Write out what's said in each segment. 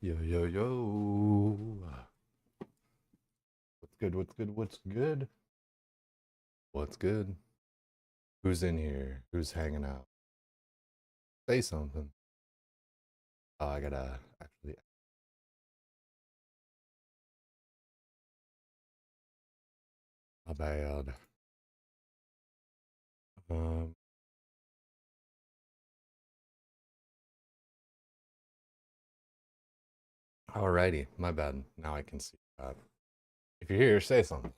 Yo, yo, yo. What's good? What's good? What's good? What's good? Who's in here? Who's hanging out? Say something. Oh, I gotta actually. My bad. Um, Alrighty. My bad. Now I can see that. If you're here, say something.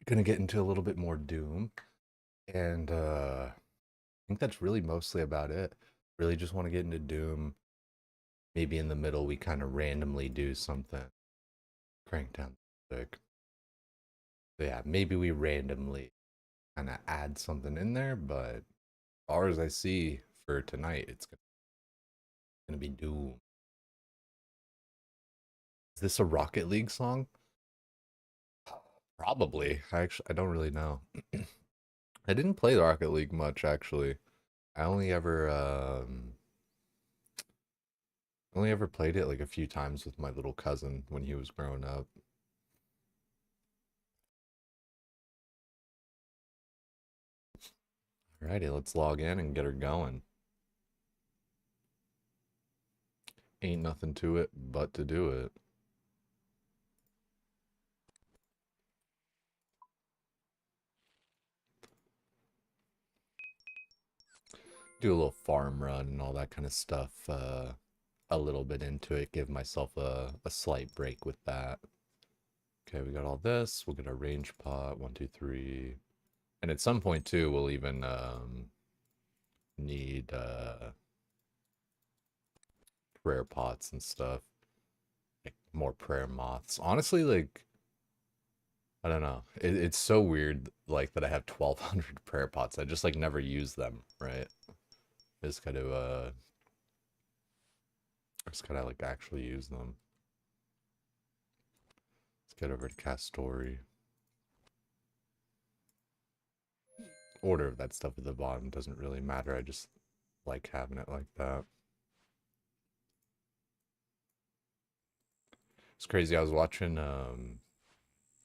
Gonna get into a little bit more Doom. And I think that's really mostly about it. Really just want to get into Doom. Maybe in the middle, we kind of randomly do something. Crank down the music. So yeah, maybe we randomly kind of add something in there, but as far as I see for tonight, it's gonna be Doom. Is this a Rocket League song? Probably. I don't really know. I didn't play Rocket League much actually. I only ever played it like a few times with my little cousin when he was growing up. Alrighty, let's log in and get her going. Ain't nothing to it but to do it. Do a little farm run and all that kind of stuff. A little bit into it, give myself a slight break with that. Okay, we got all this. We'll get a range pot. 1, 2, 3. And at some point too, we'll even need prayer pots and stuff. Like more prayer moths. Honestly, like I don't know. It's so weird like that I have 1,200 prayer pots. I just like never use them, right? Just gotta like actually use them. Let's get over to cast story. Order of that stuff at the bottom doesn't really matter. I just like having it like that. It's crazy. I was watching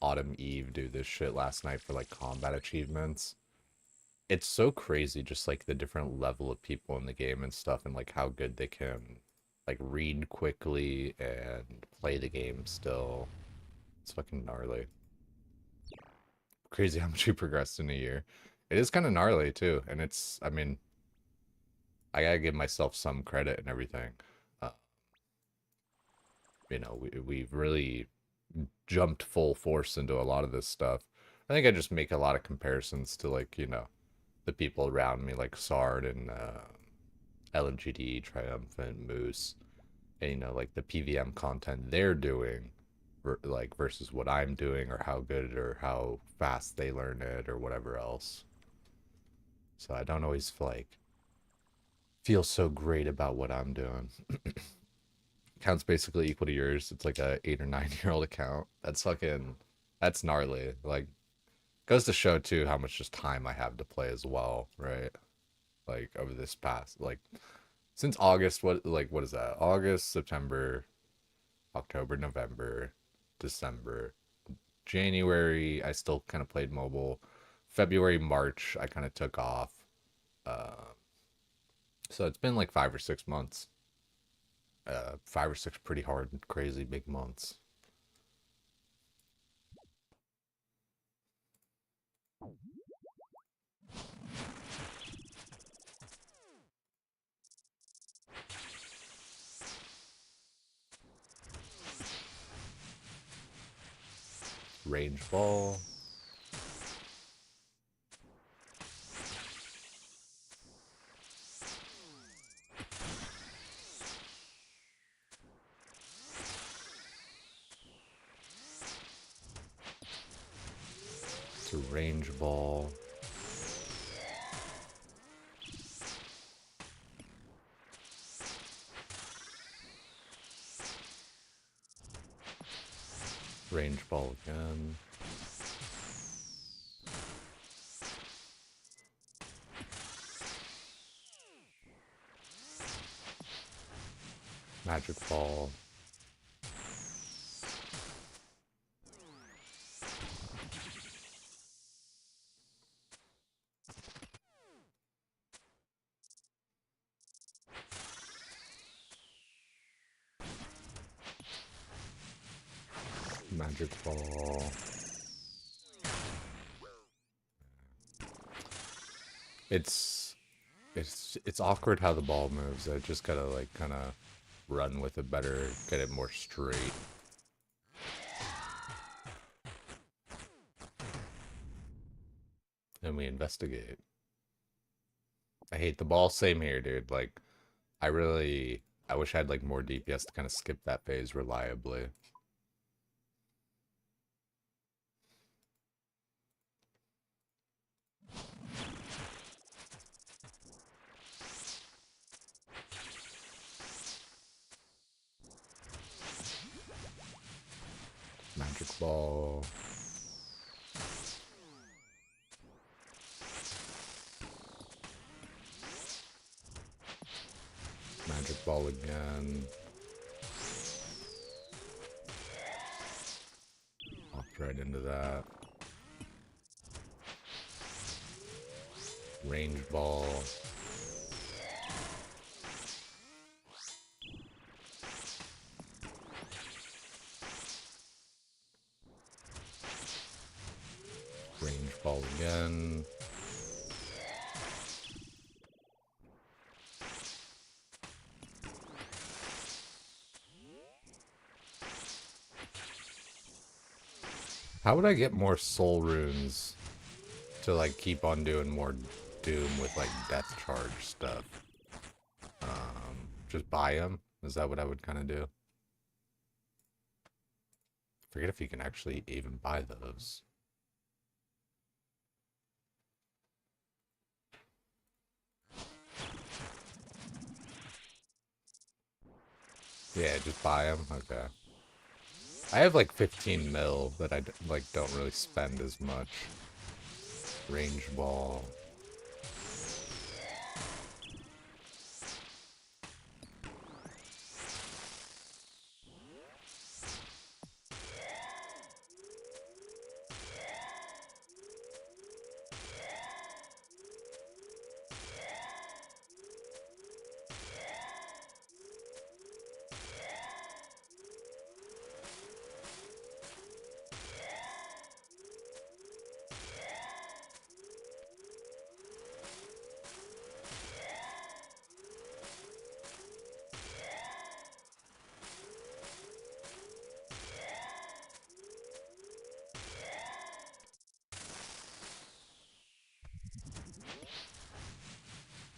Autumn Eve do this shit last night for like combat achievements. It's so crazy just like the different level of people in the game and stuff and like how good they can like read quickly and play the game still. It's fucking gnarly. Crazy how much we progressed in a year. It is kind of gnarly too, and I mean, I gotta give myself some credit and everything. Uh, we've really jumped full force into a lot of this stuff. I think I just make a lot of comparisons to like, the people around me like Sard and LMGD, Triumphant, Moose, and like the PVM content they're doing like versus what I'm doing or how good or how fast they learn it or whatever else. So I don't always feel so great about what I'm doing. Account's basically equal to yours. It's like a 8 or 9 year old account. That's gnarly. Like goes to show too how much just time I have to play as well, right? Like over this past since August, what is that? August, September, October, November, December, January, I still kind of played mobile. February, March, I kind of took off. Uh, so it's been like 5 or 6 months. 5 or 6 pretty hard, crazy big months. Range ball. It's a range ball. Range ball again. Magic ball. Magic ball. It's awkward how the ball moves. I just gotta like kind of run with it better, get it more straight. And we investigate. I hate the ball. Same here, dude. Like, I wish I had like more DPS to kind of skip that phase reliably. Magic ball. Magic ball again. Walked right into that. Range ball. Range ball again. How would I get more soul runes to like keep on doing more Doom with like death charge stuff? Just buy them? Is that what I would kind of do? Forget if you can actually even buy those. Yeah, just buy them? Okay. I have like 15 mil that I like don't really spend as much. Range ball.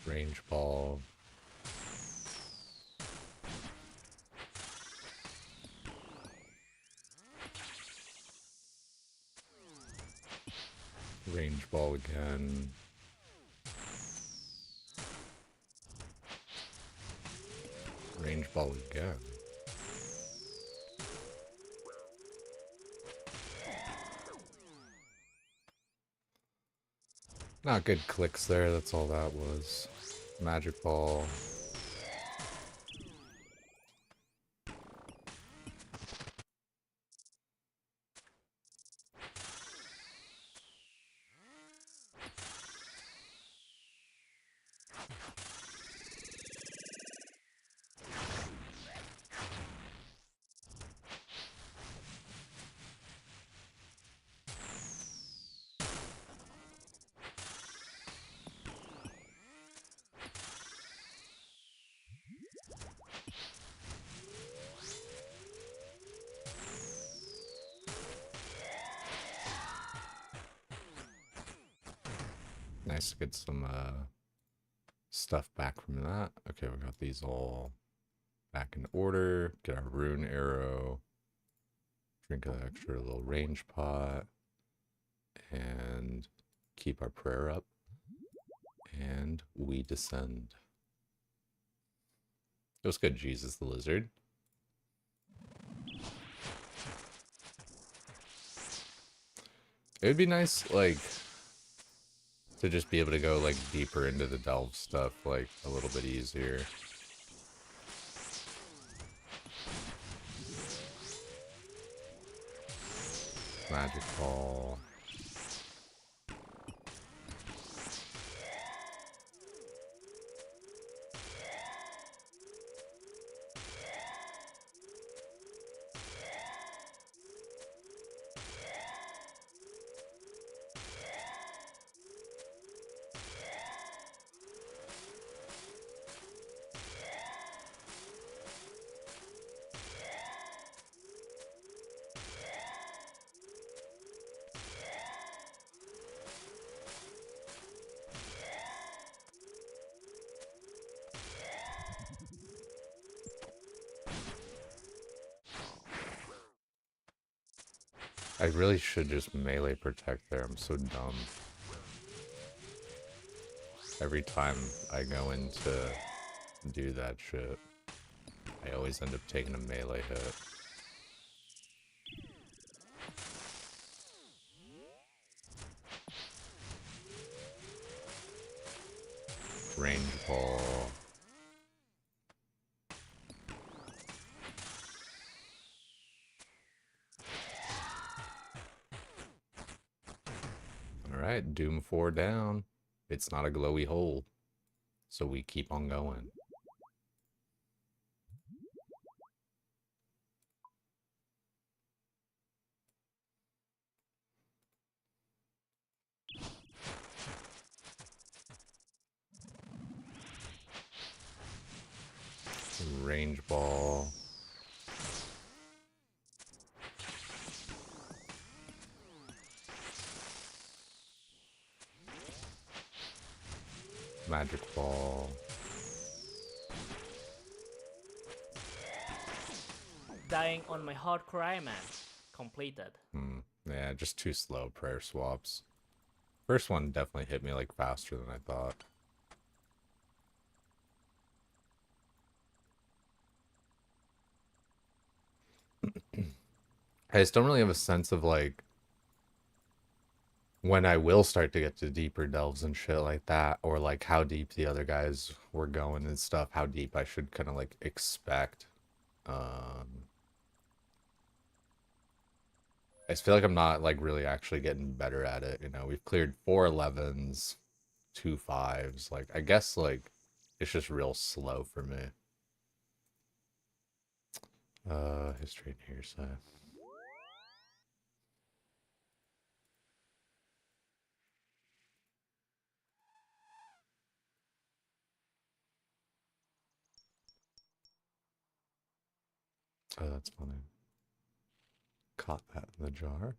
Range ball. Range ball again. Range ball again. Not good clicks there, that's all that was. Magic ball. Nice to get some stuff back from that. Okay, we got these all back in order. Get our rune arrow. Drink an extra little range pot. And keep our prayer up. And we descend. It was good, Jesus the Lizard. It would be nice, like, to just be able to go, like, deeper into the delve stuff, like, a little bit easier. Magic ball. I really should just melee protect there. I'm so dumb. Every time I go in to do that shit, I always end up taking a melee hit. Range ball. Alright, Doom 4 down. It's not a glowy hole, so we keep on going. Range ball. Magic ball. Dying on my hardcore Iron Man. Completed. Yeah, just too slow prayer swaps. First one definitely hit me like faster than I thought. I just don't really have a sense of like when I will start to get to deeper delves and shit like that, or like how deep the other guys were going and stuff, how deep I should kind of like expect. I just feel like I'm not like really actually getting better at it. You know, we've cleared 4 11s, 2 5s. Like I guess like it's just real slow for me. History and hearsay. Oh, that's funny. Caught that in the jar.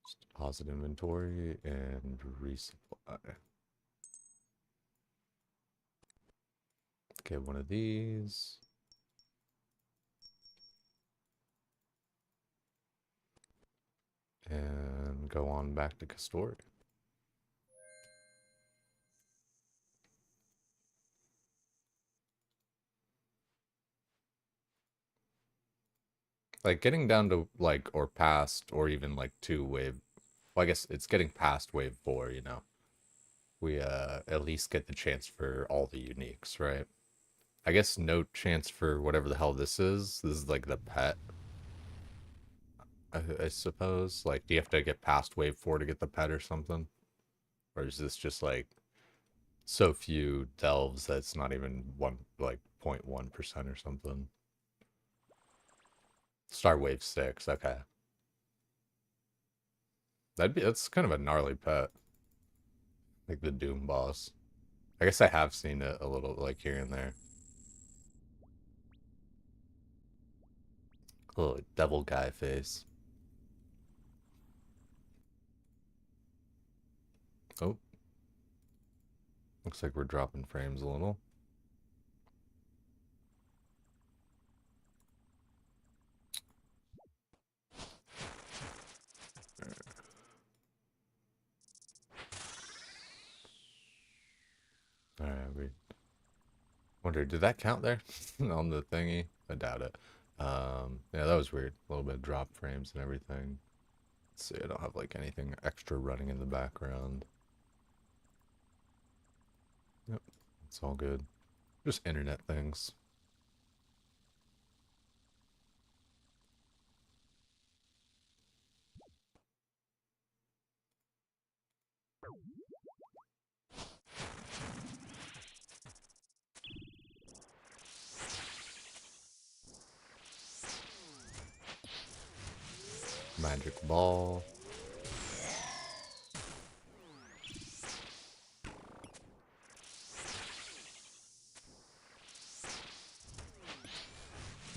Just deposit inventory and resupply. Get one of these. And go on back to Castoria. Like getting down to like or past or even like 2 wave. Well, I guess it's getting past wave 4, you know. We at least get the chance for all the uniques, right? I guess no chance for whatever the hell this is. This is like the pet, I suppose. Like, do you have to get past wave 4 to get the pet or something? Or is this just like so few delves that it's not even one like 0.1% or something? Star wave 6, okay. That's kind of a gnarly pet. Like the Doom boss. I guess I have seen it a little like here and there. Little devil guy face. Oh, looks like we're dropping frames a little. Alright, we wonder, did that count there on the thingy? I doubt it. Yeah, that was weird. A little bit of drop frames and everything. Let's see, I don't have like anything extra running in the background. Yep, it's all good. Just internet things. Magic ball.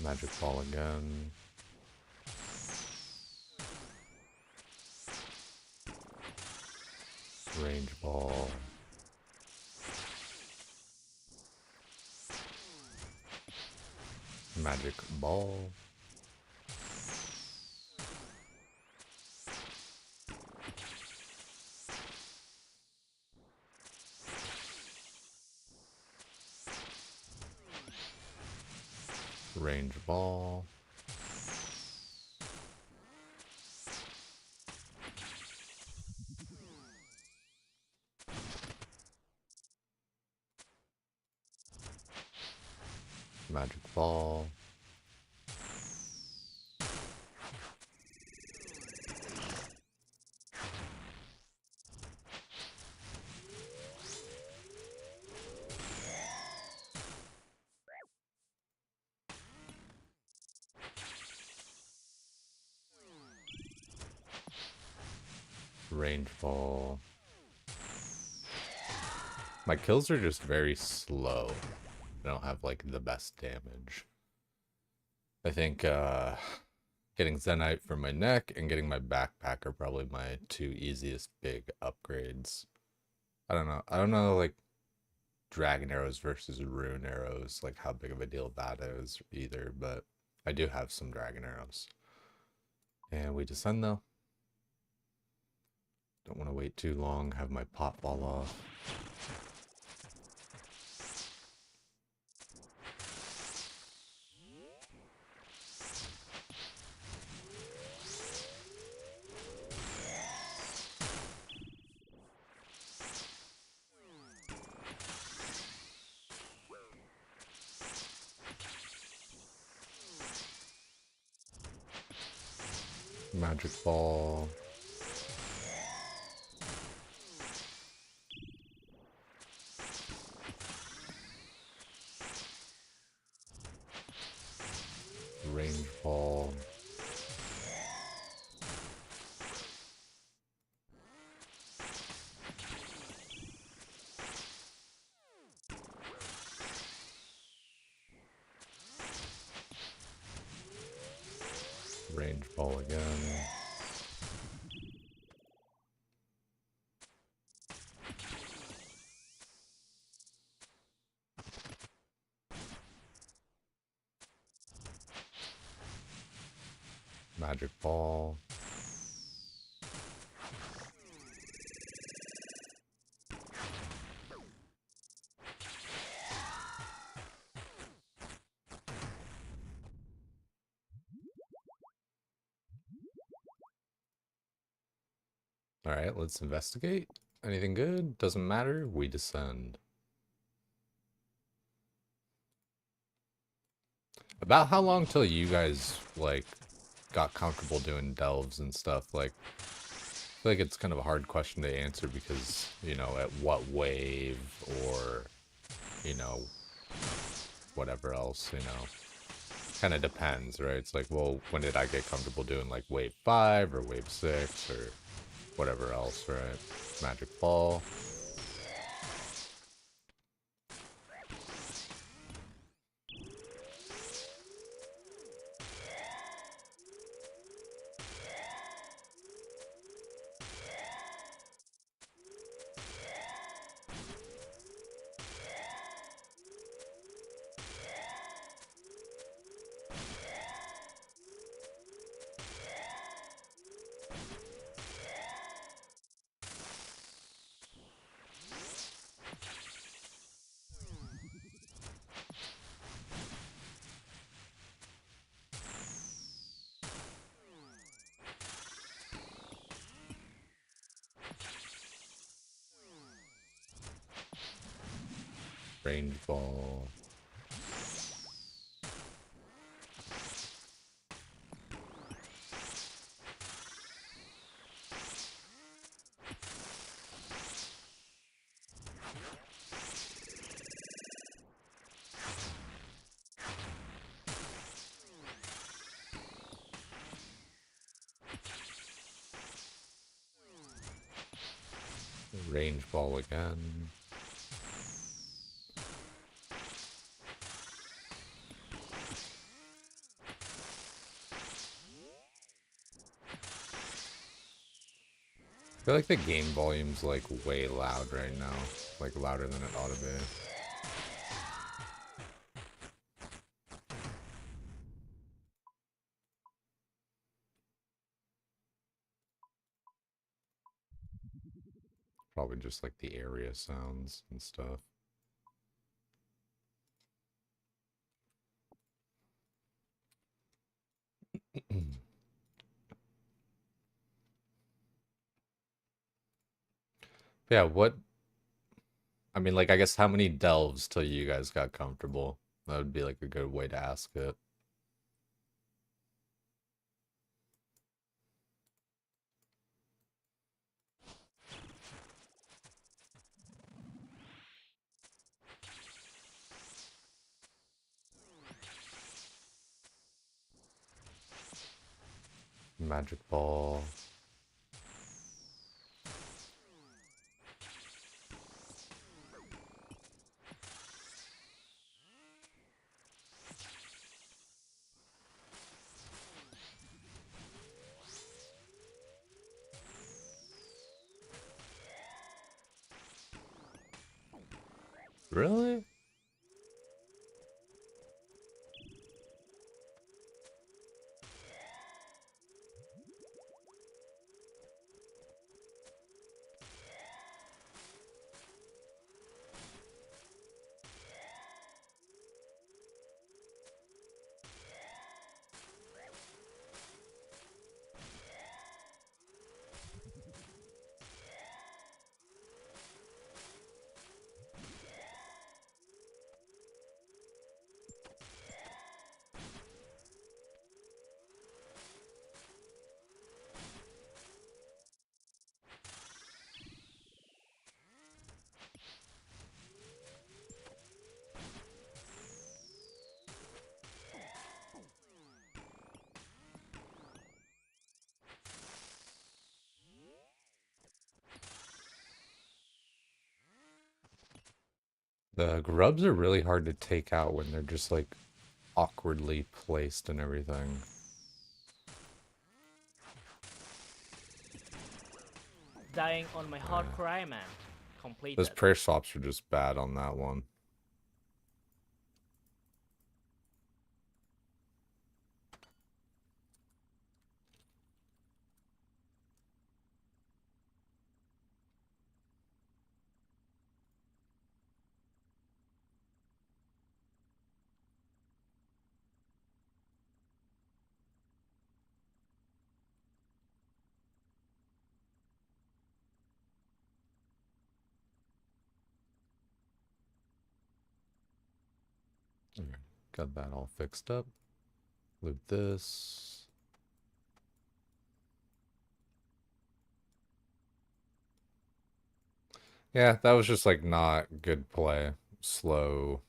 Magic ball again. Range ball. Magic ball. Range ball. Magic ball. Range ball. My kills are just very slow. I don't have like the best damage. I think getting Zenite for my neck and getting my backpack are probably my two easiest big upgrades. I don't know. I don't know like dragon arrows versus rune arrows, like how big of a deal that is either, but I do have some dragon arrows. And we descend though. Don't want to wait too long, have my pot fall off. Magic ball. Range ball. Range ball again. Magic ball. All right, let's investigate. Anything good? Doesn't matter. We descend. About how long till you guys like got comfortable doing delves and stuff? Like, I feel like it's kind of a hard question to answer because, you know, at what wave or, you know, whatever else, you know, kind of depends, right? It's like, well, when did I get comfortable doing like wave 5 or wave 6 or whatever else, right? Magic ball. Range ball. Range ball again. I feel like the game volume's like way loud right now. Like louder than it ought to be. Probably just like the area sounds and stuff. Yeah, what I mean, like, I guess how many delves till you guys got comfortable? That would be like a good way to ask it. Magic ball. Really? The grubs are really hard to take out when they're just like awkwardly placed and everything. Dying on my hardcore Iron Man. Those Completed. prayer swaps are just bad on that one. Okay, got that all fixed up. Loot this. Yeah, that was just like not good play. Slow.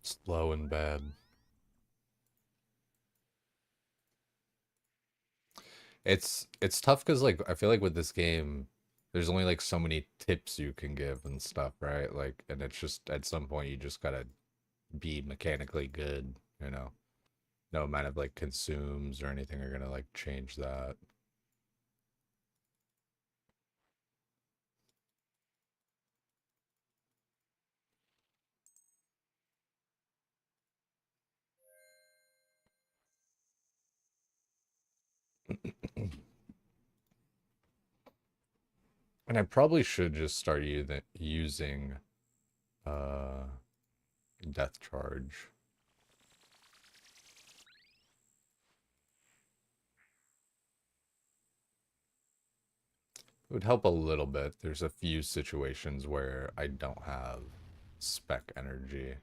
Slow and bad. It's tough because like I feel like with this game, there's only like so many tips you can give and stuff, right? Like, and it's just at some point you just gotta be mechanically good, you know. No amount of like consumes or anything are gonna like change that. And I probably should just start using uh death charge. It would help a little bit. There's a few situations where I don't have spec energy,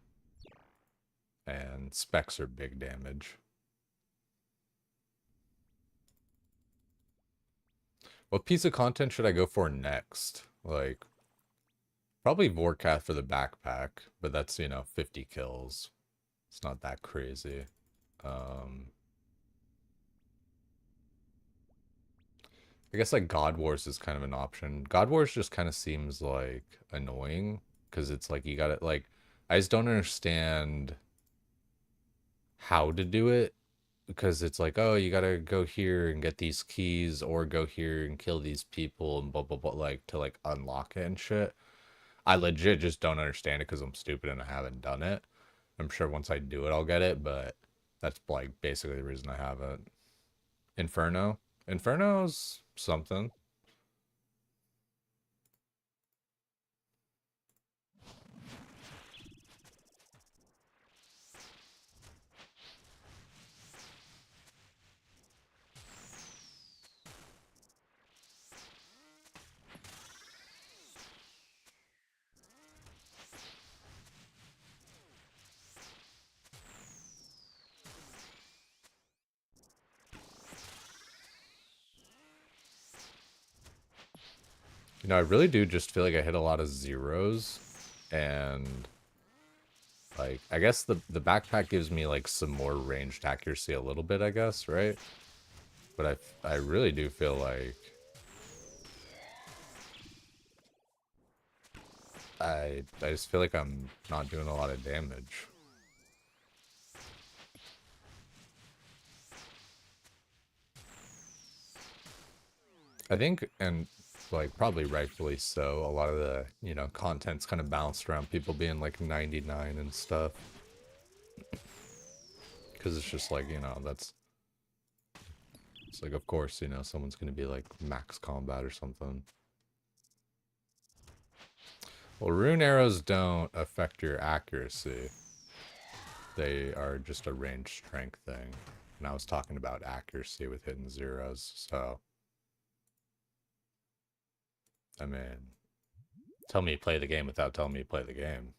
and specs are big damage. What piece of content should I go for next? Like, probably Vorkath for the backpack, but that's, 50 kills. It's not that crazy. Um, I guess like God Wars is kind of an option. God Wars just kind of seems like annoying because it's like you gotta like I just don't understand how to do it because it's like, oh, you gotta go here and get these keys or go here and kill these people and blah blah blah like to like unlock it and shit. I legit just don't understand it because I'm stupid and I haven't done it. I'm sure once I do it I'll get it, but that's like basically the reason I haven't. Inferno. Inferno's something. You know, I really do just feel like I hit a lot of zeros and like I guess the backpack gives me like some more ranged accuracy a little bit, I guess, right? But I really do feel like I just feel like I'm not doing a lot of damage. I think, and like probably rightfully so, a lot of the, you know, content's kind of bounced around people being like 99 and stuff. Because it's just like, you know, that's, it's like, of course, you know, someone's going to be like max combat or something. Well, rune arrows don't affect your accuracy. They are just a range strength thing. And I was talking about accuracy with hitting zeros, so. I mean, tell me you play the game without telling me you play the game.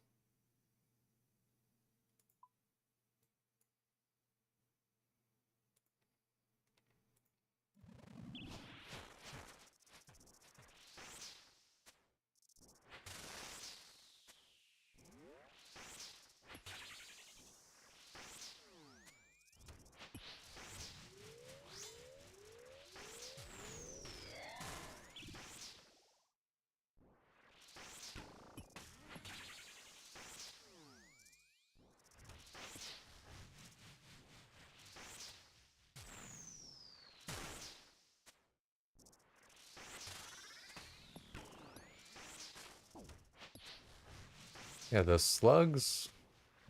Yeah, the slugs,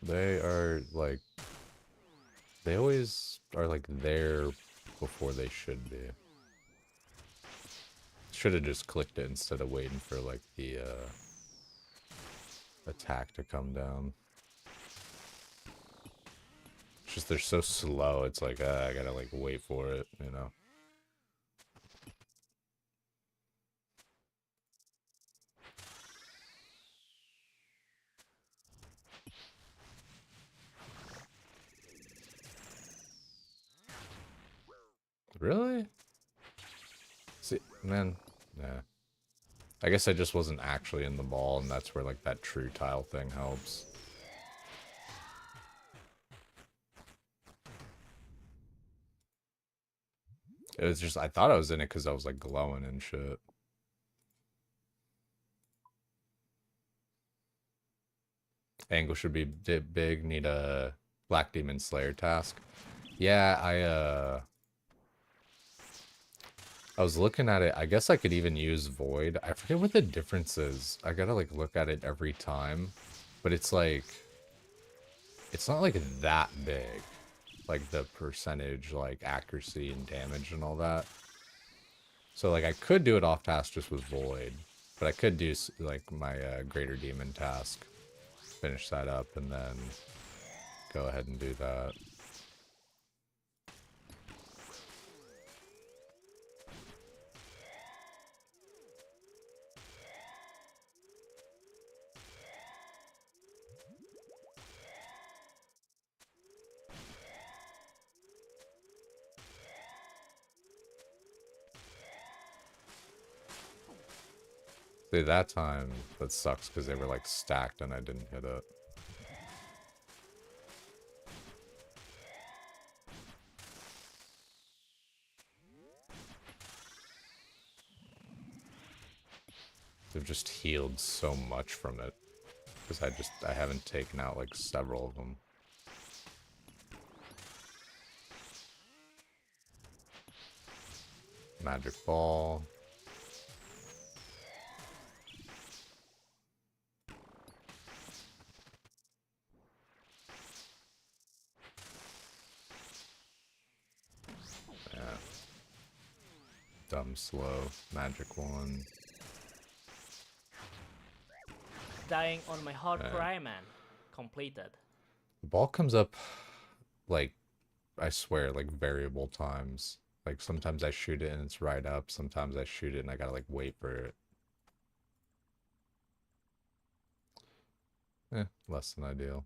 they are like, they always are like there before they should be. Should have just clicked it instead of waiting for like the attack to come down. It's just they're so slow, it's like, I gotta like wait for it, you know? Really? See, man, yeah. I guess I just wasn't actually in the ball, and that's where like that true tile thing helps. It was just, I thought I was in it because I was like glowing and shit. Angle should be big, need a Black Demon Slayer task. Yeah, I was looking at it. I guess I could even use Void. I forget what the difference is. I gotta like look at it every time. But it's like, it's not like that big. Like the percentage, like accuracy and damage and all that. So like I could do it off task just with Void. But I could do like my Greater Demon task. Finish that up and then go ahead and do that. See, that time, that sucks because they were like stacked and I didn't hit it. They've just healed so much from it. Because I haven't taken out like several of them. Magic ball. Yeah. Dumb slow. Magic one. Dying on my hardcore Yeah. Iron Man. Completed. The ball comes up like, I swear, like variable times. Like sometimes I shoot it and it's right up. Sometimes I shoot it and I gotta like wait for it. Less than ideal.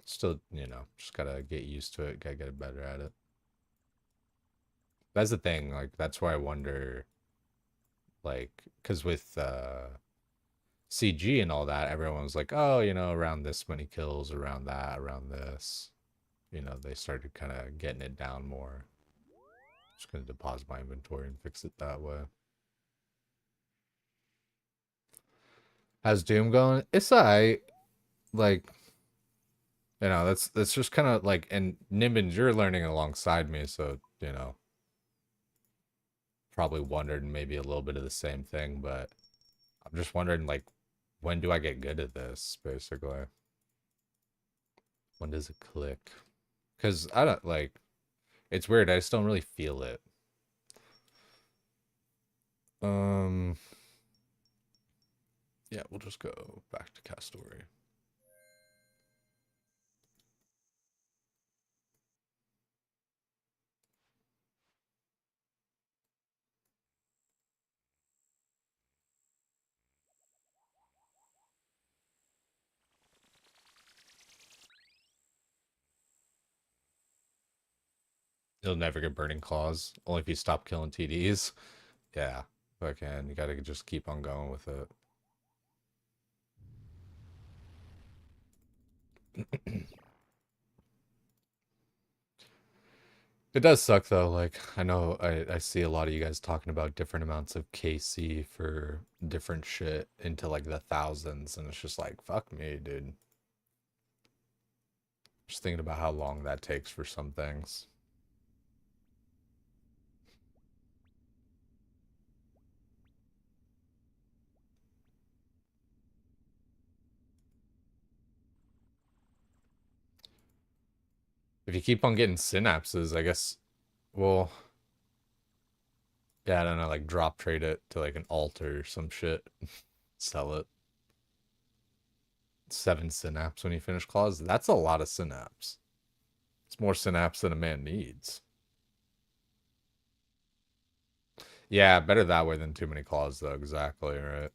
Still, you know, just gotta get used to it. Gotta get better at it. That's the thing. Like that's why I wonder, like, because with CG and all that, everyone was like, oh, you know, around this many kills, around that, around this. You know, they started kind of getting it down more. Just gonna deposit my inventory and fix it that way. How's Doom going? It's alright. Like, you know, that's just kind of like, and Nimbin, you're learning alongside me, so you know, probably wondered maybe a little bit of the same thing, but I'm just wondering like, when do I get good at this? Basically, when does it click? Because I don't like. It's weird. I just don't really feel it. Um. Yeah, we'll just go back to Castory. You'll never get Burning Claws. Only if you stop killing TDs. Yeah, if I can. You gotta just keep on going with it. It does suck though. Like I know I see a lot of you guys talking about different amounts of KC for different shit into like the thousands, and it's just like fuck me, dude. Just thinking about how long that takes for some things. If you keep on getting synapses, I guess, well, yeah, I don't know, like drop trade it to like an altar or some shit, sell it. 7 synapse when you finish claws. That's a lot of synapse. It's more synapse than a man needs. Yeah, better that way than too many claws, though. Exactly, right?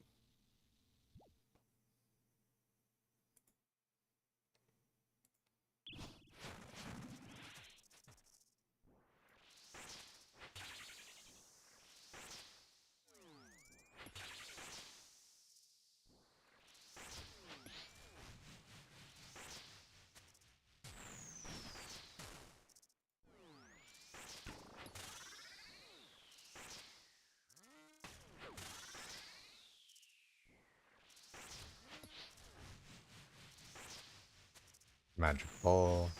Magic ball.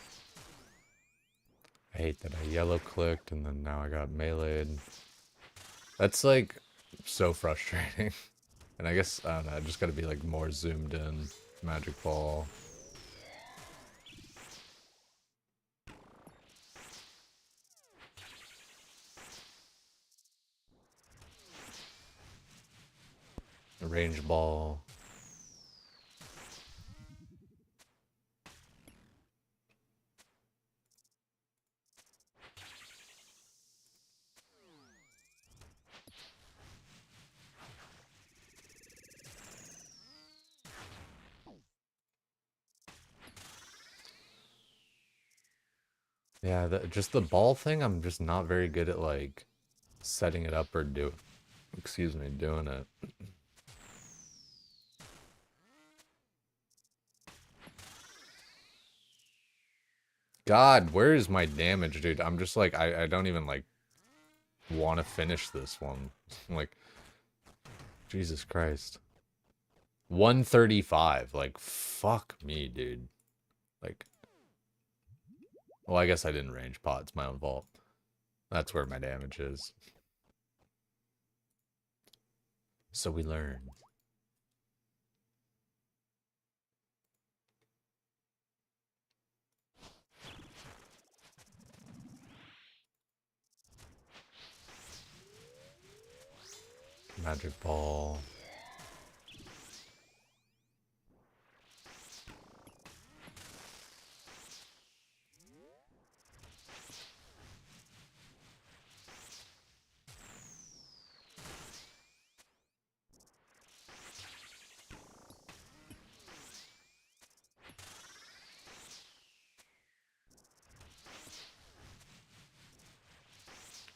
I hate that I yellow clicked and then now I got meleeed. That's like so frustrating. And I guess, I don't know, I just gotta be like more zoomed in. Magic ball. Range ball. Yeah, just the ball thing, I'm just not very good at like setting it up or doing it. God, where is my damage, dude? I'm just like, I don't even like want to finish this one. Like, Jesus Christ. 135. Like, fuck me, dude. Like, well, I guess I didn't range pot. It's my own fault. That's where my damage is. So we learn. Magic ball.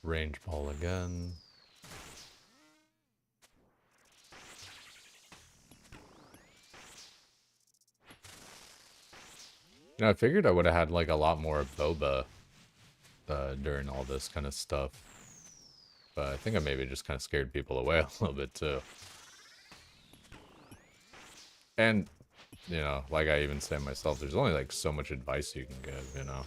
Range ball again. You know, I figured I would have had like a lot more boba during all this kind of stuff. But I think I maybe just kind of scared people away a little bit too. And, you know, like I even say myself, there's only like so much advice you can give, you know?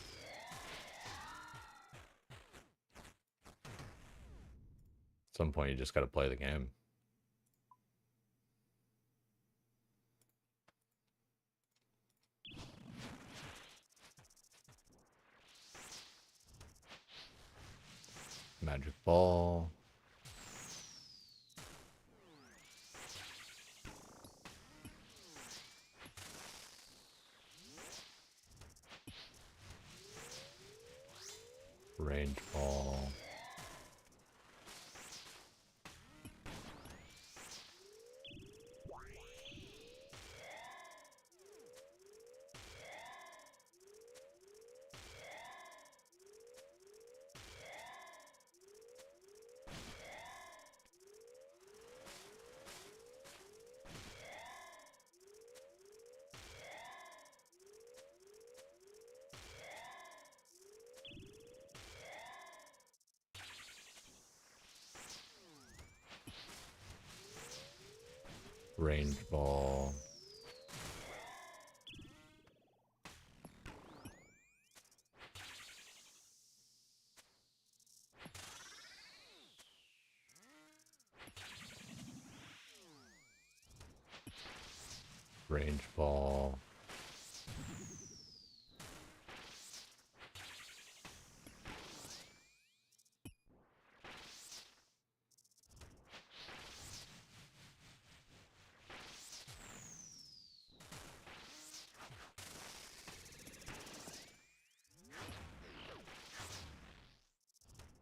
At some point you just gotta play the game. Magic ball. Range ball. Range ball. Range ball.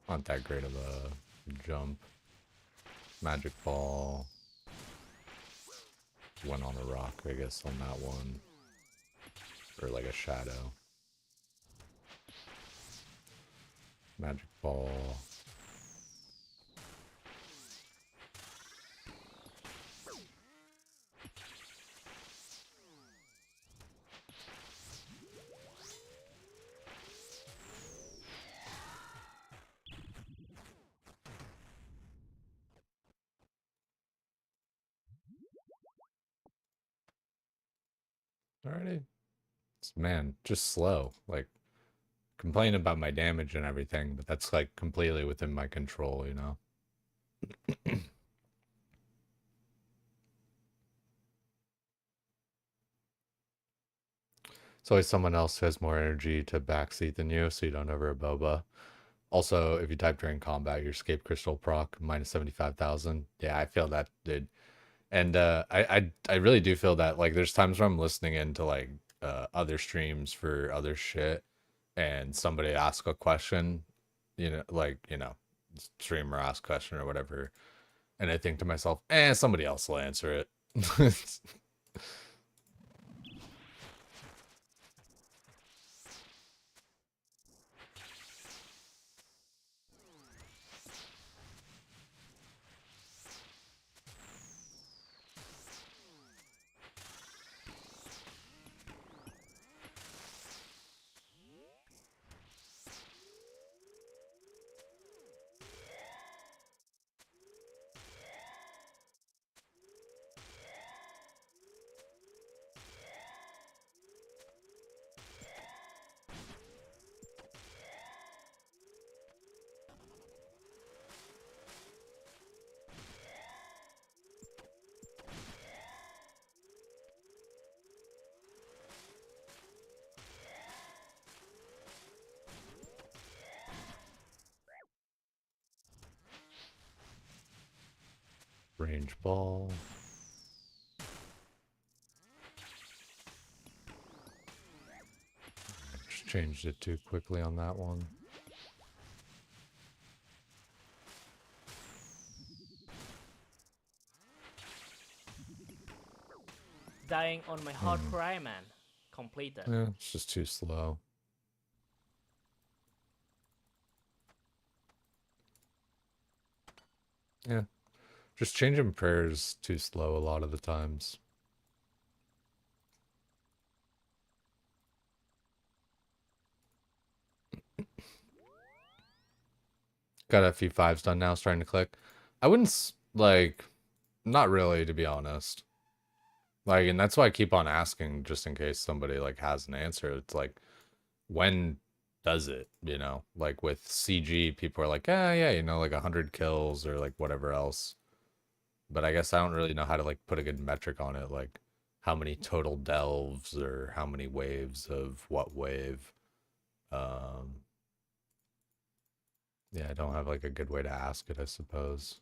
Not that great of a jump. Magic ball. Went on a rock, I guess, on that one. Or like a shadow. Magic ball. Alrighty. Man, just slow. Like, complain about my damage and everything, but that's like completely within my control, you know? It's always someone else who has more energy to backseat than you, so you don't over a boba. Also, if you type during combat, your escape crystal proc minus 75,000. Yeah, I feel that, dude. And I really do feel that. Like, there's times where I'm listening into like other streams for other shit, and somebody asks a question, you know, like, you know, streamer asks a question or whatever, and I think to myself, somebody else will answer it. Range ball. Just changed it too quickly on that one. Dying on my hardcore Iron Man. Completed. Yeah, it's just too slow. Yeah. Just changing prayers too slow a lot of the times. Got a few fives done now, starting to click. I wouldn't, like, not really, to be honest. Like, and that's why I keep on asking, just in case somebody, like, has an answer. It's like, when does it, you know? Like, with CG, people are like, yeah, you know, like 100 kills or, like, whatever else. But I guess I don't really know how to, like, put a good metric on it. Like, how many total delves or how many waves of what wave. Yeah, I don't have like a good way to ask it, I suppose.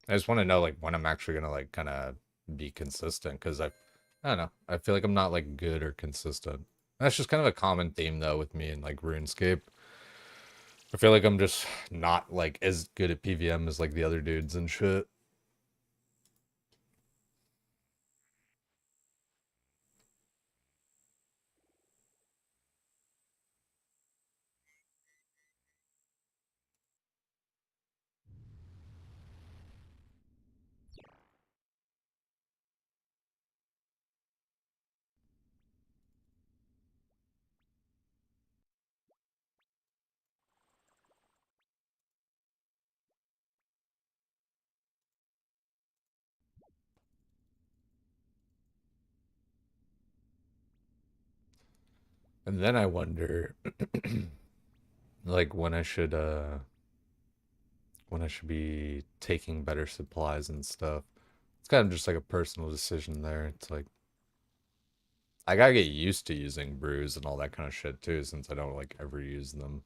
I just want to know like when I'm actually gonna like kind of be consistent because I don't know. I feel like I'm not like good or consistent. That's just kind of a common theme though with me in like RuneScape. I feel like I'm just not like as good at PVM as like the other dudes and shit. And then I wonder like when I should be taking better supplies and stuff. It's kind of just like a personal decision there. It's like I gotta get used to using brews and all that kind of shit too, since I don't like ever use them.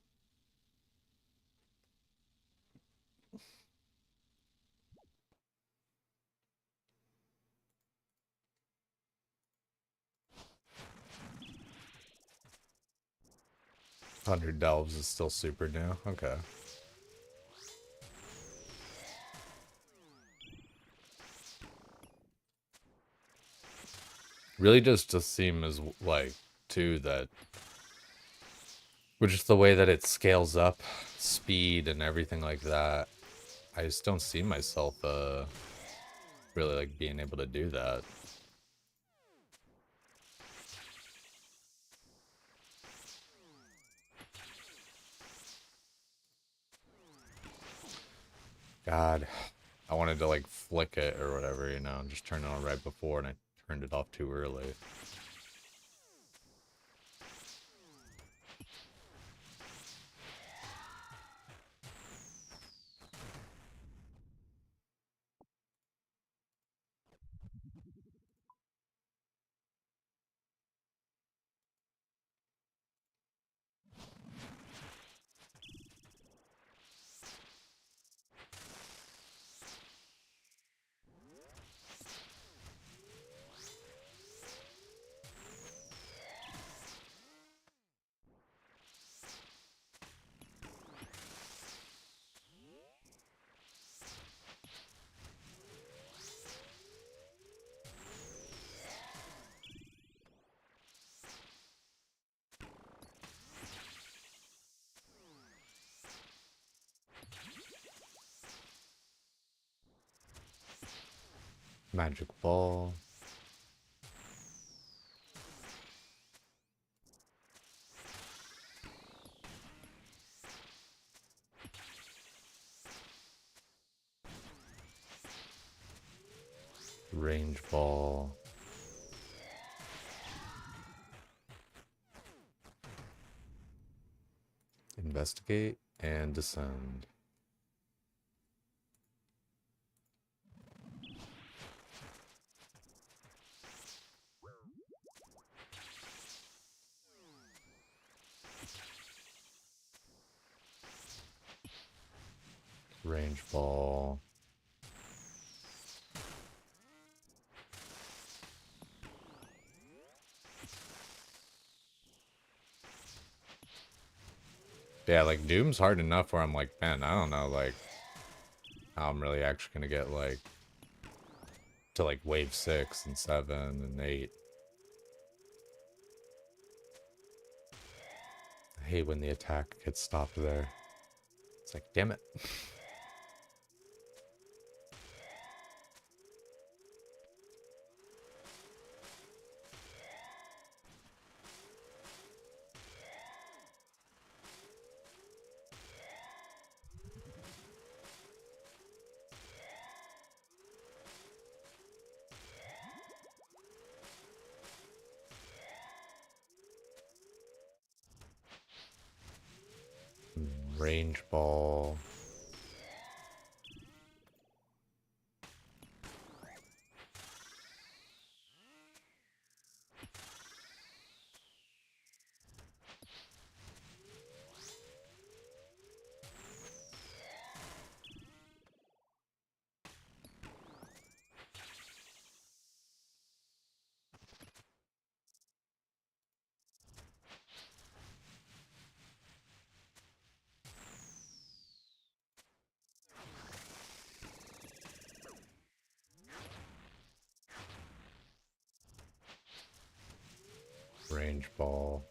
Hundred delves is still super new. Okay. Really just seem as like too that with just the way that it scales up speed and everything like that, I just don't see myself really like being able to do that. God, I wanted to like flick it or whatever, you know, and just turn it on right before and I turned it off too early. Magic ball. Range ball. Investigate and descend. Range ball. Yeah, like Doom's hard enough where I'm like, man, I don't know, like, how I'm really actually gonna get, like, to, like, wave 6 and 7 and 8. I hate when the attack gets stopped there. It's like, damn it. Range ball. Range ball.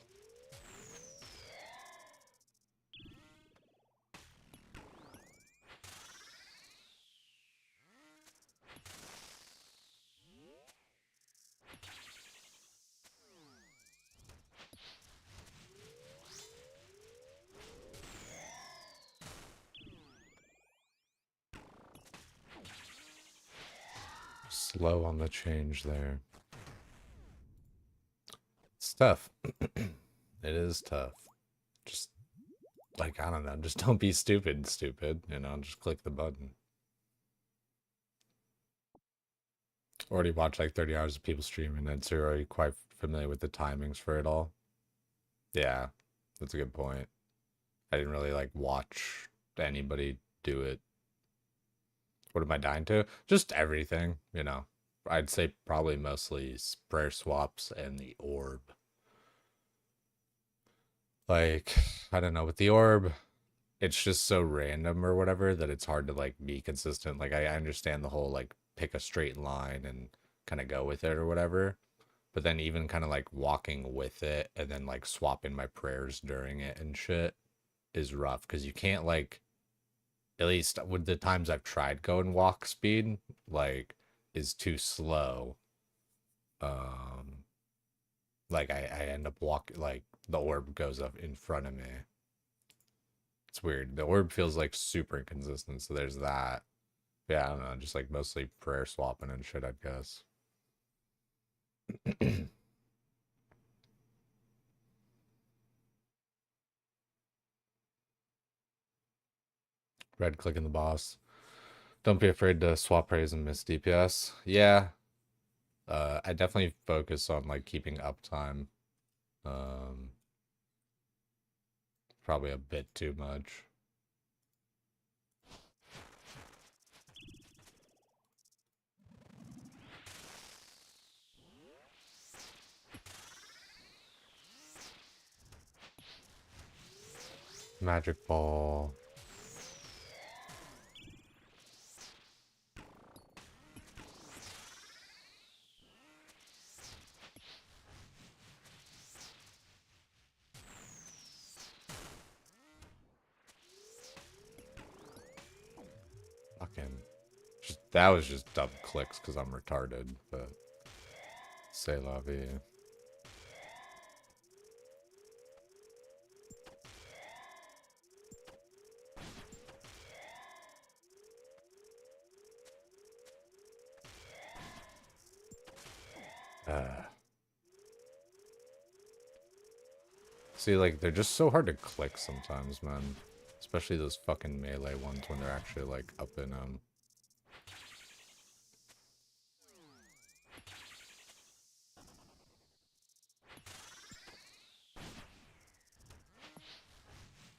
Slow on the change there. It's tough. It is tough. Just, like, I don't know, just don't be stupid, you know, just click the button. Already watched like 30 hours of people streaming, and so you're already quite familiar with the timings for it all. Yeah, that's a good point. I didn't really like watch anybody do it. What am I dying to? Just everything, you know. I'd say probably mostly prayer swaps and the orb. Like, I don't know, with the orb, it's just so random or whatever that it's hard to like be consistent. Like I understand the whole like pick a straight line and kind of go with it or whatever. But then even kind of like walking with it and then like swapping my prayers during it and shit is rough because you can't like, at least with the times I've tried going walk speed, like is too slow. Um like I end up walking, like the orb goes up in front of me. It's weird. The orb feels like super inconsistent, so there's that. Yeah, I don't know, just like mostly prayer swapping and shit, I guess. Red clicking the boss. Don't be afraid to swap praise and miss DPS. Yeah, I definitely focus on like keeping uptime. Um, Probably a bit too much. Magic ball. Fucking, just that was just dumb clicks because I'm retarded. But say la vie. Uh, See, like, they're just so hard to click sometimes, man. Especially those fucking melee ones when they're actually, like, up in,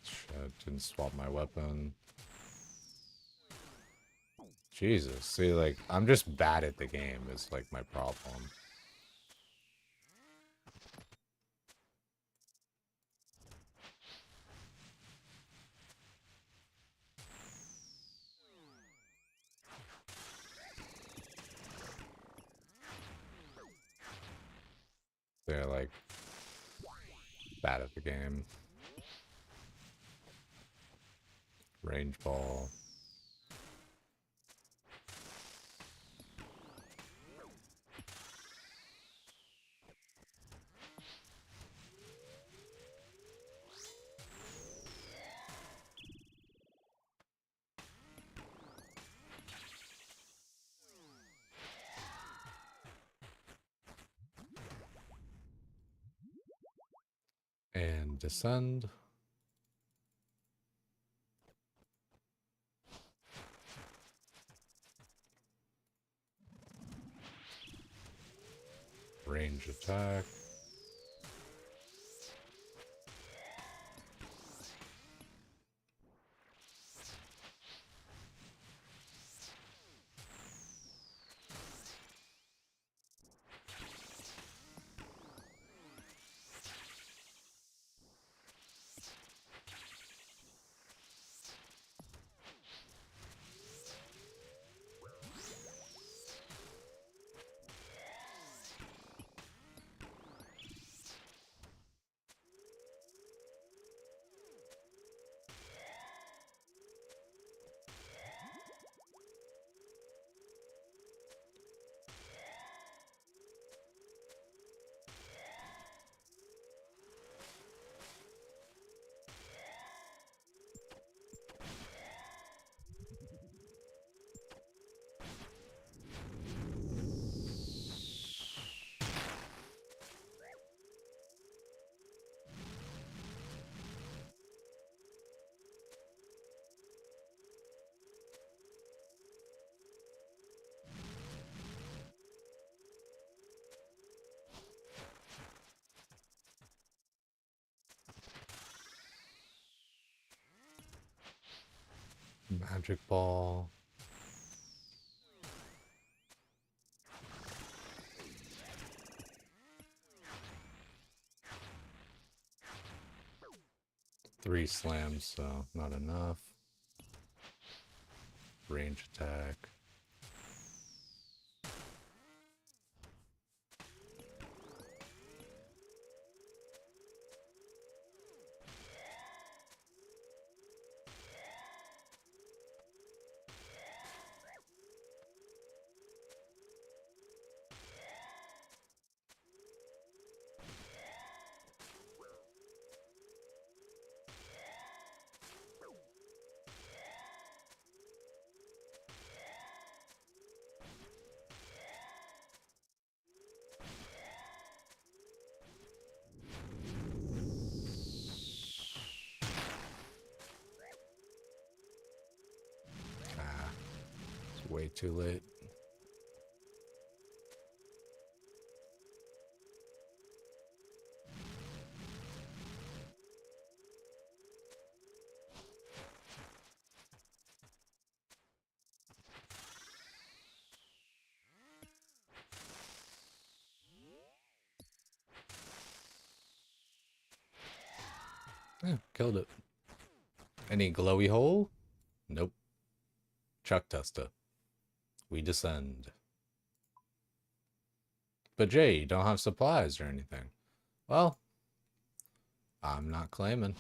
Shit, didn't swap my weapon. Jesus, see, like, I'm just bad at the game is, like, my problem. like bad at the game. Range ball. And descend. Range attack. Magic ball. Three slams, so not enough. Range attack. Ah, it's way too late. Yeah, killed it. Any glowy hole? Nope. Chuck tester. We descend. But Jay, you don't have supplies or anything. Well, I'm not claiming.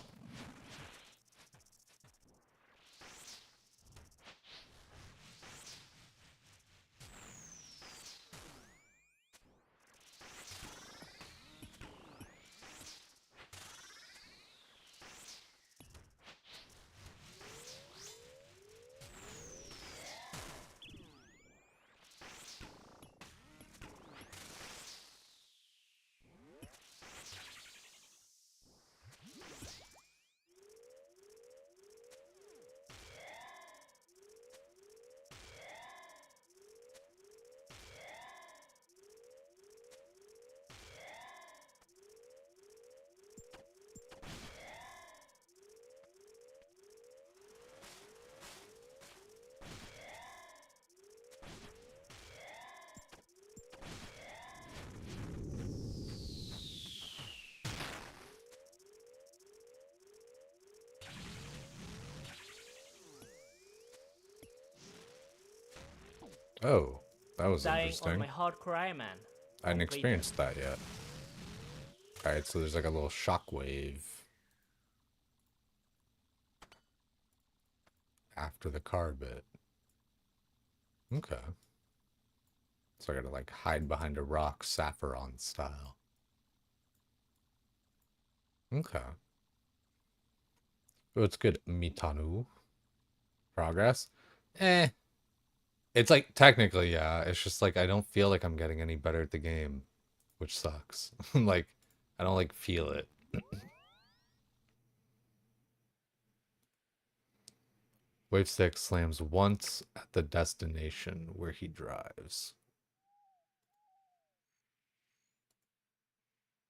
Oh, that was Dying on interesting. my hardcore Iron Man. I hadn't On playthrough. experienced that yet. Alright, so there's like a little shockwave after the car bit. Okay. So I gotta like hide behind a rock, Saffron style. Okay. Oh, it's good. Mitanu. Progress. Eh. It's like technically, yeah. It's just like I don't feel like I'm getting any better at the game, which sucks. Like I don't like feel it. Wave 6 slams once at the destination where he drives.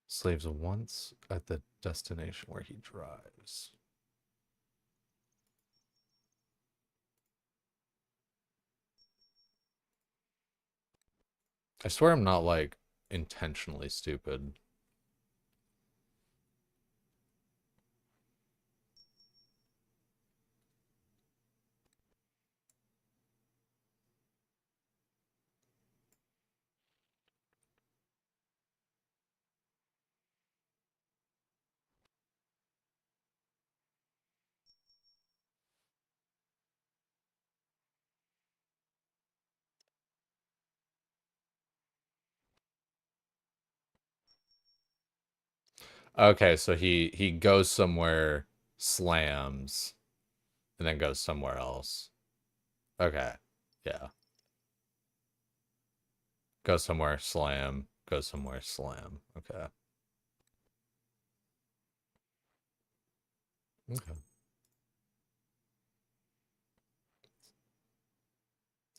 Slaves once at the destination where he drives. I swear I'm not like intentionally stupid. Okay, so he goes somewhere, slams, and then goes somewhere else. Okay. Yeah. Go somewhere, slam. Go somewhere, slam. Okay. Okay.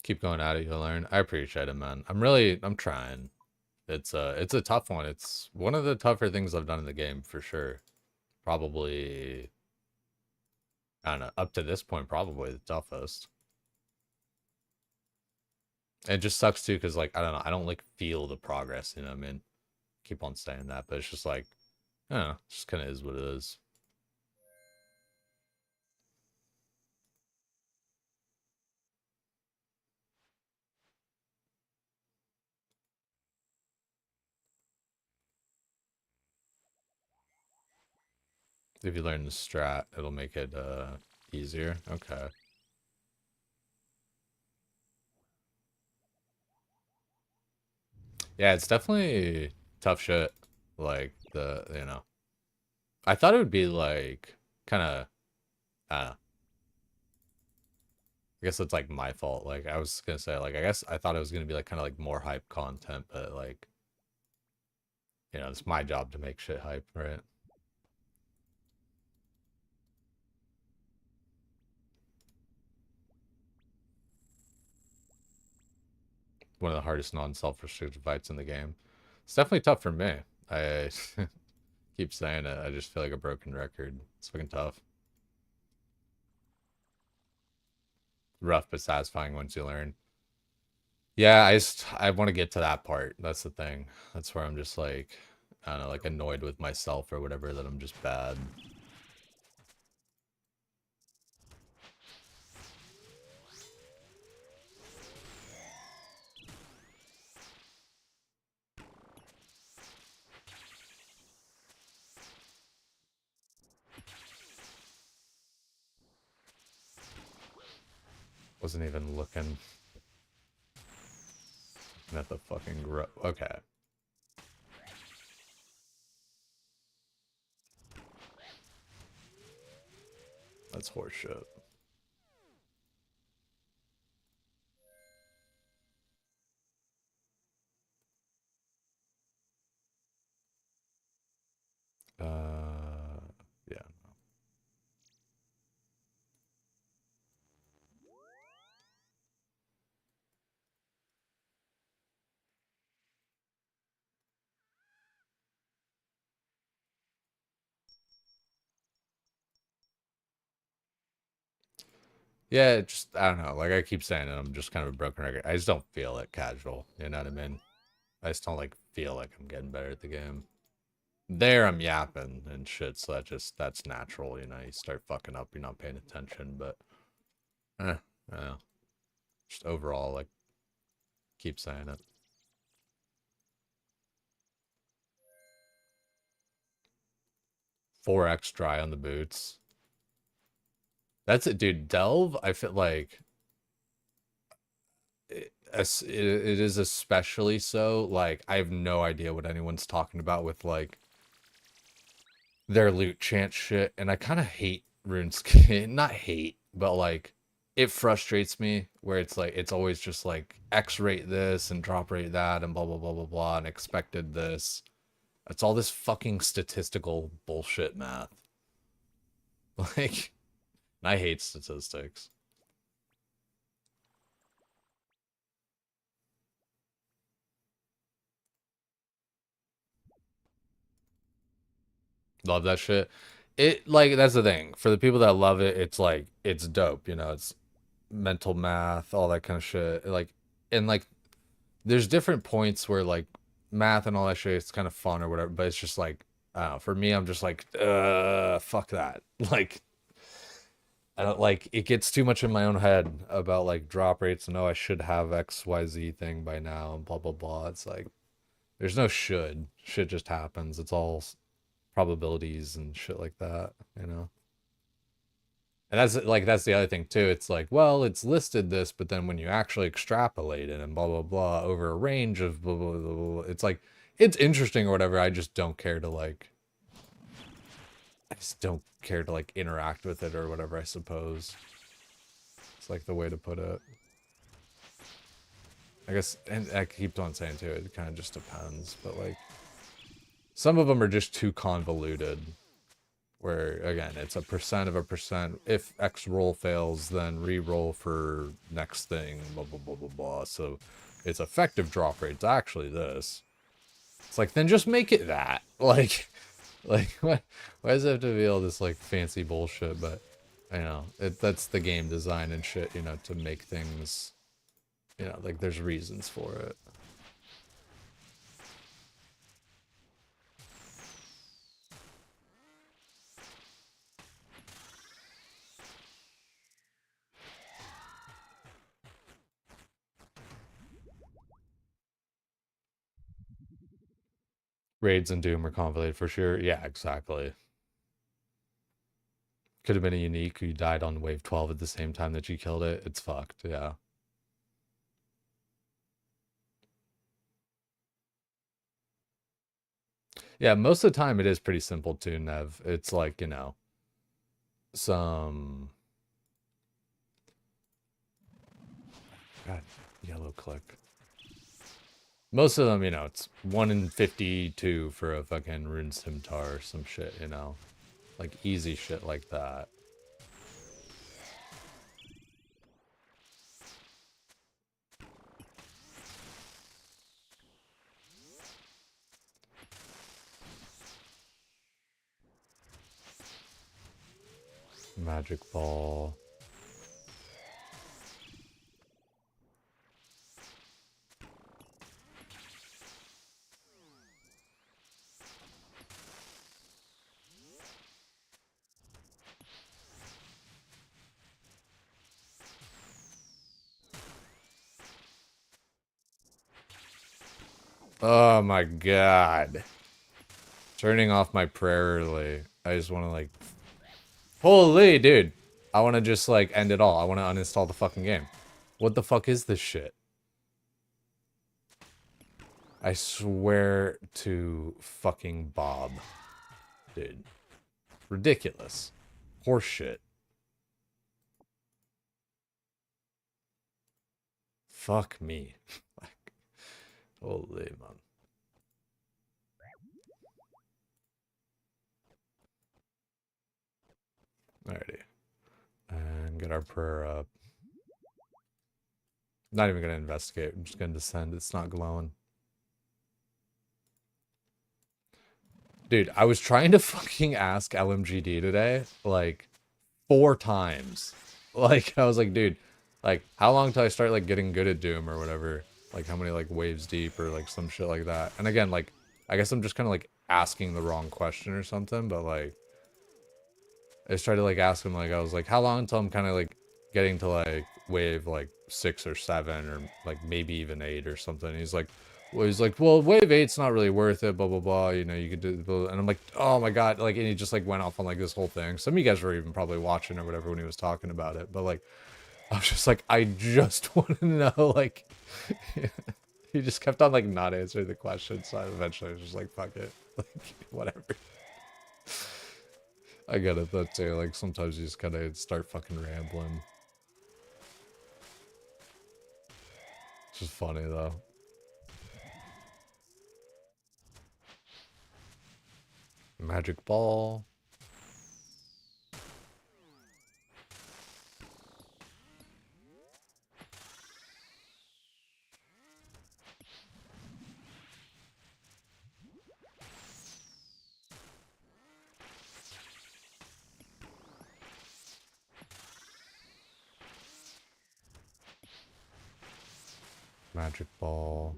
Keep going at it, you'll learn. I appreciate it, man. I'm trying. It's a tough one. It's one of the tougher things I've done in the game for sure. Probably I don't know, up to this point, probably the toughest. It just sucks too, because like I don't know, I don't like feel the progress, you know what I mean? Keep on saying that, but it's just like, I don't know, it just kinda is what it is. If you learn the strat, it'll make it easier. Okay. Yeah, it's definitely tough shit. Like the I thought it would be like kinda I guess it's like my fault. Like I was gonna say, like I guess I thought it was gonna be like kind of like more hype content, but like it's my job to make shit hype, right? One of the hardest non-self-restricted fights in the game. It's definitely tough for me. I keep saying it. I just feel like a broken record. It's fucking tough. Rough but satisfying once you learn. Yeah, I want to get to that part. That's the thing. That's where I'm just like I don't know, like annoyed with myself or whatever that I'm just bad. Wasn't even looking at the fucking Okay. That's horseshit. Yeah. Yeah, it just I don't know. Like I keep saying it, I'm just kind of a broken record. I just don't feel it casual. You know what I mean? I just don't like feel like I'm getting better at the game. There I'm yapping and shit, so that's natural, you start fucking up, you're not paying attention, but I don't know. Just overall, like keep saying it. 4x dry on the boots. That's it, dude. Delve, I feel like it is especially so. Like, I have no idea what anyone's talking about with like their loot chant shit, and I kind of hate RuneScape. Not hate, but like it frustrates me where it's like it's always just like X rate this and drop rate that and blah blah blah blah blah and expected this. It's all this fucking statistical bullshit math. Like, I hate statistics. Love that shit. It like that's the thing. For the people that love it, it's like it's dope, you know, it's mental math, all that kind of shit. Like and like there's different points where like math and all that shit it's kind of fun or whatever, but it's just like for me I'm just like fuck that. Like I don't like it gets too much in my own head about like drop rates and oh I should have XYZ thing by now and blah blah blah. It's like there's no should. Shit just happens. It's all probabilities and shit like that, you know. And that's the other thing too. It's like, well, it's listed this, but then when you actually extrapolate it and blah blah blah over a range of blah blah blah, blah it's like it's interesting or whatever. I just don't care to like I just don't care to like interact with it or whatever, I suppose. It's like the way to put it. I guess and I keep on saying too, it kind of just depends, but like some of them are just too convoluted. Where again it's a percent of a percent. If X roll fails, then re-roll for next thing, blah blah blah blah blah. So its effective drop rate's actually this. It's like then just make it that. Like why does it have to be all this like fancy bullshit? But you know, that's the game design and shit, you know, to make things, you know, like there's reasons for it. Raids and Doom are convoluted for sure. Yeah, exactly. Could have been a unique who died on wave 12 at the same time that you killed it. It's fucked, yeah. Yeah, most of the time it is pretty simple to Nev. It's like, you know, some God, yellow click. Most of them, you know, it's 1 in 52 for a fucking rune scimitar or some shit, you know. Like easy shit like that. Magic ball. Oh my god. Turning off my prayer early. I just want to like... Holy, dude. I want to just like end it all. I want to uninstall the fucking game. What the fuck is this shit? I swear to fucking Bob. Dude. Ridiculous. Horseshit. Fuck me. Like, holy man. Alrighty. And get our prayer up. Not even gonna investigate. I'm just gonna descend. It's not glowing. Dude, I was trying to fucking ask LMGD today, like, 4 times. Like, I was like, dude, like, how long till I start, like, getting good at Doom or whatever? Like, how many, like, waves deep or, like, some shit like that. And again, like, I guess I'm just kind of, like, asking the wrong question or something, but, like, I just tried to, like, ask him, like, I was like, how long until I'm kind of, like, getting to, like, wave, like, 6 or 7 or, like, maybe even 8 or something. And he's like, Well, he's like, well, wave eight's not really worth it, blah blah blah. You know, you could do, and I'm like, oh my god, like, and he just like went off on like this whole thing. Some of you guys were even probably watching or whatever when he was talking about it, but like, I was just like, I just want to know, like, he just kept on like not answering the question, so I eventually was just like, fuck it, like, whatever. I get it though too. Like sometimes you just gotta start fucking rambling. It's just funny though. Magic ball. Magic ball.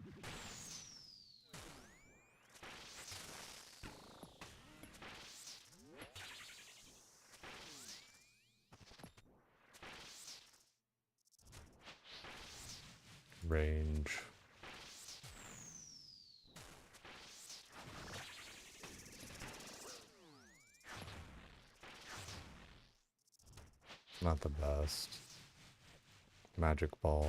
Range. Not the best. Magic ball.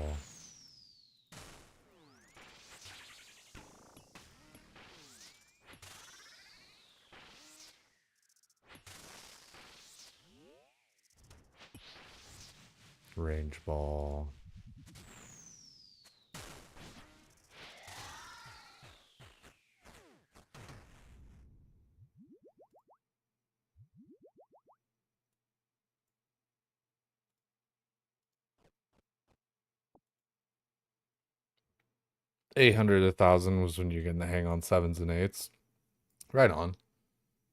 Range ball. $800 to 1,000 was when you're getting the hang on sevens and eights. Right on.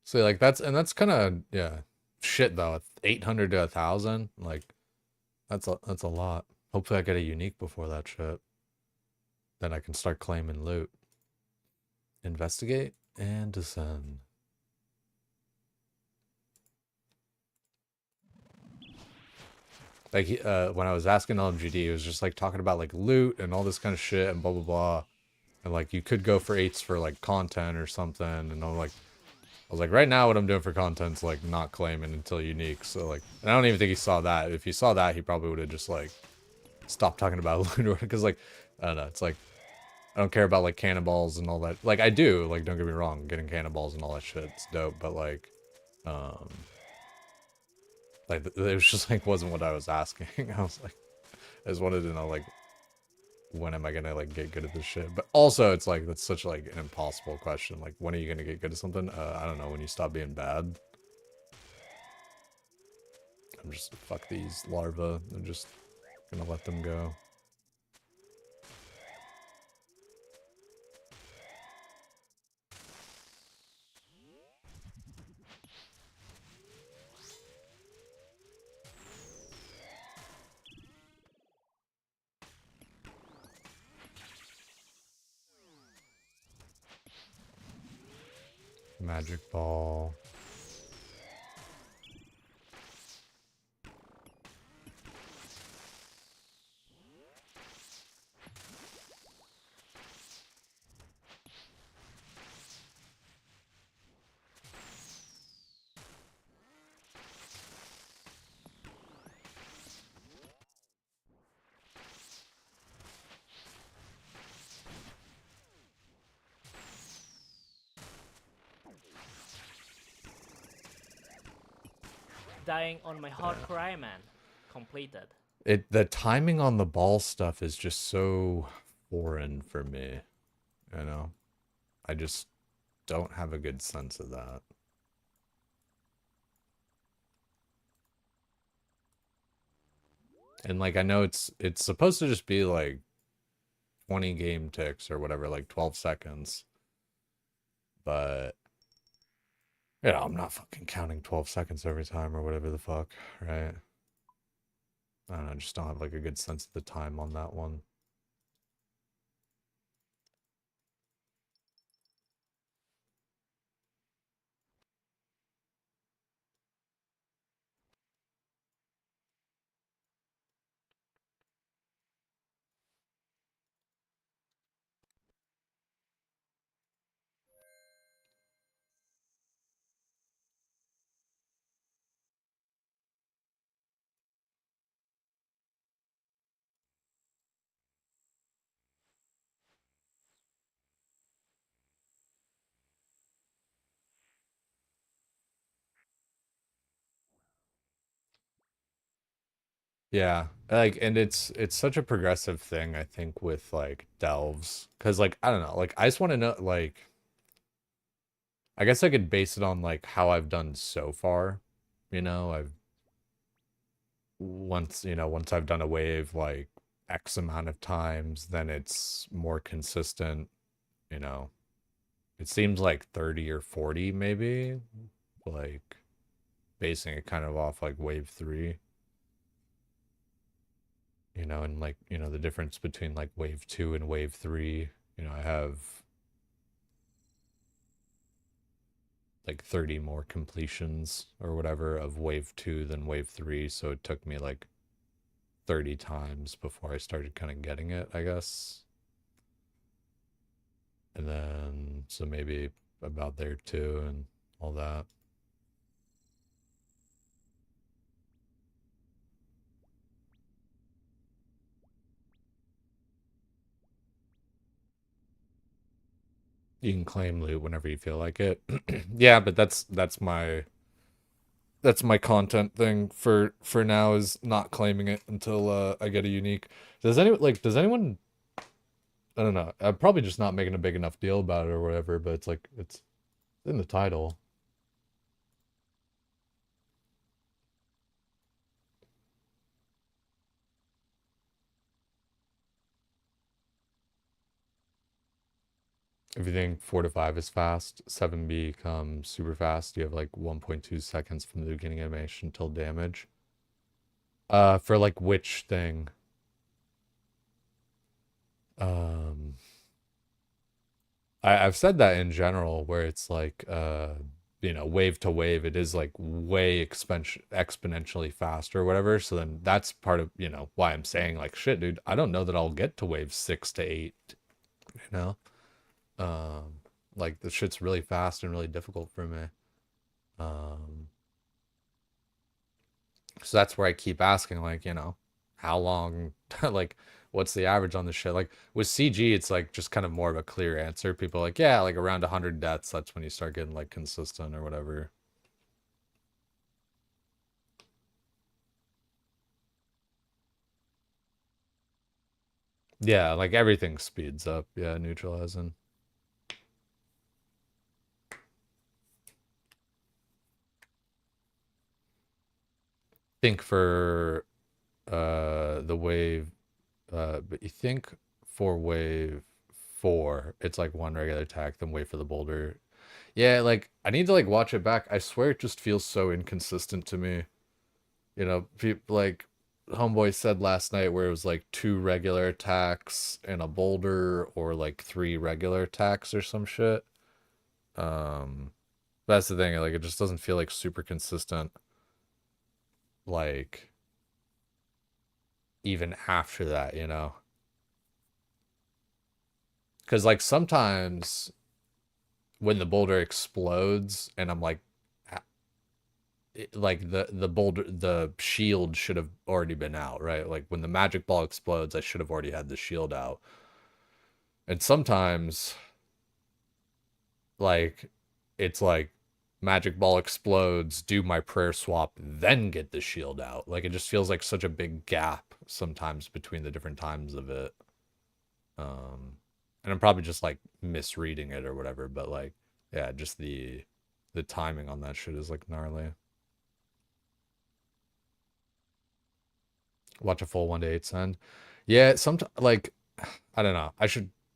So like that's kind of, yeah, shit though. 800 to 1,000, like that's a lot. Hopefully I get a unique before that shit. Then I can start claiming loot. Investigate and descend. Like when I was asking LMGD, he was just like talking about like loot and all this kind of shit and blah blah blah. And like you could go for eights for like content or something. And I was like, right now what I'm doing for content's like not claiming until unique. So like, and I don't even think he saw that. If he saw that, he probably would have just like stopped talking about loot, because like, I don't know. It's like, I don't care about like cannonballs and all that. Like I do, like, don't get me wrong, getting cannonballs and all that shit, it's dope. But um, like it was just like wasn't what I was asking. I was like, I just wanted to know like, when am I gonna like get good at this shit? But also it's like, that's such like an impossible question. Like, when are you gonna get good at something? I don't know, when you stop being bad. I'm just, fuck these larvae. I'm just gonna let them go. Magic ball. Dying on my hardcore Iron Man. Completed. The timing on the ball stuff is just so foreign for me, you know? I just don't have a good sense of that. And like, I know it's supposed to just be like 20 game ticks or whatever, like 12 seconds. But you know, I'm not fucking counting 12 seconds every time or whatever the fuck, right? I don't know, I just don't have like a good sense of the time on that one. Yeah. Like, and it's such a progressive thing, I think, with like delves. Cause like, I don't know, like I just want to know like I guess I could base it on like how I've done so far. I've once I've done a wave like X amount of times, then it's more consistent, you know. It seems like 30 or 40 maybe, like basing it kind of off like wave three, and like, the difference between like wave two and wave three, I have like 30 more completions or whatever of wave two than wave three. So it took me like 30 times before I started kind of getting it, I guess. And then, so maybe about there too and all that. You can claim loot whenever you feel like it. Yeah, but that's my content thing for now, is not claiming it until I get a unique. Does anyone, I don't know. I'm probably just not making a big enough deal about it or whatever, but it's like it's in the title. If you think 4 to 5 is fast, 7 becomes super fast. You have like 1.2 seconds from the beginning animation till damage. For like which thing? Um, I've said that in general, where it's like, wave to wave, it is like way exponentially faster or whatever. So then that's part of, why I'm saying like, shit, dude, I don't know that I'll get to wave 6 to 8, you know? Um, like the shit's really fast and really difficult for me. Um, so that's where I keep asking, like, how long, like, what's the average on this shit? Like with CG, it's like just kind of more of a clear answer. People are like, yeah, like around 100 deaths, that's when you start getting like consistent or whatever. Yeah, like everything speeds up. Yeah, neutralizing. Think for the wave, but you think for wave four, it's like one regular attack, then wait for the boulder. Yeah, like I need to like watch it back. I swear it just feels so inconsistent to me. People like Homeboy said last night, where it was like two regular attacks and a boulder, or like three regular attacks or some shit. Um, that's the thing. Like it just doesn't feel like super consistent. Like even after that. Because like sometimes when the boulder explodes, and I'm like, like the boulder, the shield should have already been out, right? Like when the magic ball explodes, I should have already had the shield out. And sometimes, like, it's like magic ball explodes, do my prayer swap, then get the shield out. Like it just feels like such a big gap sometimes between the different times of it. Um, and I'm probably just like misreading it or whatever, but like, yeah, just the timing on that shit is like gnarly. Watch a full 1 to 8 send. Yeah, sometimes like I don't know.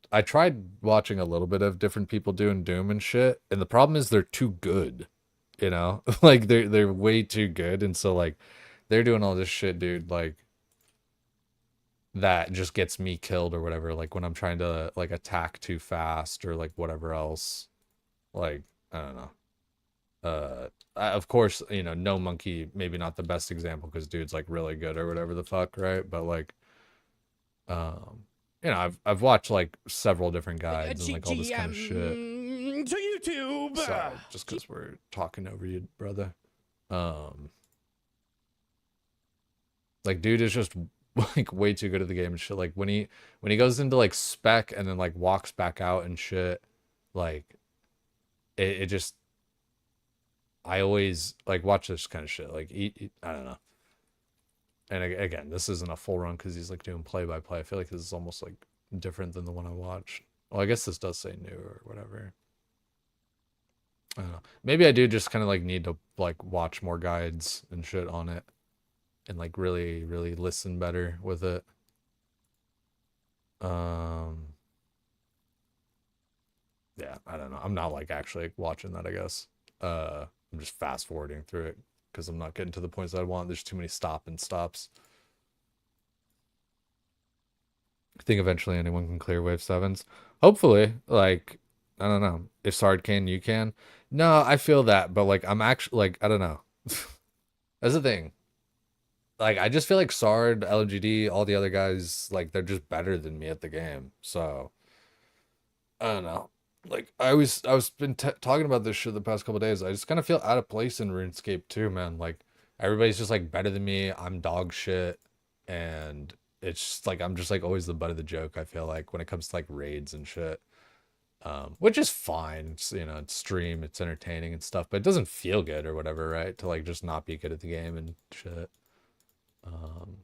I tried watching a little bit of different people doing Doom and shit, and the problem is they're too good. Like they're way too good, and so like they're doing all this shit, dude, like that just gets me killed or whatever, like when I'm trying to like attack too fast or like whatever else. Like, I don't know. Of course, no monkey, maybe not the best example because dude's like really good or whatever the fuck, right? But like, um, I've watched like several different guides and like all this kind of shit. GGM to YouTube. Sorry, just because we're talking over you, brother. Um, like dude is just like way too good at the game and shit. Like when he goes into like spec and then like walks back out and shit, like it just, I always like watch this kind of shit. Like I don't know. And again, this isn't a full run because he's like doing play by play. I feel like this is almost like different than the one I watched. Well, I guess this does say new or whatever. I don't know. Maybe I do just kind of like need to like watch more guides and shit on it and like really, really listen better with it. Um, yeah, I don't know. I'm not like actually watching that, I guess. I'm just fast forwarding through it because I'm not getting to the points that I want. There's too many stop and stops. I think eventually anyone can clear wave sevens. Hopefully, like, I don't know. If Sard can, you can. No, I feel that, but like I'm actually like, I don't know. That's the thing. Like I just feel like Sard, LGD, all the other guys, like they're just better than me at the game. So I don't know. Like I was been talking about this shit the past couple days. I just kind of feel out of place in RuneScape too, man. Like everybody's just like better than me. I'm dog shit, and it's just like I'm just like always the butt of the joke. I feel like when it comes to like raids and shit, which is fine. It's, you know, it's stream, it's entertaining and stuff, but it doesn't feel good or whatever, right? To like just not be good at the game and shit. Um,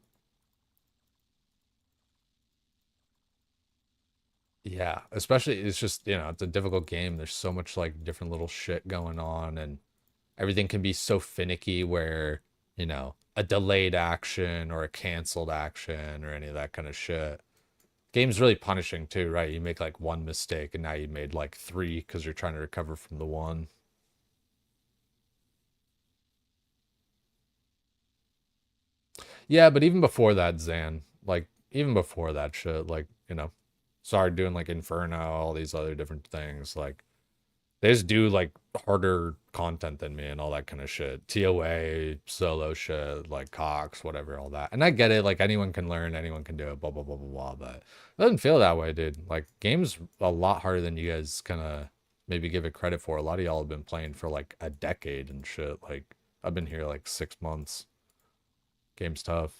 Yeah, especially it's just, you know, it's a difficult game. There's so much like different little shit going on and everything can be so finicky where, you know, a delayed action or a canceled action or any of that kind of shit. Game's really punishing too, right? You make like one mistake and now you made like three because you're trying to recover from the one. Yeah, but even before that, Zan, like even before that shit, like, you know, started doing like Inferno, all these other different things, like they just do like harder content than me and all that kind of shit. TOA, solo shit, like Cox, whatever, all that. And I get it, like anyone can learn, anyone can do it, blah blah blah blah blah. But it doesn't feel that way, dude. Like game's a lot harder than you guys kind of maybe give it credit for. A lot of y'all have been playing for like a decade and shit. Like I've been here like 6 months. Game's tough.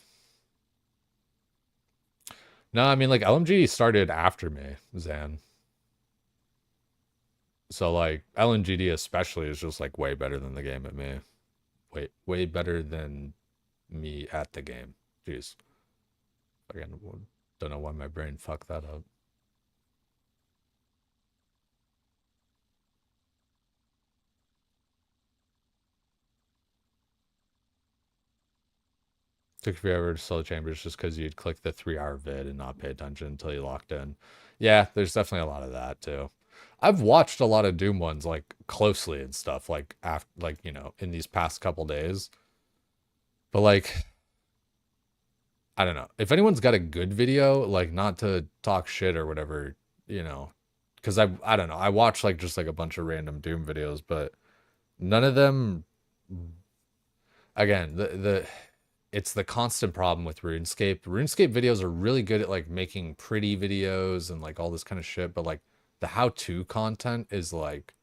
No, I mean like LMG started after me, Zan. So like LNGD especially is just like way better than the game at me. Way better than me at the game. Jeez. Again, don't know why my brain fucked that up. Took forever to sell the chambers just because you'd click the 3 hour vid and not pay attention until you locked in. Yeah, there's definitely a lot of that too. I've watched a lot of Doom ones like closely and stuff like after like, you know, in these past couple days. But like I don't know. If anyone's got a good video, like not to talk shit or whatever, you know, because I don't know. I watch like just like a bunch of random Doom videos, but none of them again, the it's the constant problem with RuneScape. RuneScape videos are really good at like making pretty videos and like all this kind of shit, but like the how-to content is like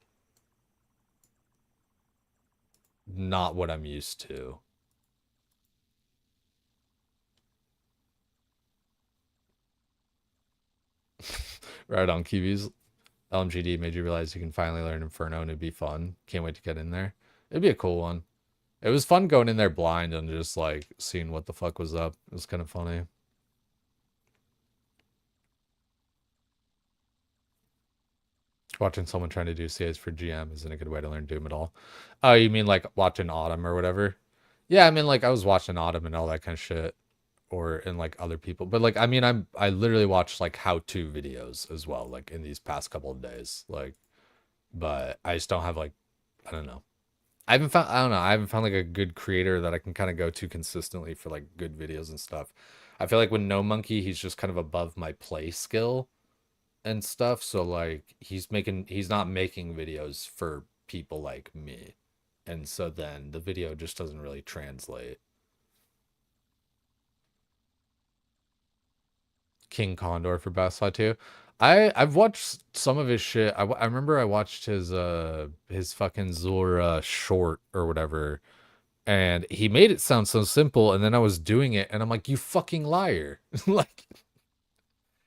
not what I'm used to. Right on, Kiwis. LMGD made you realize you can finally learn Inferno and it'd be fun. Can't wait to get in there. It'd be a cool one. It was fun going in there blind and just like seeing what the fuck was up. It was kind of funny. Watching someone trying to do CAs for GM isn't a good way to learn Doom at all. Oh, you mean like watching Autumn or whatever? Yeah, I mean like I was watching Autumn and all that kind of shit, or and like other people. But like I mean I literally watched like how-to videos as well, like in these past couple of days. Like, but I just don't have like I don't know. I don't know, I haven't found like a good creator that I can kind of go to consistently for like good videos and stuff. I feel like with No Monkey, he's just kind of above my play skill and stuff. So like he's not making videos for people like me. And so then the video just doesn't really translate. King Condor for Bassla too. I've watched some of his shit. I remember I watched his fucking Zora short or whatever, and he made it sound so simple, and then I was doing it, and I'm like, you fucking liar! Like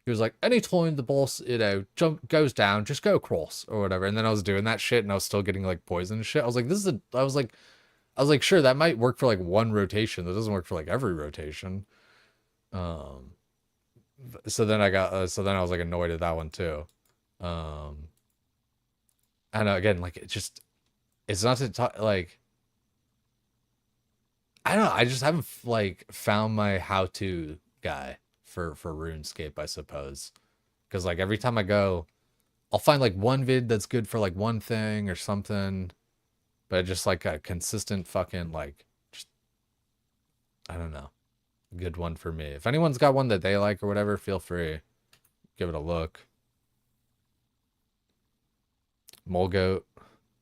he was like, anytime the boss, you know, jump goes down, just go across or whatever. And then I was doing that shit, and I was still getting like poison and shit. I was like, this is a. I was like, I was like, sure, that might work for like one rotation. That doesn't work for like every rotation. Um, so then I was like annoyed at that one too. Um, and again, like it's not to talk like I don't know. I just haven't like found my how-to guy for RuneScape, I suppose. Because like every time I go, I'll find like one vid that's good for like one thing or something, but just like a consistent fucking like just I don't know, good one for me. If anyone's got one that they like or whatever, feel free, give it a look. Mulgoat,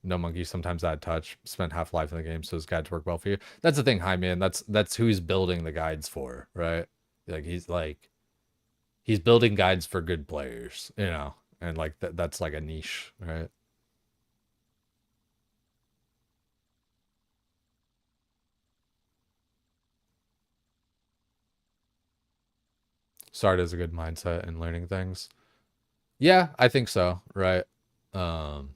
no monkey, sometimes add touch. Spent half life in the game, so his guides work well for you. That's the thing, hi man. That's who he's building the guides for, right? Like he's building guides for good players, you know, and like that's like a niche, right? Sard is a good mindset in learning things. Yeah, I think so, right? Um,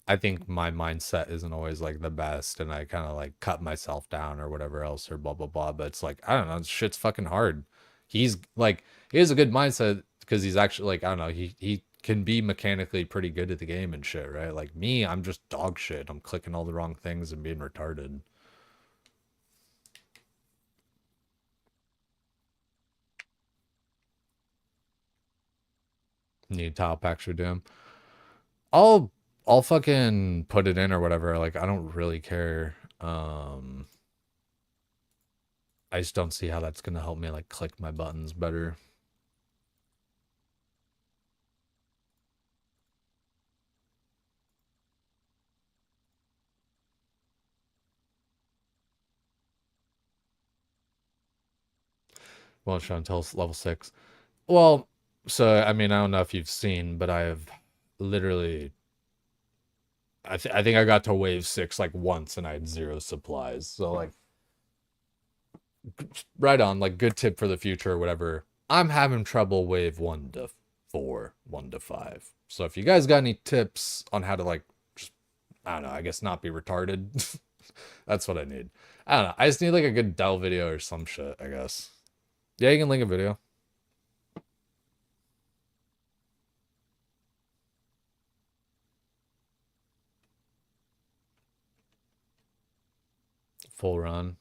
I think my mindset isn't always like the best, and I kind of like cut myself down or whatever else or blah blah blah. But it's like I don't know, this shit's fucking hard. He's like he has a good mindset because he's actually like I don't know, he can be mechanically pretty good at the game and shit, right? Like me, I'm just dog shit. I'm clicking all the wrong things and being retarded. Need top extra doom. I'll I'll fucking put it in or whatever. Like I don't really care. I just don't see how that's gonna help me like click my buttons better. Won't show until level 6. Well, so I mean, I don't know if you've seen, but I have literally. I think I got to wave 6 like once, and I had 0 supplies. So like, right on. Like, good tip for the future or whatever. I'm having trouble wave 1 to 4, 1 to 5. So if you guys got any tips on how to like, just I don't know, I guess not be retarded. That's what I need. I don't know. I just need like a good Dell video or some shit. I guess. Yeah, you can link a video. Full run.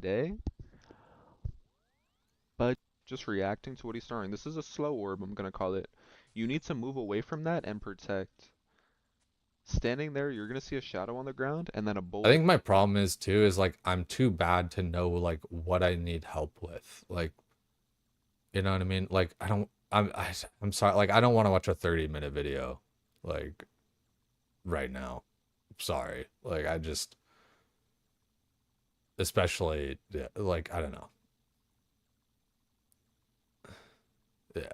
Day, but just reacting to what he's throwing. This is a slow orb, I'm gonna call it. You need to move away from that and protect. Standing there, you're gonna see a shadow on the ground and then a I boulder. think my problem is too is like I'm too bad to know like what I need help with. Like, you know what I mean? Like I don't I'm sorry, like I don't want to watch a 30-minute video like right now. Sorry. Like I just especially yeah, like I don't know. Yeah.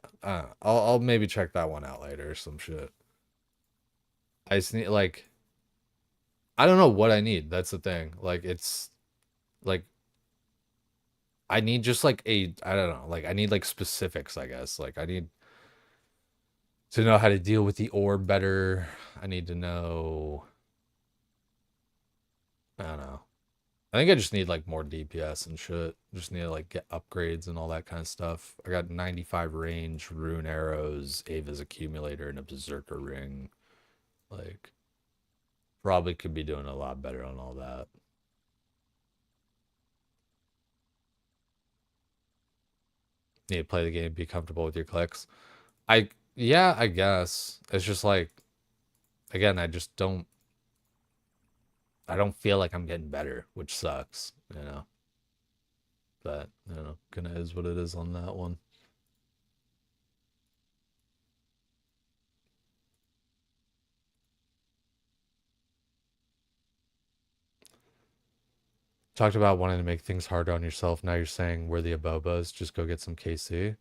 I'll maybe check that one out later or some shit. I just need like I don't know what I need. That's the thing. Like it's like I need just like a I don't know, like I need like specifics, I guess. Like I need to know how to deal with the orb better. I need to know. I don't know. I think I just need like more DPS and shit. Just need to like get upgrades and all that kind of stuff. I got 95 range, rune arrows, Ava's accumulator, and a berserker ring. Like, probably could be doing a lot better on all that. Need to play the game, be comfortable with your clicks. Yeah, I guess. It's just like, again, I don't feel like I'm getting better, which sucks, you know. But, you know, kind of is what it is on that one. Talked about wanting to make things harder on yourself. Now you're saying we're the Abobas. Just go get some KC.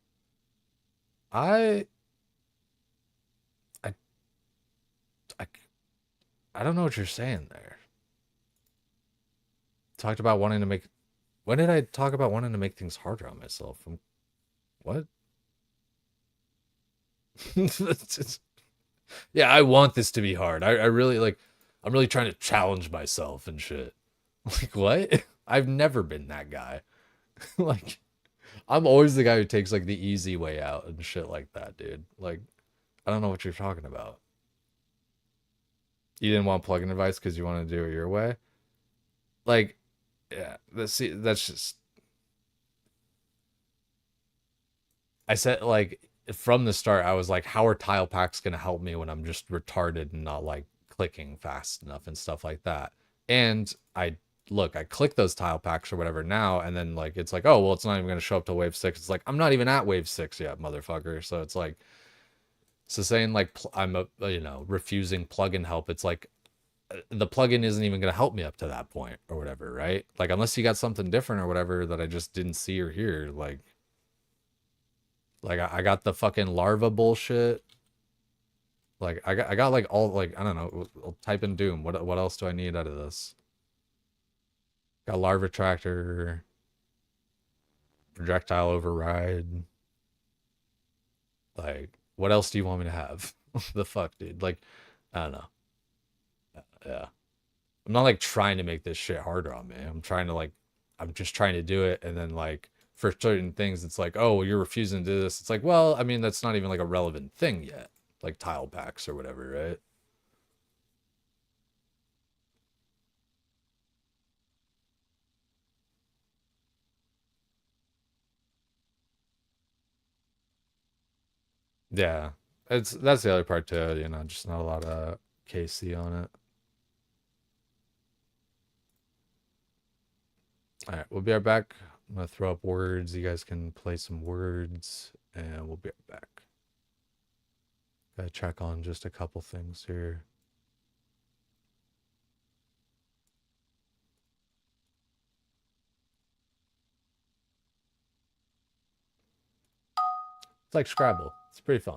I, I, I, I don't know what you're saying there. Talked about wanting to make. When did I talk about wanting to make things harder on myself? What? Yeah, I want this to be hard. I really like. I'm really trying to challenge myself and shit. Like what? I've never been that guy. Like I'm always the guy who takes like the easy way out and shit like that, dude. Like I don't know what you're talking about. You didn't want plugin advice because you want to do it your way. Like, yeah, that's just. I said like from the start, I was like, how are tile packs gonna help me when I'm just retarded and not like clicking fast enough and stuff like that. And I click those tile packs or whatever now, and then like it's like, oh well, it's not even gonna show up to wave 6. It's like I'm not even at wave 6 yet, motherfucker. So it's like so saying like I'm a refusing plugin help. It's like the plugin isn't even gonna help me up to that point or whatever, right? Like unless you got something different or whatever that I just didn't see or hear, like I got the fucking larva bullshit. Like I got like all like I don't know. I'll type in Doom. What else do I need out of this? Got larva tractor, projectile override. Like what else do you want me to have? The fuck, dude. Like I don't know. Yeah, I'm not like trying to make this shit harder on me. I'm just trying to do it, and then like for certain things, it's like, oh, well, you're refusing to do this. It's like, well, I mean, that's not even like a relevant thing yet, like tile packs or whatever, right? Yeah, that's the other part too. Just not a lot of KC on it. All right, we'll be right back. I'm gonna throw up words. You guys can play some words, and we'll be right back. Gotta check on just a couple things here. It's like Scrabble. It's pretty fun.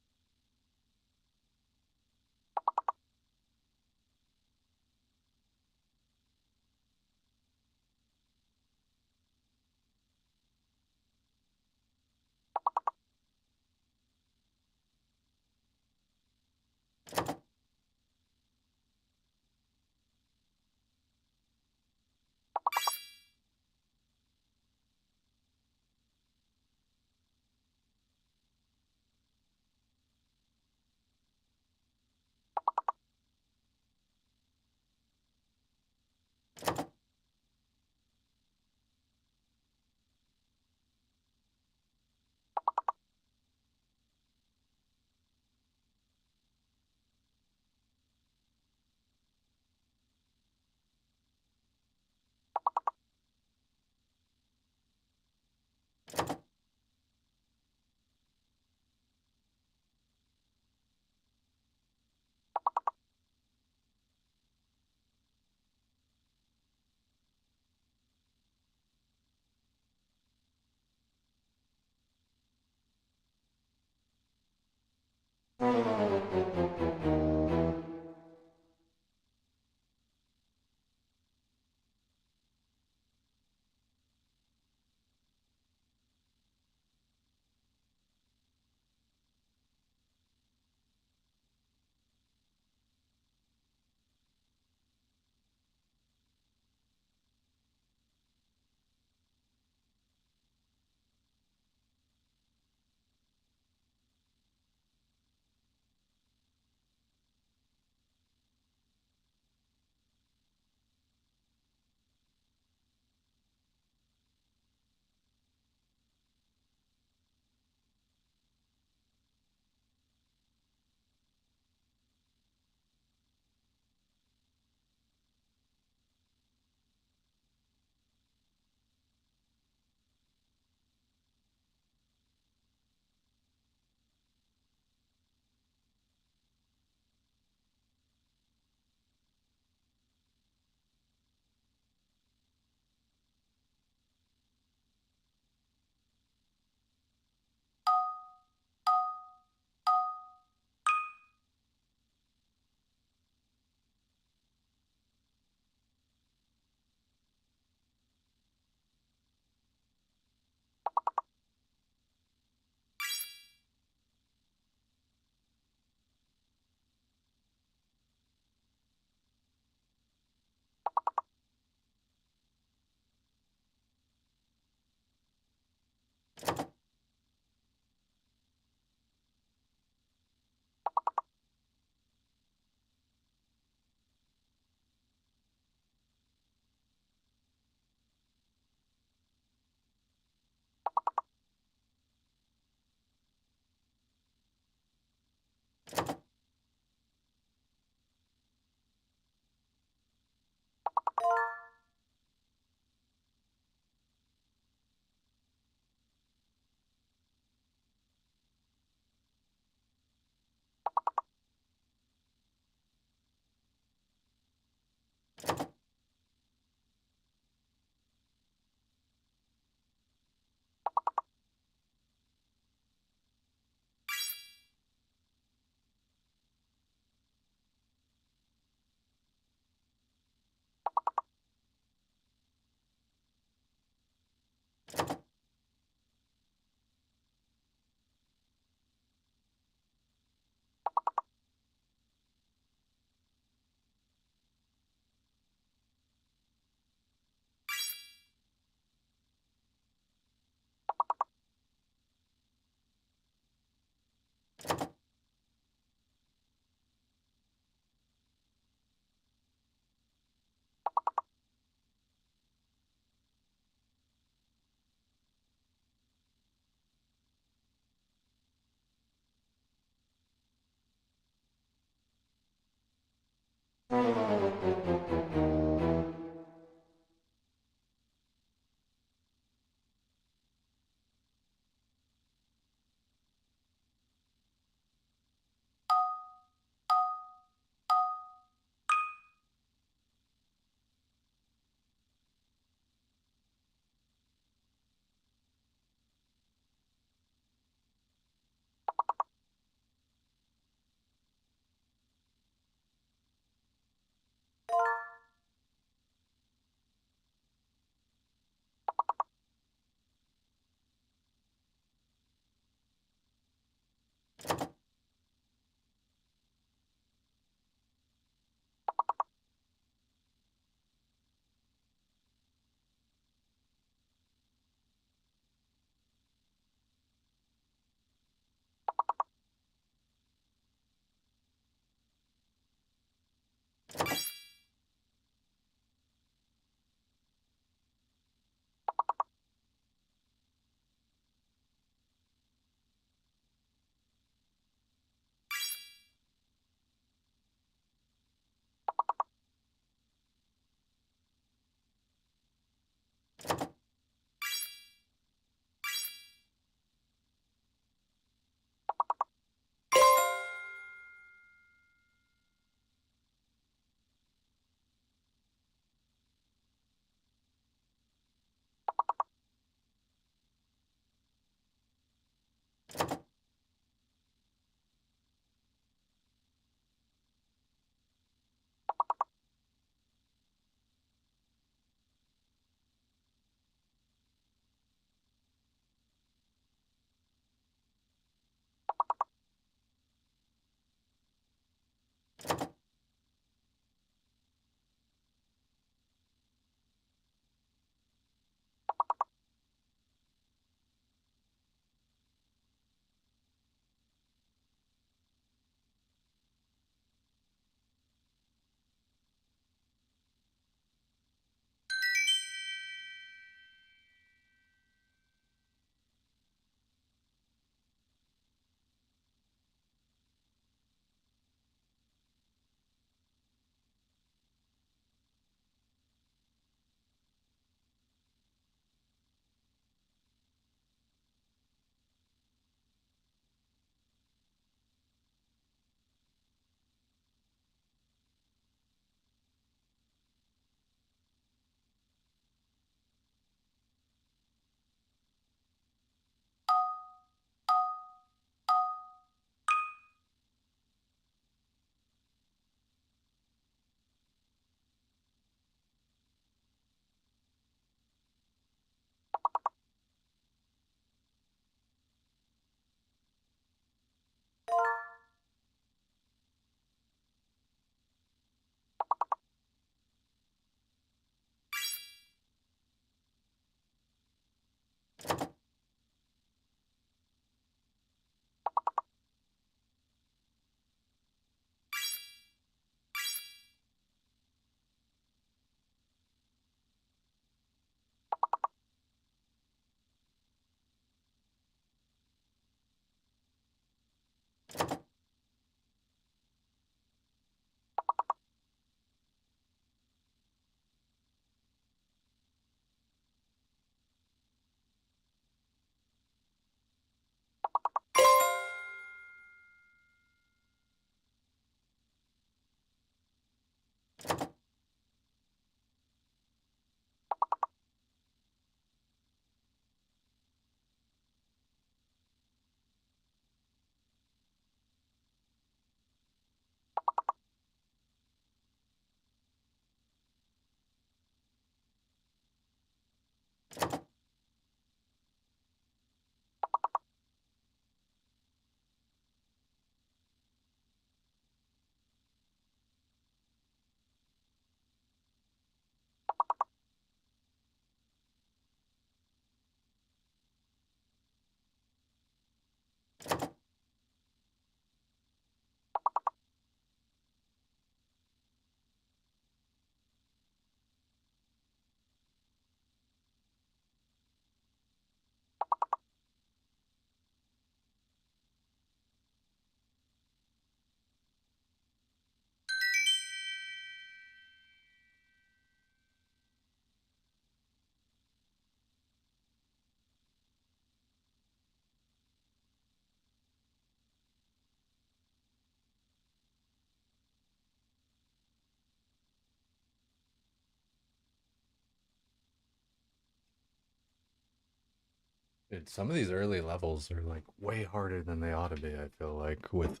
Dude, some of these early levels are like way harder than they ought to be, I feel like, with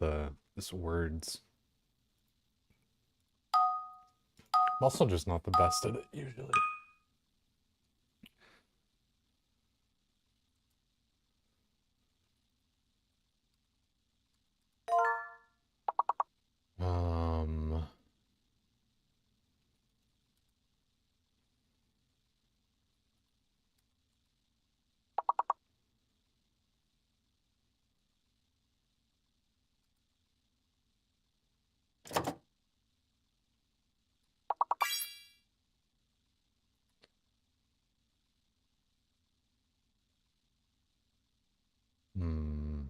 this words. I'm also just not the best at it usually. Um hmm.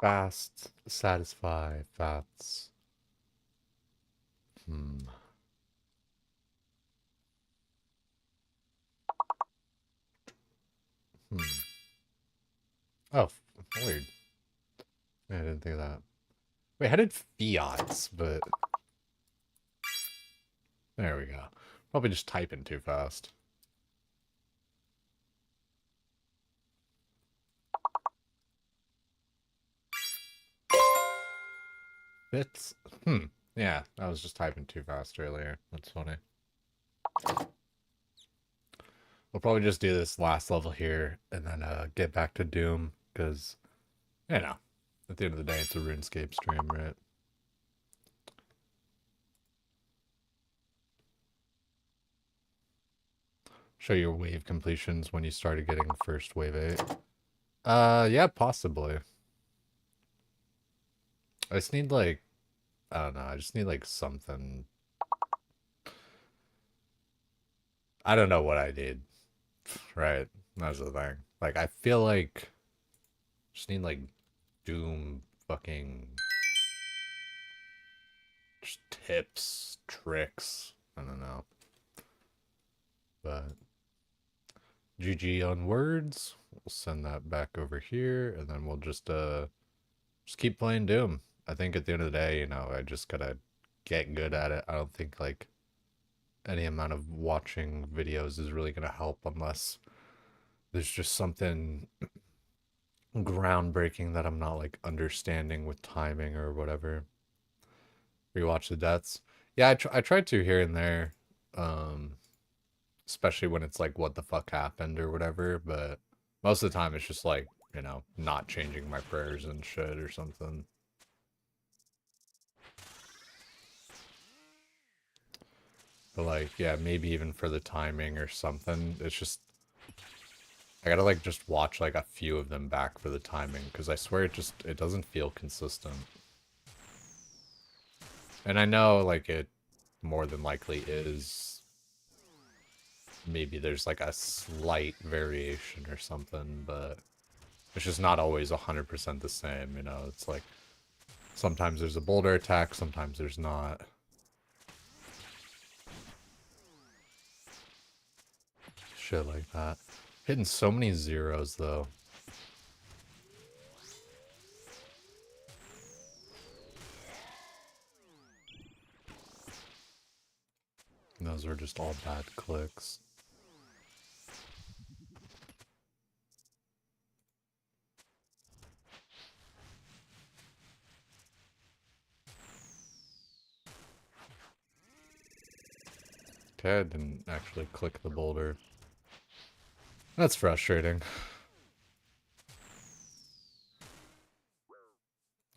Fast, satisfy, fats. Hmm. Hmm. Oh, weird. I didn't think of that. Wait, how did fiats, but there we go. Probably just typing too fast. Bits. Hmm. Yeah, I was just typing too fast earlier. That's funny. We'll probably just do this last level here and then get back to Doom because, you know, at the end of the day, it's a RuneScape stream, right? Show your wave completions when you started getting first wave 8. Yeah, possibly. I just need like, I don't know, I just need like something. I don't know what I need, right? That's the thing. Like, I feel like just need like Doom fucking just tips, tricks. I don't know. But GG on words. We'll send that back over here and then we'll just keep playing Doom. I think at the end of the day, you know, I just gotta get good at it. I don't think like any amount of watching videos is really gonna help unless there's just something groundbreaking that I'm not like understanding with timing or whatever. Rewatch the deaths. Yeah, I tried to here and there, um, especially when it's like what the fuck happened or whatever. But most of the time, it's just like, you know, not changing my prayers and shit or something. But like, yeah, maybe even for the timing or something. It's just I gotta like just watch like a few of them back for the timing because I swear it doesn't feel consistent. And I know like it more than likely is. Maybe there's like a slight variation or something, but it's just not always 100% the same, you know? It's like sometimes there's a boulder attack, sometimes there's not. Shit like that. Hitting so many zeros though. And those were just all bad clicks. Okay, I didn't actually click the boulder. That's frustrating.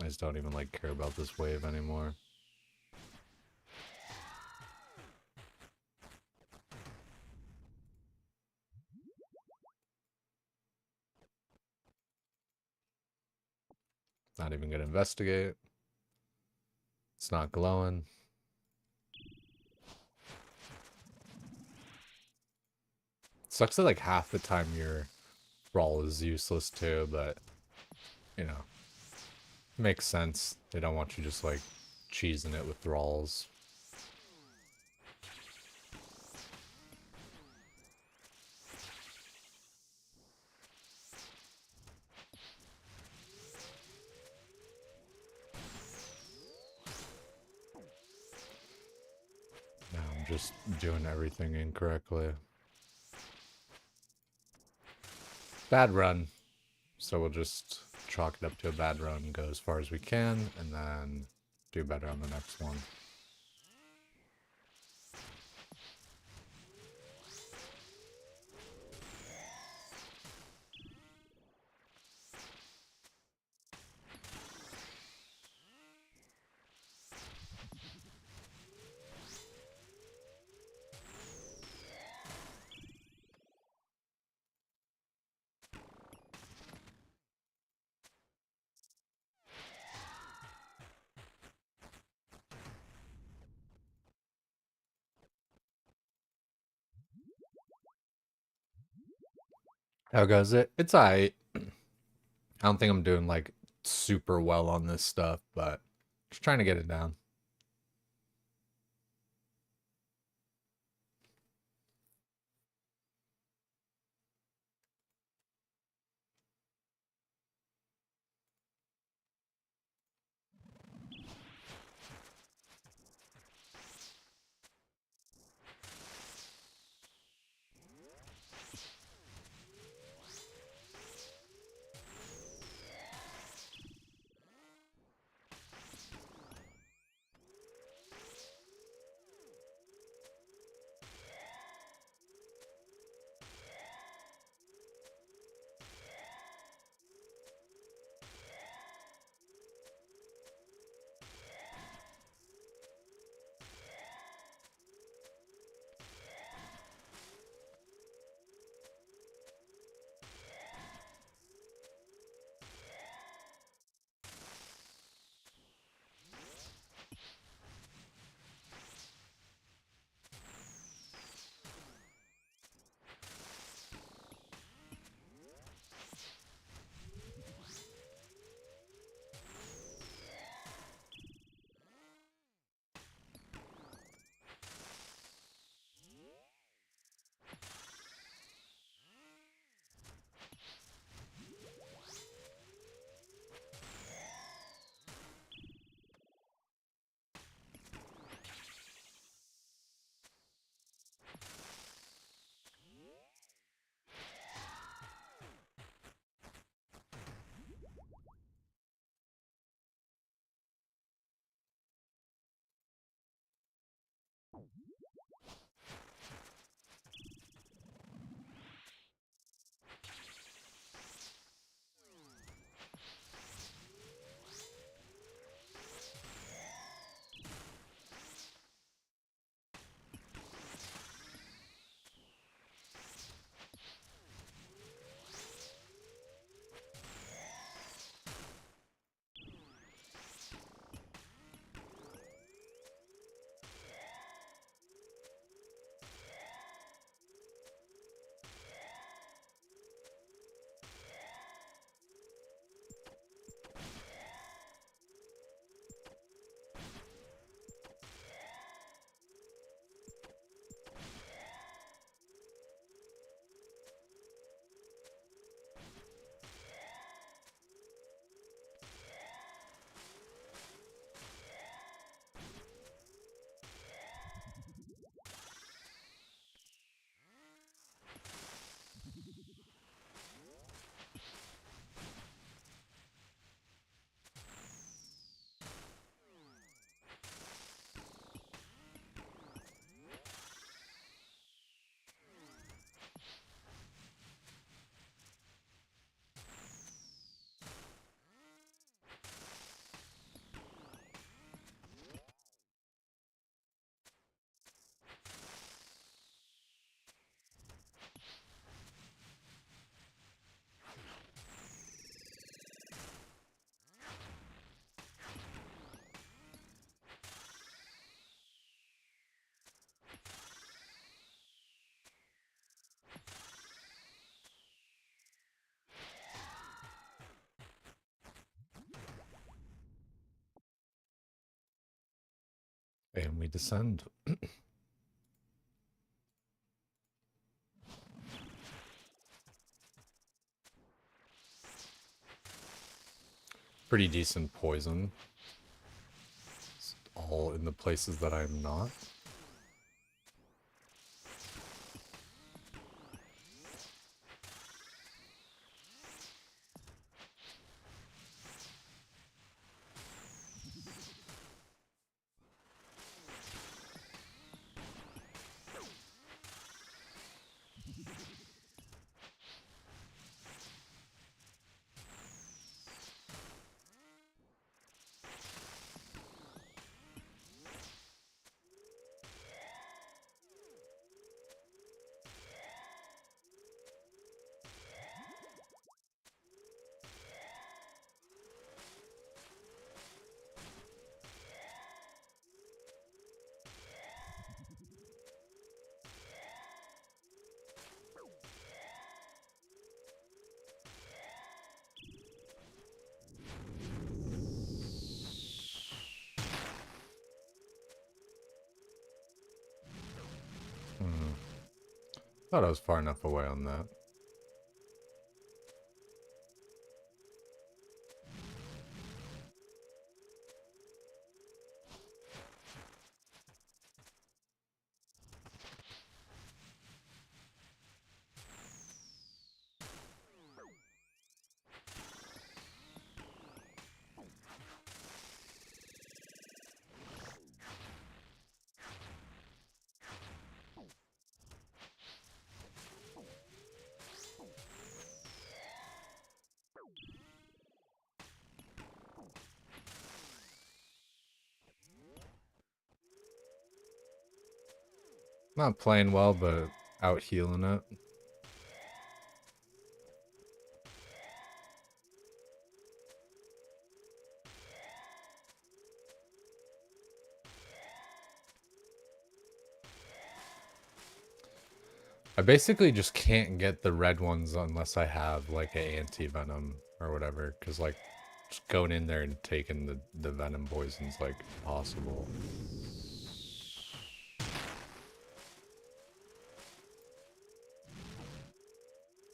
I just don't even like care about this wave anymore. Not even gonna investigate. It's not glowing. Sucks that like half the time your brawl is useless too, but you know, makes sense. They don't want you just like cheesing it with thralls. just doing everything incorrectly. Bad run. So we'll just chalk it up to a bad run, go as far as we can, and then do better on the next one. How goes it? It's alright. I don't think I'm doing like super well on this stuff, but just trying to get it down. And we descend. Pretty decent poison. It's all in the places that I'm not. Thought I was far enough away on that. Not playing well, but out healing it. I basically just can't get the red ones unless I have like an anti-venom or whatever, because like just going in there and taking the venom poison's like impossible.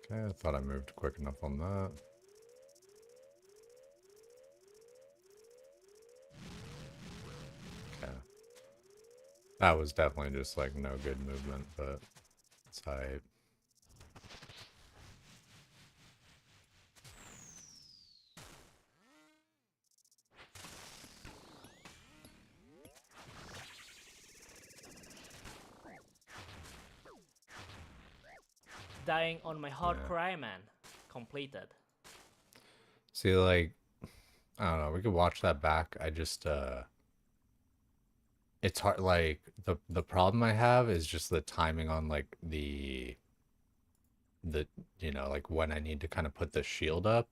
Okay, I thought I moved quick enough on that. Okay. That was definitely just like no good movement, but it's hype. Dying on my Yeah. hardcore Iron Man. Completed. See, like, I don't know, we could watch that back. I just it's hard, like the problem I have is just the timing on like the you know, like when I need to kind of put the shield up,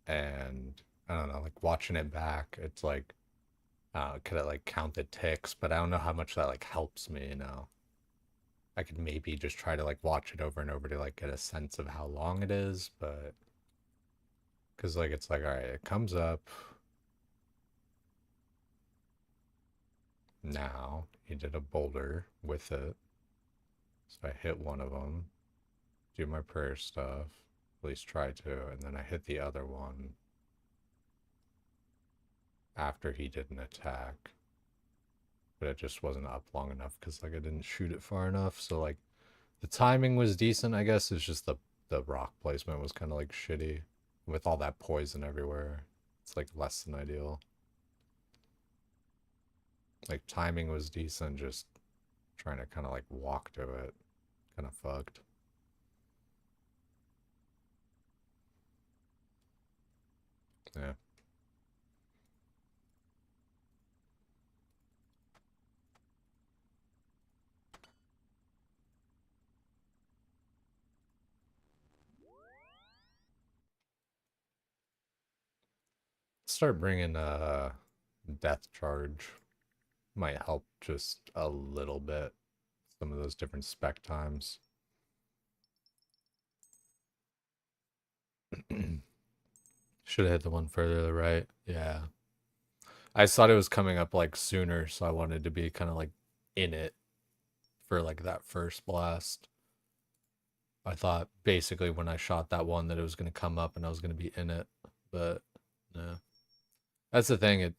and I don't know, like watching it back, it's like could I like count the ticks, but I don't know how much that like helps me, you know. I could maybe just try to like watch it over and over to like get a sense of how long it is, but because like it's like, all right, it comes up now. He did a boulder with it, so I hit one of them, do my prayer stuff, at least try to, and then I hit the other one after he did an attack, but it just wasn't up long enough because like I didn't shoot it far enough. So like the timing was decent, I guess. It's just the rock placement was kind of like shitty with all that poison everywhere. It's like less than ideal. Like timing was decent, just trying to kind of like walk to it, kind of fucked. Yeah. Start bringing death charge might help just a little bit. Some of those different spec times. Should have hit the one further to the right. Yeah. I thought it was coming up like sooner, so I wanted to be kind of like in it for like that first blast. I thought basically when I shot that one that it was going to come up and I was going to be in it, but no. That's the thing. It,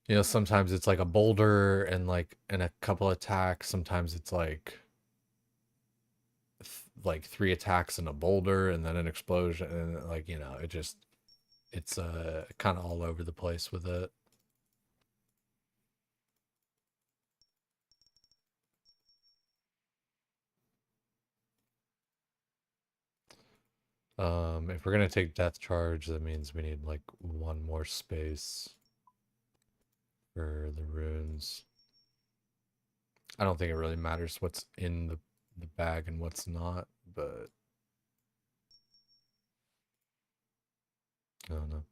you know, sometimes it's like a boulder and like in a couple attacks. Sometimes it's like three attacks and a boulder and then an explosion, and like, you know, it just it's kind of all over the place with it. If we're gonna take death charge, that means we need like one more space for the runes. I don't think it really matters what's in the bag and what's not, but I don't know.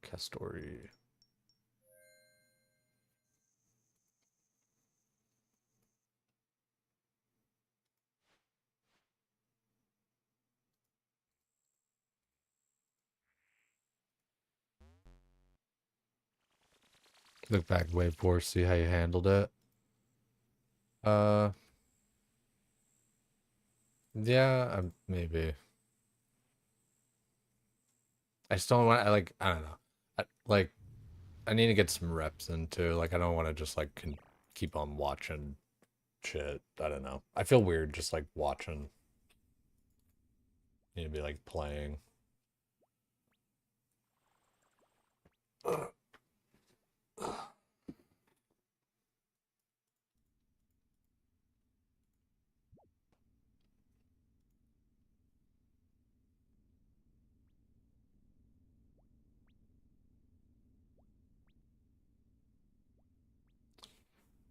Castori. Look back, wave 4, see how you handled it. Uh, yeah, maybe. I just don't want. I don't know. Like, I need to get some reps into. Like, I don't want to just like keep on watching shit. I don't know. I feel weird just like watching. Need to be like playing.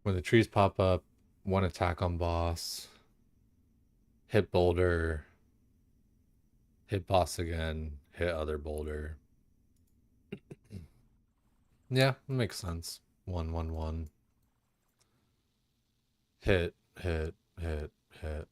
When the trees pop up, one attack on boss, hit boulder, hit boss again, hit other boulder. Yeah, makes sense. 1-1-1. Hit, hit, hit, hit.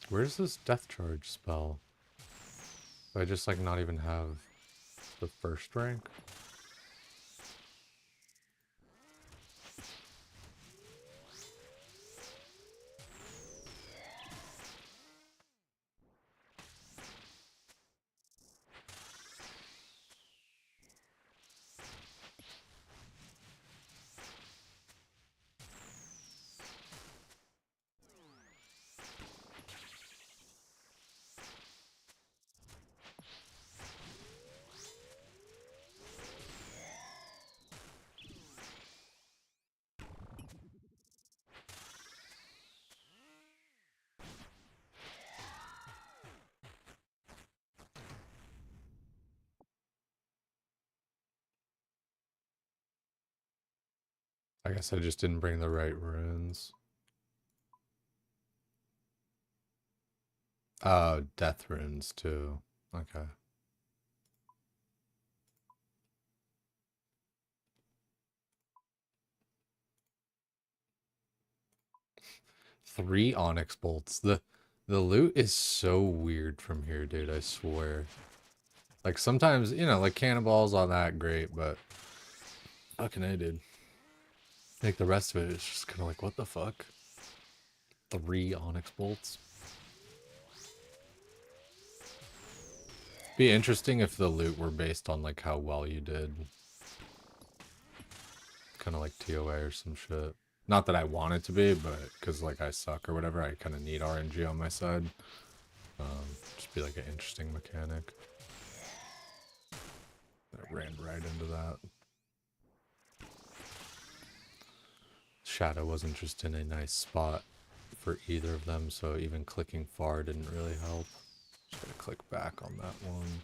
Where's this death charge spell? Do I just like not even have the first rank? I guess I just didn't bring the right runes. Death runes too. Okay. Three onyx bolts. The loot is so weird from here, dude, I swear. Like sometimes, like cannonballs on that great, but fucking A, dude. Like the rest of it is just kind of like, what the fuck? Three onyx bolts. Be interesting if the loot were based on like how well you did. Kind of like TOA or some shit. Not that I want it to be, but because like I suck or whatever, I kind of need RNG on my side. Just be like an interesting mechanic. I ran right into that. Shadow wasn't just in a nice spot for either of them, so even clicking far didn't really help. Just gotta click back on that one.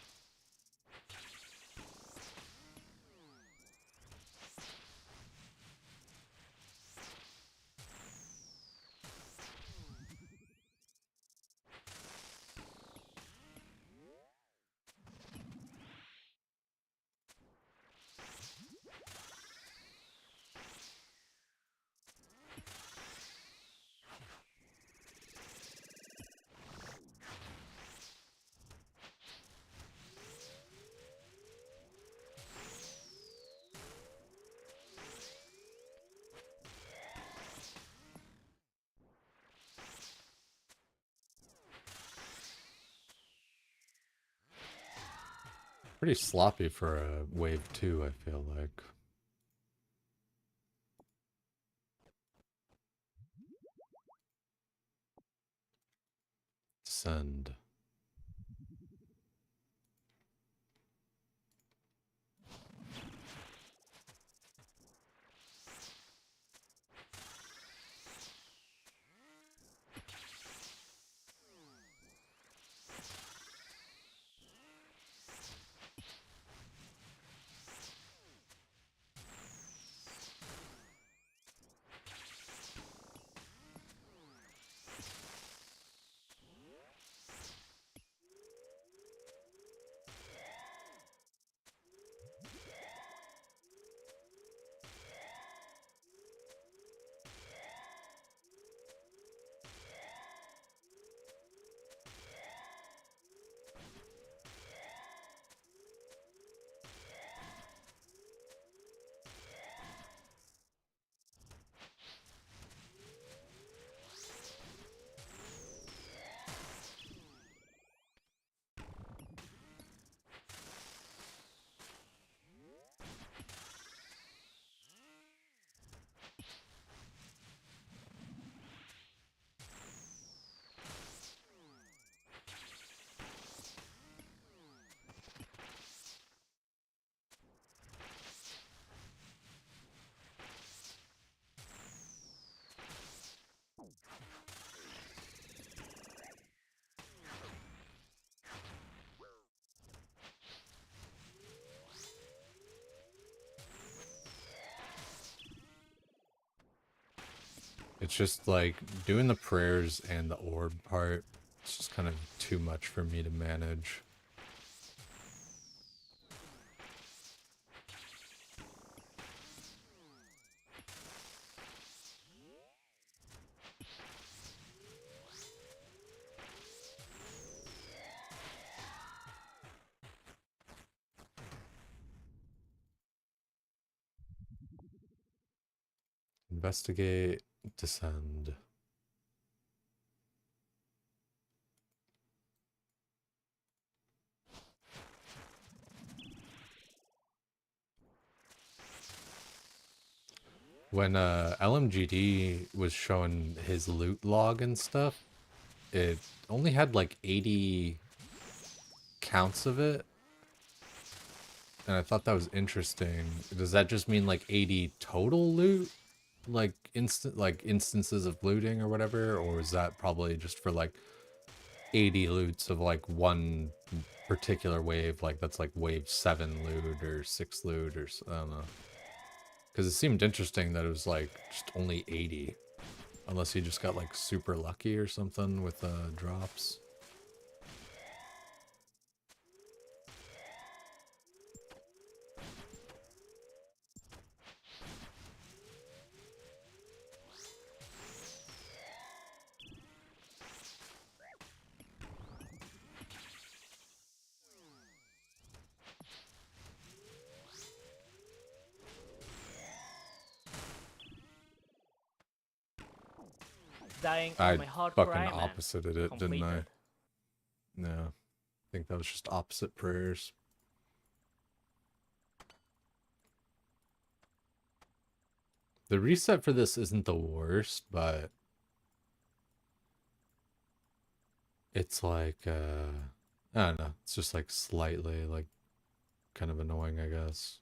Pretty sloppy for a wave 2, I feel like. Send. It's just like doing the prayers and the orb part. It's just kind of too much for me to manage. Investigate, descend. When LMGD was showing his loot log and stuff, it only had like 80 counts of it. And I thought that was interesting. Does that just mean like 80 total loot? Like instances of looting or whatever? Or is that probably just for like 80 loots of like one particular wave? Like that's like wave 7 loot or 6 loot or I don't know. Because it seemed interesting that it was like just only 80. Unless you just got like super lucky or something with drops. Dying on I my hardcore fucking Iron Man. opposited it, didn't I? Completed. No. I think that was just opposite prayers. The reset for this isn't the worst, but it's like I don't know, it's just like slightly like kind of annoying, I guess.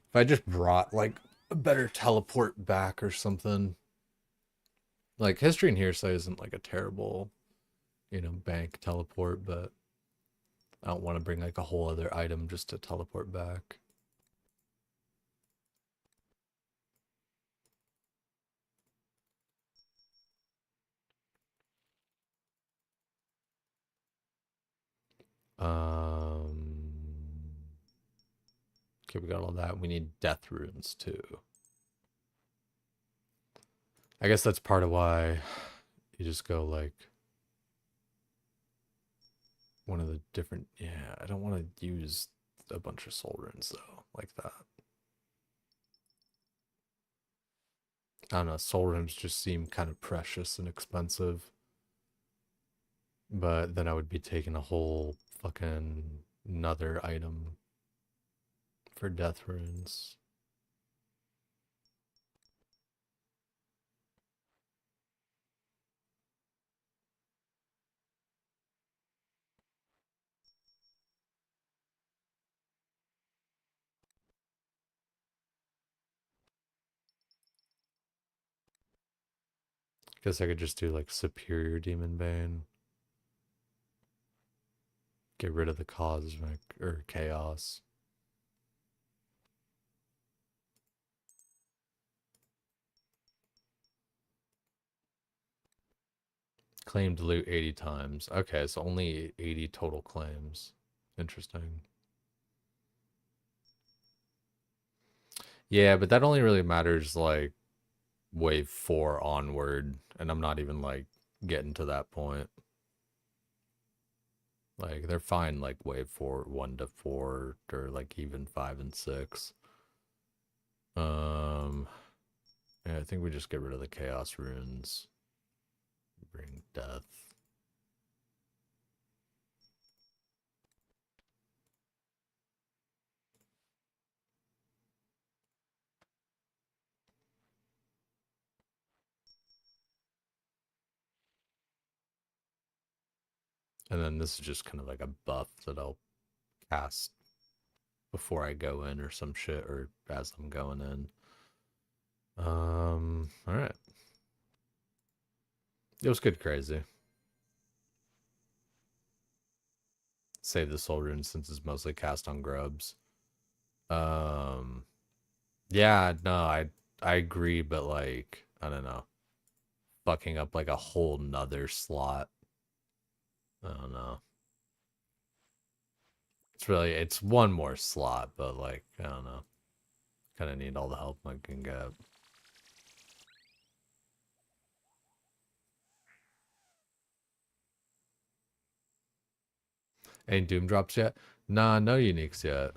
If I just brought like a better teleport back or something. Like history and hearsay isn't like a terrible, bank teleport, but I don't want to bring like a whole other item just to teleport back. Okay, we got all that. We need death runes too. I guess that's part of why you just go like one of the different. Yeah, I don't want to use a bunch of soul runes though, like that. I don't know. Soul runes just seem kind of precious and expensive. But then I would be taking a whole fucking another item for death runes. Guess I could just do like Superior Demon Bane. Get rid of the cosmic or chaos. Claimed loot 80 times. Okay, so only 80 total claims. Interesting. Yeah, but that only really matters like wave 4 onward, and I'm not even like getting to that point. Like they're fine like wave 4 1 to 4 or like even 5 and 6. Yeah, I think we just get rid of the chaos runes. Bring death. And then this is just kind of like a buff that I'll cast before I go in or some shit, or as I'm going in. All right. It was good crazy. Save the soul rune since it's mostly cast on grubs. Um Yeah, no, I agree, but like I don't know, fucking up like a whole nother slot. I don't know. It's one more slot, but like I don't know. Kind of need all the help I can get. Ain't Doom drops yet? Nah, no uniques yet.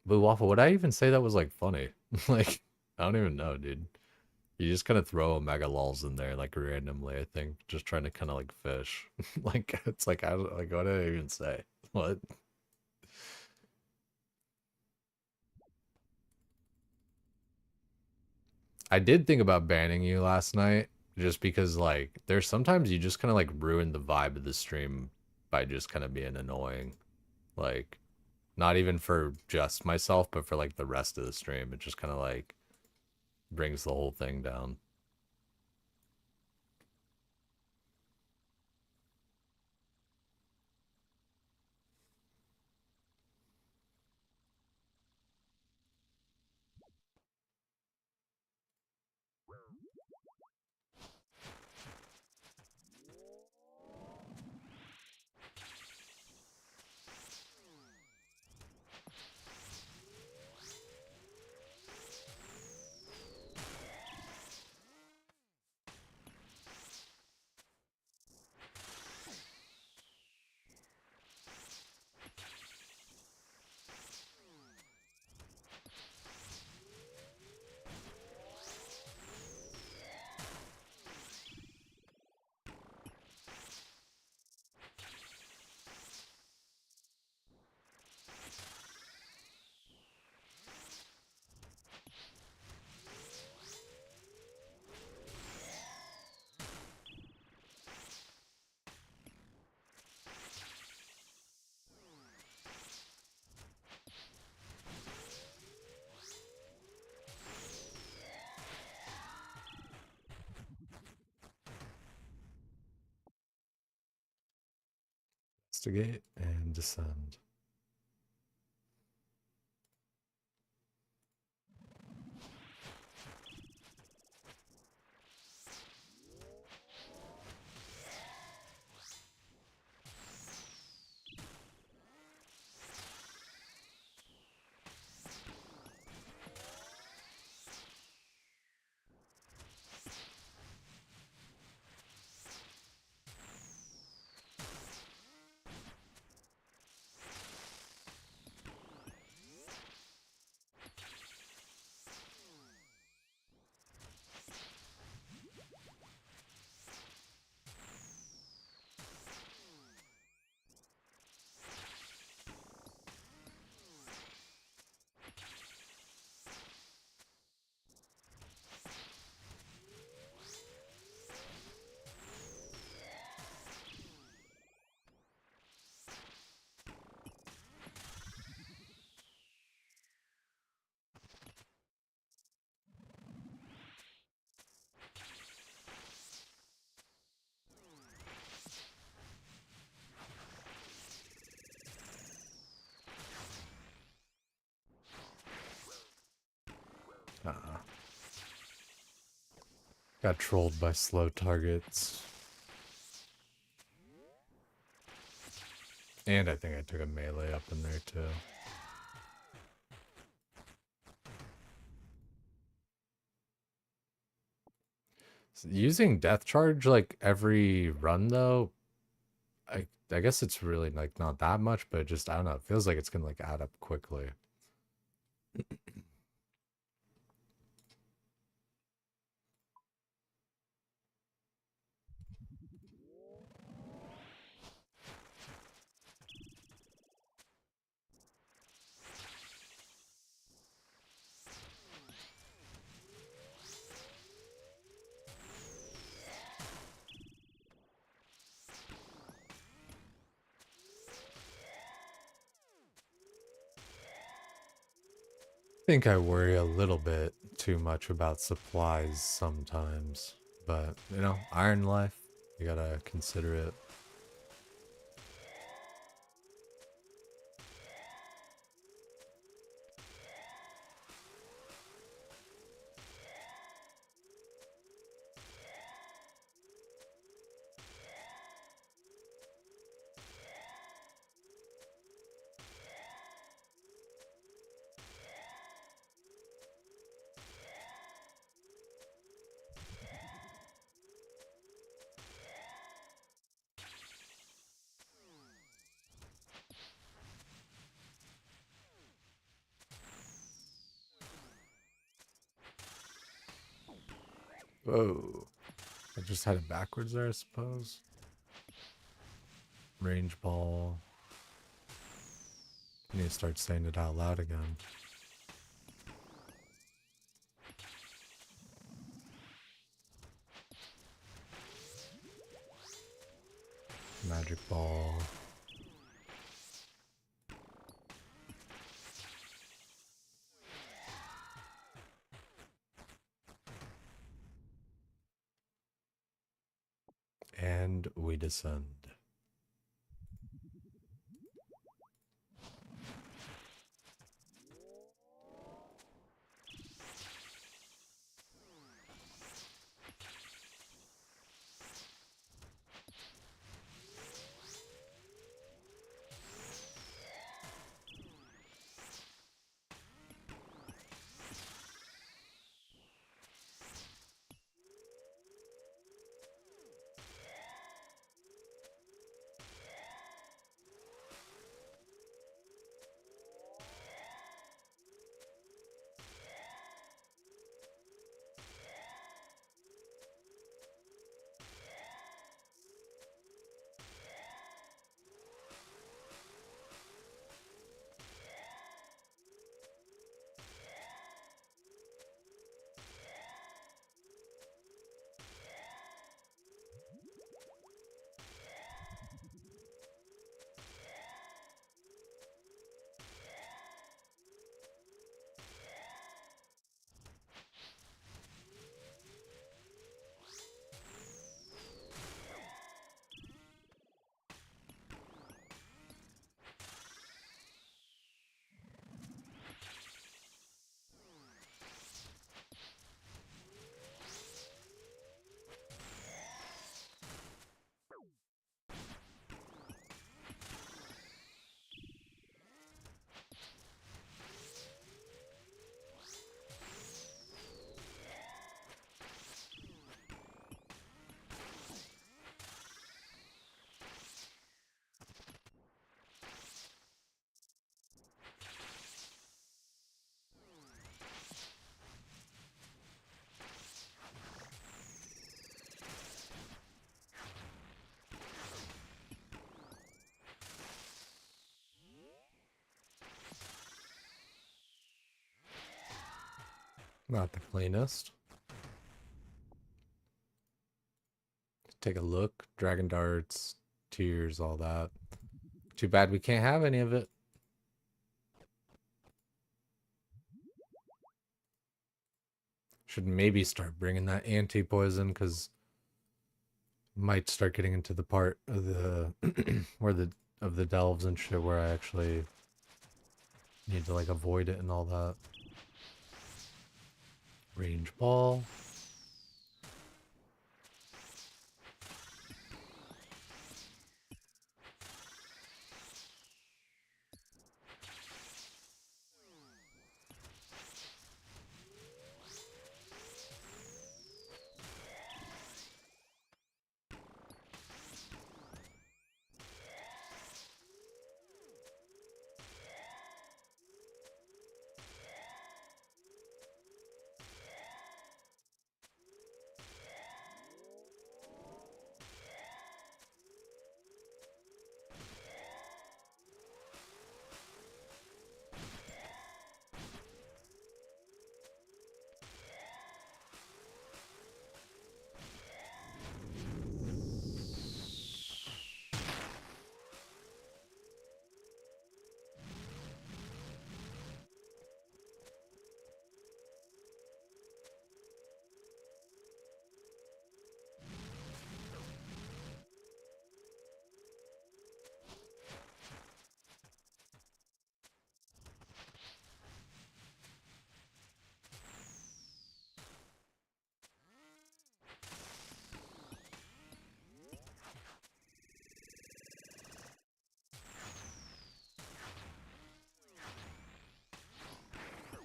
Blue Waffle, would I even say that was like funny? Like, I don't even know, dude. You just kind of throw a mega lols in there like randomly, I think, just trying to kind of like fish. Like it's like I don't like what did I even say? What? I did think about banning you last night just because like there's sometimes you just kind of like ruin the vibe of the stream by just kind of being annoying. Like not even for just myself, but for like the rest of the stream. It just kind of like brings the whole thing down. Investigate and descend. Got trolled by slow targets. And I think I took a melee up in there too. Using death charge like every run though, I guess it's really like not that much, but just I don't know, it feels like it's gonna like add up quickly. I think I worry a little bit too much about supplies sometimes, but you know, Iron Life, you gotta consider it. Whoa. I just had it backwards there, I suppose. Range ball. I need to start saying it out loud again. Magic ball. And we descend. Not the cleanest. Take a look. Dragon darts, tears, all that. Too bad we can't have any of it. Should maybe start bringing that anti-poison, because might start getting into the part of the where the delves and shit where I actually need to like avoid it and all that. Range ball.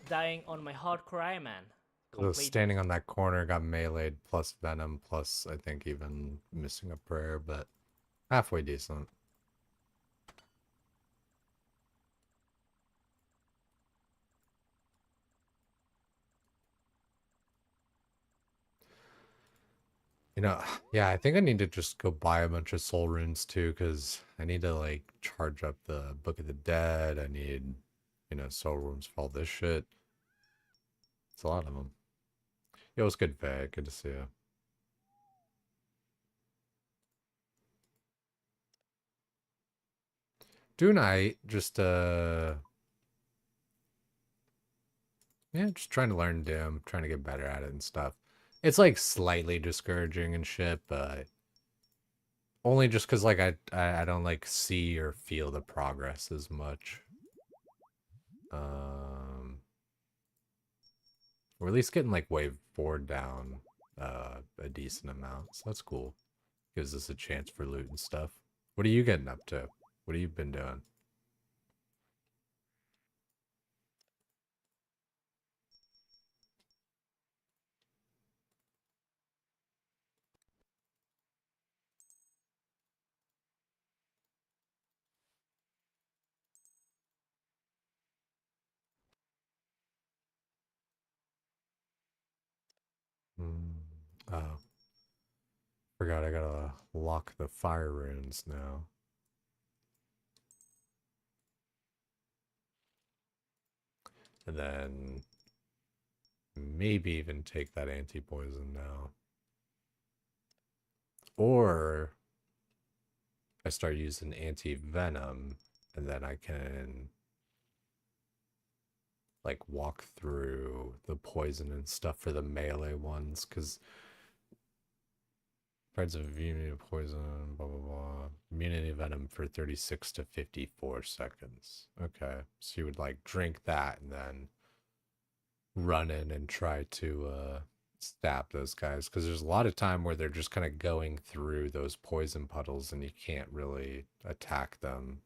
Dying on my hardcore Iron Man. So Completely. standing on that corner got meleeed plus venom plus I think even missing a prayer, but halfway decent. Yeah, I think I need to just go buy a bunch of soul runes too, because I need to like charge up the Book of the Dead. I need, soul runes for all this shit. It's a lot of them. Yo, it's good, Faye. Good to see you. Doing I just yeah, just trying to learn Doom, trying to get better at it and stuff. It's like slightly discouraging and shit, but only just because like I don't like see or feel the progress as much. We're at least getting like wave 4 down a decent amount, so that's cool. Gives us a chance for loot and stuff. What are you getting up to? What have you been doing? Oh, forgot I gotta lock the fire runes now. And then maybe even take that anti-poison now. Or I start using anti-venom and then I can like walk through the poison and stuff for the melee ones, because Parts of immunity to poison, blah blah blah. Immunity venom for 36 to 54 seconds. Okay. So you would like drink that and then run in and try to stab those guys, because there's a lot of time where they're just kind of going through those poison puddles and you can't really attack them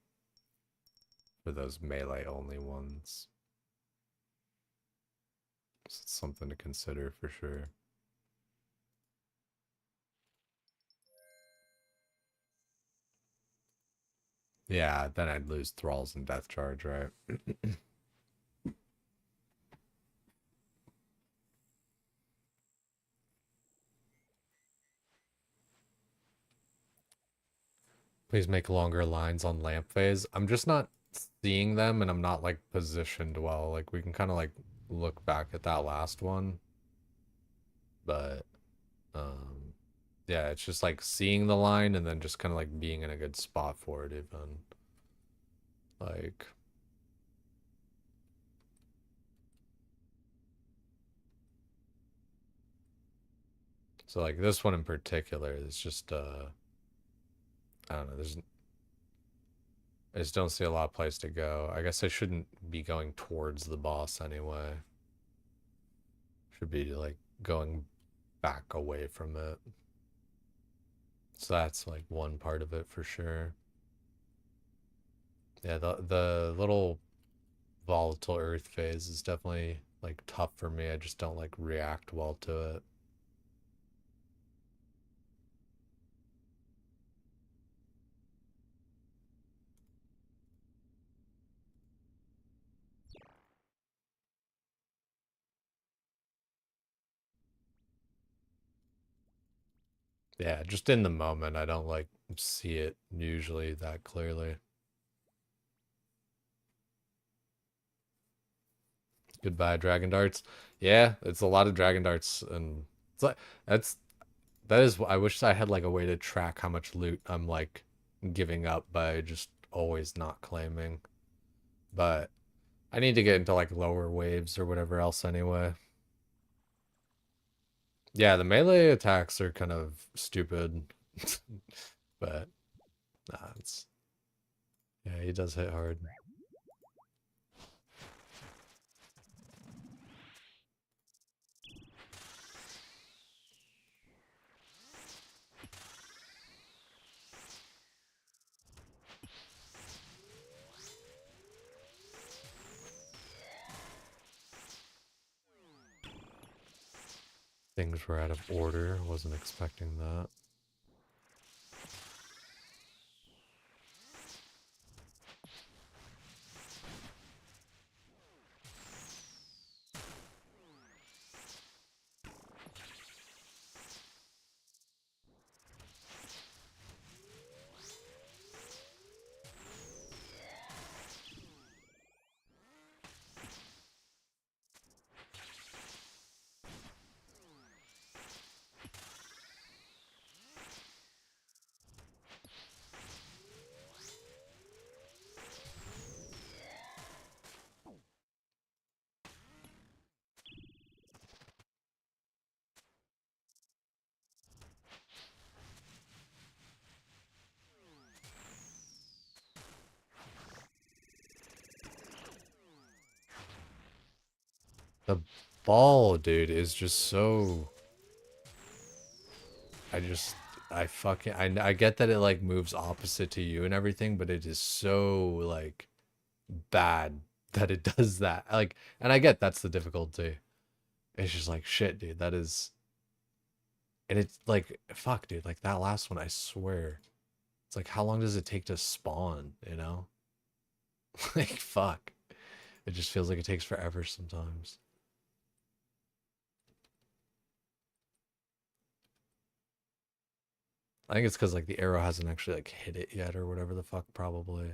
for those melee only ones. So it's something to consider for sure. Yeah, then I'd lose thralls and death charge, right? Please make longer lines on lamp phase. I'm just not seeing them and I'm not like positioned well. Like we can kind of like look back at that last one. But yeah, it's just like seeing the line and then just kind of like being in a good spot for it even. Like so like this one in particular is just I don't know, I just don't see a lot of place to go. I guess I shouldn't be going towards the boss anyway. Should be like going back away from it. So that's like one part of it for sure. Yeah, the little volatile earth phase is definitely like tough for me. I just don't like react well to it. Yeah, just in the moment, I don't like see it usually that clearly. Goodbye, Dragon Darts. Yeah, it's a lot of Dragon Darts, and it's like that is. I wish I had like a way to track how much loot I'm like giving up by just always not claiming. But I need to get into like lower waves or whatever else anyway. Yeah, the melee attacks are kind of stupid, but nah, it's yeah, he does hit hard. Things were out of order. Wasn't expecting that. The ball, dude, is just so... I fucking... I get that it, like, moves opposite to you and everything, but it is so, like, bad that it does that. Like, and I get that's the difficulty. It's just like, shit, dude, that is... And it's like, fuck, dude, like, that last one, I swear. It's like, how long does it take to spawn, you know? Like, fuck. It just feels like it takes forever sometimes. I think it's because like the arrow hasn't actually like hit it yet or whatever the fuck, probably.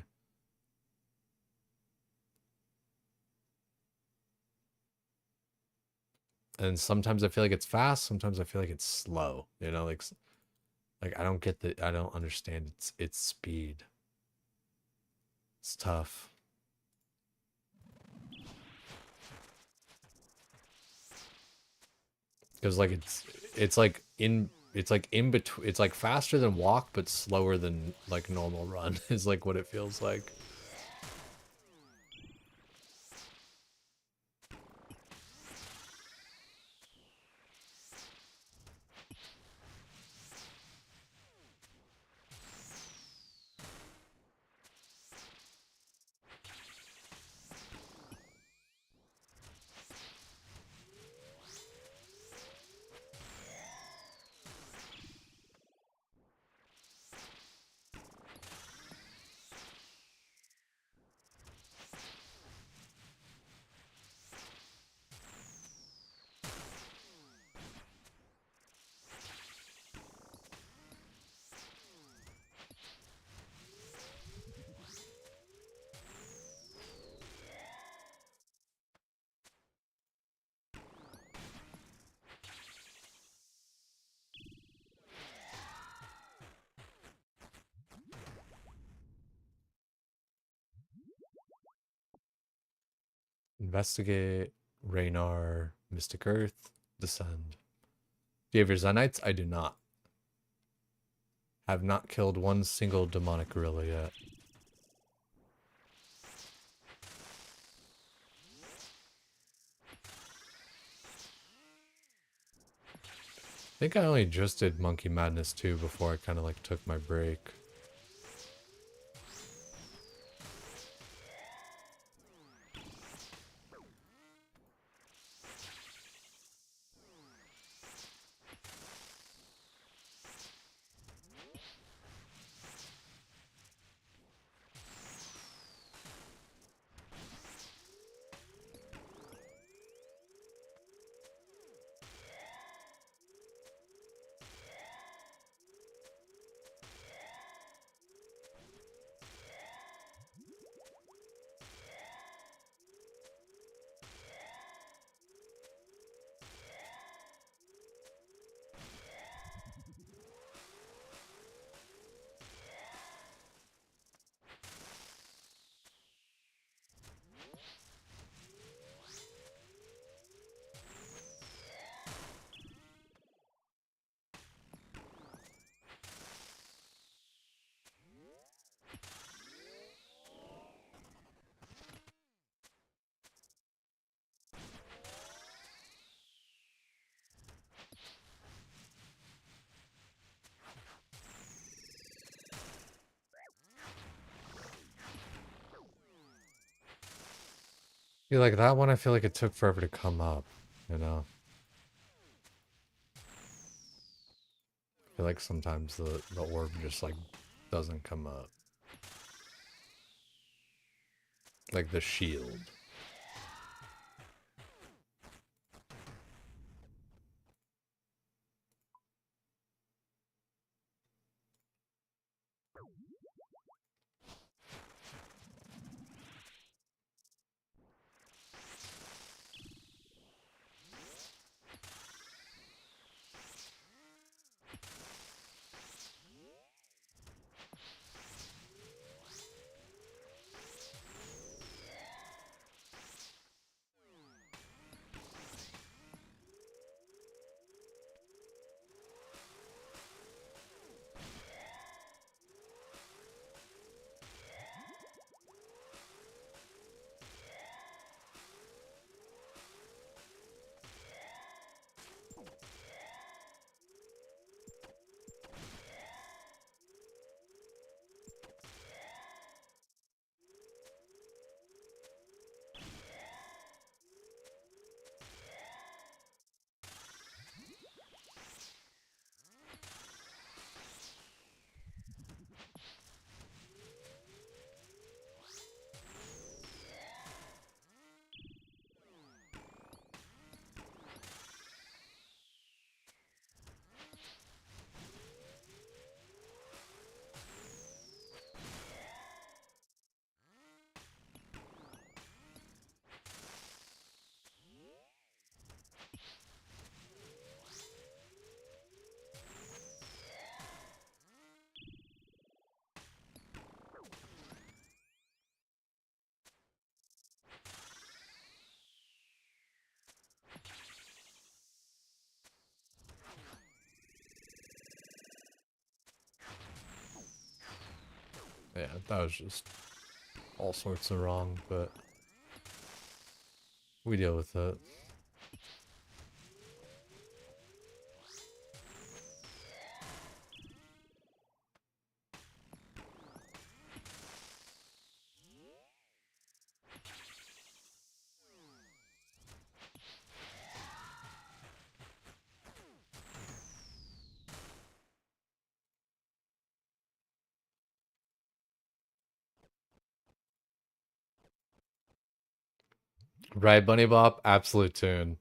And sometimes I feel like it's fast, sometimes I feel like it's slow, you know, like I don't get I don't understand its speed. It's tough. Because like it's like in between, it's like faster than walk but slower than like normal run is like what it feels like. Investigate, Raynar, Mystic Earth, Descend. Do you have your Zenites? I do not. Have not killed one single demonic gorilla yet. I think I only just did Monkey Madness 2 before I kind of like took my break. Yeah, like that one I feel like it took forever to come up, you know? I feel like sometimes the orb just like doesn't come up. Like the shield. Yeah, that was just all sorts of wrong, but we deal with it. Right, Bunny Bop, absolute tune.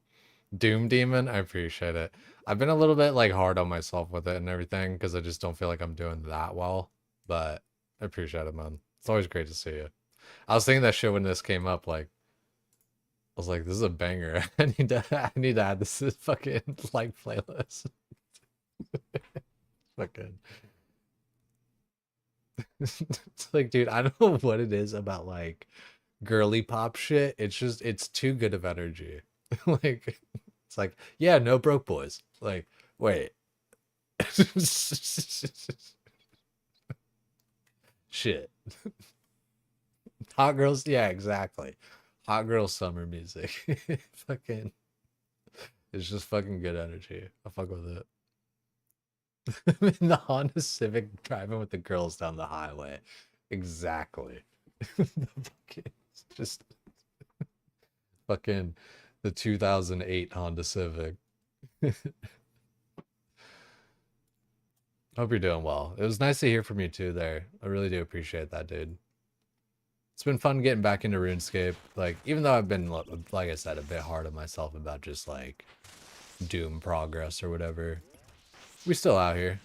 Doom Demon, I appreciate it. I've been a little bit like hard on myself with it and everything because I just don't feel like I'm doing that well. But I appreciate it, man. It's always great to see you. I was thinking that shit when this came up, like I was like, this is a banger. I need to add this to the fucking like playlist. Fucking it's like, dude, I don't know what it is about like girly pop shit. It's just it's too good of energy. Like it's like, yeah, no broke boys. Like, wait. Shit. Hot girls, yeah, exactly. Hot girl summer music. Fucking it's just fucking good energy. I fuck with it. I'm in the Honda Civic driving with the girls down the highway. Exactly. Just fucking the 2008 Honda Civic. Hope you're doing well. It was nice to hear from you too there. I really do appreciate that, dude. It's been fun getting back into RuneScape. Like, even though I've been, like I said, a bit hard on myself about just like Doom progress or whatever, we still out here.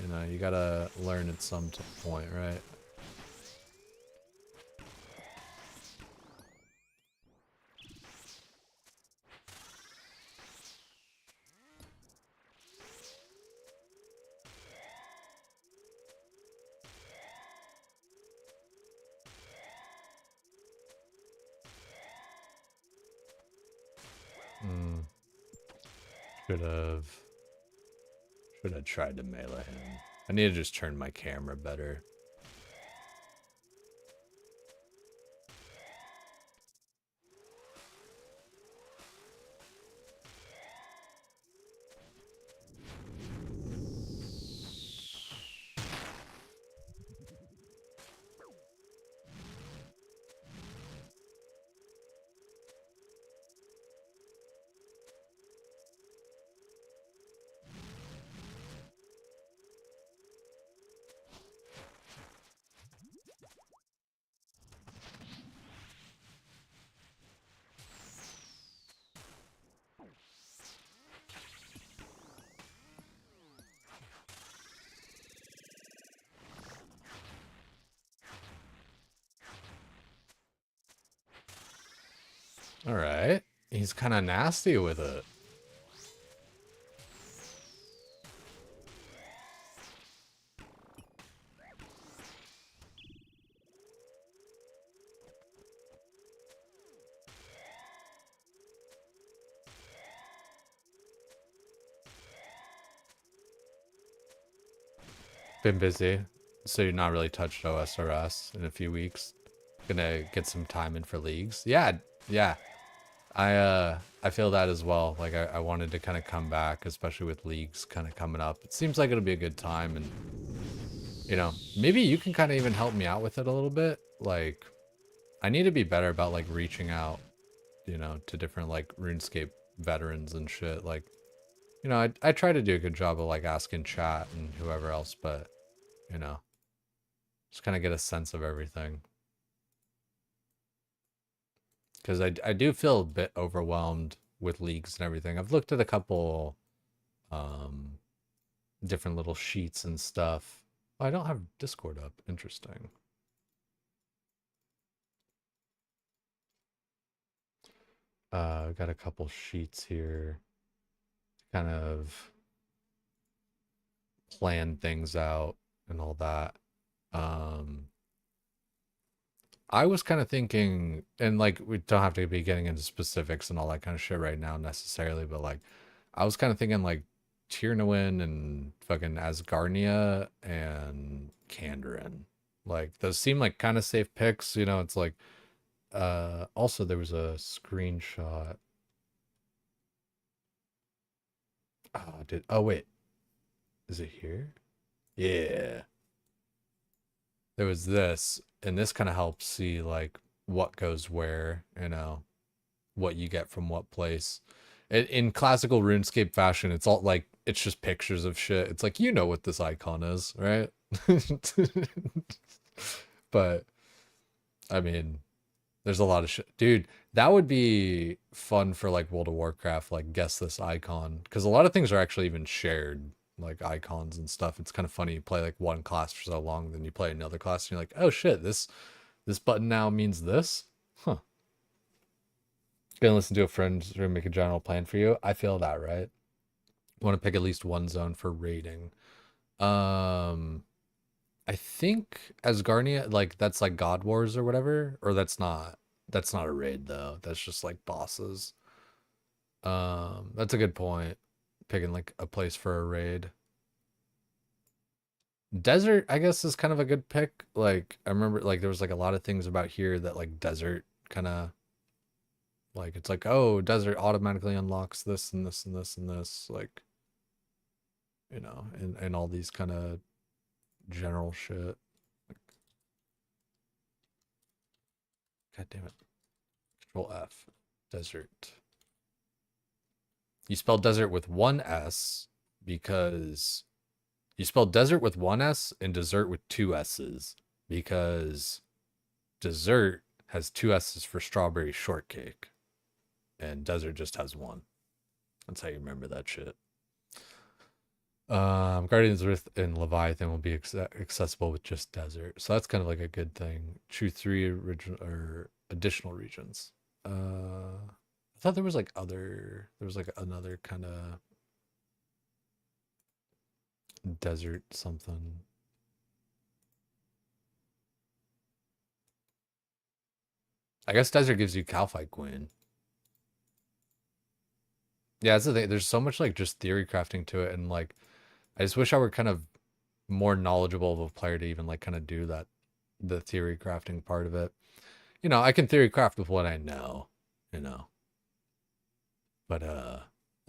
You know, you gotta learn at some point, right? Mm, should have tried to melee him. I need to just turn my camera better. All right. He's kind of nasty with it. Been busy, so you're not really touched OSRS in a few weeks. Gonna get some time in for leagues. Yeah, yeah. I feel that as well. Like I wanted to kind of come back, especially with leagues kind of coming up. It seems like it'll be a good time, and you know, maybe you can kind of even help me out with it a little bit. Like I need to be better about like reaching out, you know, to different like RuneScape veterans and shit. Like, you know, I try to do a good job of like asking chat and whoever else, but you know, just kind of get a sense of everything. Because I do feel a bit overwhelmed with leagues and everything. I've looked at a couple um, different little sheets and stuff. Oh, I don't have Discord up. Interesting. Got a couple sheets here to kind of plan things out and all that. Um, I was kind of thinking, and like we don't have to be getting into specifics and all that kind of shit right now necessarily, but like I was kind of thinking like Tiernuin and fucking Asgarnia and Kandarin. Like those seem like kind of safe picks, you know, it's like also there was a screenshot. Oh wait. Is it here? Yeah. There was this, and this kind of helps see like what goes where, you know, what you get from what place. In classical RuneScape fashion, it's all like it's just pictures of shit. It's like you know what this icon is, right? But I mean, there's a lot of shit. Dude, that would be fun for like World of Warcraft, like guess this icon. Because a lot of things are actually even shared, like icons and stuff. It's kind of funny. You play like one class for so long, then you play another class, and you're like, oh shit, this button now means this? Huh. Gonna listen to a friend or make a general plan for you. I feel that, right? Want to pick at least one zone for raiding. Um I think Asgarnia, like that's like God Wars or whatever, or that's not. That's not a raid though. That's just like bosses. That's a good point. Picking like a place for a raid. Desert, I guess, is kind of a good pick. Like I remember like there was like a lot of things about here that like desert kind of like it's like, oh, desert automatically unlocks this and this and this and this, like, you know, and all these kind of general shit. God damn it. Control F. Desert. You spell desert with one S because you spell desert with one S and dessert with two S's because dessert has two S's for strawberry shortcake and desert just has one. That's how you remember that shit. Guardians Rift and Leviathan will be accessible with just desert, so that's kind of like a good thing. Choose three original or additional regions. I thought there was like another kind of desert something. I guess desert gives you Calphite Queen. Yeah, that's the thing. There's so much like just theory crafting to it, and like I just wish I were kind of more knowledgeable of a player to even like kind of do that, the theory crafting part of it. You know, I can theory craft with what I know, you know. But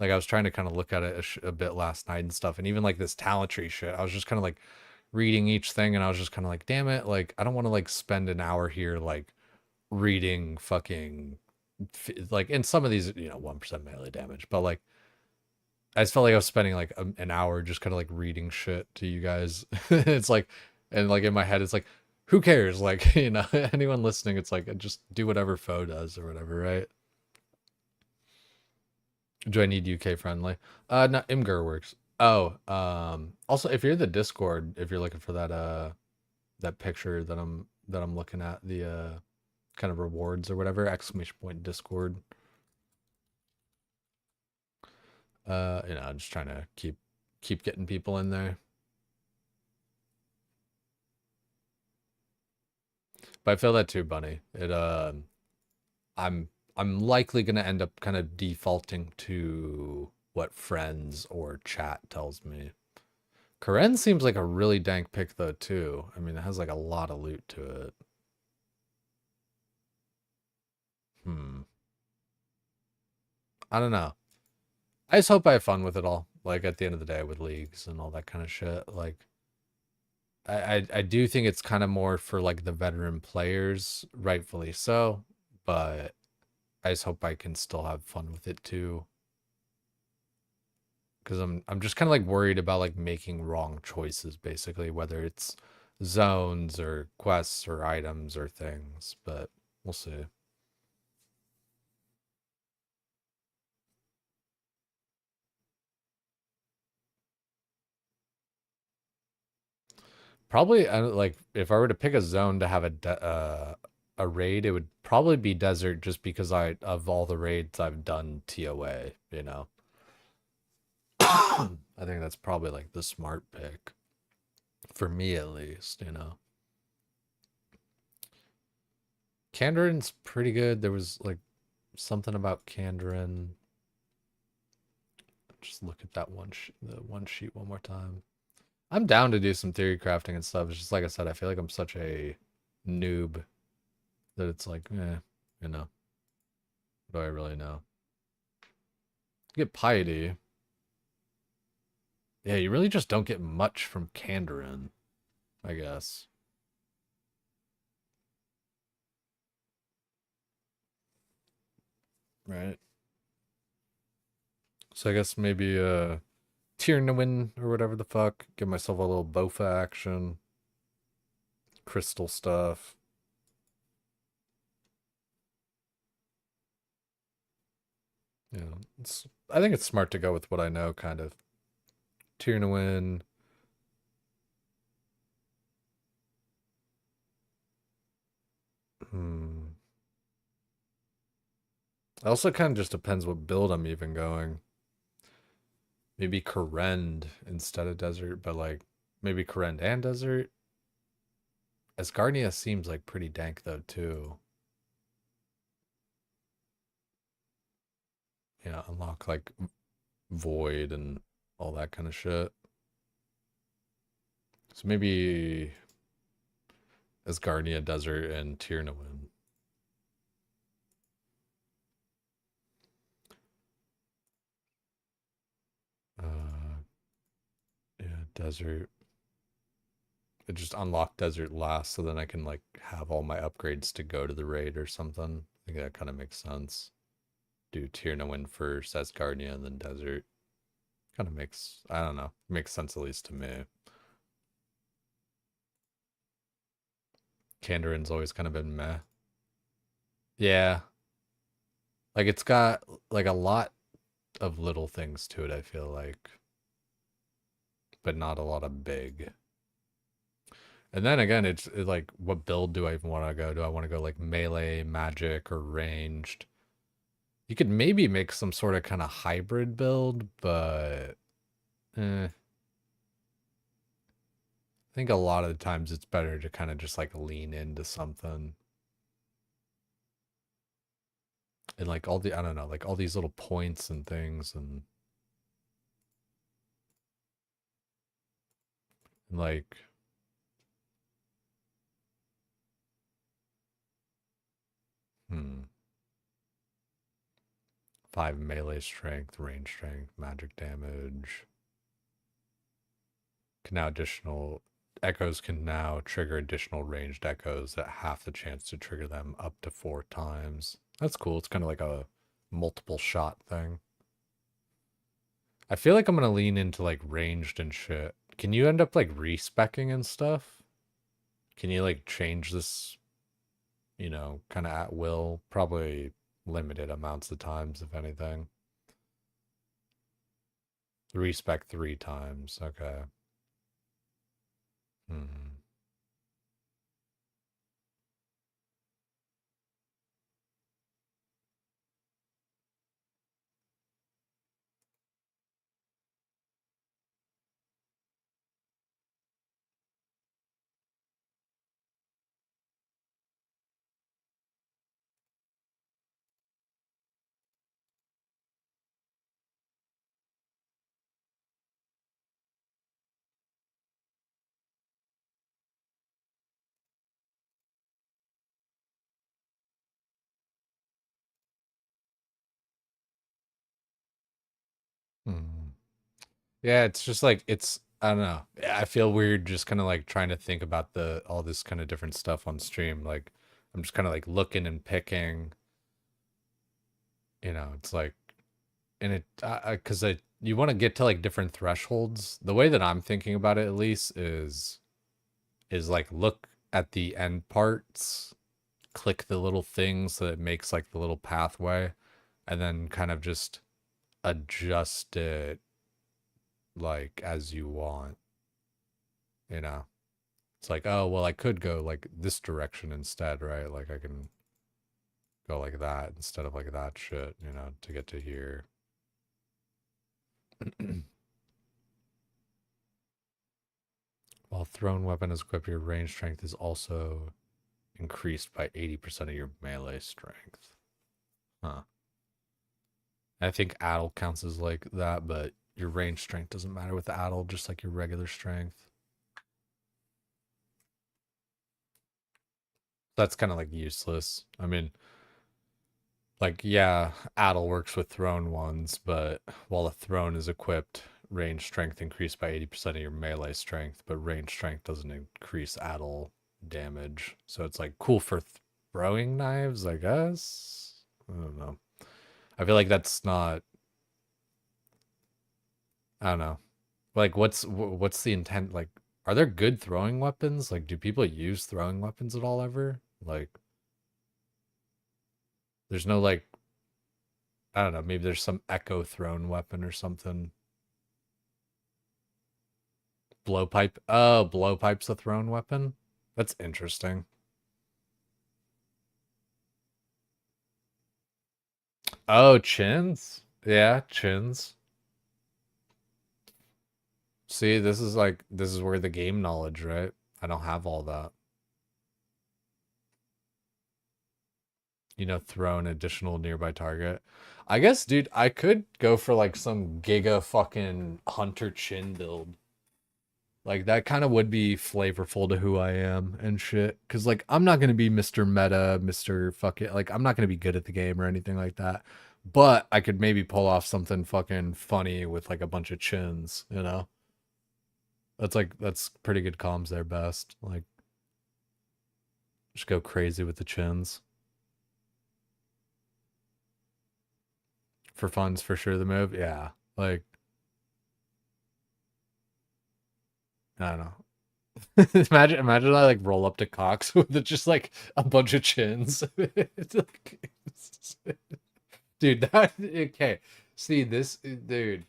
like I was trying to kind of look at it a bit last night and stuff, and even like this talent tree shit, I was just kind of like reading each thing, and I was just kind of like, damn it, like I don't want to like spend an hour here like reading fucking like in some of these, you know, 1% melee damage, but like I just felt like I was spending like an hour just kind of like reading shit to you guys. It's like, and like in my head, it's like, who cares? Like, you know, anyone listening, it's like, just do whatever Foe does or whatever, right? Do I need UK friendly? No, Imgur works. Oh, also if you're the Discord, if you're looking for that picture that I'm looking at, the kind of rewards or whatever, exclamation point Discord. You know, I'm just trying to keep getting people in there. But I feel that too, Bunny. I'm likely gonna end up kind of defaulting to what friends or chat tells me. Karen seems like a really dank pick though too. I mean, it has like a lot of loot to it. I don't know. I just hope I have fun with it all. Like at the end of the day with leagues and all that kind of shit. Like I do think it's kind of more for like the veteran players, rightfully so, but I just hope I can still have fun with it too. Because I'm just kind of like worried about like making wrong choices, basically, whether it's zones or quests or items or things, but we'll see. Probably like if I were to pick a zone to have a raid, it would probably be desert just because I of all the raids I've done TOA, you know. I think that's probably like the smart pick for me at least, you know. Kandarin's pretty good. There was like something about Kandarin. Just look at that the one sheet one more time. I'm down to do some theory crafting and stuff. It's just like I said, I feel like I'm such a noob that it's like, you know, what do I really know? Get piety. Yeah, you really just don't get much from Kandarin, I guess. Right. So I guess maybe Tiernan or whatever the fuck. Give myself a little Bofa action. Crystal stuff. Yeah, I think it's smart to go with what I know, kind of. Tiernan. Hmm. It also kind of just depends what build I'm even going. Maybe Corrend instead of Desert, but like maybe Corrend and Desert. Asgarnia seems like pretty dank though too. Yeah, unlock like Void and all that kind of shit. So maybe Asgarnia, Desert, and Tiernan. Yeah, Desert. It just unlock Desert last, so then I can like have all my upgrades to go to the raid or something. I think that kind of makes sense. Do Tiernan first, Asgardia, and then Desert. Kind of makes, I don't know, makes sense at least to me. Kandarin's always kind of been meh. Yeah. Like it's got like a lot of little things to it, I feel like. But not a lot of big. And then again, it's like, what build do I even want to go? Do I want to go like melee, magic, or ranged? You could maybe make some sort of kind of hybrid build, but I think a lot of the times it's better to kind of just like lean into something. And like all the, I don't know, like all these little points and things and like, hmm. 5 melee strength, range strength, magic damage. Can now additional echoes can now trigger additional ranged echoes that half the chance to trigger them up to 4 times. That's cool. It's kind of like a multiple shot thing. I feel like I'm gonna lean into like ranged and shit. Can you end up like respecking and stuff? Can you like change this, kind of at will? Probably limited amounts of times, if anything. Respec 3 times. Okay. Hmm. Hmm. Yeah, it's just like I don't know. I feel weird just kind of like trying to think about the all this kind of different stuff on stream. Like I'm just kind of like looking and picking, it's like and it cuz you want to get to like different thresholds. The way that I'm thinking about it at least is like look at the end parts, click the little things so that it makes like the little pathway and then kind of just adjust it like as you want, you know. It's like, oh, well, I could go like this direction instead, right? Like I can go like that instead of like that shit, to get to here. While thrown weapon is equipped, your range strength is also increased by 80% of your melee strength. Huh. I think Addle counts as like that, but your range strength doesn't matter with the addle, just like your regular strength. That's kind of like useless. I mean, like, yeah, addle works with thrown ones, but while a thrown is equipped, range strength increased by 80% of your melee strength, but range strength doesn't increase addle damage. So it's like cool for throwing knives, I guess. I don't know. I feel like that's not, I don't know. Like what's the intent? Like, are there good throwing weapons? Like, do people use throwing weapons at all ever? Like, there's no like, I don't know, maybe there's some echo thrown weapon or something. Blowpipe. Oh, blowpipe's a thrown weapon. That's interesting. Oh, chins. Yeah, chins. See, this is where the game knowledge, right? I don't have all that. You know, throw an additional nearby target. I guess, dude, I could go for like some giga fucking hunter chin build. Like that kind of would be flavorful to who I am and shit. Cause like I'm not gonna be Mr. Meta, Mr. fucking like I'm not gonna be good at the game or anything like that. But I could maybe pull off something fucking funny with like a bunch of chins, you know? That's pretty good comms there, best. Like just go crazy with the chins. For fun's for sure the move. Yeah. Like I don't know. Imagine I like roll up to Cox with just like a bunch of chins. It's like, dude, that okay. See this, dude,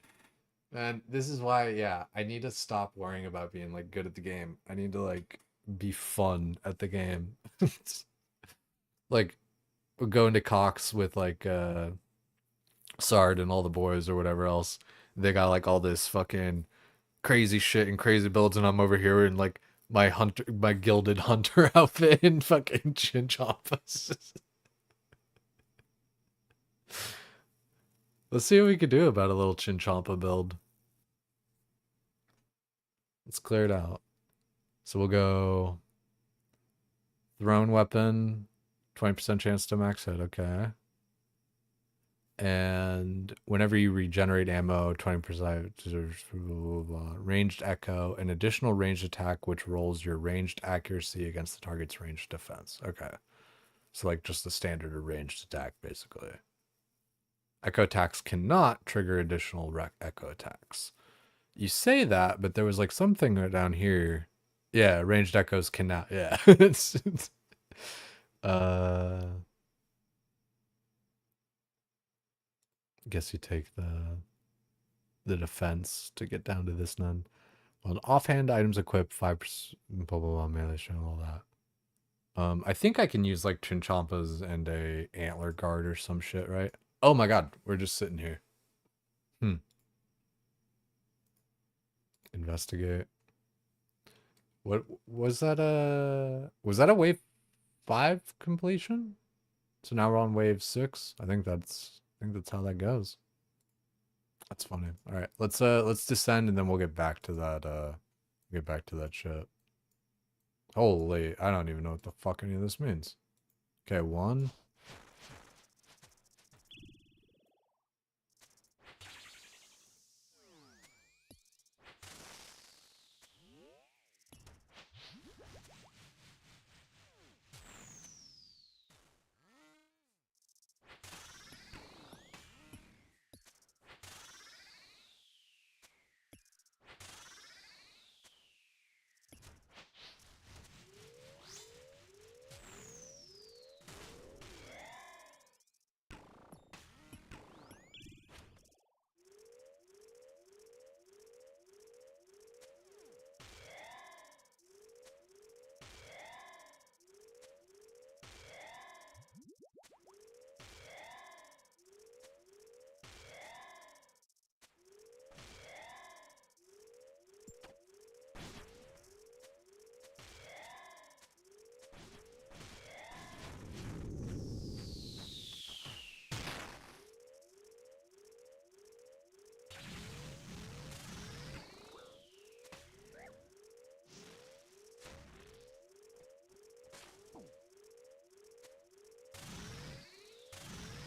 man. This is why, yeah, I need to stop worrying about being like good at the game. I need to like be fun at the game. Like going to Cox with like Sard and all the boys or whatever else. They got like all this fucking crazy shit and crazy builds, and I'm over here in like my gilded hunter outfit and fucking chinchompas. Let's see what we could do about a little chinchompa build. Let's clear it out. So we'll go thrown weapon, 20% chance to max hit. Okay. And whenever you regenerate ammo, 20% ranged echo, an additional ranged attack which rolls your ranged accuracy against the target's ranged defense. Okay. So like just the standard ranged attack, basically. Echo attacks cannot trigger additional echo attacks. You say that, but there was like something down here. Yeah, ranged echoes cannot. Yeah. it's uh guess you take the defense to get down to this none. Well, offhand items equipped 5% blah blah blah melee show all that. I think I can use like chinchompas and a antler guard or some shit, right? Oh my god, we're just sitting here. Investigate. What was that a wave 5 completion? So now we're on wave 6. I think that's how that goes. That's funny. All right, let's descend and then we'll get back to that shit. Holy, I don't even know what the fuck any of this means. Okay, 1.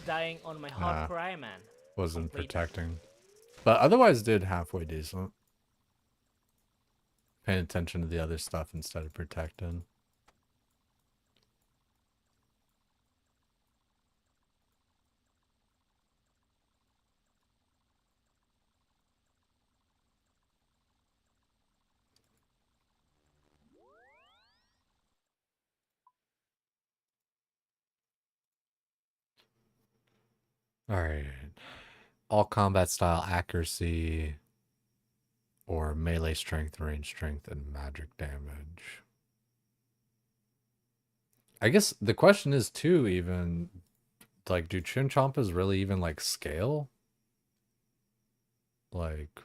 dying on my Nah, hardcore Iron Man. wasn't Complete. protecting. But otherwise did halfway decent. Paying attention to the other stuff instead of protecting. Alright. All combat style accuracy or melee strength, range strength, and magic damage. I guess the question is too, even like, do Chinchompas really even like scale? Like,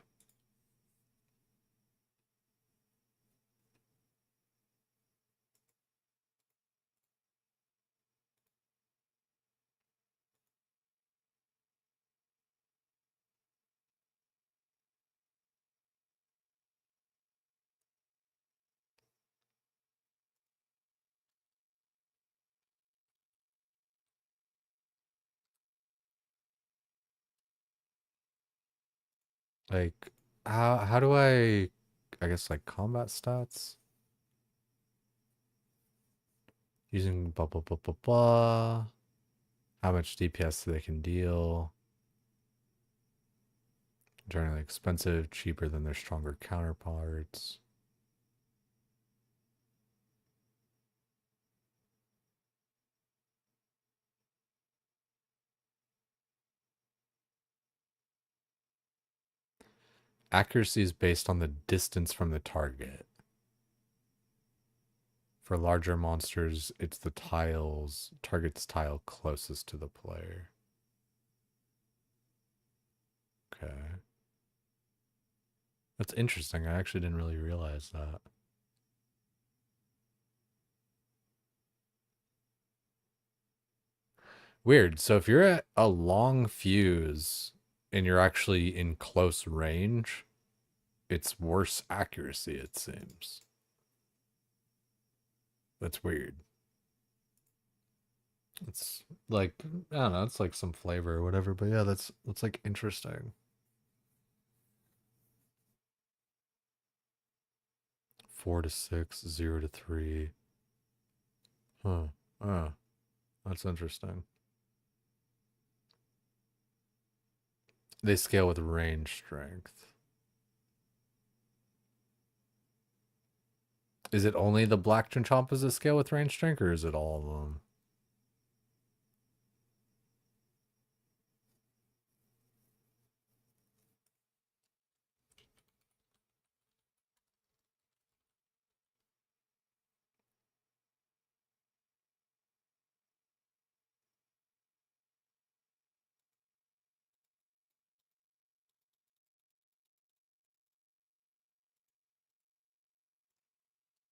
like how do I guess like combat stats? Using blah blah blah blah blah. How much DPS they can deal. Generally expensive, cheaper than their stronger counterparts. Accuracy is based on the distance from the target. For larger monsters, it's the target's tile closest to the player. Okay. That's interesting. I actually didn't really realize that. Weird. So if you're at a long fuse and you're actually in close range, it's worse accuracy, it seems. That's weird. It's like, I don't know, it's like some flavor or whatever, but yeah, that's like interesting. 4 to 6, 0 to 3. Huh. That's interesting. They scale with range strength. Is it only the black Chinchompas that scale with range strength, or is it all of them?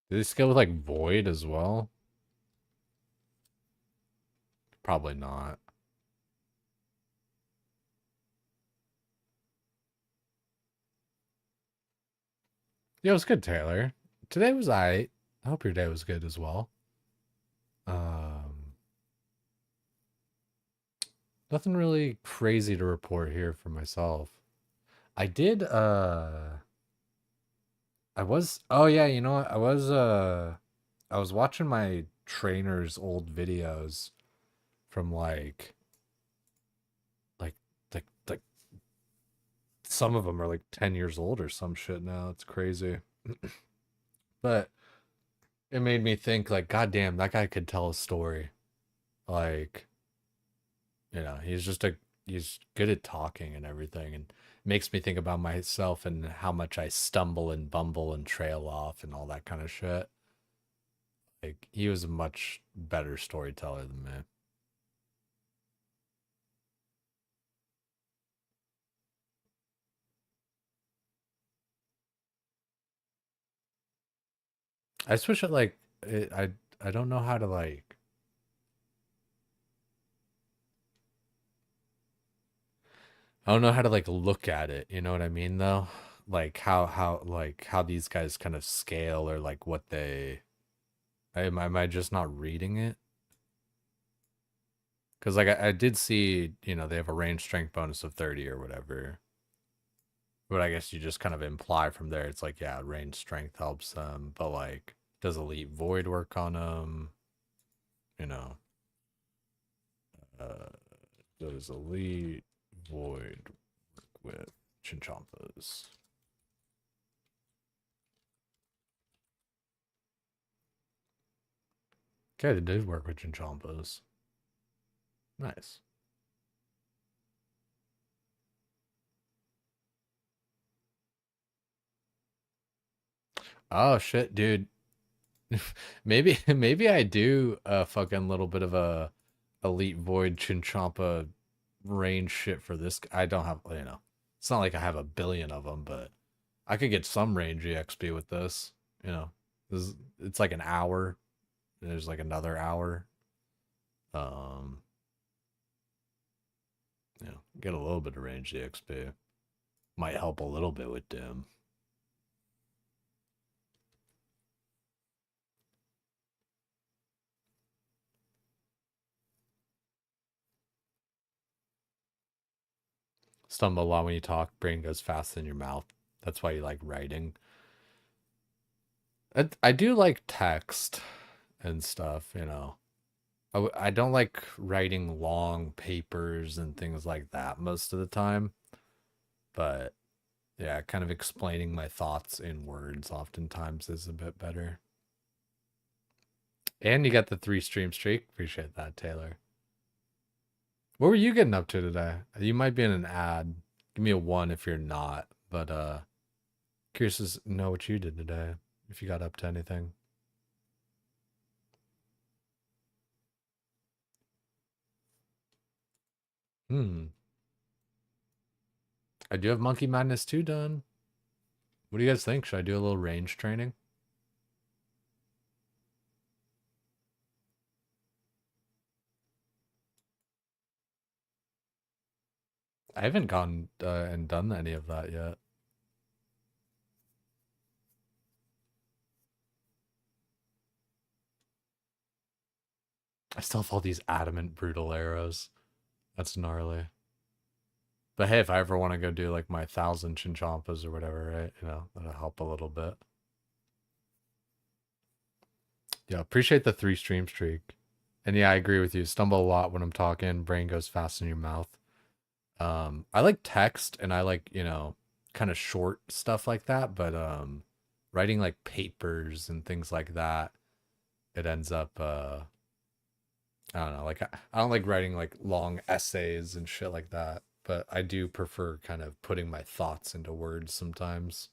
Do they scale with like void as well? Probably not. Yeah, it was good, Taylor. Today was I hope your day was good as well. Um, Nothing really crazy to report here for myself. I did I was oh yeah, you know what? I was watching my trainer's old videos from like like some of them are like 10 years old or some shit now. It's crazy. But it made me think like, God damn, that guy could tell a story. Like, he's good at talking and everything, and makes me think about myself and how much I stumble and bumble and trail off and all that kind of shit. Like, he was a much better storyteller than me. I just wish it like I don't know how to like I don't know how to like look at it. You know what I mean though? Like how these guys kind of scale or like what they am I just not reading it? Because like I did see, they have a range strength bonus of 30 or whatever. But I guess you just kind of imply from there. It's like, yeah, range strength helps them, but like, does elite void work on them? You know, uh, does elite void work with chinchompas? Okay, they did work with chinchompas. Nice. Oh shit, dude. maybe I do a fucking little bit of a elite void chinchompa range shit for this. I don't have, it's not like I have a billion of them, but I could get some range EXP with this. You know, it's like an hour. There's like another hour. Um, get a little bit of range EXP. Might help a little bit with dim. Stumble a lot when you talk. Brain goes fast in your mouth. That's why you like writing. I do like text and stuff. I don't like writing long papers and things like that most of the time. But yeah, kind of explaining my thoughts in words oftentimes is a bit better. And you got the 3 stream streak. Appreciate that, Taylor. What were you getting up to today? You might be in an ad. Give me a 1 if you're not. But curious to know what you did today. If you got up to anything. I do have Monkey Madness 2 done. What do you guys think? Should I do a little range training? I haven't gone and done any of that yet. I still have all these adamant brutal arrows. That's gnarly. But hey, if I ever want to go do like my 1,000 chinchompas or whatever, right? That'll help a little bit. Yeah, appreciate the 3 stream streak. And yeah, I agree with you. Stumble a lot when I'm talking. Brain goes fast in your mouth. I like text and I like, kind of short stuff like that, but writing like papers and things like that, it ends up I don't know, like I don't like writing like long essays and shit like that, but I do prefer kind of putting my thoughts into words sometimes.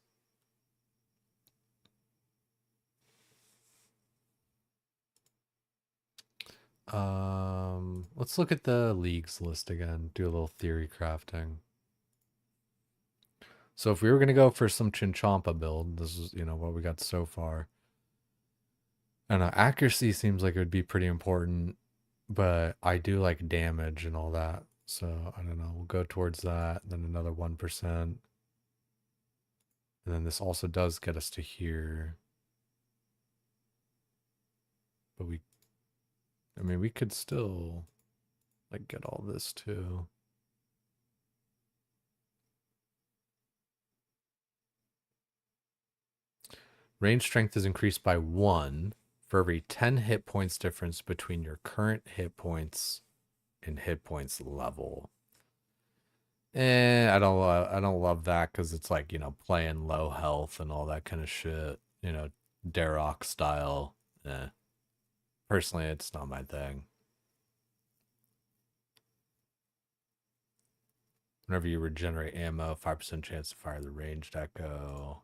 Let's look at the leagues list again, do a little theory crafting. So if we were gonna go for some Chinchompa build, this is what we got so far. And accuracy seems like it would be pretty important, but I do like damage and all that. So I don't know. We'll go towards that, then another 1%. And then this also does get us to here. But we could still like get all this too. Range strength is increased by 1 for every 10 hit points difference between your current hit points and hit points level. I don't love that because it's like, playing low health and all that kind of shit. Darrock style. Personally, it's not my thing. Whenever you regenerate ammo, 5% chance to fire the ranged echo.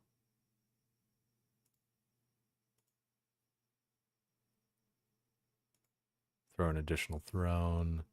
Throw an additional throne.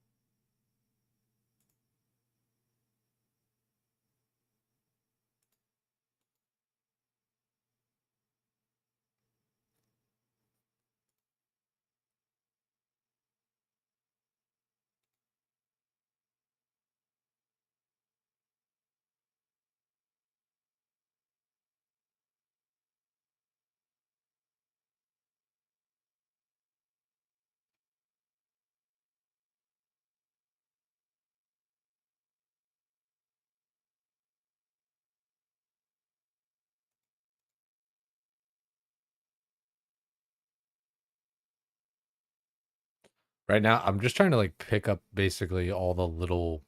Right now, I'm just trying to like pick up basically all the little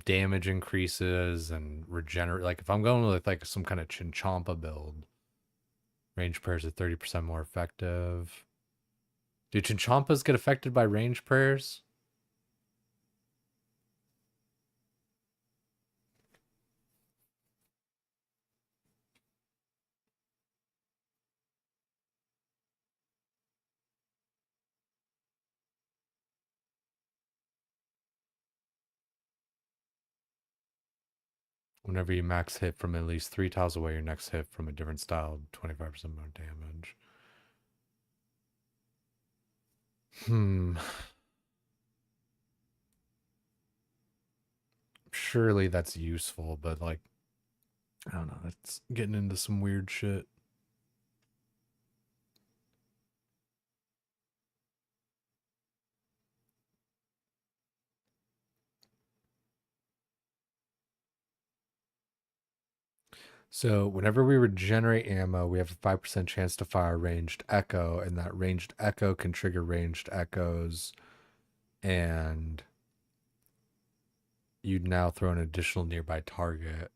damage increases and regenerate. Like if I'm going with like some kind of Chinchompa build, range prayers are 30% more effective. Do Chinchompas get affected by range prayers? Whenever you max hit from at least 3 tiles away, your next hit from a different style, 25% more damage. Surely that's useful, but like, I don't know. That's getting into some weird shit. So whenever we regenerate ammo, we have a 5% chance to fire a ranged echo, and that ranged echo can trigger ranged echoes, and you'd now throw an additional nearby target.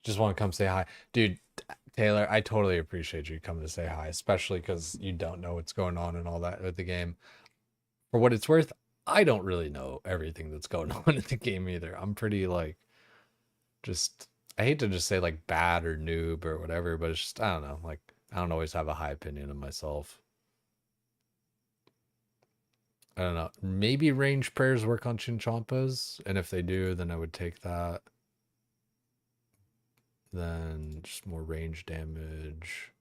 Just want to come say hi. Dude, Taylor, I totally appreciate you coming to say hi, especially because you don't know what's going on and all that with the game. For what it's worth, I don't really know everything that's going on in the game either. I'm pretty like just I hate to just say like bad or noob or whatever, but it's just I don't know. Like I don't always have a high opinion of myself. I don't know. Maybe range prayers work on Chinchompas, and if they do, then I would take that. Then just more range damage.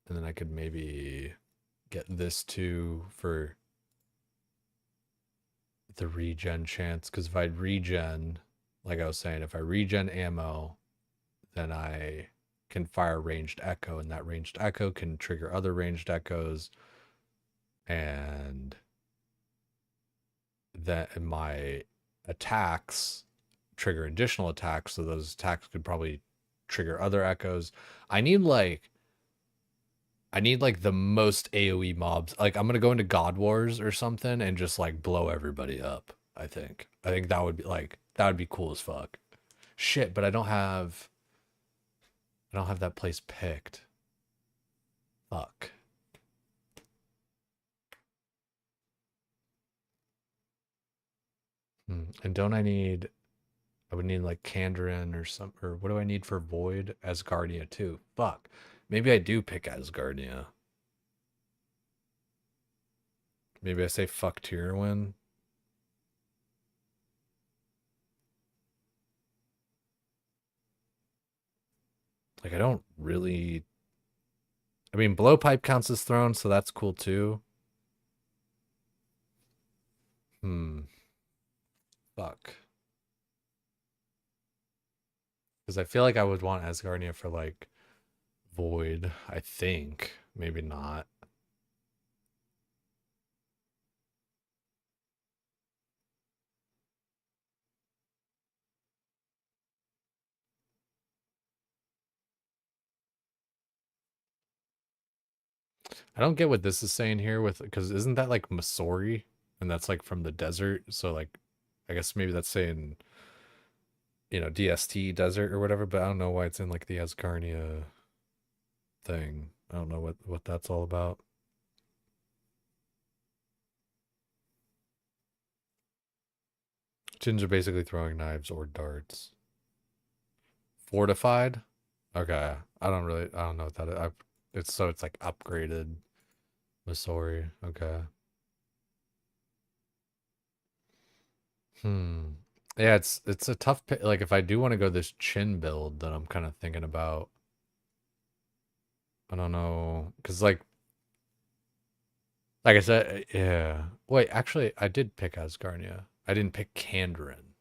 And then I could maybe get this too for the regen chance. Because if I regen, like I was saying, if I regen ammo, then I can fire ranged echo, and that ranged echo can trigger other ranged echoes. And that my attacks trigger additional attacks, so those attacks could probably trigger other echoes. I need like the most AoE mobs. Like I'm gonna go into God Wars or something and just like blow everybody up. I think that would be cool as fuck. Shit, but I don't have that place picked. Fuck. And don't I would need like Kandarin or what do I need for Void? Asgardia too. Fuck. Maybe I do pick Asgardia. Maybe I say fuck Tyrwin. Like I don't really I mean Blowpipe counts as thrown, so that's cool too. Hmm. Fuck. Because I feel like I would want Asgardia for like Void, I think. Maybe not. I don't get what this is saying here with because isn't that like Masori? And that's like from the desert. So like I guess maybe that's saying, DST desert or whatever, but I don't know why it's in like the Asgarnia thing. I don't know what that's all about. Chins are basically throwing knives or darts. Fortified? Okay. I don't know what that is. It's like upgraded Masori. Okay. Hmm. Yeah, it's a tough pick. Like if I do want to go this chin build, then I'm kind of thinking about I don't know, because like I said, yeah. Wait, actually, I did pick Asgarnia. I didn't pick Kandarin.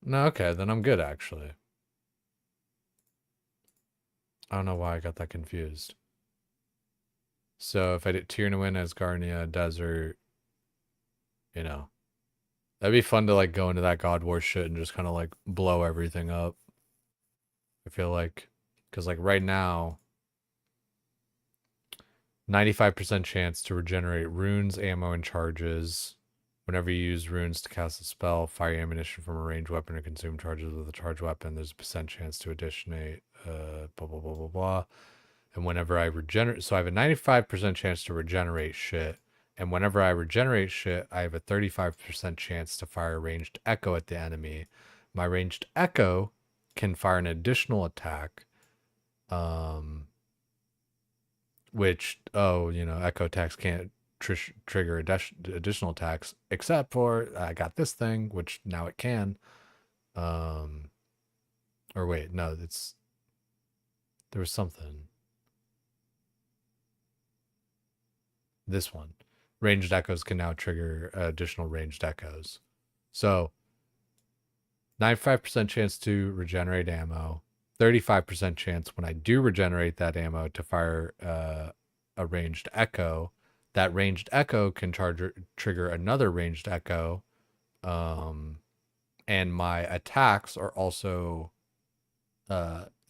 No, okay, then I'm good actually. I don't know why I got that confused. So if I did Tyrnawin, Asgarnia, Desert, you know, that'd be fun to like go into that God War shit and just kind of like blow everything up. I feel like, because like right now, 95% chance to regenerate runes, ammo, and charges. Whenever you use runes to cast a spell, fire ammunition from a ranged weapon, or consume charges with a charged weapon, there's a percent chance to additionate, blah, blah, blah, blah, blah. And whenever I regenerate, so I have a 95% chance to regenerate shit. And whenever I regenerate shit, I have a 35% chance to fire a ranged echo at the enemy. My ranged echo can fire an additional attack, which, echo attacks can't trigger additional attacks, except for I got this thing, which now it can. Or wait, no, there was something. This one. Ranged echoes can now trigger additional ranged echoes. So 95% chance to regenerate ammo, 35% chance when I do regenerate that ammo to fire a ranged echo. That ranged echo can trigger another ranged echo. And my attacks are also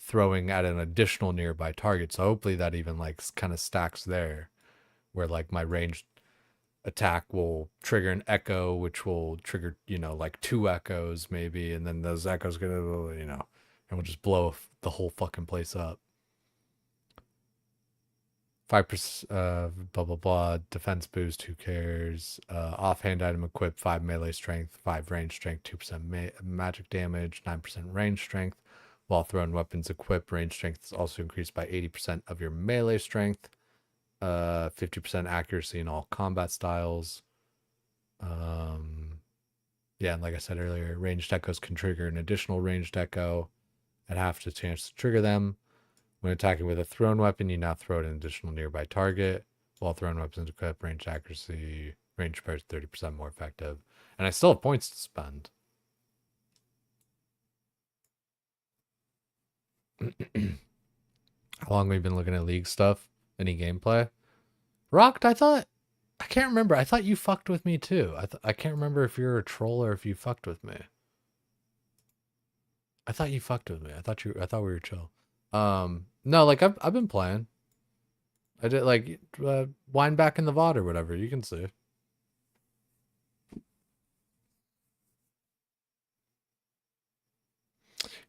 throwing at an additional nearby target. So hopefully that even like kind of stacks there, where like my ranged attack will trigger an echo, which will trigger, like 2 echoes maybe, and then those echoes gonna, and we'll just blow the whole fucking place up. 5%, blah blah blah, defense boost, who cares? Offhand item equipped, 5 melee strength, 5 range strength, 2% magic damage, 9% range strength. While thrown weapons equipped, range strength is also increased by 80% of your melee strength. 50% accuracy in all combat styles. Yeah, and like I said earlier, ranged echoes can trigger an additional ranged echo at half the chance to trigger them. When attacking with a thrown weapon, you now throw at an additional nearby target. While thrown weapons equipped, ranged accuracy, range repair is 30% more effective. And I still have points to spend. How long have we been looking at League stuff? Any gameplay? Rocked, I can't remember. I thought you fucked with me too. I can't remember if you're a troll or if you fucked with me. I thought you fucked with me. I thought we were chill. No, like I've been playing. I did like wind back in the VOD or whatever. You can see.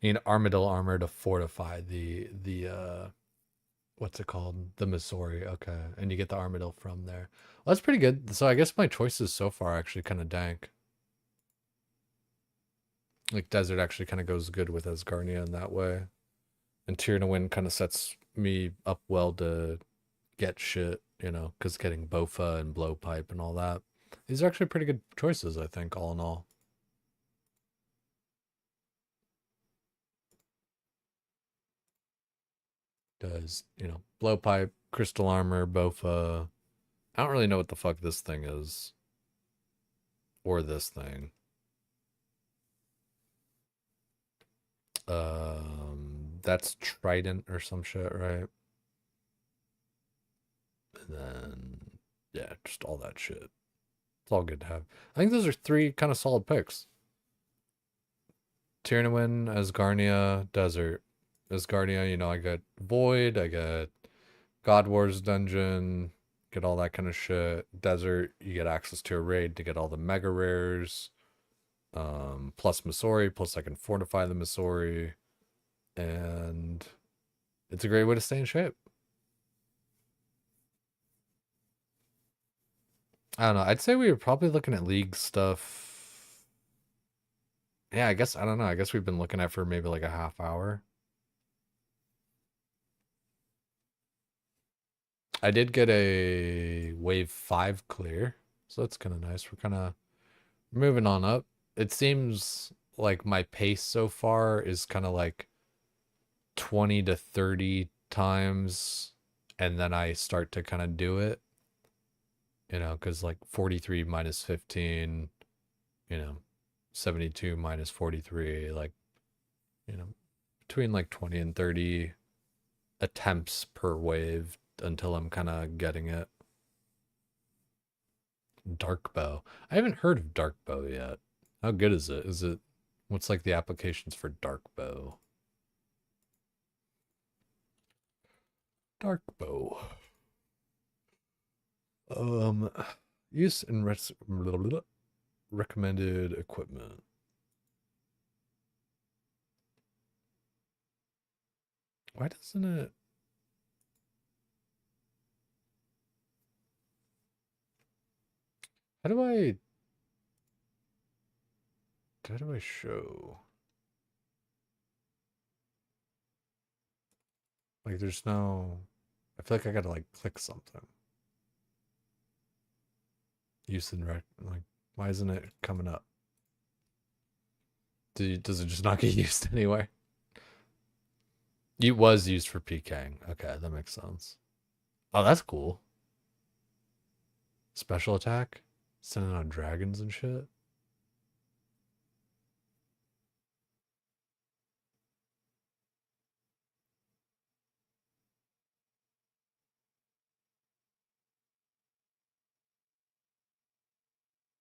You need Armadillo armor to fortify the what's it called? The Missouri. Okay, and you get the Armadillo from there. Well, that's pretty good. So I guess my choices so far are actually kind of dank. Like Desert actually kind of goes good with Asgarnia in that way. And Tyrannowin kind of sets me up well to get shit, because getting Bofa and Blowpipe and all that. These are actually pretty good choices, I think, all in all. Does, Blowpipe, Crystal Armor, Bofa. I don't really know what the fuck this thing is. Or this thing. That's Trident or some shit, right? And then, yeah, just all that shit. It's all good to have. I think those are 3 kind of solid picks. Tyrannowin, Asgarnia, Desert. Asgarnia, I got Void, I got God Wars Dungeon, get all that kind of shit. Desert, you get access to a raid to get all the mega rares. Plus Missouri, plus I can fortify the Missouri. And it's a great way to stay in shape. I don't know. I'd say we were probably looking at League stuff. Yeah, I don't know. I guess we've been looking at for maybe like a half hour. I did get a wave 5 clear, so that's kind of nice. We're kind of moving on up. It seems like my pace so far is kind of like 20 to 30 times, and then I start to kind of do it, because like 43 minus 15, 72 minus 43, like, between like 20 and 30 attempts per wave until I'm kind of getting it. Dark bow. I haven't heard of dark bow yet. How good is it? What's like the applications for dark bow? Dark bow. Use and recommended equipment. Why doesn't it? How do I? How do I show? Like, there's no. I feel like I gotta like click something. Use and like, why isn't it coming up? Does it just not get used anyway? It was used for PKing. Okay, that makes sense. Oh, that's cool. Special attack, sending out dragons and shit.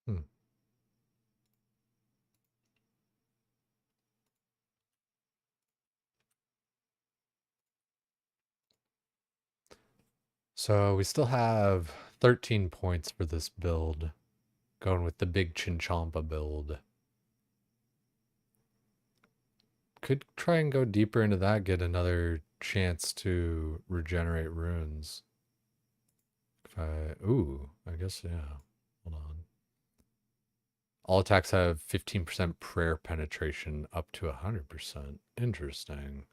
Hmm. So we still have 13 points for this build. Going with the big Chinchompa build. Could try and go deeper into that, get another chance to regenerate runes. Ooh, I guess, yeah. Hold on. All attacks have 15% prayer penetration up to 100%. Interesting.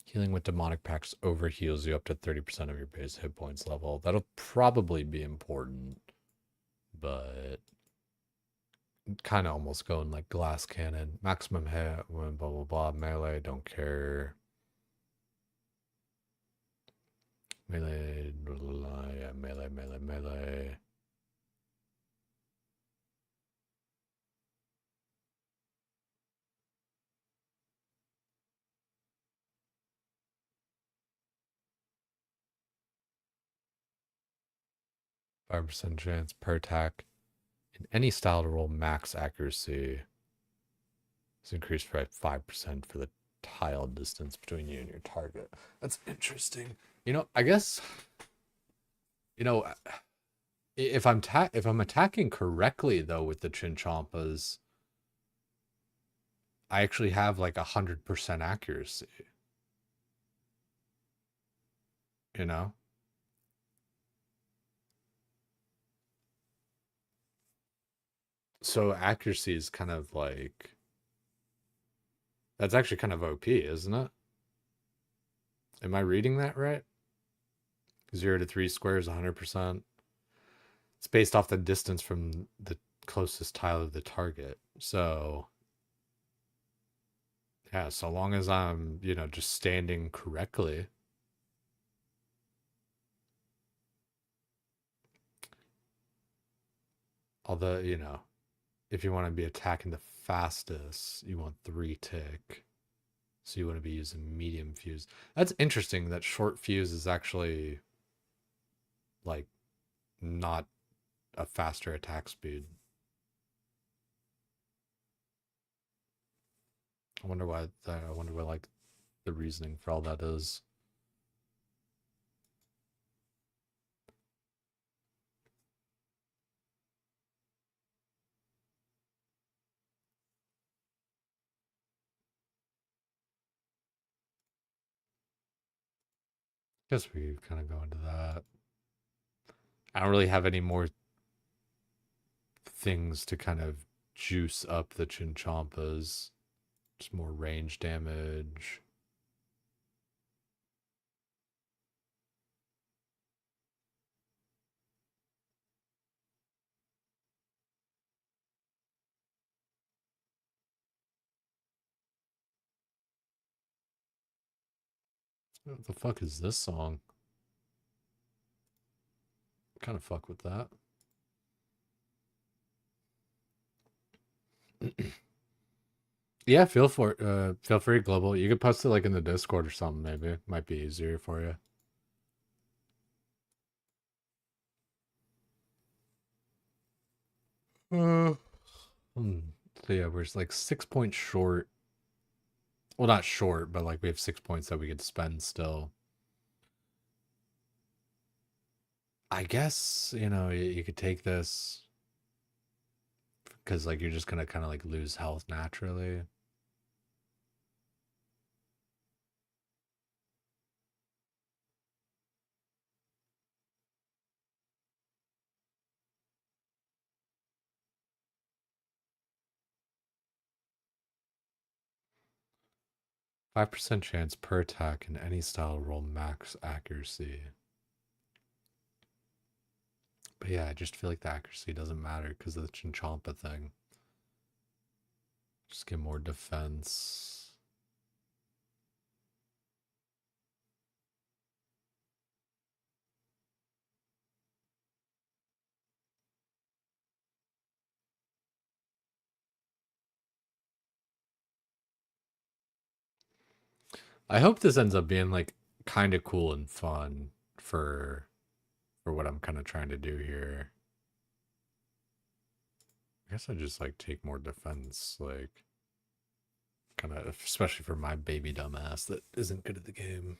Healing with demonic pacts overheals you up to 30% of your base hit points level. That'll probably be important, but kind of almost going like glass cannon. Maximum hit, blah, blah, blah, melee, don't care. Melee, blah, blah, blah, yeah, melee, melee, melee. %5 chance per attack in any style to roll max accuracy is increased by 5% for the tile distance between you and your target. That's interesting. I guess, you know, if I'm attacking correctly though with the Chinchompas, I actually have like 100% accuracy. You know? So accuracy is kind of like that's actually kind of OP, isn't it? Am I reading that right? 0 to 3 squares, 100%. It's based off the distance from the closest tile of the target. So yeah, so long as I'm, just standing correctly. Although, if you want to be attacking the fastest, you want 3 tick. So you want to be using medium fuse. That's interesting that short fuse is actually like not a faster attack speed. I wonder what like the reasoning for all that is. Guess we kind of go into that. I don't really have any more things to kind of juice up the Chinchompas. Just more range damage. What the fuck is this song? Kind of fuck with that. Yeah, feel free, Global. You could post it like in the Discord or something, maybe. Might be easier for you. So yeah, we're like 6 points short Well, not short, but like we have 6 points that we could spend still. I guess, you could take this because like you're just gonna kind of like lose health naturally. 5% chance per attack in any style roll max accuracy. But yeah, I just feel like the accuracy doesn't matter because of the Chinchampa thing. Just get more defense. I hope this ends up being like kind of cool and fun for what I'm kind of trying to do here. I guess I just like take more defense, like kind of, especially for my baby dumbass that isn't good at the game.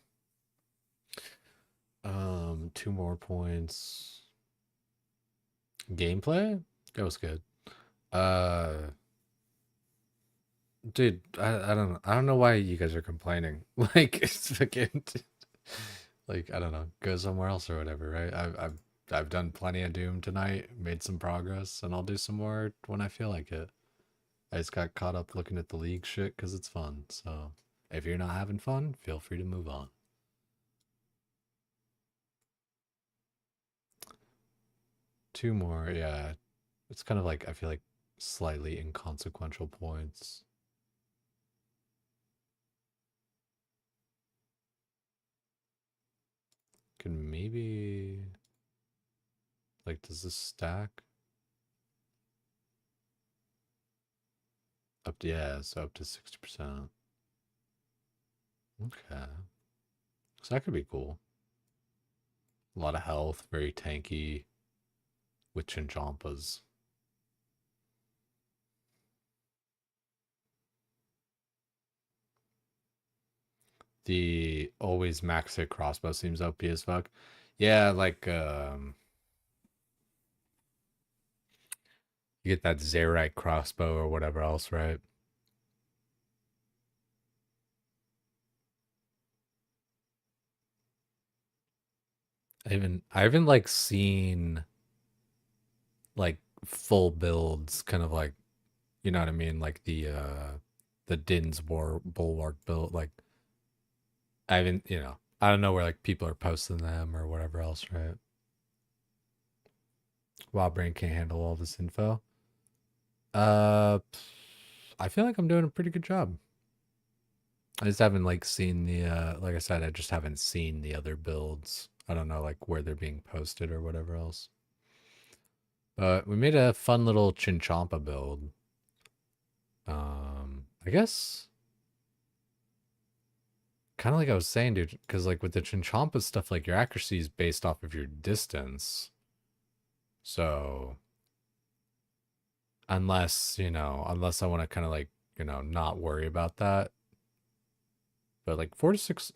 2 more points. Gameplay? That was good. Dude, I don't know why you guys are complaining. Like it's fucking like I don't know, go somewhere else or whatever, right? I've done plenty of Doom tonight, made some progress, and I'll do some more when I feel like it. I just got caught up looking at the league shit because it's fun. So if you're not having fun, feel free to move on. 2 more, yeah. It's kind of like I feel like slightly inconsequential points. Can maybe like does this stack? Up to, yeah, so up to 60%. Okay. So that could be cool. A lot of health, very tanky with Chinchampas. The always max hit crossbow seems OP as fuck. Yeah, like you get that Zerite crossbow or whatever else, right? I haven't like seen like full builds, kind of like, you know what I mean, like the Din's War Bulwark build. Like I haven't, I don't know where like people are posting them or whatever else, right? Wild Brain can't handle all this info. Uh, I feel like I'm doing a pretty good job. I just haven't like seen the like I said, I just haven't seen the other builds. I don't know like where they're being posted or whatever else. But we made a fun little Chinchampa build. I guess kind of like I was saying, dude, because like with the Chinchampa stuff, like your accuracy is based off of your distance. So unless I want to kind of like, not worry about that. But like 4 to 6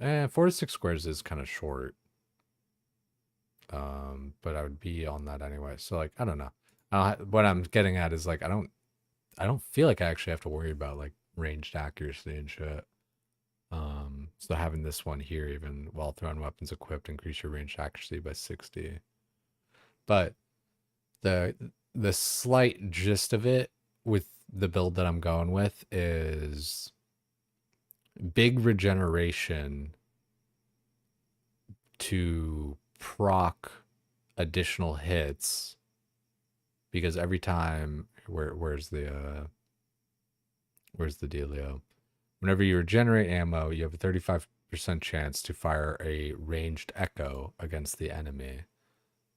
squares is kind of short. But I would be on that anyway. So like, I don't know. What I'm getting at is like, I don't feel like I actually have to worry about like ranged accuracy and shit. So having this one here, even while throwing weapons equipped, increase your ranged accuracy by 60. But the the slight gist of it with the build that I'm going with is big regeneration to proc additional hits, because every time where's the dealio? Whenever you regenerate ammo, you have a 35% chance to fire a ranged echo against the enemy.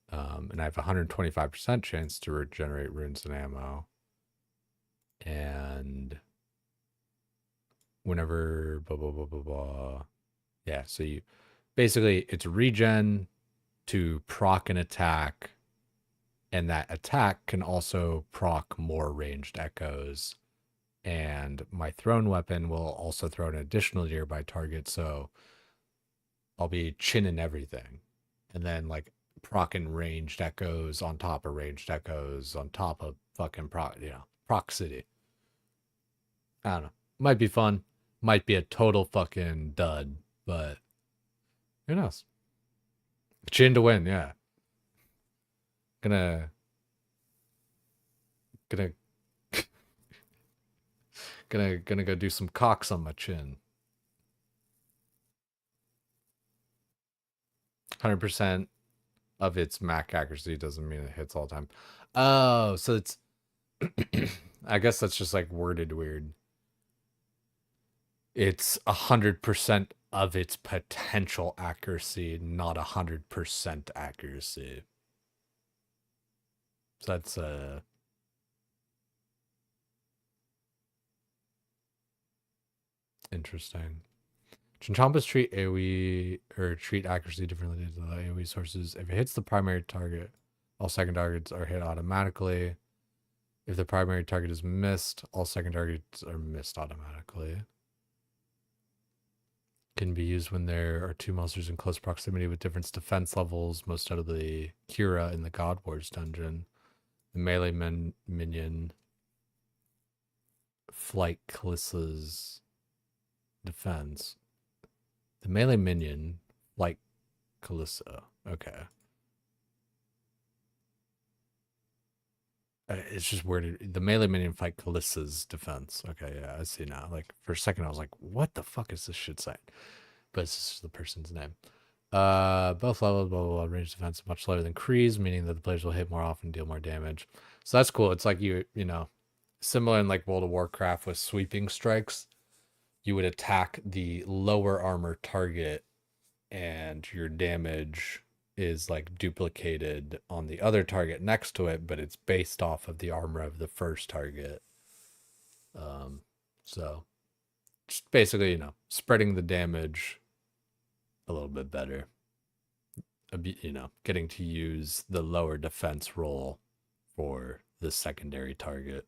And I have a 125% chance to regenerate runes and ammo. And whenever blah blah blah blah blah. Yeah, so you basically it's regen to proc an attack, and that attack can also proc more ranged echoes and my thrown weapon will also throw an additional nearby target, so I'll be chinning everything. And then like procking ranged echoes on top of ranged echoes on top of fucking proc city. I don't know. Might be fun. Might be a total fucking dud, but who knows? Chin to win, yeah. Gonna gonna gonna go do some cocks on my chin. 100% of its MAC accuracy doesn't mean it hits all the time. Oh, so it's I guess that's just like worded weird. It's 100% of its potential accuracy, not 100% accuracy. So that's interesting. Chinchompas treat AoE or treat accuracy differently to the AoE sources. If it hits the primary target, all second targets are hit automatically. If the primary target is missed, all second targets are missed automatically. Can be used when there are two monsters in close proximity with different defense levels, most notably Kira in the God Wars dungeon. The melee minion Flight Kalissa's defense. The melee minion Flight Kalissa. Okay. It's just weird. The melee minion fight Kalissa's defense. Okay, yeah, I see now. Like for a second, I was like, "What the fuck is this shit saying?" But it's just the person's name. Both levels, blah blah blah. Range defense is much lower than Kree's, meaning that the players will hit more often, deal more damage. So that's cool. It's like you know, similar in like World of Warcraft with sweeping strikes. You would attack the lower armor target, and your damage is like duplicated on the other target next to it, but it's based off of the armor of the first target. So just basically, you know, spreading the damage a little bit better. You know, getting to use the lower defense roll for the secondary target.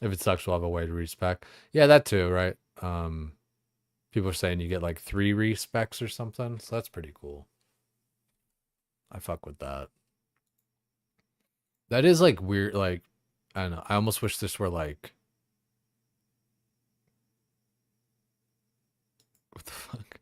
If it sucks, we'll have a way to respec. Yeah, that too, right? People are saying you get like 3 respecs or something, so that's pretty cool. I fuck with that. That is like weird, like I don't know. I almost wish this were like what the fuck?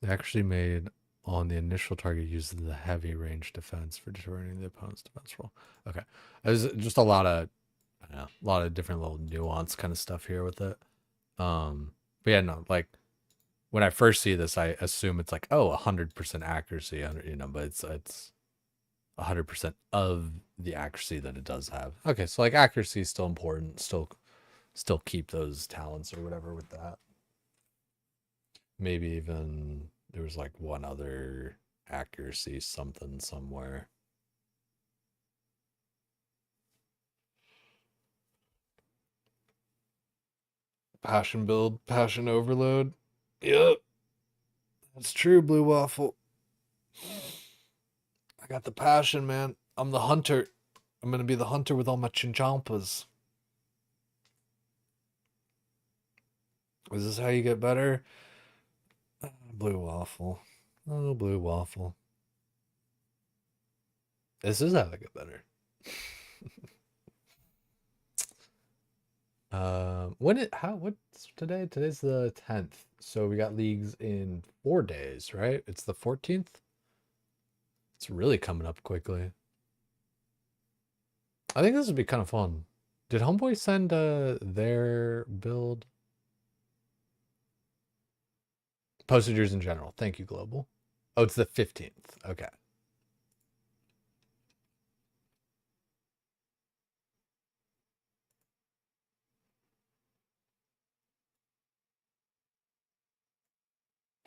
They actually made on the initial target using the heavy range defense for determining the opponent's defense roll. Okay. There's just a lot of a lot of different little nuance kind of stuff here with it. But yeah, no, like when I first see this, I assume it's like, oh, 100% accuracy, you know, but it's 100% of the accuracy that it does have. Okay, so like accuracy is still important. Still keep those talents or whatever with that. Maybe even there was like one other accuracy something somewhere. Passion build, passion overload. Yep. That's true, Blue Waffle. I got the passion, man. I'm the hunter. I'm gonna be the hunter with all my chinchompas. Is this how you get better? Blue Waffle. Oh, Blue Waffle. This is how I get better. What's today? Today's the 10th. So we got leagues in 4 days, right? It's the 14th. It's really coming up quickly. I think this would be kind of fun. Did Homeboy send their build? Postagers in general. Thank you, Global. Oh, it's the 15th. Okay.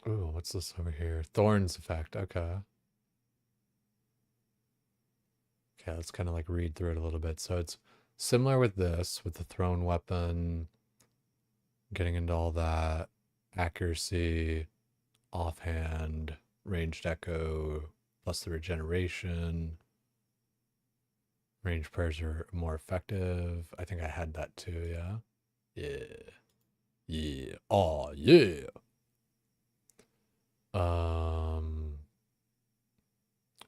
Ooh, what's this over here? Thorns effect. Okay. Okay, let's kind of like read through it a little bit. So it's similar with this, with the thrown weapon. getting into all that accuracy, offhand, ranged echo, plus the regeneration. Range prayers are more effective. I think I had that too, yeah. Yeah. Yeah. Oh, yeah.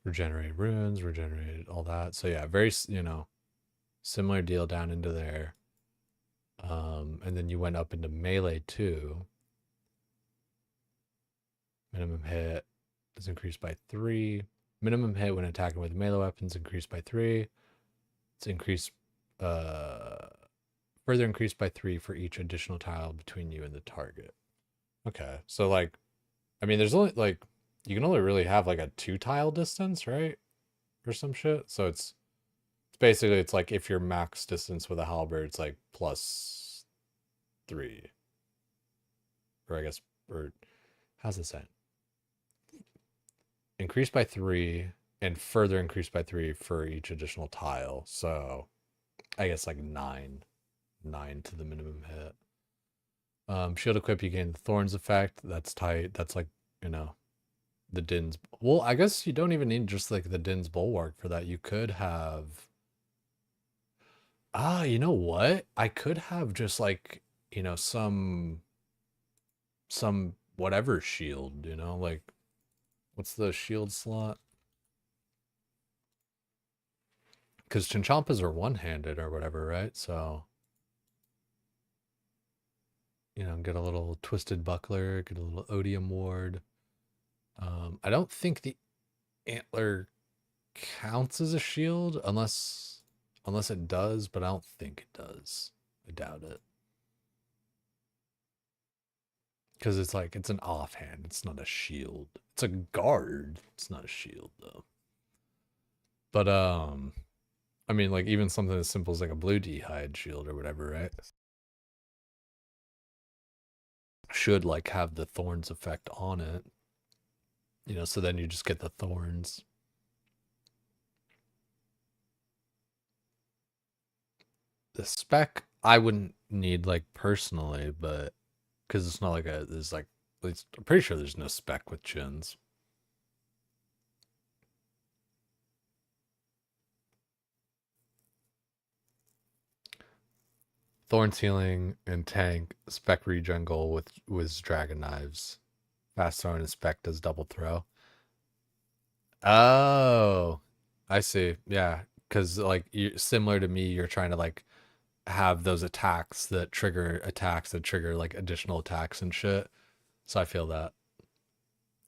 Regenerate runes, regenerate all that. So yeah, very, similar deal down into there. And then you went up into melee too. Minimum hit is increased by 3. Minimum hit when attacking with melee weapons increased by 3. It's increased, further increased by 3 for each additional tile between you and the target. Okay, so like, I mean, there's only like, you can only really have like a 2 tile distance, right? Or some shit. So it's basically, it's like if your max distance with a halberd, it's like plus 3. Or I guess, or how's this sound? Increased by 3 and further increased by 3 for each additional tile. So I guess like 9 to the minimum hit. Shield equip, you gain the Thorns effect. That's tight. That's like, the Din's. Well, I guess you don't even need just like the Din's Bulwark for that. You could have. You know what? I could have just like, some whatever shield, like what's the shield slot? Because Chinchampas are one-handed or whatever, right? So, get a little Twisted Buckler, get a little Odium Ward. I don't think the antler counts as a shield unless it does, but I don't think it does. I doubt it. Because it's like, it's an offhand. It's not a shield. It's a guard. It's not a shield, though. But, I mean, like, even something as simple as like a blue d'hide shield or whatever, right? Should, like, have the thorns effect on it. So then you just get the thorns. The spec, I wouldn't need, like, personally, but... Because it's not like there's like... At least, I'm pretty sure there's no spec with chins. Thorns healing and tank, spec regen goal with dragon knives. Fast throw and spec does double throw. Oh, I see. Yeah, because like similar to me, you're trying to like have those attacks that trigger like additional attacks and shit. So I feel that.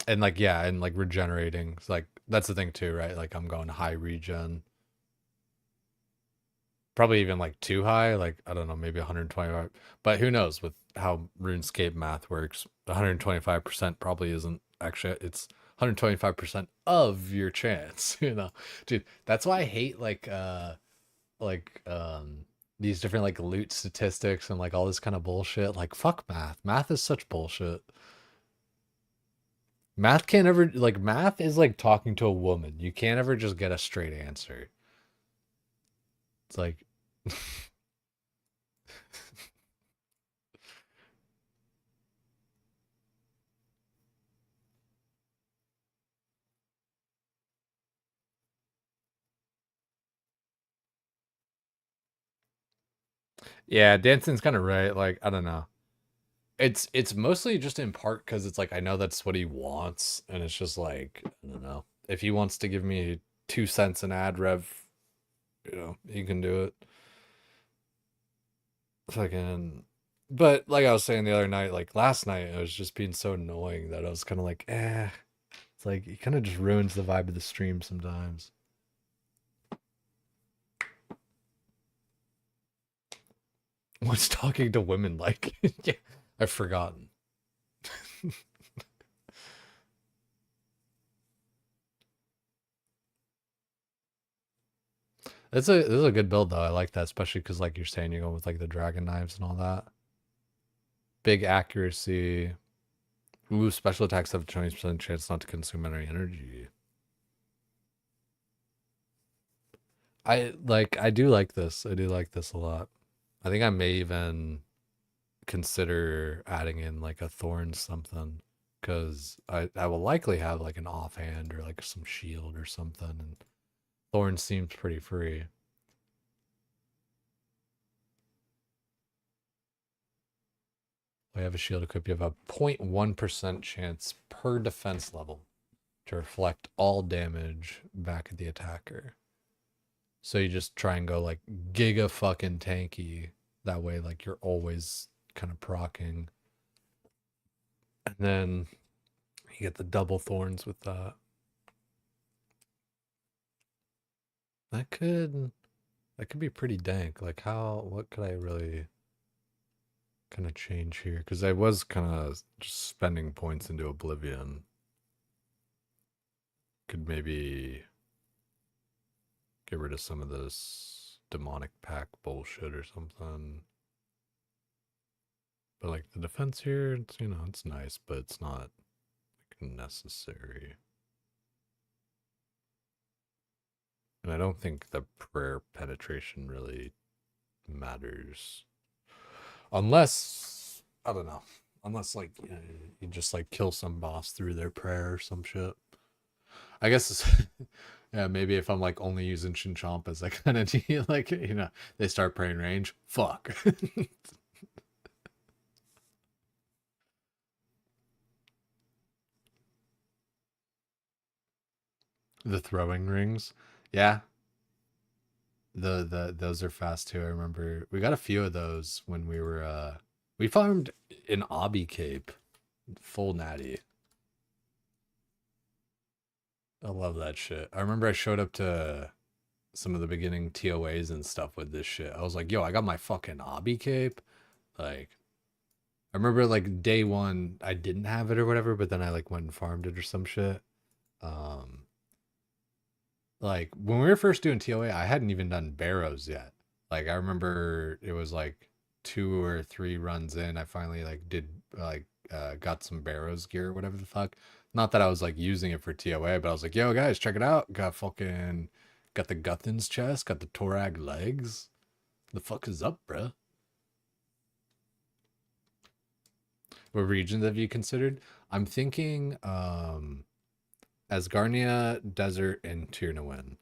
And like, yeah, and like regenerating, like that's the thing too, right? Like I'm going high regen. Probably even like too high, like I don't know, maybe 125. But who knows with how RuneScape math works? 125% probably isn't actually, it's 125% of your chance, Dude, that's why I hate like these different like loot statistics and like all this kind of bullshit. Like fuck math. Math is such bullshit. Math can't ever, like, math is like talking to a woman. You can't ever just get a straight answer. It's like yeah, Danson's kind of right. Like, I don't know. It's mostly just in part because it's like I know that's what he wants, and it's just like I don't know if he wants to give me 2 cents an ad rev, he can do it. Fucking, but like I was saying the other night, like last night, it was just being so annoying that I was kind of like, eh. It's like he kind of just ruins the vibe of the stream sometimes. What's talking to women like? Yeah, I've forgotten. This is a good build though. I like that, especially because like you're saying, you're going with like the dragon knives and all that. Big accuracy. Ooh, special attacks have a 20% chance not to consume any energy. I do like this. I do like this a lot. I think I may even consider adding in like a thorn something, because I will likely have like an offhand or like some shield or something, and thorn seems pretty free. I have a shield equipped. You have a 0.1% chance per defense level to reflect all damage back at the attacker. So you just try and go like giga fucking tanky. That way, like you're always kind of procking. And then you get the double thorns with that. That could be pretty dank. Like what could I really kind of change here? Because I was kind of just spending points into Oblivion. Could maybe get rid of some of this demonic pack bullshit or something. But like the defense here, it's, you know, it's nice, but it's not like necessary. And I don't think the prayer penetration really matters. Unless, I don't know. Unless like you just like kill some boss through their prayer or some shit. I guess it's, yeah, maybe if I'm like only using Chinchampas, I kind of need like, you know, they start praying range. Fuck. The throwing rings. Yeah. Those are fast too. I remember we got a few of those when we farmed an obby cape. Full natty. I love that shit. I remember I showed up to some of the beginning TOAs and stuff with this shit. I was like, yo, I got my fucking obby cape. Like, I remember like day one, I didn't have it or whatever, but then I like went and farmed it or some shit. Um, like when we were first doing TOA, I hadn't even done barrows yet. Like I remember it was like 2 or 3 runs in, I finally like did like got some barrows gear or whatever the fuck. Not that I was like using it for TOA, but I was like, yo guys, check it out. Got the Guthins chest, got the Torag legs. The fuck is up, bruh? What regions have you considered? I'm thinking Asgarnia, Desert, and Tyrnawin.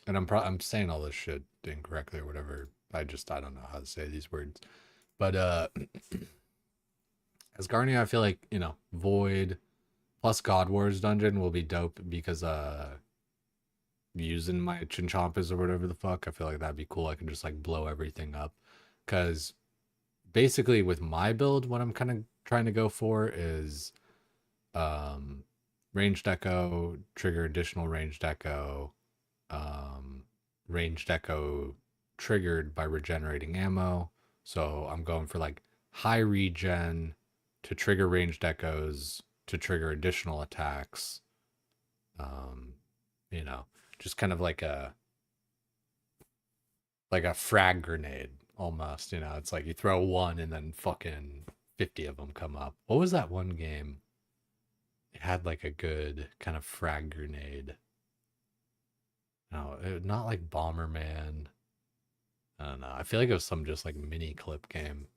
And I'm saying all this shit incorrectly or whatever. I don't know how to say these words. But Asgarnia, I feel like, you know, Void plus God Wars dungeon will be dope because using my Chinchampas or whatever the fuck, I feel like that'd be cool. I can just like blow everything up. Cause basically with my build, what I'm kind of trying to go for is ranged echo, trigger additional ranged echo, ranged echo triggered by regenerating ammo. So I'm going for like high regen to trigger ranged echoes to trigger additional attacks. You know, just kind of like a frag grenade almost, you know. It's like you throw one and then fucking 50 of them come up. What was that one game? It had like a good kind of frag grenade. No, not like Bomberman. I don't know. I feel like it was some just like mini clip game.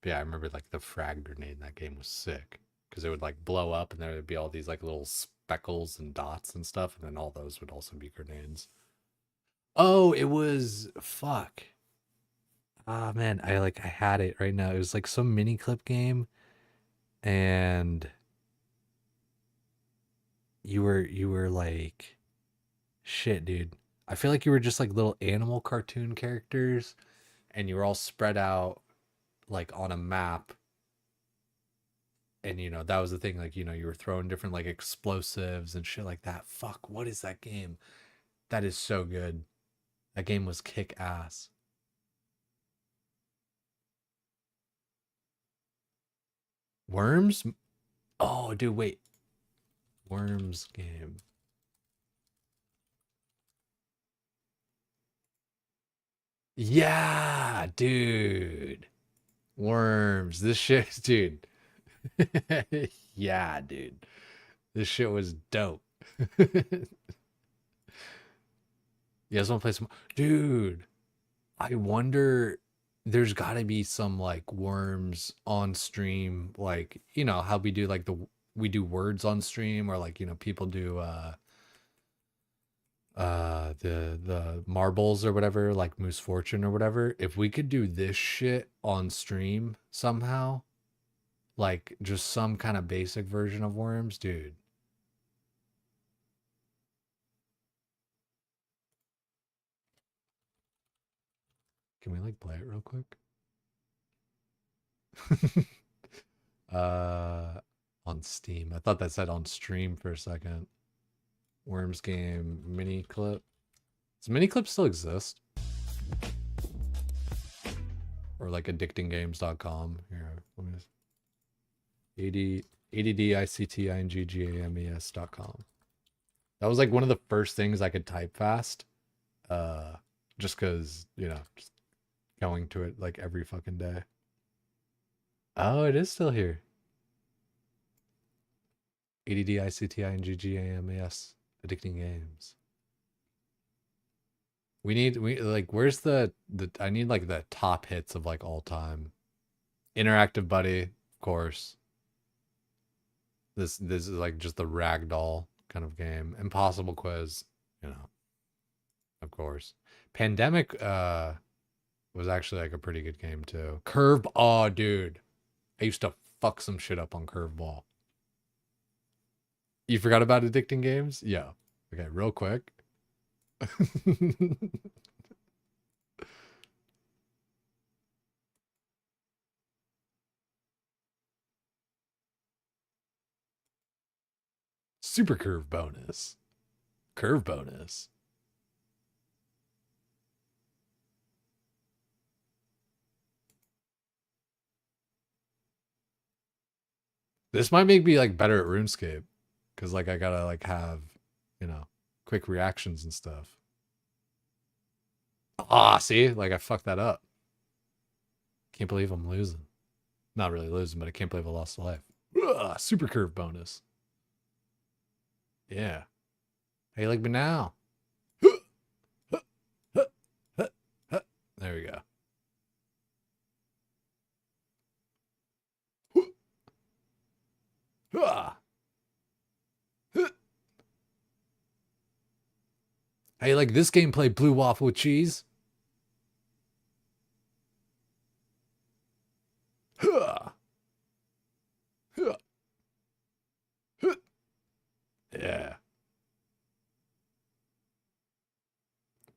But yeah, I remember like the frag grenade in that game was sick because it would like blow up and there would be all these like little speckles and dots and stuff, and then all those would also be grenades. Oh, it was fuck. Ah man, I had it right now. It was like some mini clip game, and you were like shit, dude. I feel like you were just like little animal cartoon characters, and you were all spread out like on a map. And you know, that was the thing, like, you know, you were throwing different like explosives and shit like that. Fuck, what is that game? That is so good. That game was kick ass. Worms? Oh, dude, wait. Worms game. Yeah, dude. Worms. This shit, dude. Yeah, dude. This shit was dope. You guys want to play some? Dude, I wonder. There's got to be some like worms on stream, like you know how we do like we do words on stream, or like you know people do the marbles or whatever, like Moose Fortune or whatever. If we could do this shit on stream somehow, like just some kind of basic version of worms, dude. Can we like play it real quick? On Steam. I thought that said on stream for a second. Worms game mini clip. Does mini clip still exist? Or like addictinggames.com. Here, let me just addictinggames.com. That was like one of the first things I could type fast. Just cause, you know, just going to it like every fucking day. Oh, it is still here. addictinggames. Addicting Games. We like, where's the I need like the top hits of like all time. Interactive Buddy, of course. This is like just the ragdoll kind of game. Impossible Quiz, you know, of course. Pandemic was actually like a pretty good game too. Oh, dude, I used to fuck some shit up on Curveball. You forgot about Addicting Games? Yeah. Okay, real quick. Super curve bonus. Curve bonus. This might make me like better at RuneScape. Cause like I gotta like have, you know, quick reactions and stuff. Ah, see? Like I fucked that up. Can't believe I'm losing. Not really losing, but I can't believe I lost a life. Ugh, super curve bonus. Yeah. How you like me now? There we go. How you like this gameplay, blue waffle with cheese? Yeah.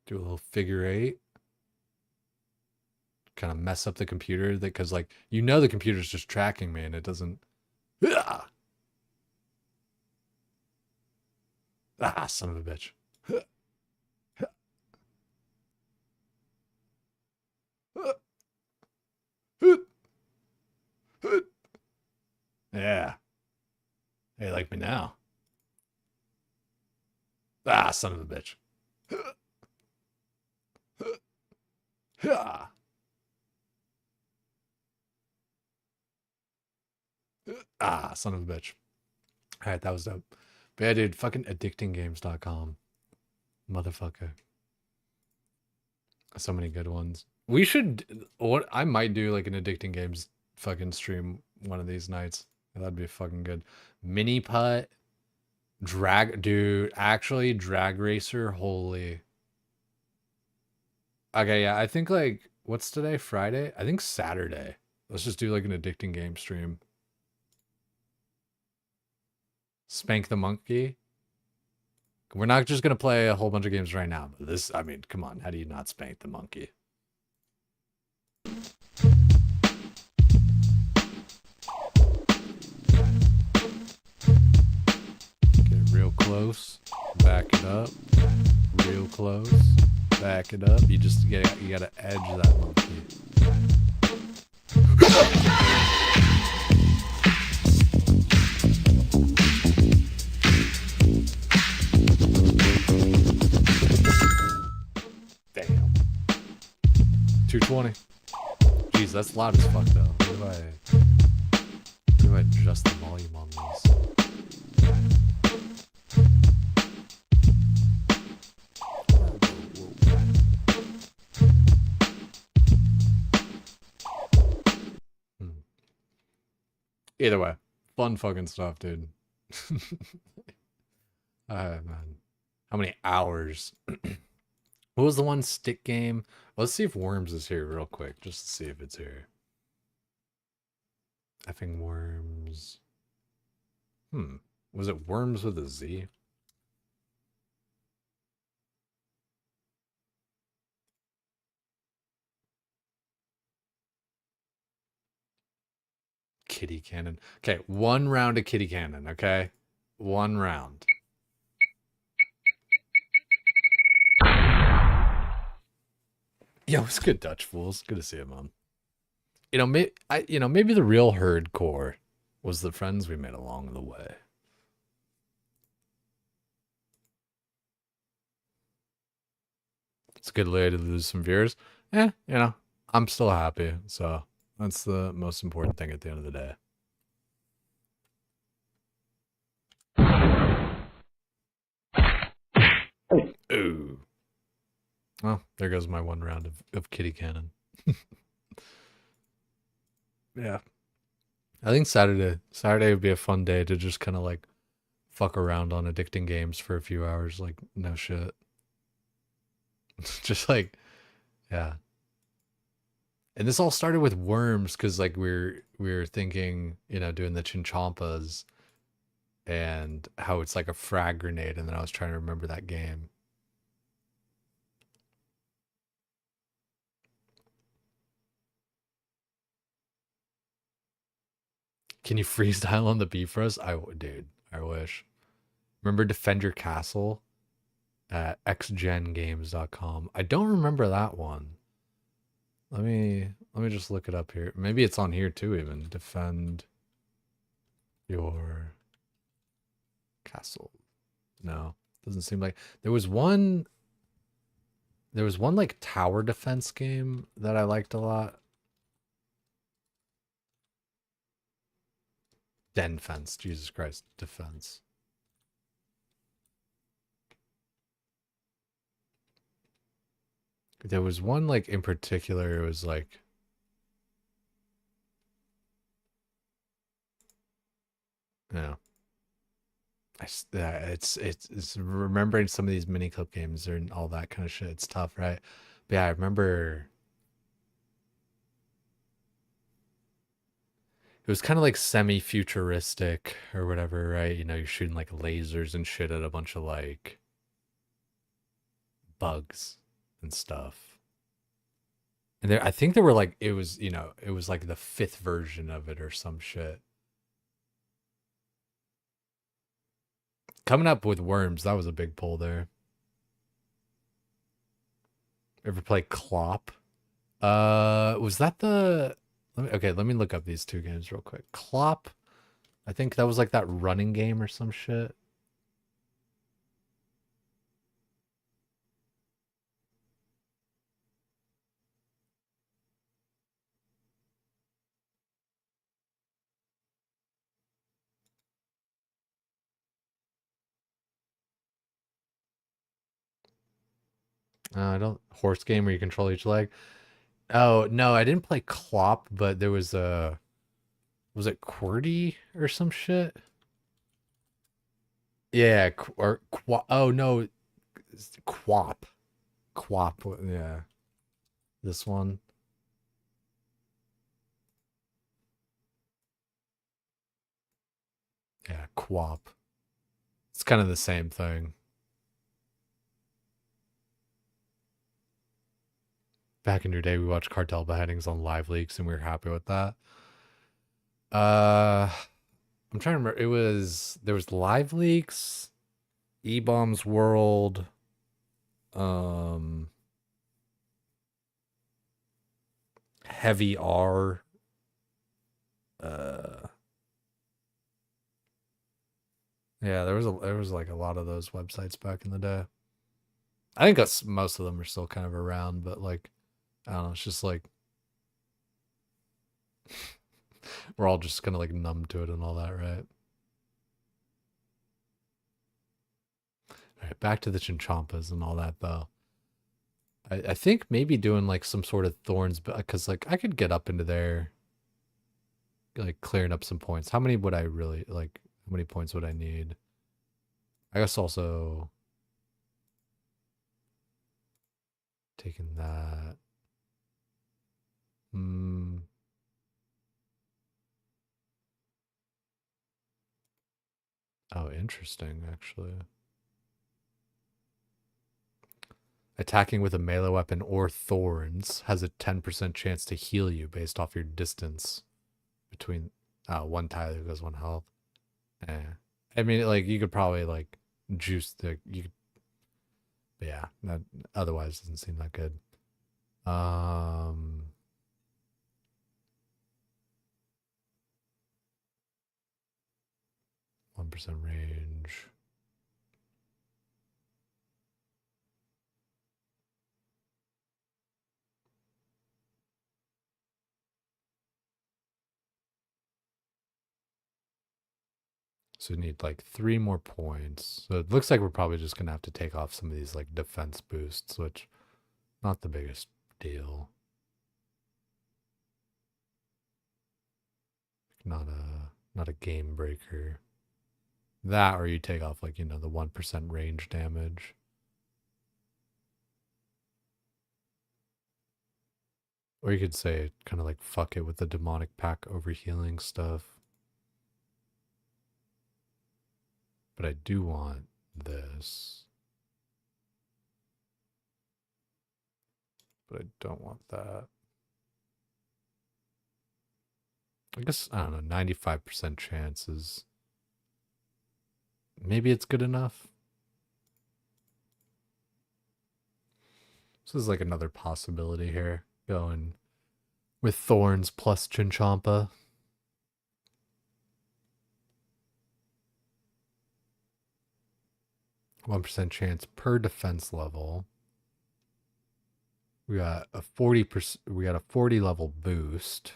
Do a little figure eight. Kind of mess up the computer because like you know the computer's just tracking me and it doesn't. Ah, son of a bitch. Yeah. Hey, like me now. Ah, son of a bitch. Ah, son of a bitch. All right, that was dope. But yeah, dude, fucking addictinggames.com. Motherfucker. So many good ones. We should, what I might do like an Addicting Games fucking stream one of these nights. That'd be fucking good. Mini putt, dude, actually drag racer, holy. Okay, yeah, I think like, what's today? Friday? I think Saturday. Let's just do like an Addicting Game stream. Spank the Monkey. We're not just going to play a whole bunch of games right now. But this, I mean, come on. How do you not spank the monkey? Get real close. Back it up. Real close. Back it up. You gotta edge that monkey. Damn. 220. Jeez, that's loud as fuck though. Where do I adjust the volume on these? Either way, fun fucking stuff, dude. Man. How many hours? What was the one stick game? Let's see if Worms is here real quick, just to see if it's here. Effing Worms. Was it Worms with a Z? Kitty cannon. Okay, one round of kitty cannon, okay? One round. Yo, it's good, Dutch fools. Good to see you, man. Maybe the real herd core was the friends we made along the way. It's a good way to lose some viewers. I'm still happy, so that's the most important thing at the end of the day. Ooh. Well, there goes my one round of kitty cannon. Yeah. I think Saturday would be a fun day to just kind of like fuck around on addicting games for a few hours. Like, no shit. Just like, yeah. And this all started with Worms because like we're thinking, doing the Chinchampas and how it's like a frag grenade, and then I was trying to remember that game. Can you freestyle on the Bifrost? Dude, I wish. Remember Defend Your Castle at xgengames.com. I don't remember that one. Let me just look it up here. Maybe it's on here too even. Defend Your Castle. No, doesn't seem like there was one like tower defense game that I liked a lot. Den fence, Jesus Christ, defense. There was one like in particular, it was like it's remembering some of these mini clip games and all that kind of shit. It's tough, right? But yeah, I remember it was kind of like semi-futuristic or whatever, right? You're shooting like lasers and shit at a bunch of like bugs and stuff. And I think there were like it was like the 5th version of it or some shit. Coming up with Worms, that was a big pull there. Ever play Clop? Was that the? Let me look up these two games real quick. Clop, I think that was like that running game or some shit. I don't horse game where you control each leg. Oh no, I didn't play Clop, but there was was it QWERTY or some shit? Yeah, oh no, Quap, Quap. Yeah, this one. Yeah, Quap. It's kind of the same thing. Back in your day, we watched cartel beheadings on live leaks, and we were happy with that. I'm trying to remember. There was live leaks, E-Bombs World, Heavy R, yeah, there was like a lot of those websites back in the day. I think that's most of them are still kind of around, but like, I don't know. It's just like we're all just kind of like numb to it and all that, right? All right, back to the Chinchampas and all that though. I think maybe doing like some sort of thorns, because like I could get up into there. like clearing up some points. How many would I really like? How many points would I need? I guess also taking that. Hmm. Oh, interesting, actually. Attacking with a melee weapon or thorns has a 10% chance to heal you based off your distance between one tile goes one health. Eh. I mean, like you could probably like juice the you could, but yeah, that otherwise doesn't seem that good. 1% range. So we need like 3 more points. So it looks like we're probably just gonna have to take off some of these like defense boosts, which not the biggest deal. Not a game breaker. That or you take off like, the 1% range damage. Or you could say kind of like fuck it with the demonic pack overhealing stuff. But I do want this. But I don't want that. I guess, I don't know, 95% chances. Maybe it's good enough. This is like another possibility here. Going with Thorns plus Chinchompa. 1% chance per defense level. We got a 40%. We got a 40 level boost.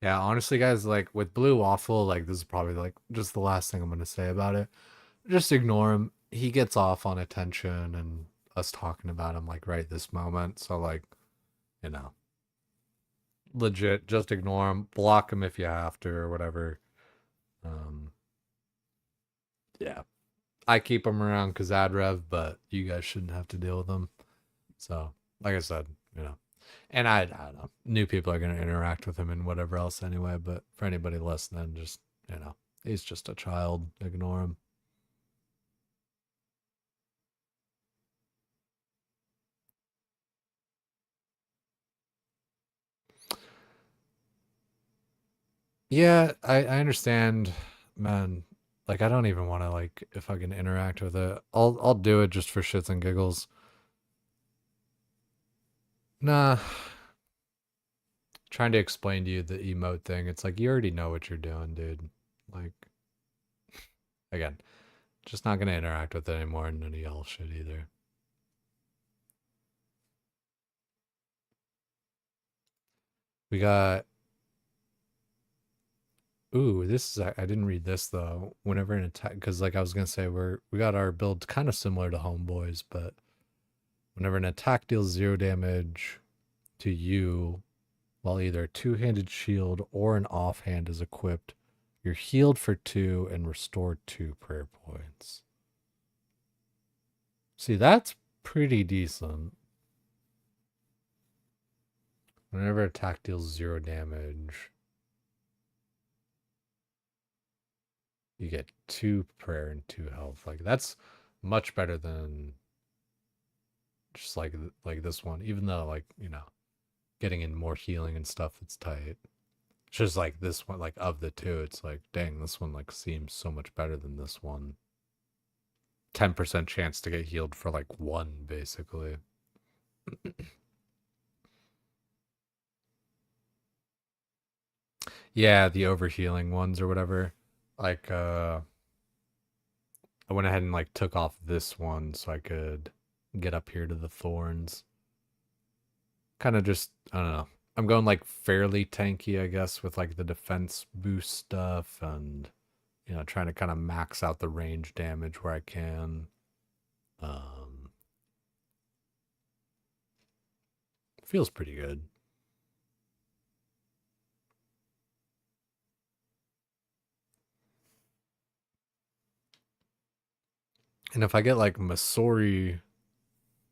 Yeah, honestly, guys, like with Blue Waffle, like this is probably like just the last thing I'm gonna say about it. Just ignore him. He gets off on attention and us talking about him like right this moment. So like, you know, legit, just ignore him. Block him if you have to or whatever. Um, yeah, I keep him around Kazadrev, but you guys shouldn't have to deal with him. So, like I said, and I don't know, new people are going to interact with him and whatever else anyway. But for anybody listening, just he's just a child. Ignore him. Yeah, I understand, man. Like I don't even want to like if I can interact with it. I'll do it just for shits and giggles. Nah, trying to explain to you the emote thing. It's like you already know what you're doing, dude. Like again, just not gonna interact with it anymore, and none of y'all should either. We got. Ooh, this is. I didn't read this though. Whenever an attack, because like I was gonna say, we got our build kind of similar to Homeboys, but whenever an attack deals 0 damage to you, while either a two-handed shield or an offhand is equipped, you're healed for 2 and restored 2 prayer points. See, that's pretty decent. Whenever attack deals 0 damage, you get 2 prayer and 2 health. Like that's much better than just like this one. Even though like getting in more healing and stuff, it's tight. It's just like this one, like of the two, it's like dang, this one like seems so much better than this one. 10% chance to get healed for like 1, basically. Yeah, the overhealing ones or whatever. Like I went ahead and like took off this one so I could get up here to the thorns. Kind of just I don't know. I'm going like fairly tanky, I guess, with like the defense boost stuff and trying to kind of max out the range damage where I can. Um, Feels pretty good. And if I get like Masori,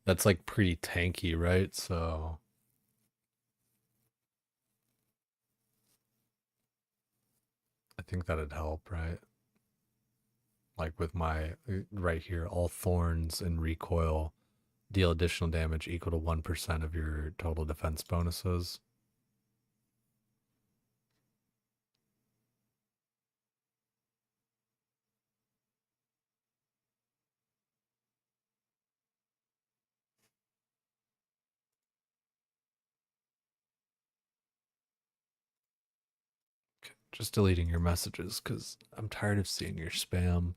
that's like pretty tanky, right? So I think that'd help, right? Like with my right here, all thorns and recoil deal additional damage equal to 1% of your total defense bonuses. Just deleting your messages because I'm tired of seeing your spam.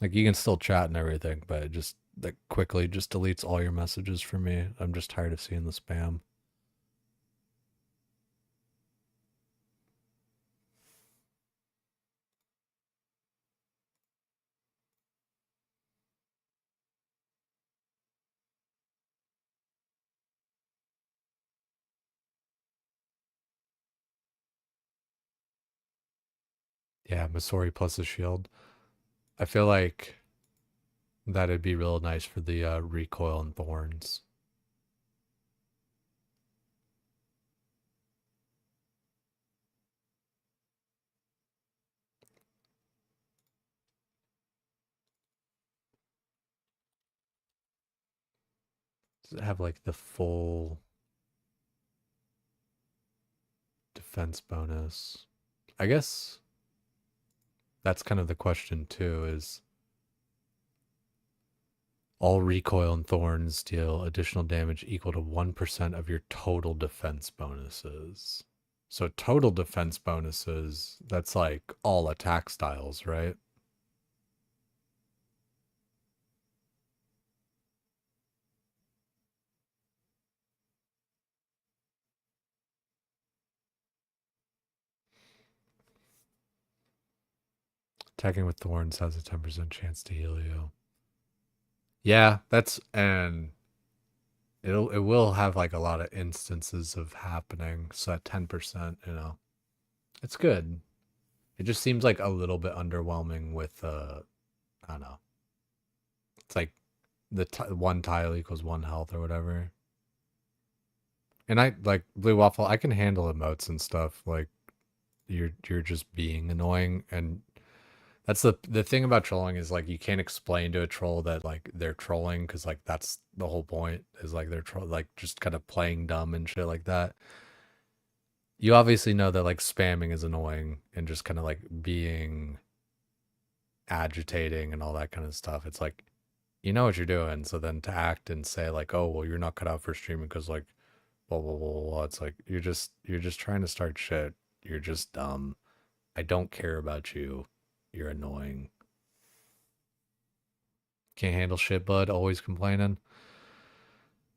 Like you can still chat and everything, but it just like quickly just deletes all your messages for me. I'm just tired of seeing the spam. Yeah, Masori plus a shield. I feel like that'd be real nice for the recoil and thorns. Does it have like the full defense bonus? I guess that's kind of the question too, is all recoil and thorns deal additional damage equal to 1% of your total defense bonuses. So total defense bonuses, that's like all attack styles, right? Attacking with thorns has a 10% chance to heal you. Yeah, that's and it will have like a lot of instances of happening. So at 10%, it's good. It just seems like a little bit underwhelming with I don't know. It's like the one tile equals one health or whatever. And I like Blue Waffle. I can handle emotes and stuff. Like you're just being annoying, and that's the thing about trolling is like you can't explain to a troll that like they're trolling because like that's the whole point is like they're like just kind of playing dumb and shit like that. You obviously know that like spamming is annoying and just kind of like being agitating and all that kind of stuff. It's like you know what you're doing, so then to act and say like, oh well, you're not cut out for streaming because like blah blah blah blah. It's like you're just trying to start shit. You're just dumb. I don't care about you. You're annoying. Can't handle shit, bud. Always complaining.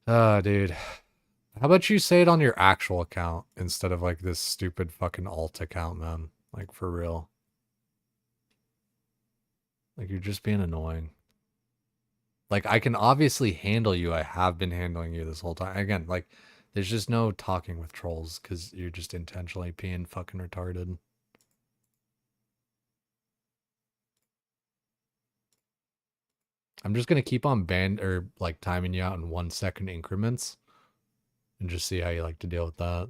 Ah, dude. How about you say it on your actual account instead of like this stupid fucking alt account, man? Like for real. Like you're just being annoying. Like I can obviously handle you. I have been handling you this whole time. Again, like there's just no talking with trolls because you're just intentionally being fucking retarded. I'm just gonna keep on band or like timing you out in 1 second increments and just see how you like to deal with that.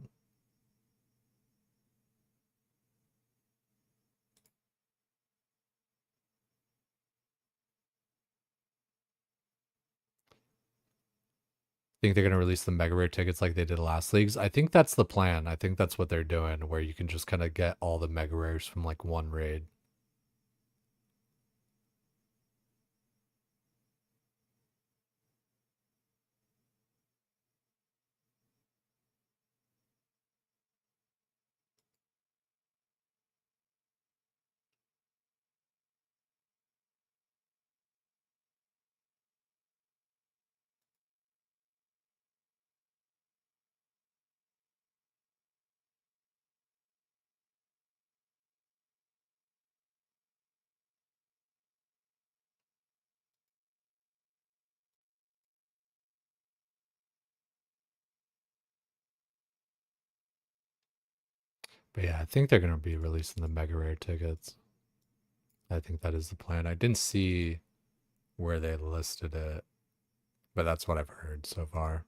Think they're gonna release the mega rare tickets like they did last leagues? I think that's the plan. I think that's what they're doing, where you can just kind of get all the mega rares from like one raid. But yeah, I think they're gonna be releasing the mega rare tickets. I think that is the plan. I didn't see where they listed it, but that's what I've heard so far.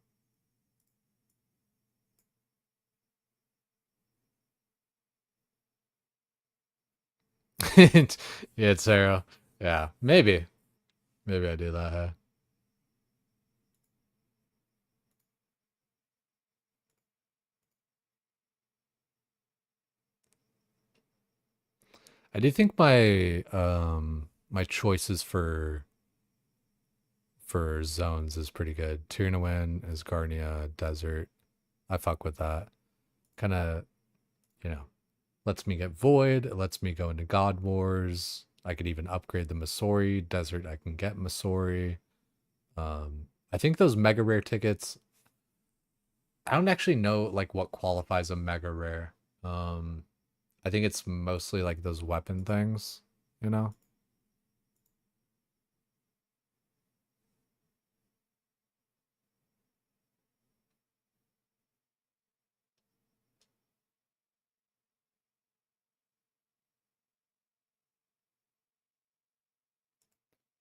Yeah, it's Sarah. Yeah, maybe. Maybe I do that. Huh? I do think my choices for zones is pretty good. Tyrnawin, Asgarnia, Desert. I fuck with that. Kind of, you know, lets me get Void. It lets me go into God Wars. I could even upgrade the Masori. Desert, I can get Masori. I think those mega rare tickets, I don't actually know like what qualifies a mega rare. Um, I think it's mostly like those weapon things, you know?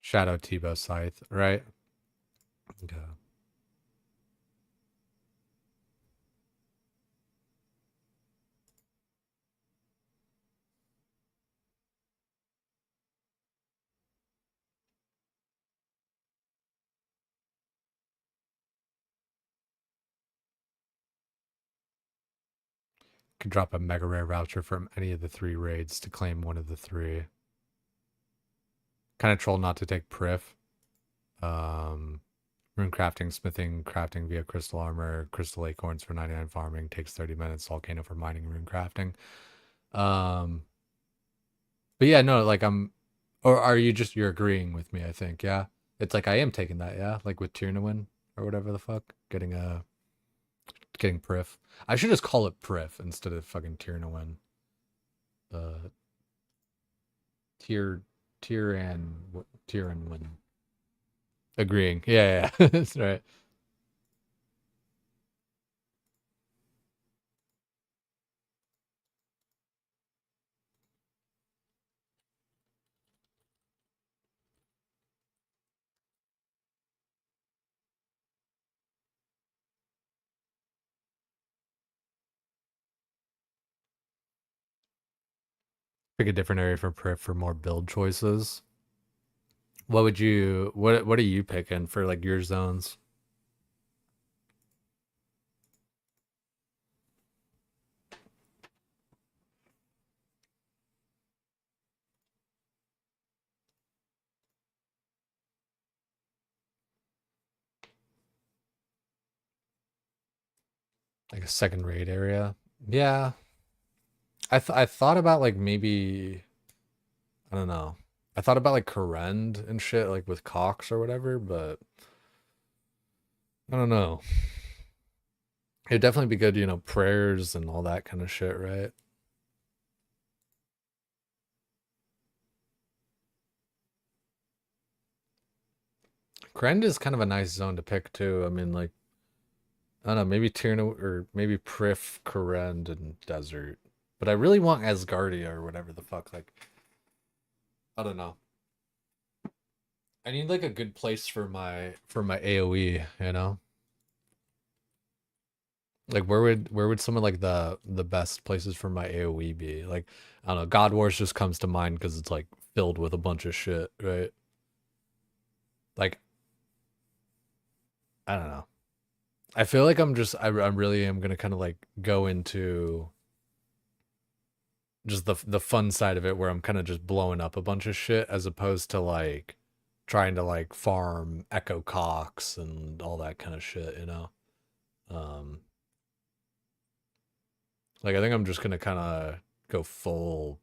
Shadow Tebow Scythe, right? Okay. Could drop a mega rare voucher from any of the 3 raids to claim one of the 3. Kind of troll not to take Prif. Um, Rune crafting, smithing, crafting via crystal armor, crystal acorns for 99 farming, takes 30 minutes, volcano for mining, rune crafting. Um, but yeah, no, like or are you just, you're agreeing with me, I think, yeah? It's like I am taking that, yeah? Like with Tyrnawin or whatever the fuck, getting Prif. I should just call it Prif instead of fucking Tyrnawin. Uh, Tier, Tyrnawin. Agreeing. Yeah, yeah, that's right. Pick a different area for Prif for more build choices. What are you picking for like your zones? Like a second raid area? Yeah. I thought about like maybe, I don't know. I thought about like Corrend and shit like with Cox or whatever, but I don't know. It'd definitely be good, prayers and all that kind of shit, right? Corrend is kind of a nice zone to pick too. I mean, like, I don't know, maybe Tierna or maybe Prif, Corrend, and Desert. But I really want Asgardia or whatever the fuck. Like, I don't know. I need like a good place for my AoE, you know? Like where would some of like the best places for my AoE be? Like, I don't know, God Wars just comes to mind because it's like filled with a bunch of shit, right? Like, I don't know. I feel like I really am gonna kind of like go into just the fun side of it where I'm kind of just blowing up a bunch of shit as opposed to like trying to like farm Echo Cox and all that kind of shit, you know? Um like I think I'm just gonna kind of go full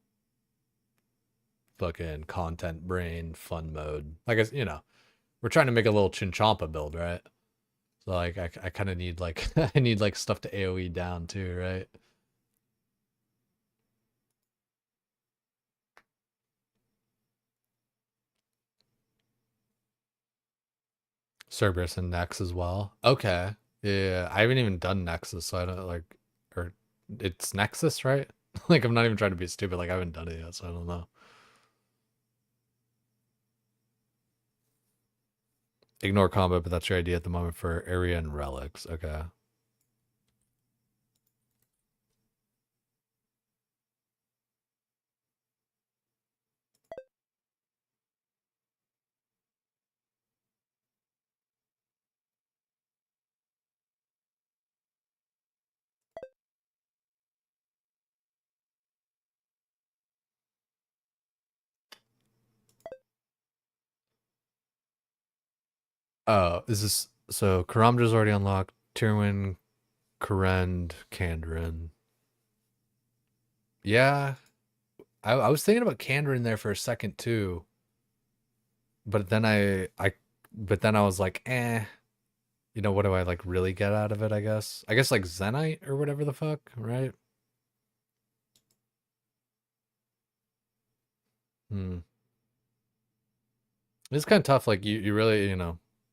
fucking content brain fun mode. Like we're trying to make a little Chinchompa build, right? So like I kind of need like I need like stuff to AoE down too, right? Cerberus and Nex as well. Okay. Yeah, I haven't even done Nexus, so I don't like, or it's Nexus, right? Like, I'm not even trying to be stupid. Like, I haven't done it yet, so I don't know. Ignore combat, but that's your idea at the moment for area and relics. Okay. Oh, is this so? Karamja's already unlocked. Tyrwin, Karend, Kandrin. Yeah, I was thinking about Kandrin there for a second too, but then but then I was like, eh. You know, what do I like really get out of it? I guess. I guess like Zenite or whatever the fuck, right? Hmm. It's kind of tough. Like you really,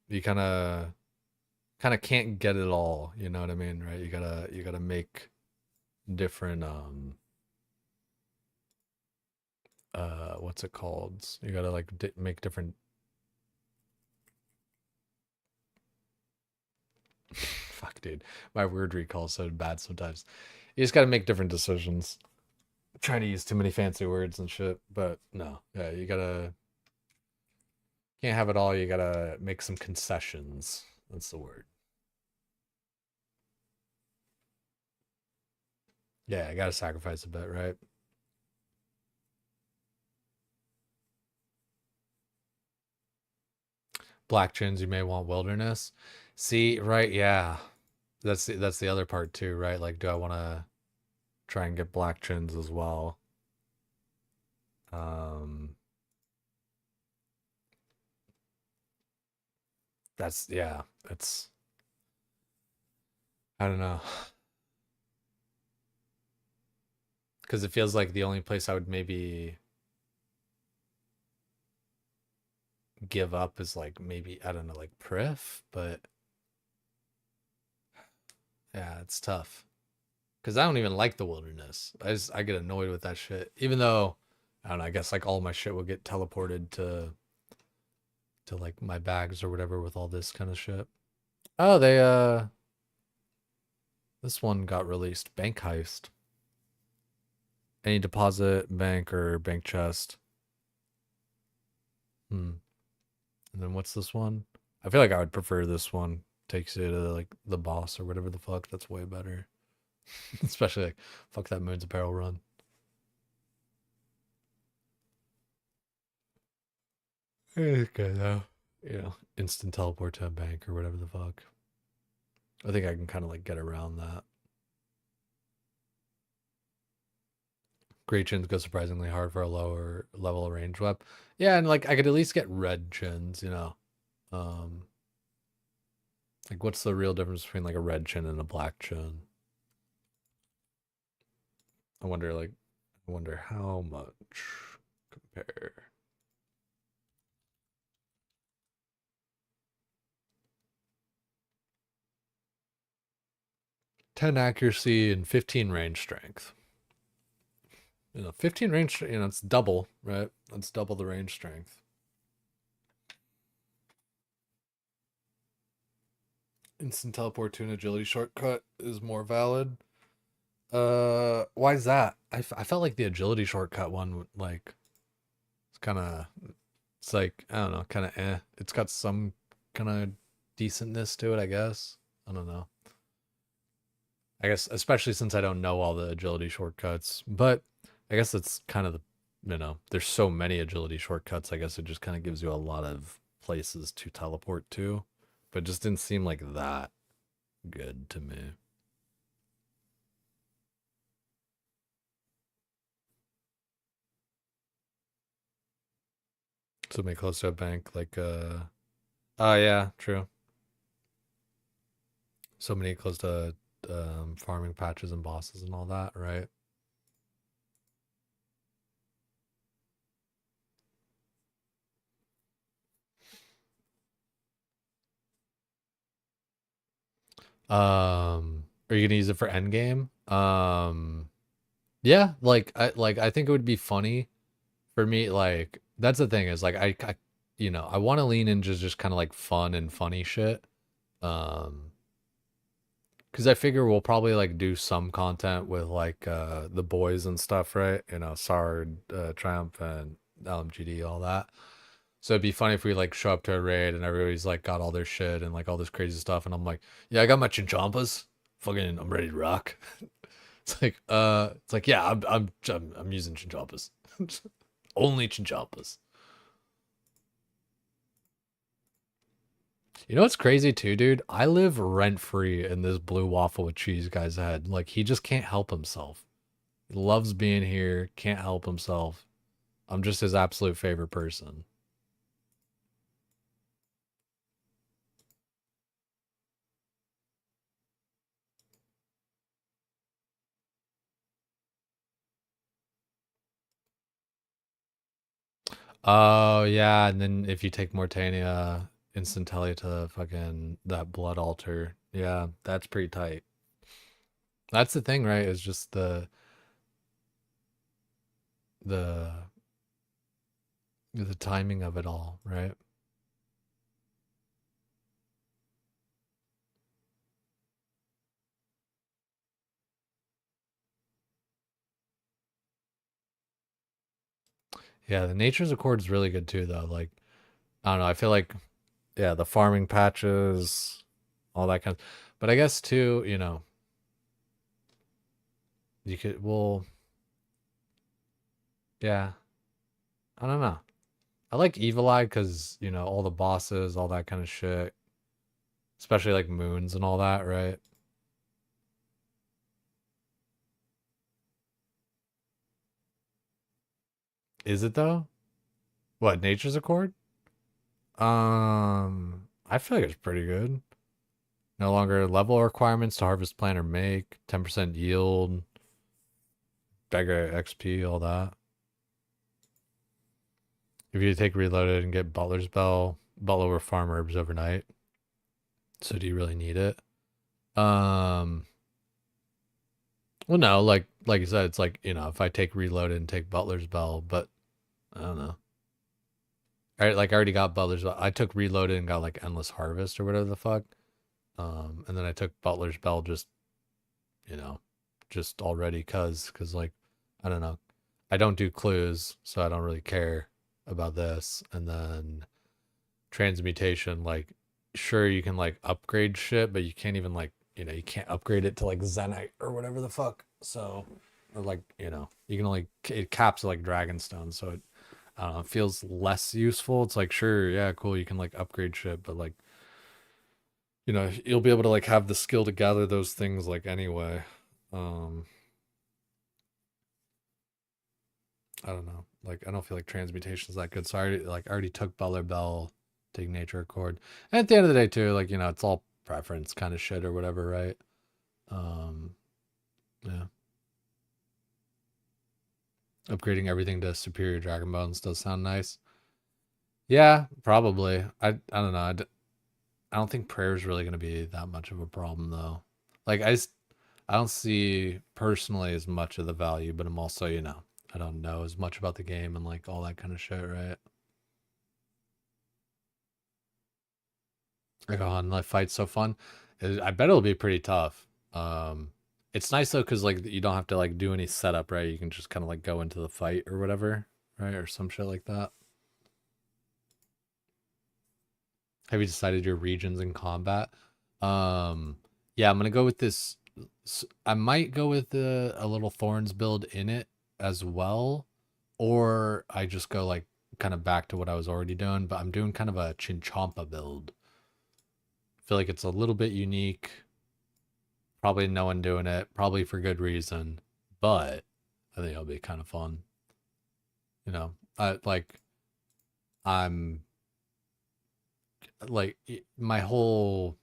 you kind of can't get it all. You know what I mean, right? You gotta make different what's it called? You gotta like make different. Fuck, dude, my word recall is so bad sometimes. You just gotta make different decisions. I'm trying to use too many fancy words and shit, but no, yeah, you gotta can't have it all. You gotta make some concessions. That's the word. Yeah, I gotta sacrifice a bit, right? Black chins, you may want wilderness. See, right? Yeah, that's the other part too, right? Like, do I want to try and get black chins as well? Um, that's yeah, it's I don't know, because it feels like the only place I would maybe give up is like maybe I don't know, like Prif, but yeah, it's tough because I don't even like the wilderness. I get annoyed with that shit, even though I don't know. I guess like all my shit will get teleported to like my bags or whatever with all this kind of shit. Oh, this one got released. Bank heist. Any deposit, bank or bank chest. Hmm. And then what's this one? I feel like I would prefer this one. Takes you to like the boss or whatever the fuck. That's way better. Especially like fuck that Moon's Apparel run. Okay though. Instant teleport to a bank or whatever the fuck. I think I can kind of like get around that. Great chins go surprisingly hard for a lower level range web. Yeah, and like I could at least get red chins. Um like what's the real difference between like a red chin and a black chin? I wonder how much compare. 10 accuracy and 15 range strength. 15 range, it's double, right? That's double the range strength. Instant teleport to an agility shortcut is more valid. Why is that? I felt like the agility shortcut one, like, it's kind of, it's like, I don't know, kind of It's got some kind of decentness to it, I guess. I don't know. I guess, especially since I don't know all the agility shortcuts, but I guess it's kind of there's so many agility shortcuts. I guess it just kind of gives you a lot of places to teleport to, but it just didn't seem like that good to me. So make close to a bank, like, oh yeah, true. So many close to farming patches and bosses and all that, right? Are you gonna use it for endgame? Yeah, like I think it would be funny for me. Like that's the thing is like I you know I want to lean into just kind of like fun and funny shit. Um, because I figure we'll probably like do some content with like the boys and stuff, right? You know, Sard, Triumph, and LMGD, all that. So it'd be funny if we like show up to a raid and everybody's like got all their shit and like all this crazy stuff, and I'm like, yeah, I got my chinchompas. Fucking, I'm ready to rock. It's like, yeah, I'm using chinchompas. Only chinchompas. You know what's crazy too, dude? I live rent free in this blue waffle with cheese guy's head. Like he just can't help himself. He loves being here, can't help himself. I'm just his absolute favorite person. Oh yeah, and then if you take Mortania, instant tele to fucking that blood altar. Yeah, that's pretty tight. That's the thing, right? Is just the the timing of it all, right? Yeah, the Nature's Accord is really good too, though. Like, I don't know, I feel like, yeah, the farming patches, all that kind of, but I guess too, you know, you could, well, yeah, I don't know. I like Evil Eye because, you know, all the bosses, all that kind of shit, especially like moons and all that, right? Is it though? What, Nature's Accord? I feel like it's pretty good. No longer level requirements to harvest, plant, or make. 10% yield. Beggar XP, all that. If you take reloaded and get Butler's Bell, Butler will farm herbs overnight. So do you really need it? Um, well, no, like you said, it's like, you know, if I take reloaded and take Butler's Bell, but I don't know. I already got Butler's Bell. I took reloaded and got like Endless Harvest or whatever the fuck. And then I took Butler's Bell just, you know, just already cause like, I don't know. I don't do clues, so I don't really care about this. And then transmutation, like sure you can like upgrade shit, but you can't even like, you know, you can't upgrade it to like Zenite or whatever the fuck. So or like, you know, you can only it caps like Dragonstone, so it I don't know, it feels less useful. It's like sure, yeah, cool, you can like upgrade shit, but like, you know, you'll be able to like have the skill to gather those things like anyway. Um I don't know. Like I don't feel like transmutation is that good. So I already took Butler Bell, take Nature Accord. And at the end of the day too, like, you know, it's all preference kind of shit or whatever, right? Um yeah. Upgrading everything to superior Dragon Bones does sound nice. Yeah, probably. I don't know. I don't think prayer is really going to be that much of a problem though. Like I don't see personally as much of the value, but I'm also, you know, I don't know as much about the game and like all that kind of shit, right? Like on like fight's so fun. I bet it'll be pretty tough. It's nice though because like you don't have to like do any setup, right? You can just kind of like go into the fight or whatever, right? Or some shit like that. Have you decided your regions in combat? Um, yeah, I'm gonna go with this. I might go with a little thorns build in it as well, or I just go like kind of back to what I was already doing. But I'm doing kind of a Chinchompa build. I feel like it's a little bit unique. Probably no one doing it, probably for good reason, but I think it'll be kind of fun. You know, I like I'm like my whole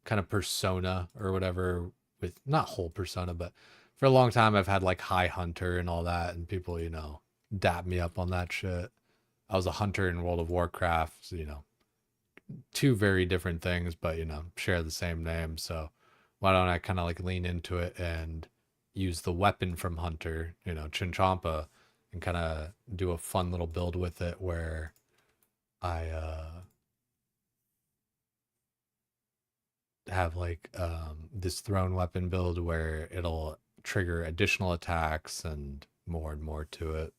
kind of persona or whatever with not whole persona, but for a long time I've had like high hunter and all that, and people, you know, dap me up on that shit. I was a hunter in World of Warcraft, so, you know, two very different things, but you know, share the same name. So why don't I kind of like lean into it and use the weapon from Hunter, you know, Chinchampa, and kind of do a fun little build with it where I have like this thrown weapon build where it'll trigger additional attacks and more to it.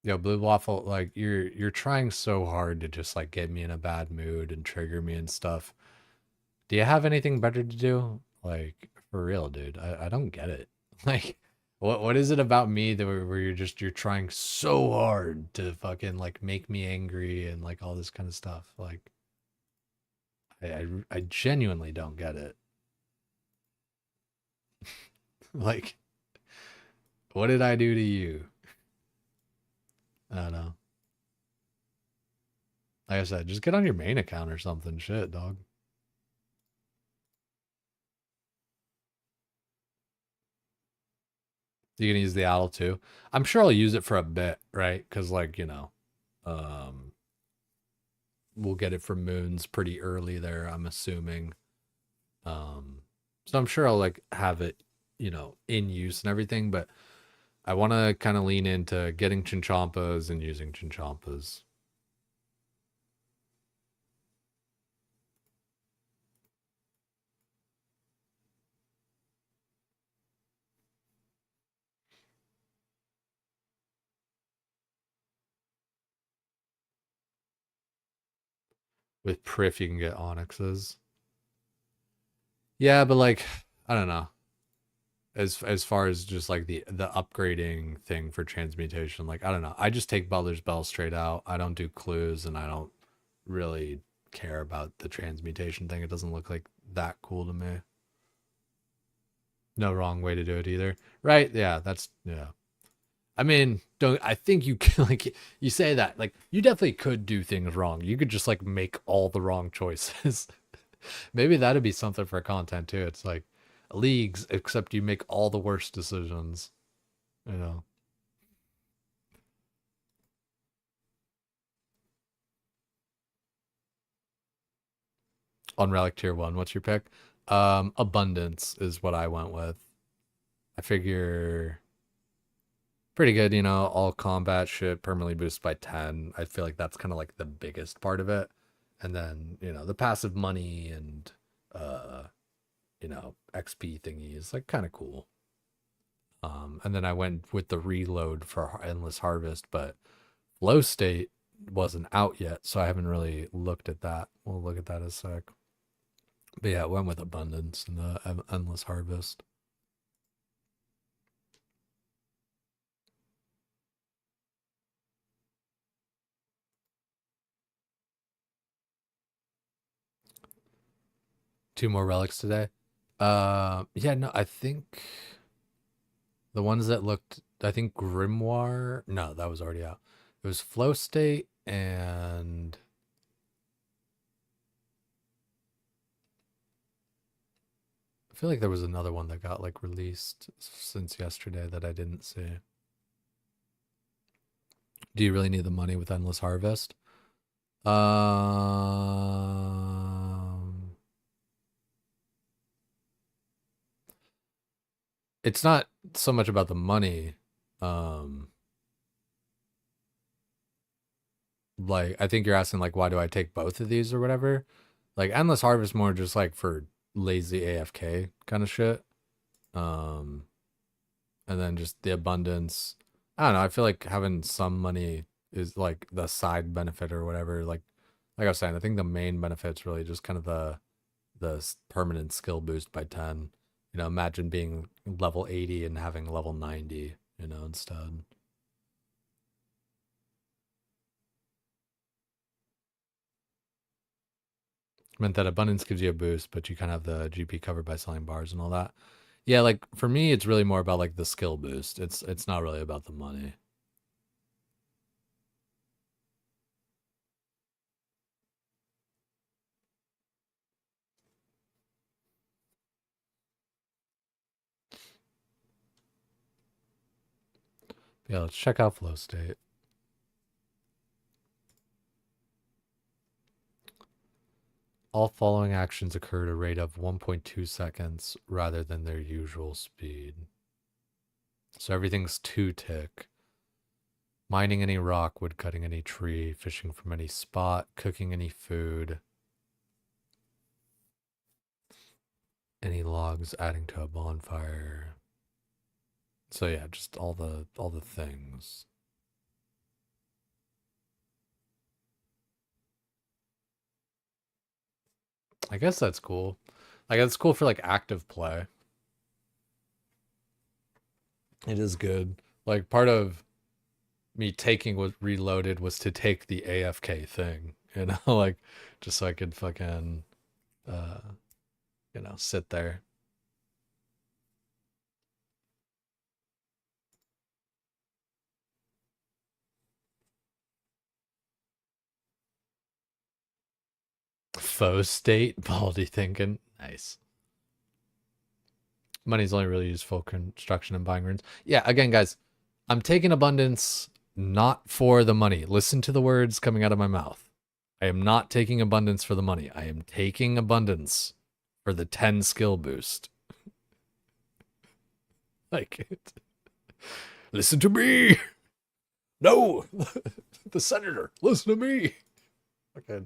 Yo, Blue Waffle, like you're trying so hard to just like get me in a bad mood and trigger me and stuff. Do you have anything better to do? Like for real, dude. I don't get it. Like what is it about me that where you're trying so hard to fucking like make me angry and like all this kind of stuff. Like I genuinely don't get it. Like what did I do to you? I don't know. Like I said, just get on your main account or something. Shit, dog. You gonna use the owl too? I'm sure I'll use it for a bit, right? Because like, you know, um we'll get it from moons pretty early there, I'm assuming. So I'm sure I'll like have it, you know, in use and everything, but I want to kind of lean into getting chinchampas and using chinchampas. With Priff, you can get onyxes. Yeah, but like, I don't know. As far as just like the upgrading thing for transmutation, like I don't know. I just take Butler's Bell straight out. I don't do clues, and I don't really care about the transmutation thing. It doesn't look like that cool to me. No wrong way to do it either. Right? Yeah, that's yeah. I mean, don't I think you can like you say that like you definitely could do things wrong. You could just like make all the wrong choices. Maybe that'd be something for content too. It's like leagues, except you make all the worst decisions. You know, on Relic Tier 1, what's your pick? Abundance is what I went with. I figure pretty good, you know, all combat shit permanently boost by 10. I feel like that's kind of like the biggest part of it. And then, you know, the passive money and uh, you know, XP thingy is like kind of cool. And then I went with the reload for Endless Harvest, but Flow State wasn't out yet, so I haven't really looked at that. We'll look at that in a sec. But yeah, it went with Abundance and the Endless Harvest. Two more relics today. Yeah, no, I think the ones that looked, I think Grimoire. No, that was already out. It was Flow State and I feel like there was another one that got like released since yesterday that I didn't see. Do you really need the money with Endless Harvest? Um, it's not so much about the money. Um, like I think you're asking like why do I take both of these or whatever? Like Endless Harvest more just like for lazy AFK kind of shit. Um, and then just the abundance. I don't know. I feel like having some money is like the side benefit or whatever. Like I was saying, I think the main benefit's really just kind of the permanent skill boost by 10. You know, imagine being level 80 and having level 90, you know, instead. Meant that abundance gives you a boost, but you kind of have the GP covered by selling bars and all that. Yeah, like for me, it's really more about like the skill boost. It's not really about the money. Yeah, let's check out flow state. All following actions occur at a rate of 1.2 seconds rather than their usual speed. So everything's 2 tick. Mining any rock, wood cutting any tree, fishing from any spot, cooking any food, any logs adding to a bonfire. So yeah, just all the things. I guess that's cool. Like that's cool for like active play. It is good. Like part of me taking what reloaded was to take the AFK thing, you know, like just so I could fucking uh sit there. Faux state, baldy thinking. Nice. Money's only really used for construction and buying runes. Yeah, again, guys, I'm taking abundance not for the money. Listen to the words coming out of my mouth. I am not taking abundance for the money. I am taking abundance for the 10 skill boost. Like, listen to me. No, the senator, listen to me. Okay.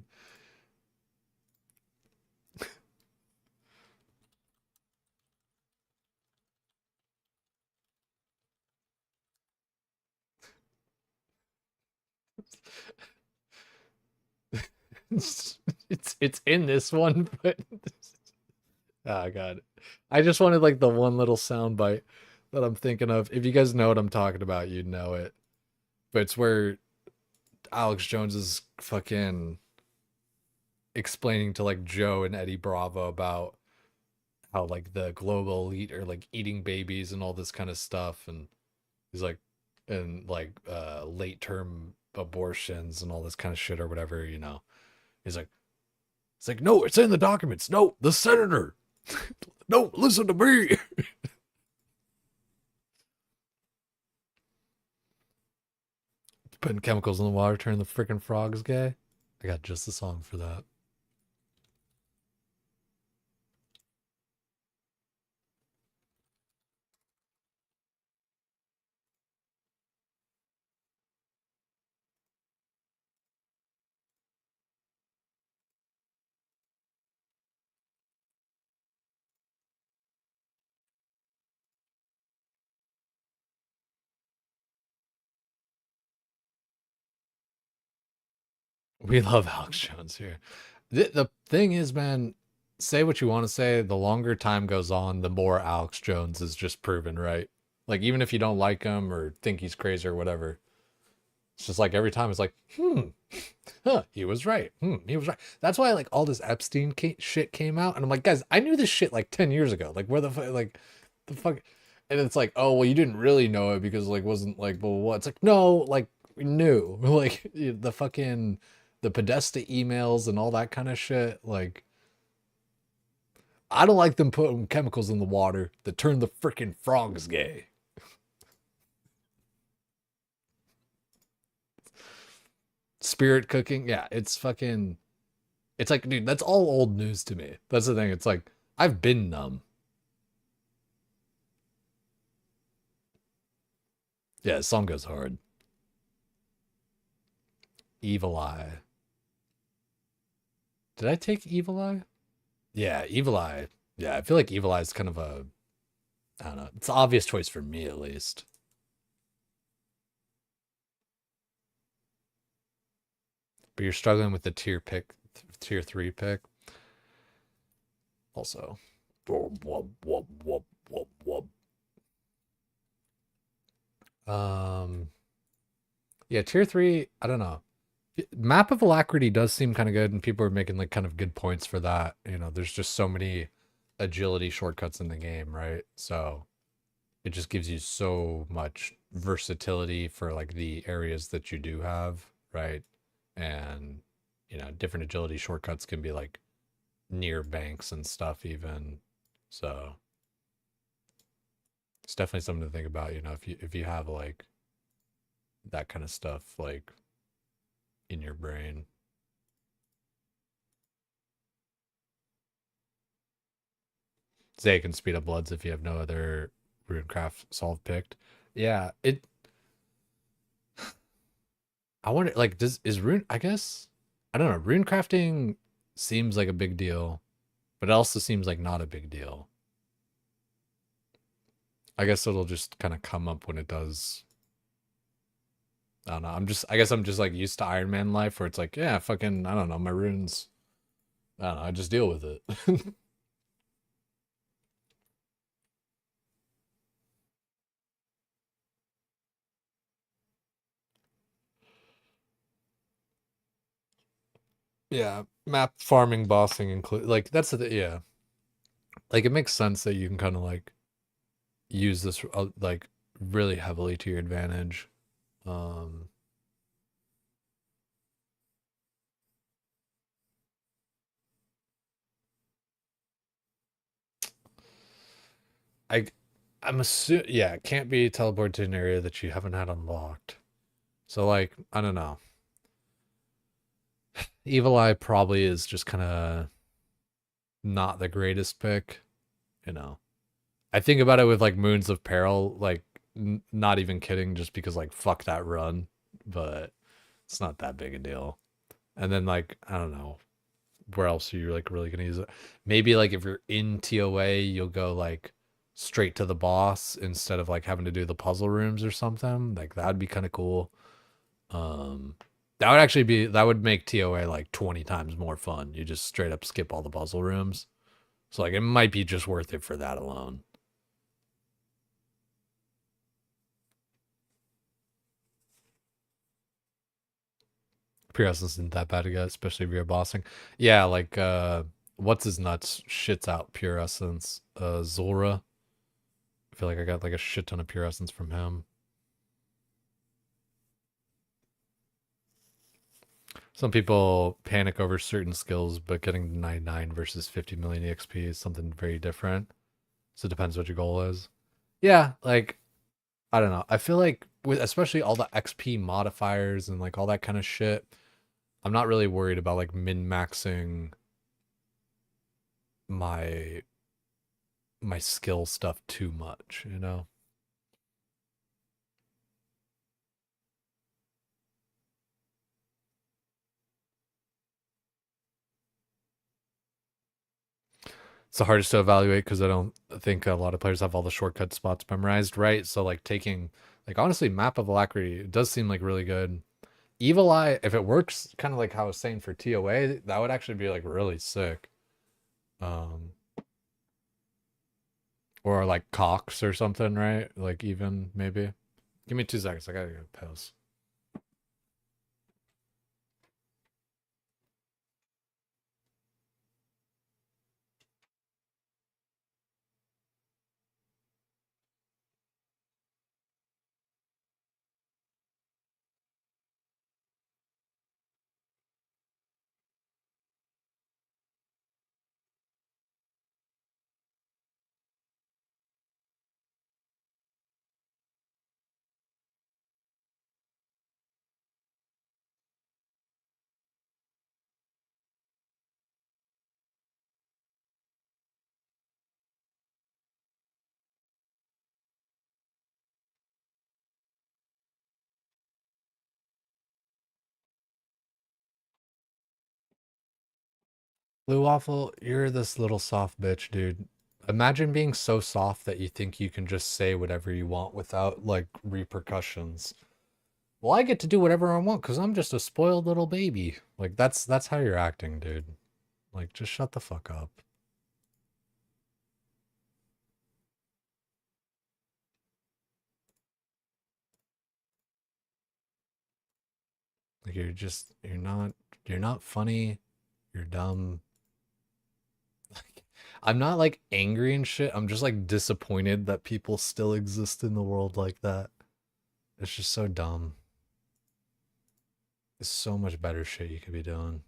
It's in this one, but oh god, I just wanted like the one little sound bite that I'm thinking of. If you guys know what I'm talking about, you'd know it. But it's where Alex Jones is fucking explaining to like Joe and Eddie Bravo about how like the global elite are like eating babies and all this kind of stuff, and he's like, and like late term abortions and all this kind of shit or whatever, you know. He's like, it's like, no, it's in the documents. No, the senator. No, listen to me. Putting chemicals in the water, turn the freaking frogs gay. I got just the song for that. We love Alex Jones here. The thing is, man, say what you want to say. The longer time goes on, the more Alex Jones is just proven right. Like, even if you don't like him or think he's crazy or whatever, it's just like every time it's like, huh, he was right. He was right. That's why like all this Epstein shit came out. And I'm like, guys, I knew this shit like 10 years ago. Like, where the fuck, like, the fuck. And it's like, oh, well, you didn't really know it because like, wasn't like, well, what? It's like, no, like, we knew. Like, the fucking, the Podesta emails and all that kind of shit. Like, I don't like them putting chemicals in the water that turn the freaking frogs gay. Spirit cooking. Yeah, it's fucking, it's like, dude, that's all old news to me. That's the thing. It's like, I've been numb. Yeah, the song goes hard. Evil Eye. Did I take Evil Eye? Yeah, Evil Eye. Yeah, I feel like Evil Eye is kind of a, I don't know. It's an obvious choice for me, at least. But you're struggling with the tier 3 pick. Also. Yeah, tier 3, I don't know. Map of Alacrity does seem kind of good, and people are making like kind of good points for that. You know, there's just so many agility shortcuts in the game, right? So it just gives you so much versatility for like the areas that you do have, right? And you know, different agility shortcuts can be like near banks and stuff even. So it's definitely something to think about, you know, if you have like that kind of stuff like in your brain. Say it can speed up bloods if you have no other runecraft solve picked. Yeah, it. I wonder, like, is rune? I guess I don't know. Rune crafting seems like a big deal, but it also seems like not a big deal. I guess it'll just kind of come up when it does. I don't know. I guess I'm just like used to Iron Man life where it's like, yeah, fucking, I don't know, my runes. I don't know. I just deal with it. Yeah, map farming, bossing include like that's the yeah. Like it makes sense that you can kind of like use this like really heavily to your advantage. Um, I I'm assuming yeah, it can't be teleported to an area that you haven't had unlocked. So like I don't know. Evil Eye probably is just kind of not the greatest pick, you know. I think about it with like Moons of Peril, like not even kidding, just because like fuck that run, but it's not that big a deal. And then like I don't know where else are you like really gonna use it. Maybe like if you're in TOA, you'll go like straight to the boss instead of like having to do the puzzle rooms or something. Like that'd be kind of cool. Um, that would actually be that would make TOA like 20 times more fun. You just straight up skip all the puzzle rooms. So like it might be just worth it for that alone. Pure Essence isn't that bad to get, especially if you're bossing. Yeah, like what's his nuts shits out Pure Essence. Zora. I feel like I got like a shit ton of Pure Essence from him. Some people panic over certain skills, but getting 99 versus 50 million EXP is something very different. So it depends what your goal is. Yeah, like I don't know. I feel like with especially all the XP modifiers and like all that kind of shit, I'm not really worried about like min-maxing my my skill stuff too much, you know? It's the hardest to evaluate because I don't think a lot of players have all the shortcut spots memorized, right? So like taking like honestly, Map of Alacrity, it does seem like really good. Evil Eye, if it works kind of like how I was saying for TOA, that would actually be like really sick. Um or like Cox or something, right? Like even maybe. Give me 2 seconds. I gotta get a pause. Blue Waffle, you're this little soft bitch, dude. Imagine being so soft that you think you can just say whatever you want without like repercussions. Well, I get to do whatever I want because I'm just a spoiled little baby. Like that's how you're acting, dude. Like just shut the fuck up. Like you're not funny. You're dumb. Like I'm not like angry and shit. I'm just like disappointed that people still exist in the world like that. It's just so dumb. There's so much better shit you could be doing.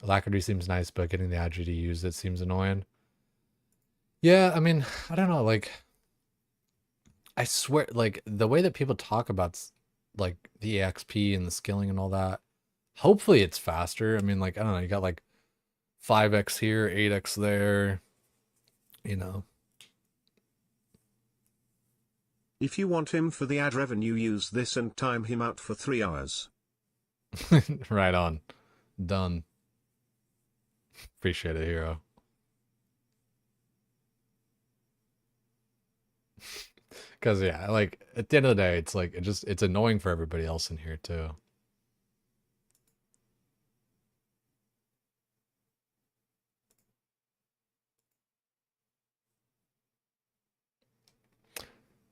Alacrity seems nice, but getting the Agi to use it seems annoying. Yeah, I mean, I don't know. Like, I swear, like the way that people talk about like the EXP and the skilling and all that. Hopefully, it's faster. I mean, like I don't know. You got like 5x here, 8x there, you know. If you want him for the ad revenue, use this and time him out for 3 hours. Right on. Done. Appreciate it, hero. Because, yeah, like, at the end of the day, it's like, it's annoying for everybody else in here, too.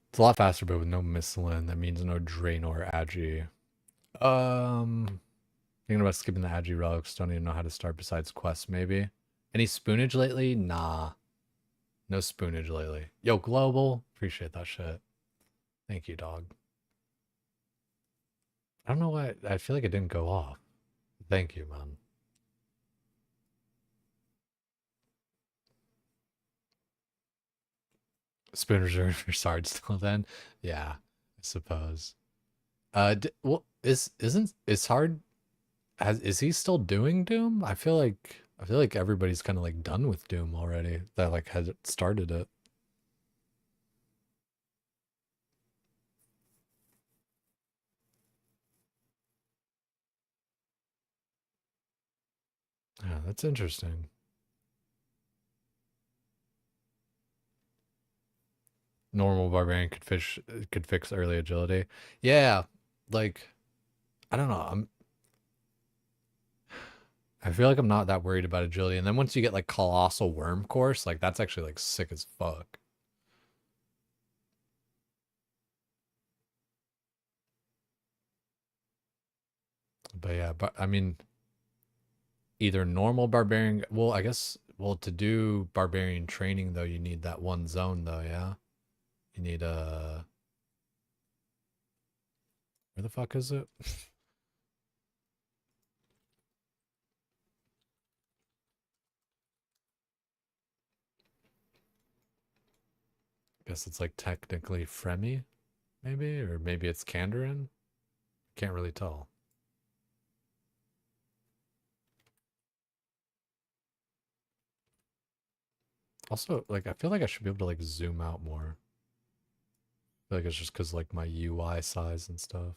It's a lot faster, but with no mistlin. That means no drain or agi. Thinking about skipping the agi relics. Don't even know how to start besides quests, maybe. Any spoonage lately? Nah. No spoonage lately. Yo, Global. Appreciate that shit. Thank you, dog. I don't know why. I feel like it didn't go off. Thank you, man. Spoon reserve for Sard still then? Yeah, I suppose. Well, is Sard is he still doing Doom? I feel like everybody's kind of like done with Doom already. That like has started it. Yeah, that's interesting. Normal barbarian could fix early agility. Yeah, like I don't know. I feel like I'm not that worried about agility. And then once you get like Colossal Worm Course, like that's actually like sick as fuck. But yeah, but I mean, either normal barbarian. Well, I guess. Well, to do barbarian training though, you need that one zone though. Yeah, you need where the fuck is it? Guess it's like technically Fremi, maybe, or maybe it's Kandarin. Can't really tell. Also, like I feel like I should be able to like zoom out more. I feel like it's just because like my UI size and stuff.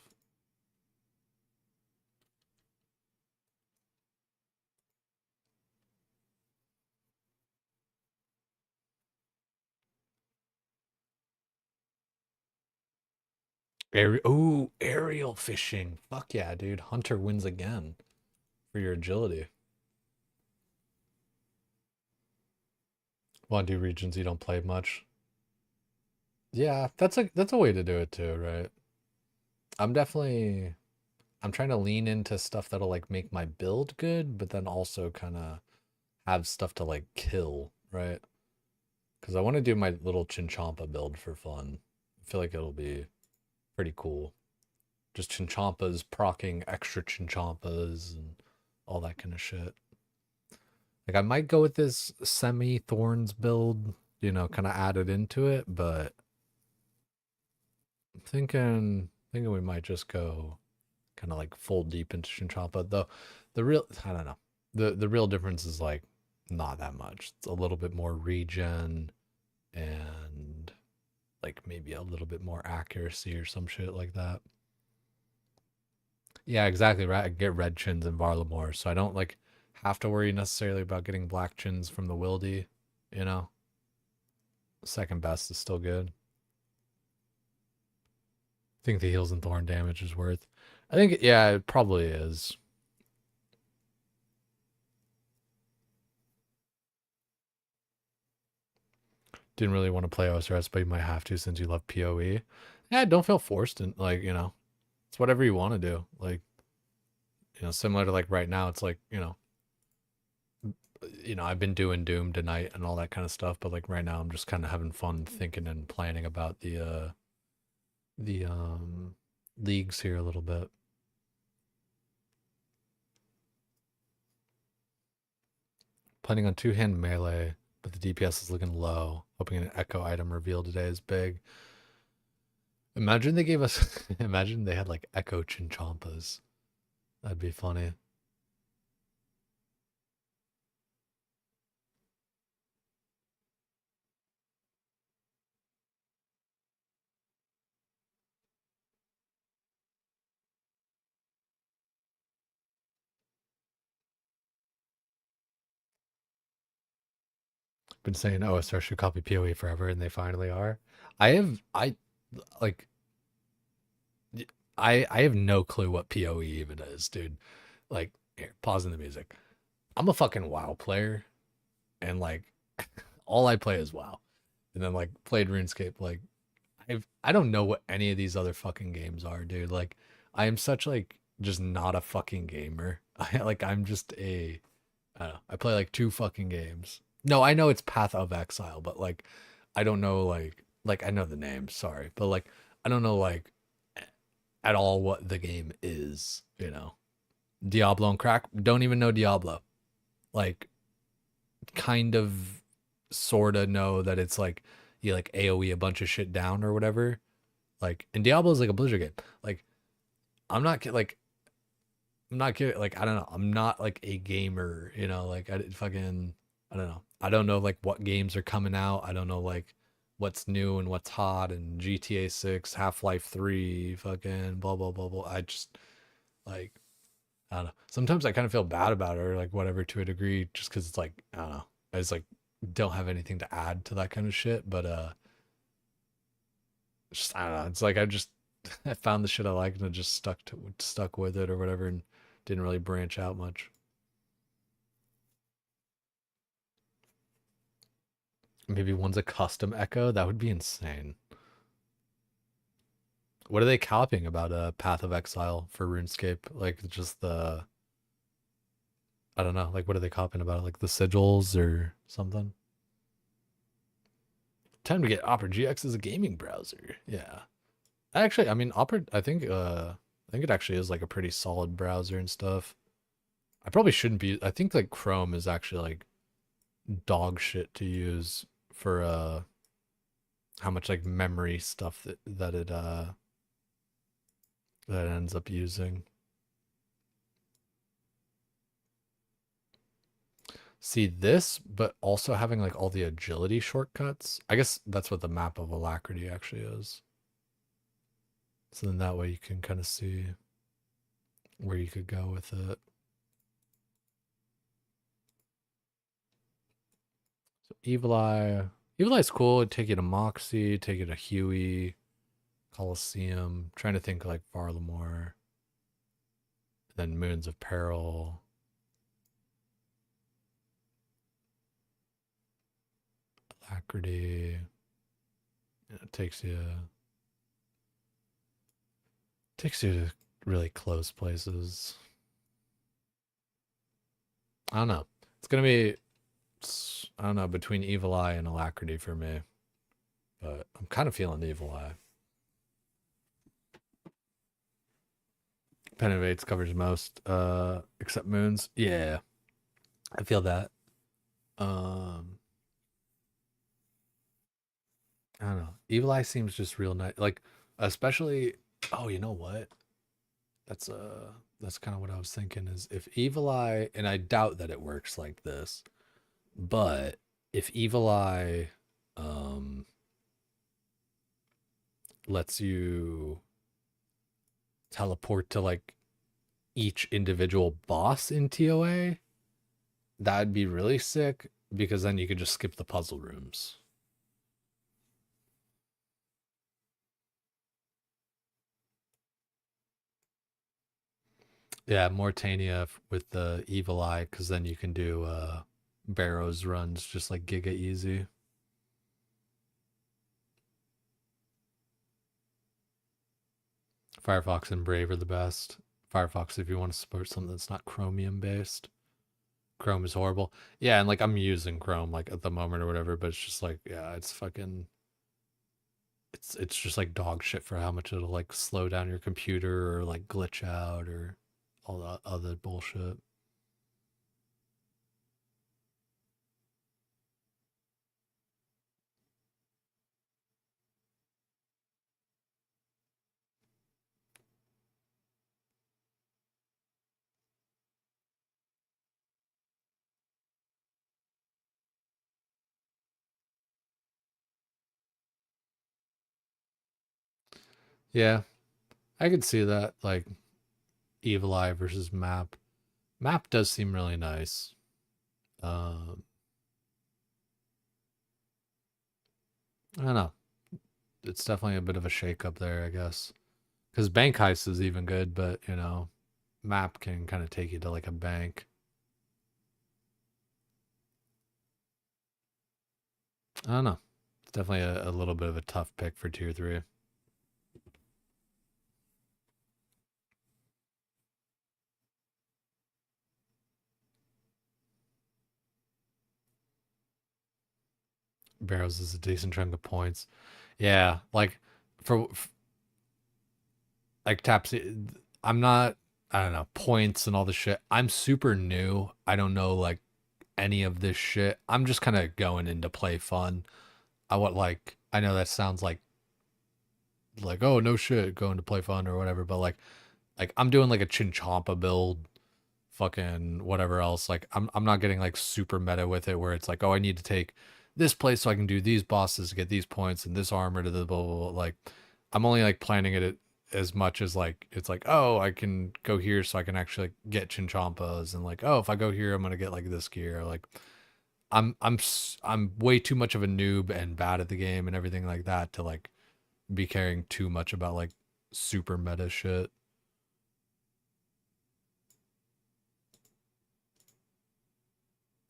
Aerial fishing. Fuck yeah, dude. Hunter wins again for your agility. Want to do regions you don't play much? Yeah, that's a way to do it too, right? I'm definitely I'm trying to lean into stuff that'll like make my build good, but then also kind of have stuff to like kill, right? Because I want to do my little Chinchampa build for fun. I feel like it'll be pretty cool. Just Chinchampas procking extra Chinchampas and all that kind of shit. Like I might go with this semi thorns build, kind of added into it, but I'm thinking we might just go kind of like full deep into Chinchampa. Though the real I don't know. The real difference is like not that much. It's a little bit more regen and like maybe a little bit more accuracy or some shit like that. Yeah, exactly right. I get red chins in Varlamore, so I don't like have to worry necessarily about getting black chins from the Wildy, you know. Second best is still good. I think the heals and thorn damage is worth. I think yeah, it probably is. Didn't really want to play OSRS, but you might have to since you love PoE. Yeah, don't feel forced and like, it's whatever you want to do. Like, similar to like right now, it's like, I've been doing Doom tonight and all that kind of stuff, but like right now I'm just kind of having fun thinking and planning about the leagues here a little bit. Planning on two-hand melee, but the DPS is looking low. Hoping an echo item reveal today is big. Imagine they gave us imagine they had like echo Chinchampas. That'd be funny. been saying OSR should copy PoE forever, and they finally are. I like I have no clue what PoE even is, dude. Like, here, pausing the music. I'm a fucking WoW player, and like all I play is WoW, and then like played RuneScape. Like, I don't know what any of these other fucking games are, dude. Like, I am such like just not a fucking gamer. I'm just a I don't know. I play like 2 fucking games. No, I know it's Path of Exile, but like I don't know like I know the name, sorry, but like I don't know like at all what the game is, you know. Diablo and Crack, don't even know Diablo. Like kind of sorta know that it's like you like AoE a bunch of shit down or whatever. Like and Diablo is like a Blizzard game. Like I'm not kidding. Like, I don't know. I'm not like a gamer, you know, like I don't know. I don't know like what games are coming out. I don't know like what's new and what's hot and GTA 6, Half-Life 3, fucking blah, blah, blah, blah. I just like, I don't know. Sometimes I kind of feel bad about it or like whatever to a degree, just cause it's like, I don't know. I just like don't have anything to add to that kind of shit. But, just, I don't know. It's like, I found the shit I liked and I just stuck with it or whatever. And didn't really branch out much. Maybe one's a custom echo. That would be insane. What are they copying about Path of Exile for RuneScape? Like just the I don't know. Like what are they copying about? Like the sigils or something? Time to get Opera GX as a gaming browser. Yeah. Actually, I mean Opera I think it actually is like a pretty solid browser and stuff. I probably shouldn't be I think like Chrome is actually like dog shit to use for how much like memory stuff that ends up using. See this, but also having like all the agility shortcuts. I guess that's what the map of Alacrity actually is. So then that way you can kind of see where you could go with it. So Evil Eye. Evil Eye's cool. It'd take you to Moxie, take you to Huey, Coliseum. Trying to think like Varlamore. Then Moons of Peril. Alacrity. It takes you to really close places. I don't know. It's gonna be I don't know between Evil Eye and Alacrity for me, but I'm kind of feeling Evil Eye. Pen of Eights covers most, except Moons. Yeah, I feel that. I don't know. Evil Eye seems just real nice. Like, especially. Oh, you know what? That's kind of what I was thinking. Is if Evil Eye, and I doubt that it works like this, but if Evil Eye, lets you teleport to like each individual boss in TOA, that'd be really sick because then you could just skip the puzzle rooms. Yeah, Mortania with the Evil Eye, because then you can do Barrows runs just like giga easy. Firefox and Brave are the best. Firefox if you want to support something that's not Chromium based. Chrome is horrible. Yeah, and like I'm using Chrome like at the moment or whatever, but it's just like yeah, it's fucking it's just like dog shit for how much it'll like slow down your computer or like glitch out or all that other bullshit. Yeah, I could see that like Evil Eye versus Map. Map does seem really nice. Um I don't know. It's definitely a bit of a shake up there, I guess. Because bank heist is even good, but you know, map can kind of take you to like a bank. I don't know. It's definitely a little bit of a tough pick for tier 3. Barrows is a decent chunk of points. Yeah, like for like Tapsy, I'm not. I don't know points and all the shit. I'm super new. I don't know like any of this shit. I'm just kind of going in to play fun. I want like I know that sounds like oh no shit going to play fun or whatever, but like I'm doing like a Chinchompa build, fucking whatever else. Like I'm not getting like super meta with it where it's like oh I need to take this place so I can do these bosses to get these points and this armor to the blah blah blah. Like I'm only like planning it as much as like it's like oh I can go here so I can actually like, get Chinchompas and like oh if I go here I'm gonna get like this gear. Like I'm way too much of a noob and bad at the game and everything like that to like be caring too much about like super meta shit.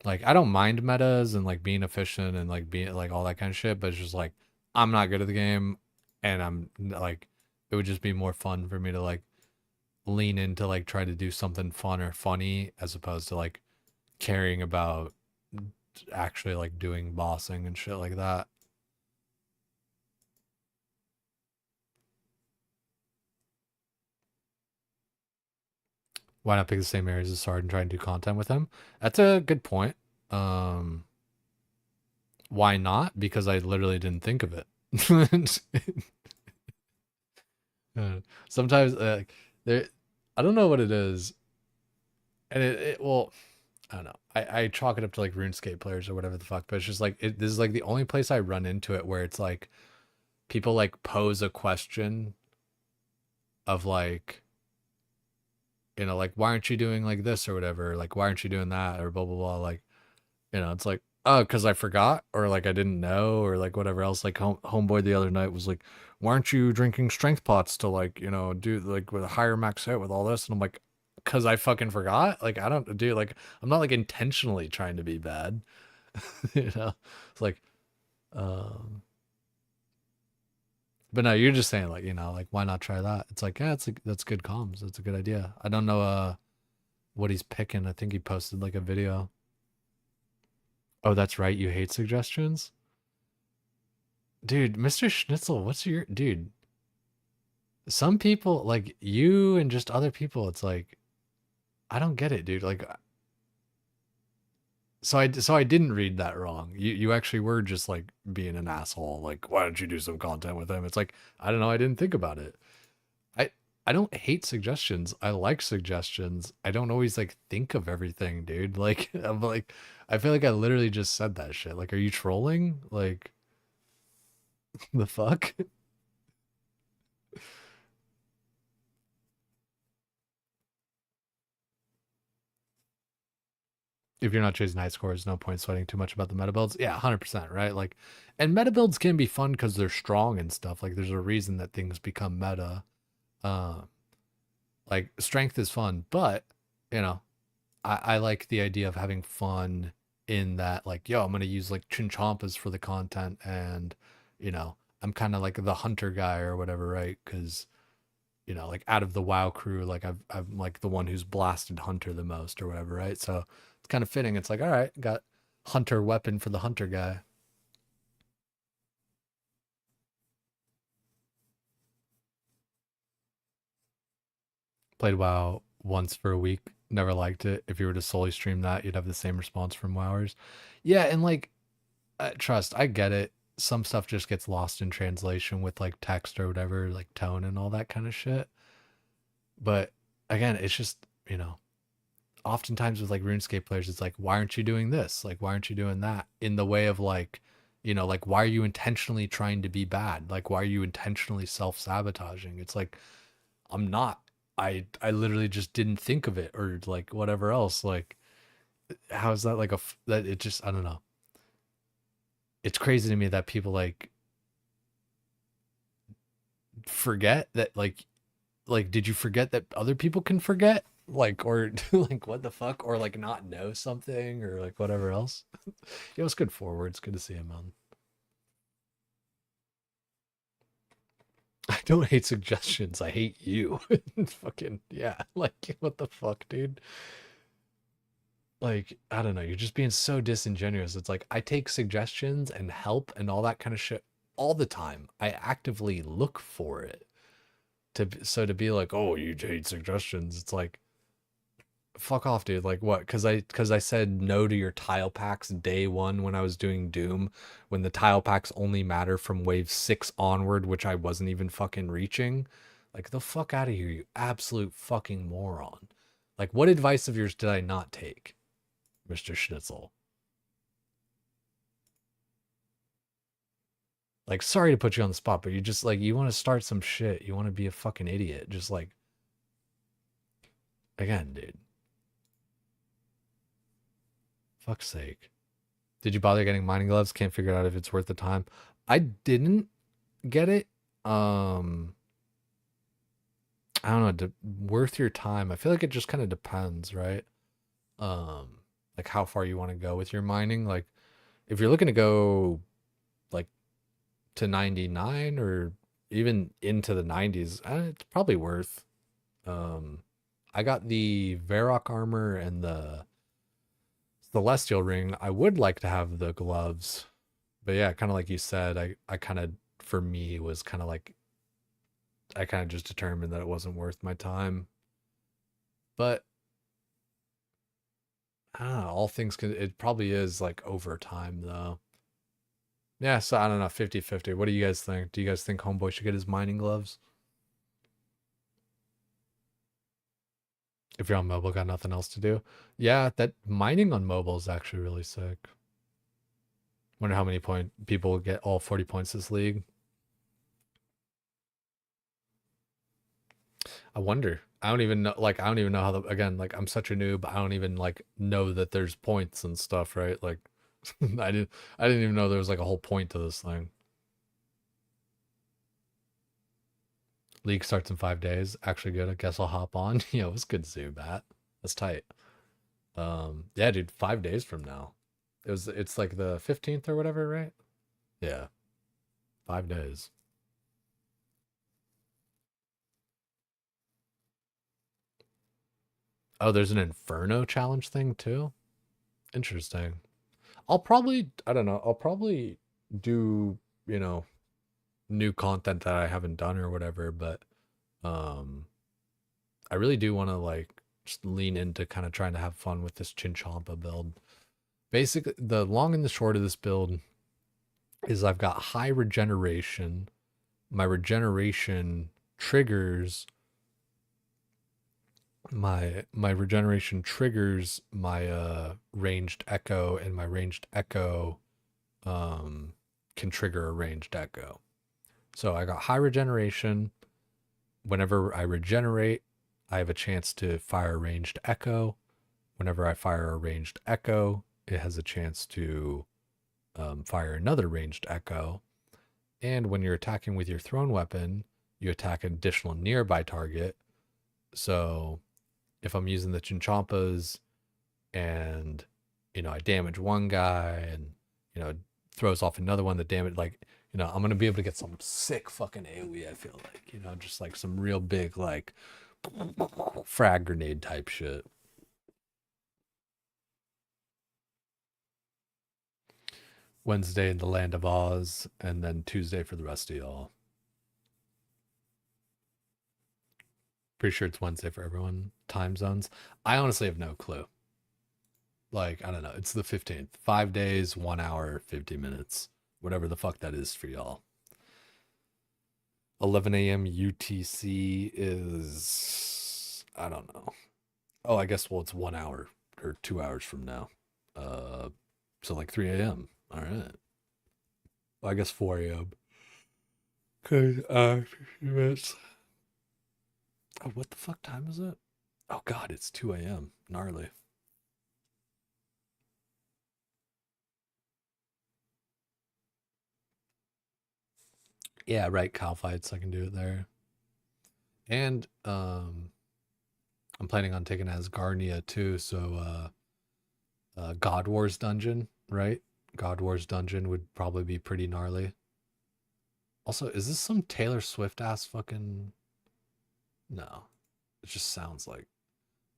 Like I don't mind metas and like being efficient and like being like all that kind of shit, but it's just like I'm not good at the game and I'm like it would just be more fun for me to like lean into like try to do something fun or funny as opposed to like caring about actually like doing bossing and shit like that. Why not pick the same areas as Sard and try and do content with him? That's a good point. Um, why not? Because I literally didn't think of it. Sometimes there, I don't know what it is, and it well, I don't know. I chalk it up to like RuneScape players or whatever the fuck, but it's just like this is like the only place I run into it where it's like people like pose a question of like like why aren't you doing like this or whatever, like why aren't you doing that or blah blah blah, like it's like oh because I forgot or like I didn't know or like whatever else. Like homeboy the other night was like why aren't you drinking strength pots to like do like with a higher max hit with all this, and I'm like because I fucking forgot. Like I don't do like I'm not like intentionally trying to be bad. It's like um but no, you're just saying like like why not try that. It's like yeah it's like that's good comms, that's a good idea. I don't know what he's picking. I think he posted like a video. Oh, that's right. You hate suggestions? Dude, Mr. Schnitzel, what's your dude? Some people like you and just other people, it's like I don't get it, dude. Like so I didn't read that wrong. You actually were just like being an asshole. Like, why don't you do some content with him? It's like, I don't know, I didn't think about it. I I don't hate suggestions. I like suggestions. I don't always like think of everything, dude. Like I'm like I feel like I literally just said that shit. Like, are you trolling? Like the fuck? If you're not chasing high scores, no point sweating too much about the meta builds. Yeah, 100%, right? Like, and meta builds can be fun because they're strong and stuff. Like, there's a reason that things become meta. Uh, like, strength is fun, but, you know, I like the idea of having fun in that, like, yo, I'm going to use, like, chinchompas for the content, and, I'm kind of like the hunter guy or whatever, right? Because, like, out of the WoW crew, like, I'm like the one who's blasted hunter the most or whatever, right? So, it's kind of fitting. It's like, all right, got hunter weapon for the hunter guy. Played WoW once for a week, never liked it. If you were to solely stream that, you'd have the same response from WoWers. Yeah, and like, trust, I get it. Some stuff just gets lost in translation with like text or whatever, like tone and all that kind of shit. But again, it's just, oftentimes with like RuneScape players, it's like, why aren't you doing this? Like, why aren't you doing that? In the way of like, like, why are you intentionally trying to be bad? Like, why are you intentionally self sabotaging? It's like, I'm not. I literally just didn't think of it or like whatever else. Like, how is that like that? It just, I don't know. It's crazy to me that people like forget that like did you forget that other people can forget? Like or like what the fuck? Or like not know something or like whatever else. Yeah, it was good forward. It's good to see him on. I don't hate suggestions. I hate you. Fucking yeah. Like what the fuck, dude? Like I don't know. You're just being so disingenuous. It's like I take suggestions and help and all that kind of shit all the time. I actively look for it. To be like, oh, you hate suggestions. It's like fuck off, dude. Like what? Because I said no to your tile packs day one when I was doing Doom, when the tile packs only matter from wave 6 onward, which I wasn't even fucking reaching. Like the fuck out of here, you absolute fucking moron. Like what advice of yours did I not take, Mr. Schnitzel? Like sorry to put you on the spot, but you just like you want to start some shit. You want to be a fucking idiot. Just like again, dude. Fuck's sake. Did you bother getting mining gloves? Can't figure out if it's worth the time. I didn't get it. I don't know, worth your time. I feel like it just kind of depends, right? Like how far you want to go with your mining. Like if you're looking to go like to 99 or even into the 90s, it's probably worth. I got the Varrock armor and the Celestial ring. I would like to have the gloves. But yeah, kind of like you said, I kind of, for me, was kind of like, I kind of just determined that it wasn't worth my time. But I don't know, all things can, it probably is like over time though. Yeah, so I don't know, 50-50. What do you guys think? Do you guys think Homeboy should get his mining gloves? If you're on mobile, got nothing else to do. Yeah, that mining on mobile is actually really sick. Wonder how many people get all 40 points this league. I wonder. I don't even know. Like, I don't even know how the, again, like, I'm such a noob. I don't even like know that there's points and stuff, right? Like, I didn't even know there was like a whole point to this thing. League starts in 5 days. Actually good. I guess I'll hop on. Yo, it's good to see you, Bat. That's tight. Yeah, dude, 5 days from now. It's like the 15th or whatever, right? Yeah. 5 days. Oh, there's an Inferno challenge thing too? Interesting. I'll probably, I don't know, I'll probably do, you know, new content that I haven't done or whatever, but um I really do want to like just lean into kind of trying to have fun with this Chinchompa build. Basically, the long and the short of this build is I've got high regeneration. My regeneration triggers my regeneration triggers my ranged echo, and my ranged echo can trigger a ranged echo. So I got high regeneration. Whenever I regenerate, I have a chance to fire a ranged echo. Whenever I fire a ranged echo, it has a chance to fire another ranged echo. And when you're attacking with your thrown weapon, you attack an additional nearby target. So if I'm using the Chinchompas and, you know, I damage one guy and, you know, throws off another one that damage, like, you know, I'm going to be able to get some sick fucking AoE, I feel like, you know, just like some real big, like, frag grenade type shit. Wednesday in the Land of Oz, and then Tuesday for the rest of y'all. Pretty sure it's Wednesday for everyone. Time zones. I honestly have no clue. Like, I don't know. It's the 15th. 5 days, 1 hour, 50 minutes. Whatever the fuck that is for y'all. 11 a.m. UTC is, I don't know. Oh, I guess, well, it's 1 hour or 2 hours from now. So like 3 a.m. All right. Well, I guess 4 a.m. Okay, minutes. Oh, what the fuck time is it? Oh god, it's 2 a.m. Gnarly. Yeah, right, cow fights, I can do it there. And I'm planning on taking Asgarnia too, so God Wars dungeon, right? God Wars dungeon would probably be pretty gnarly. Also, is this some Taylor Swift ass fucking? No, it just sounds like,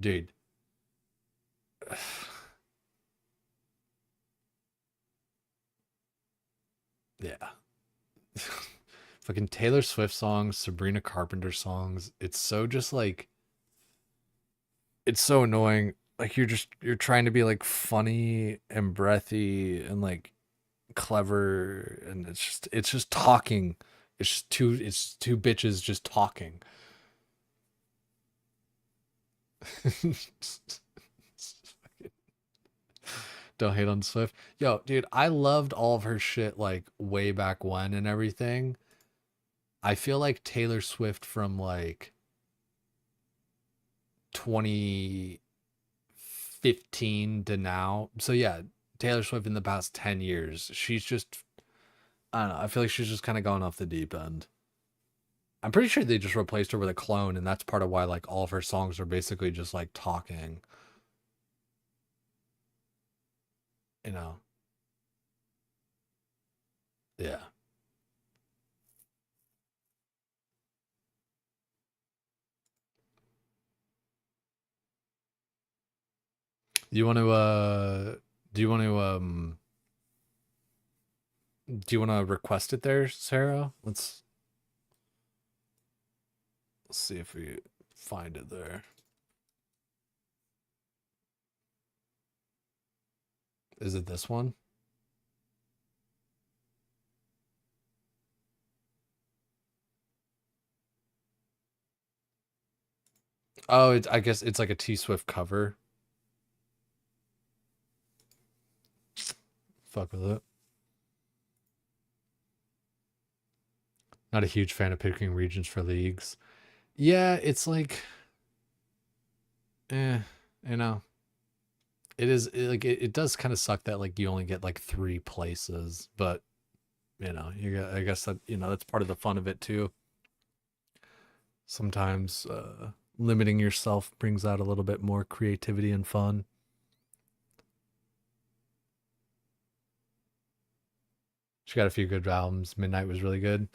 dude. Yeah. Fucking Taylor Swift songs, Sabrina Carpenter songs. It's so just like, it's so annoying. Like you're trying to be like funny and breathy and like clever, and it's just talking. It's two bitches just talking. Don't hate on Swift. Yo, dude, I loved all of her shit like way back when and everything. I feel like Taylor Swift from like 2015 to now. So yeah, Taylor Swift in the past 10 years, she's just, I don't know, I feel like she's just kind of gone off the deep end. I'm pretty sure they just replaced her with a clone, and that's part of why like all of her songs are basically just like talking. You know. Yeah. You want to do you want to do you want to request it there, Sarah? Let's see if we find it there. Is it this one? Oh, I guess it's like a T Swift cover. Fuck with it. Not a huge fan of picking regions for leagues. Yeah, it's like, you know, it does kind of suck that like you only get like 3 places, but I guess that that's part of the fun of it too. Sometimes limiting yourself brings out a little bit more creativity and fun. She got a few good albums. Midnight was really good.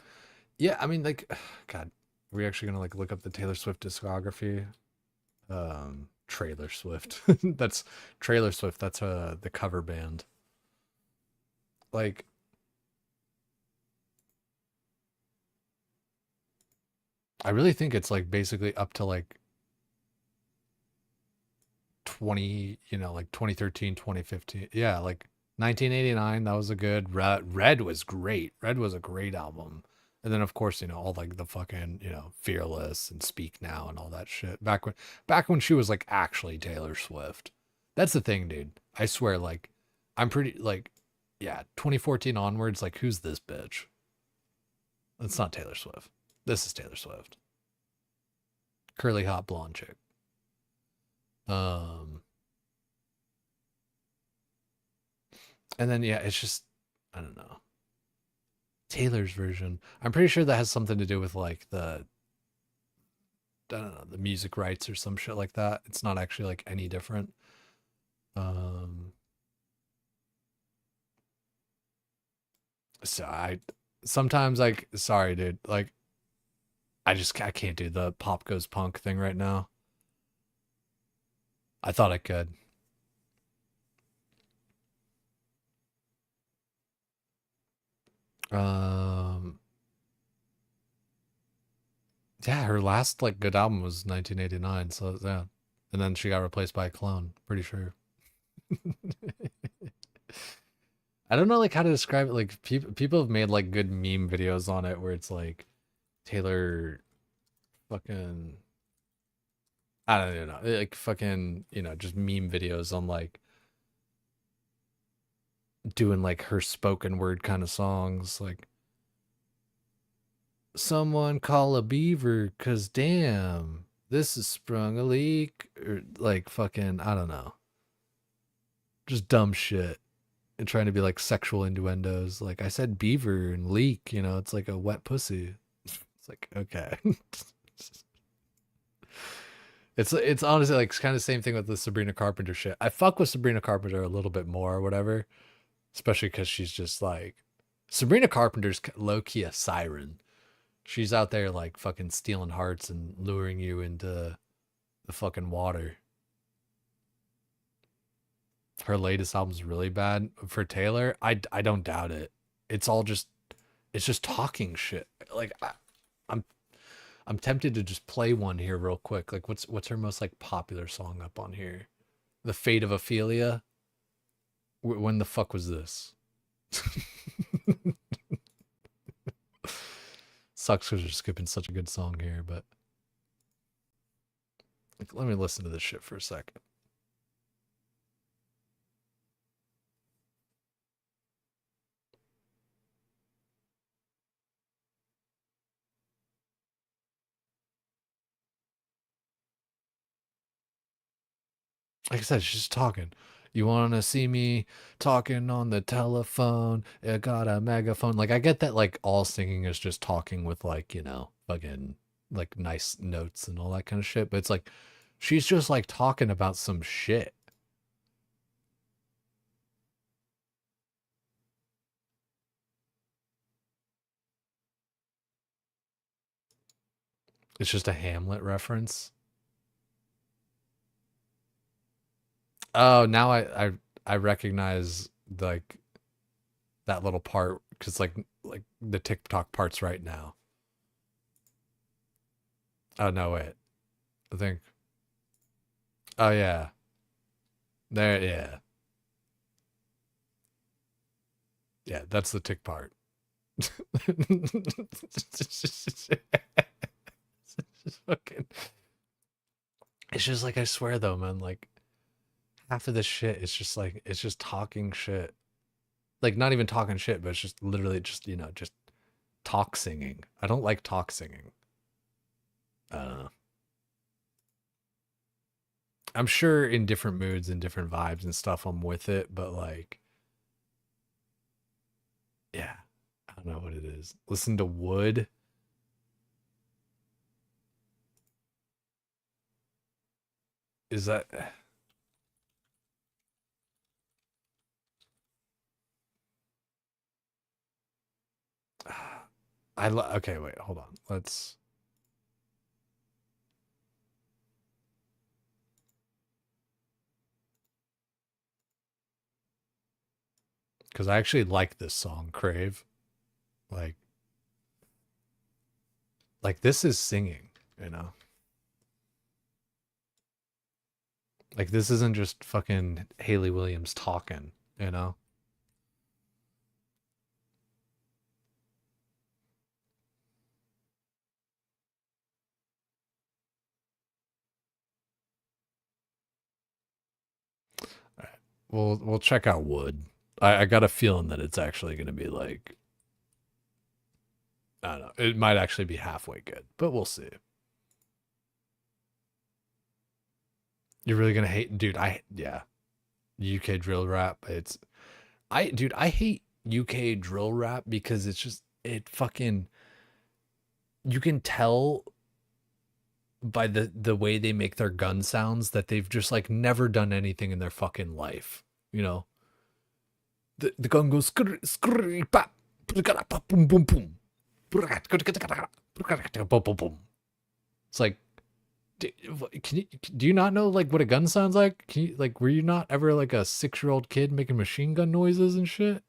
Yeah, I mean, like, God, are we actually gonna like look up the Taylor Swift discography? Trailer Swift. That's Trailer Swift. That's the cover band. Like, I really think it's like basically up to like 20, like 2013, 2015. Yeah, like 1989, that was a good Red was great. Red was a great album. And then of course, all like the fucking, Fearless and Speak Now and all that shit. Back when she was like actually Taylor Swift. That's the thing, dude. I swear, like, I'm pretty like, yeah, 2014 onwards, like, who's this bitch? It's not Taylor Swift. This is Taylor Swift. Curly hot blonde chick. And then yeah, it's just, I don't know. Taylor's version. I'm pretty sure that has something to do with like I don't know, the music rights or some shit like that. It's not actually like any different. So I sometimes like, sorry dude, like I can't do the pop goes punk thing right now. I thought I could. Um yeah, her last like good album was 1989, so yeah. And then she got replaced by a clone, pretty sure. I don't know like how to describe it. Like people have made like good meme videos on it where it's like Taylor fucking, I don't even know, like fucking, just meme videos on like doing like her spoken word kind of songs, like someone call a beaver cuz damn, this has sprung a leak, or like fucking, I don't know. Just dumb shit. and trying to be like sexual innuendos. Like I said beaver and leak, you know, it's like a wet pussy. It's like, okay. It's honestly like kind of same thing with the Sabrina Carpenter shit. I fuck with Sabrina Carpenter a little bit more or whatever, especially because she's just like Sabrina Carpenter's low key a siren. She's out there like fucking stealing hearts and luring you into the fucking water. Her latest album's really bad. For Taylor, I don't doubt it. It's just talking shit. Like I'm tempted to just play one here real quick. Like what's her most like popular song up on here? The Fate of Ophelia. When the fuck was this? Sucks because we're skipping such a good song here, but like, let me listen to this shit for a second. Like I said, she's just talking. You want to see me talking on the telephone? I got a megaphone. Like, I get that, like, all singing is just talking with, like, you know, fucking, like, nice notes and all that kind of shit. But it's like, she's just, like, talking about some shit. It's just a Hamlet reference. Oh, now I recognize like that little part because like the TikTok parts right now. Oh no, wait. I think. Oh yeah. There, yeah. Yeah, that's the tick part. It's just like I swear though, man, like half of this shit is just like it's just talking shit. Like not even talking shit, but it's just literally just, you know, just talk singing. I don't like talk singing. I don't know. I'm sure in different moods and different vibes and stuff I'm with it, but like yeah, I don't know what it is. Listen to Wood. Is that okay, wait, hold on. Let's because I actually like this song, Crave. Like this is singing, you know? Like this isn't just fucking Haley Williams talking, you know? All right. We'll check out Wood. I got a feeling that it's actually gonna be like I don't know. It might actually be halfway good, but we'll see. You're really gonna hate, dude. Yeah, UK drill rap. Dude, I hate UK drill rap because it's just it fucking. You can tell by the way they make their gun sounds that they've just like never done anything in their fucking life. You know, the gun goes boom boom boom. It's like, do you not know like what a gun sounds like? Can you like were you not ever like a 6-year-old kid making machine gun noises and shit?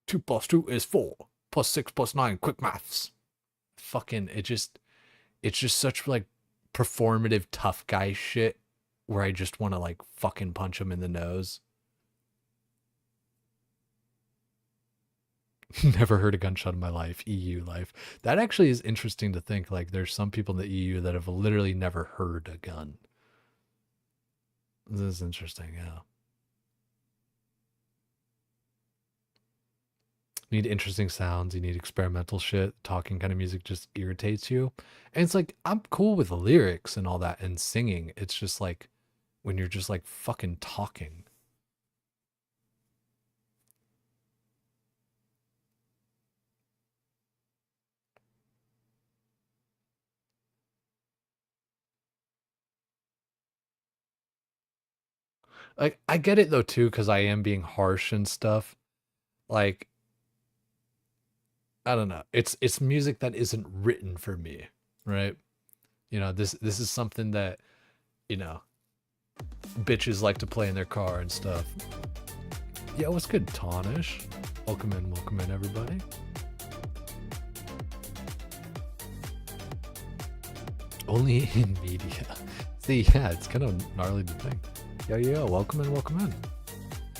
2 plus 2 is 4 plus 6 plus 9. Quick maths. Fucking it's just such like performative tough guy shit where I just want to like fucking punch him in the nose. Never heard a gunshot in my life. EU life. That actually is interesting to think. Like, there's some people in the EU that have literally never heard a gun. This is interesting, yeah. You need interesting sounds. You need experimental shit. Talking kind of music just irritates you. And it's like, I'm cool with the lyrics and all that and singing. It's just like, when you're just like fucking talking. Like I get it though too, because I am being harsh and stuff. Like I don't know. It's music that isn't written for me, right? You know, this is something that, you know, bitches like to play in their car and stuff. Yeah, what's good, Tonish? Welcome in, everybody. Only in media. See, yeah, it's kind of gnarly to think. Yo, welcome in.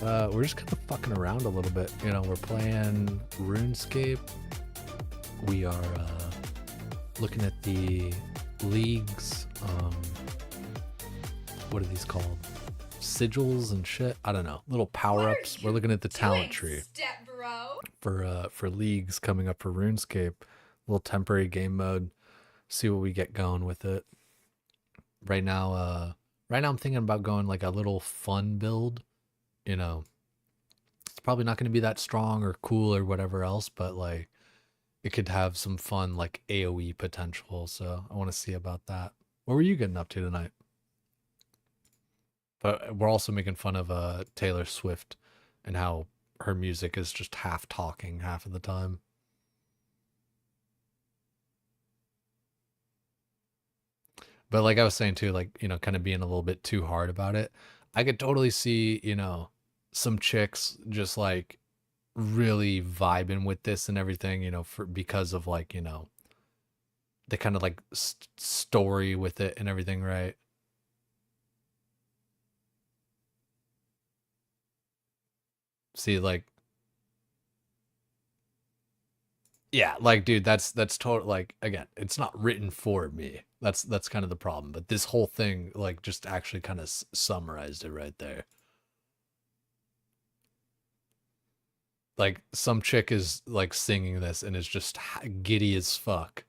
We're just kind of fucking around a little bit. You know, we're playing RuneScape. We are looking at the leagues. What are these called? Sigils and shit. I don't know. Little power-ups. We're looking at the talent tree for leagues coming up for RuneScape. Little temporary game mode. See what we get going with it. Right now I'm thinking about going like a little fun build. You know, it's probably not going to be that strong or cool or whatever else, but like it could have some fun like AoE potential. So I want to see about that. What were you getting up to tonight? But we're also making fun of Taylor Swift and how her music is just half talking half of the time. But like I was saying too, like, you know, kind of being a little bit too hard about it. I could totally see, you know, some chicks just like really vibing with this and everything, you know, because of like, you know, the kind of like story with it and everything, right? See, like, yeah, like, dude, that's total. Like, again, it's not written for me. That's kind of the problem. But this whole thing, like, just actually kind of summarized it right there. Like, some chick is like singing this and is just giddy as fuck.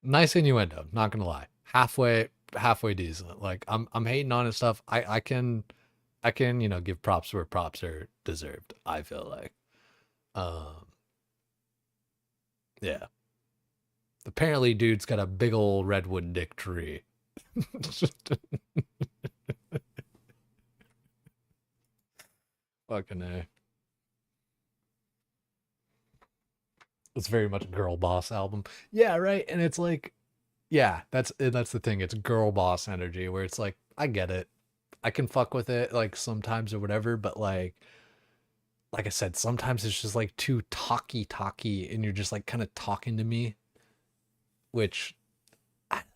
Nice innuendo, not gonna lie. Halfway decent. Like I'm hating on and stuff. I can, you know, give props where props are deserved, I feel like. Yeah. Apparently dude's got a big old redwood dick tree. Fucking A. It's very much a girl boss album. Yeah, right. And it's like, yeah, that's the thing. It's girl boss energy where it's like, I get it. I can fuck with it like sometimes or whatever, but like I said, sometimes it's just like too talky and you're just like kind of talking to me, which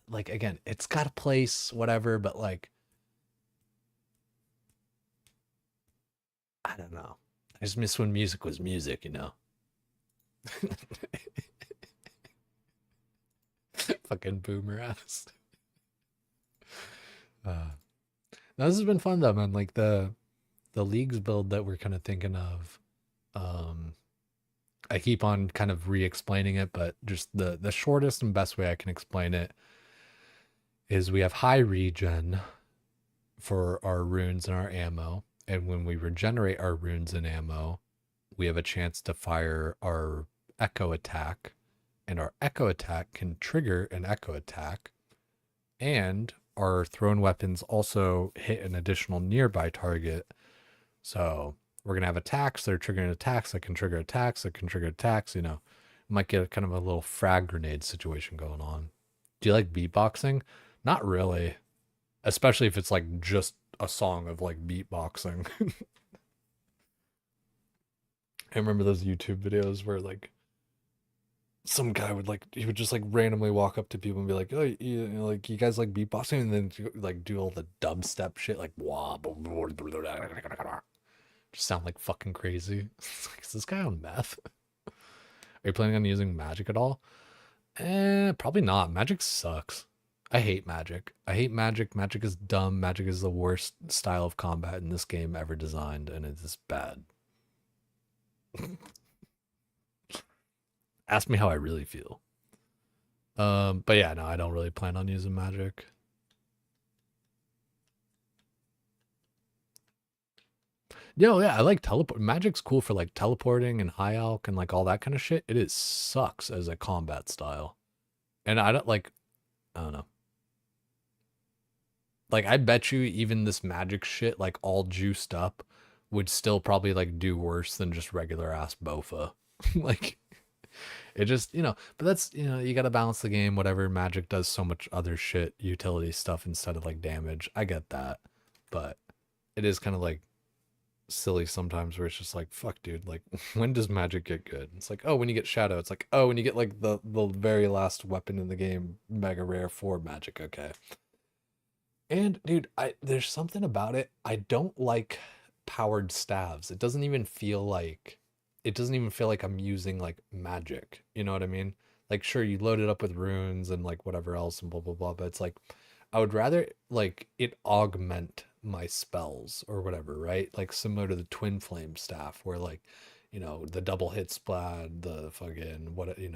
like again, it's got a place, whatever, but like I don't know. I just miss when music was music, you know. Fucking boomer ass. Now this has been fun though, man. Like the leagues build that we're kind of thinking of. I keep on kind of re-explaining it, but just the shortest and best way I can explain it is we have high regen for our runes and our ammo, and when we regenerate our runes and ammo, we have a chance to fire our echo attack, and our echo attack can trigger an echo attack, and our thrown weapons also hit an additional nearby target. So we're gonna have attacks that are triggering attacks that can trigger attacks that can trigger attacks. You know, might get kind of a little frag grenade situation going on. Do you like beatboxing? Not really, especially if it's like just a song of like beatboxing. I remember those YouTube videos where like some guy would like, he would just like randomly walk up to people and be like, oh, you know, like, you guys like beatboxing, and then like do all the dubstep shit, like wah, just sound like fucking crazy. Like, is this guy on meth? Are you planning on using magic at all? Probably not. Magic sucks. I hate magic. I hate magic. Magic is dumb. Magic is the worst style of combat in this game ever designed, and it is bad. Ask me how I really feel. But yeah, no, I don't really plan on using magic. Yeah, I like teleport. Magic's cool for like teleporting and high alch and like all that kind of shit. It is sucks as a combat style. And I don't like, I don't know. Like, I bet you even this magic shit, like all juiced up, would still probably like do worse than just regular ass Bofa. Like, it just, but that's, you got to balance the game. Whatever, magic does so much other shit, utility stuff instead of like damage. I get that. But it is kind of like silly sometimes where it's just like, fuck, dude, like, when does magic get good? It's like, oh, when you get shadow. It's like, oh, when you get like the very last weapon in the game, mega rare for magic. Okay. And dude, there's something about it. I don't like powered staves. It doesn't even feel like I'm using like magic. You know what I mean? Like, sure, you load it up with runes and like whatever else and blah blah blah, but it's like I would rather like it augment my spells or whatever, right? Like similar to the twin flame staff where like, the double hit splat, the fucking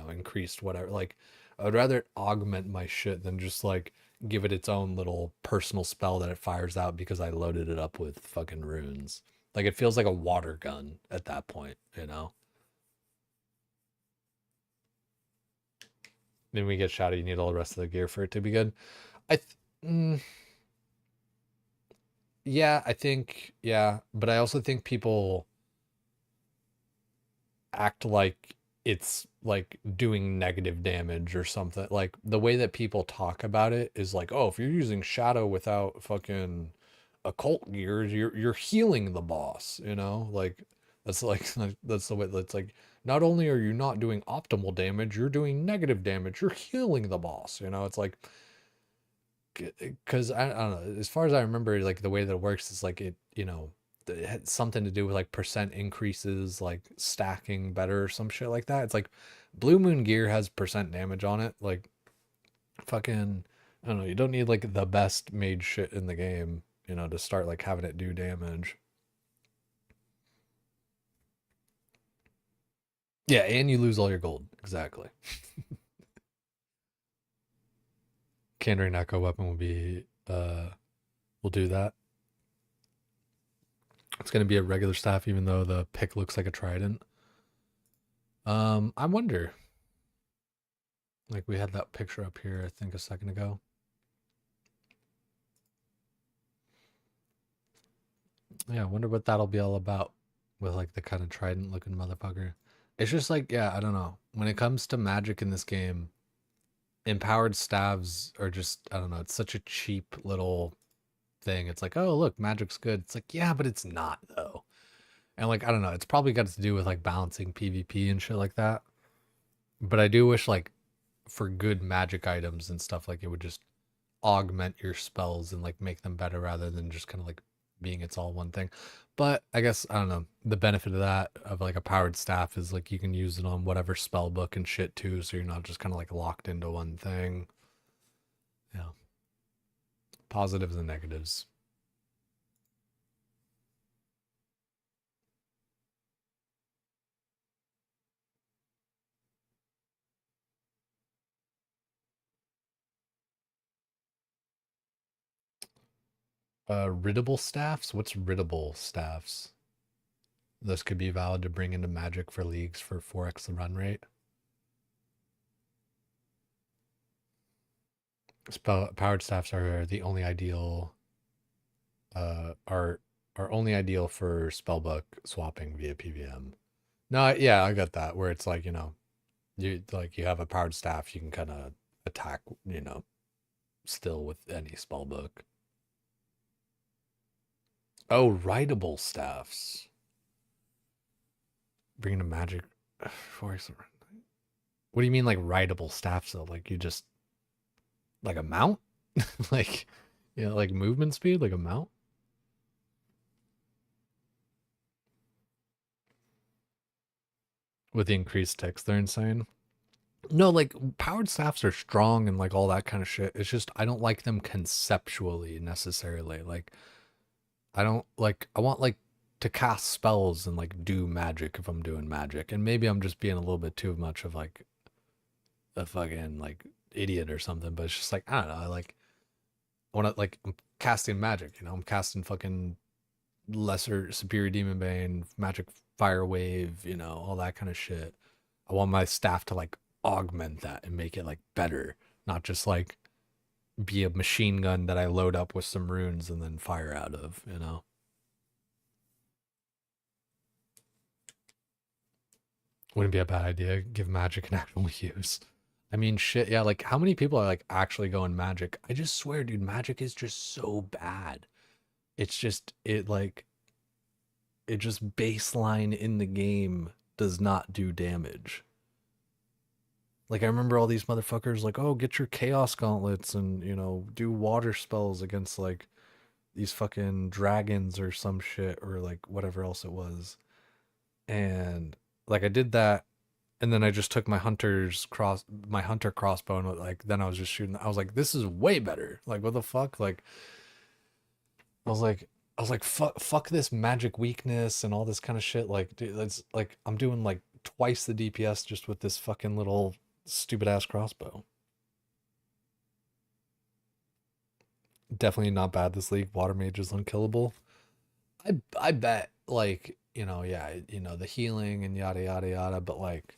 increased whatever. Like I would rather it augment my shit than just like give it its own little personal spell that it fires out because I loaded it up with fucking runes. Like it feels like a water gun at that point, Then we get shadow, you need all the rest of the gear for it to be good. I th- mm, yeah, I think yeah, but I also think people act like it's like doing negative damage or something. Like the way that people talk about it is like, oh, if you're using shadow without fucking occult gears, you're healing the boss, Like that's like that's the way that's like not only are you not doing optimal damage, you're doing negative damage. You're healing the boss, It's like because I don't know, as far as I remember, like the way that it works is like it had something to do with like percent increases, like stacking better or some shit like that. It's like Blue Moon gear has percent damage on it. Like fucking, I don't know. You don't need like the best made shit in the game, to start like having it do damage. Yeah, and you lose all your gold. Exactly. Kandering Echo weapon will do that. It's gonna be a regular staff, even though the pick looks like a trident. I wonder. Like we had that picture up here, I think, a second ago. Yeah, I wonder what that'll be all about with like the kind of trident looking motherfucker. It's just like, yeah, I don't know. When it comes to magic in this game, empowered staves are just, I don't know, it's such a cheap little thing. It's like, oh, look, magic's good. It's like, yeah, but it's not though. And like, I don't know, it's probably got to do with like balancing PvP and shit like that. But I do wish like for good magic items and stuff, like it would just augment your spells and like make them better rather than just kind of like being it's all one thing. But I guess I don't know, the benefit of that of like a powered staff is like you can use it on whatever spell book and shit too, so you're not just kind of like locked into one thing. Yeah, positives and negatives. Riddable staffs, what's riddable staffs? This could be valid to bring into magic for leagues for 4x the run rate. Powered staffs are the only ideal are only ideal for spellbook swapping via PVM. No, yeah, I got that. Where it's like, you have a powered staff, you can kind of attack, still with any spellbook. Oh, writable staffs. Bringing to magic. What do you mean like writable staffs though? Like you just like a mount? Like like movement speed, like a mount? With the increased text, they're insane. No, like powered staffs are strong and like all that kind of shit. It's just I don't like them conceptually necessarily. Like I don't like I want like to cast spells and like do magic if I'm doing magic. And maybe I'm just being a little bit too much of like a fucking like idiot or something, but it's just like I don't know, I want to like I'm casting magic, you know. I'm casting fucking lesser superior demon bane, magic fire wave, you know, all that kind of shit. I want my staff to like augment that and make it like better, not just like be a machine gun that I load up with some runes and then fire out of, you know. Wouldn't be a bad idea. Give magic an actual use. I mean, shit, yeah, like how many people are like actually going magic? I just swear, dude, magic is just so bad. It's just it just baseline in the game does not do damage. Like I remember all these motherfuckers like, oh, get your chaos gauntlets and you know do water spells against like these fucking dragons or some shit or like whatever else it was. And like I did that, and then I just took my hunter crossbow and like then I was just shooting. I was like, this is way better. Like what the fuck? Like I was like fuck this magic weakness and all this kind of shit. Like dude, it's like I'm doing like twice the DPS just with this fucking little stupid ass crossbow. Definitely not bad this league. Water mage is unkillable. I bet like, you know, yeah, you know, the healing and yada yada yada, but like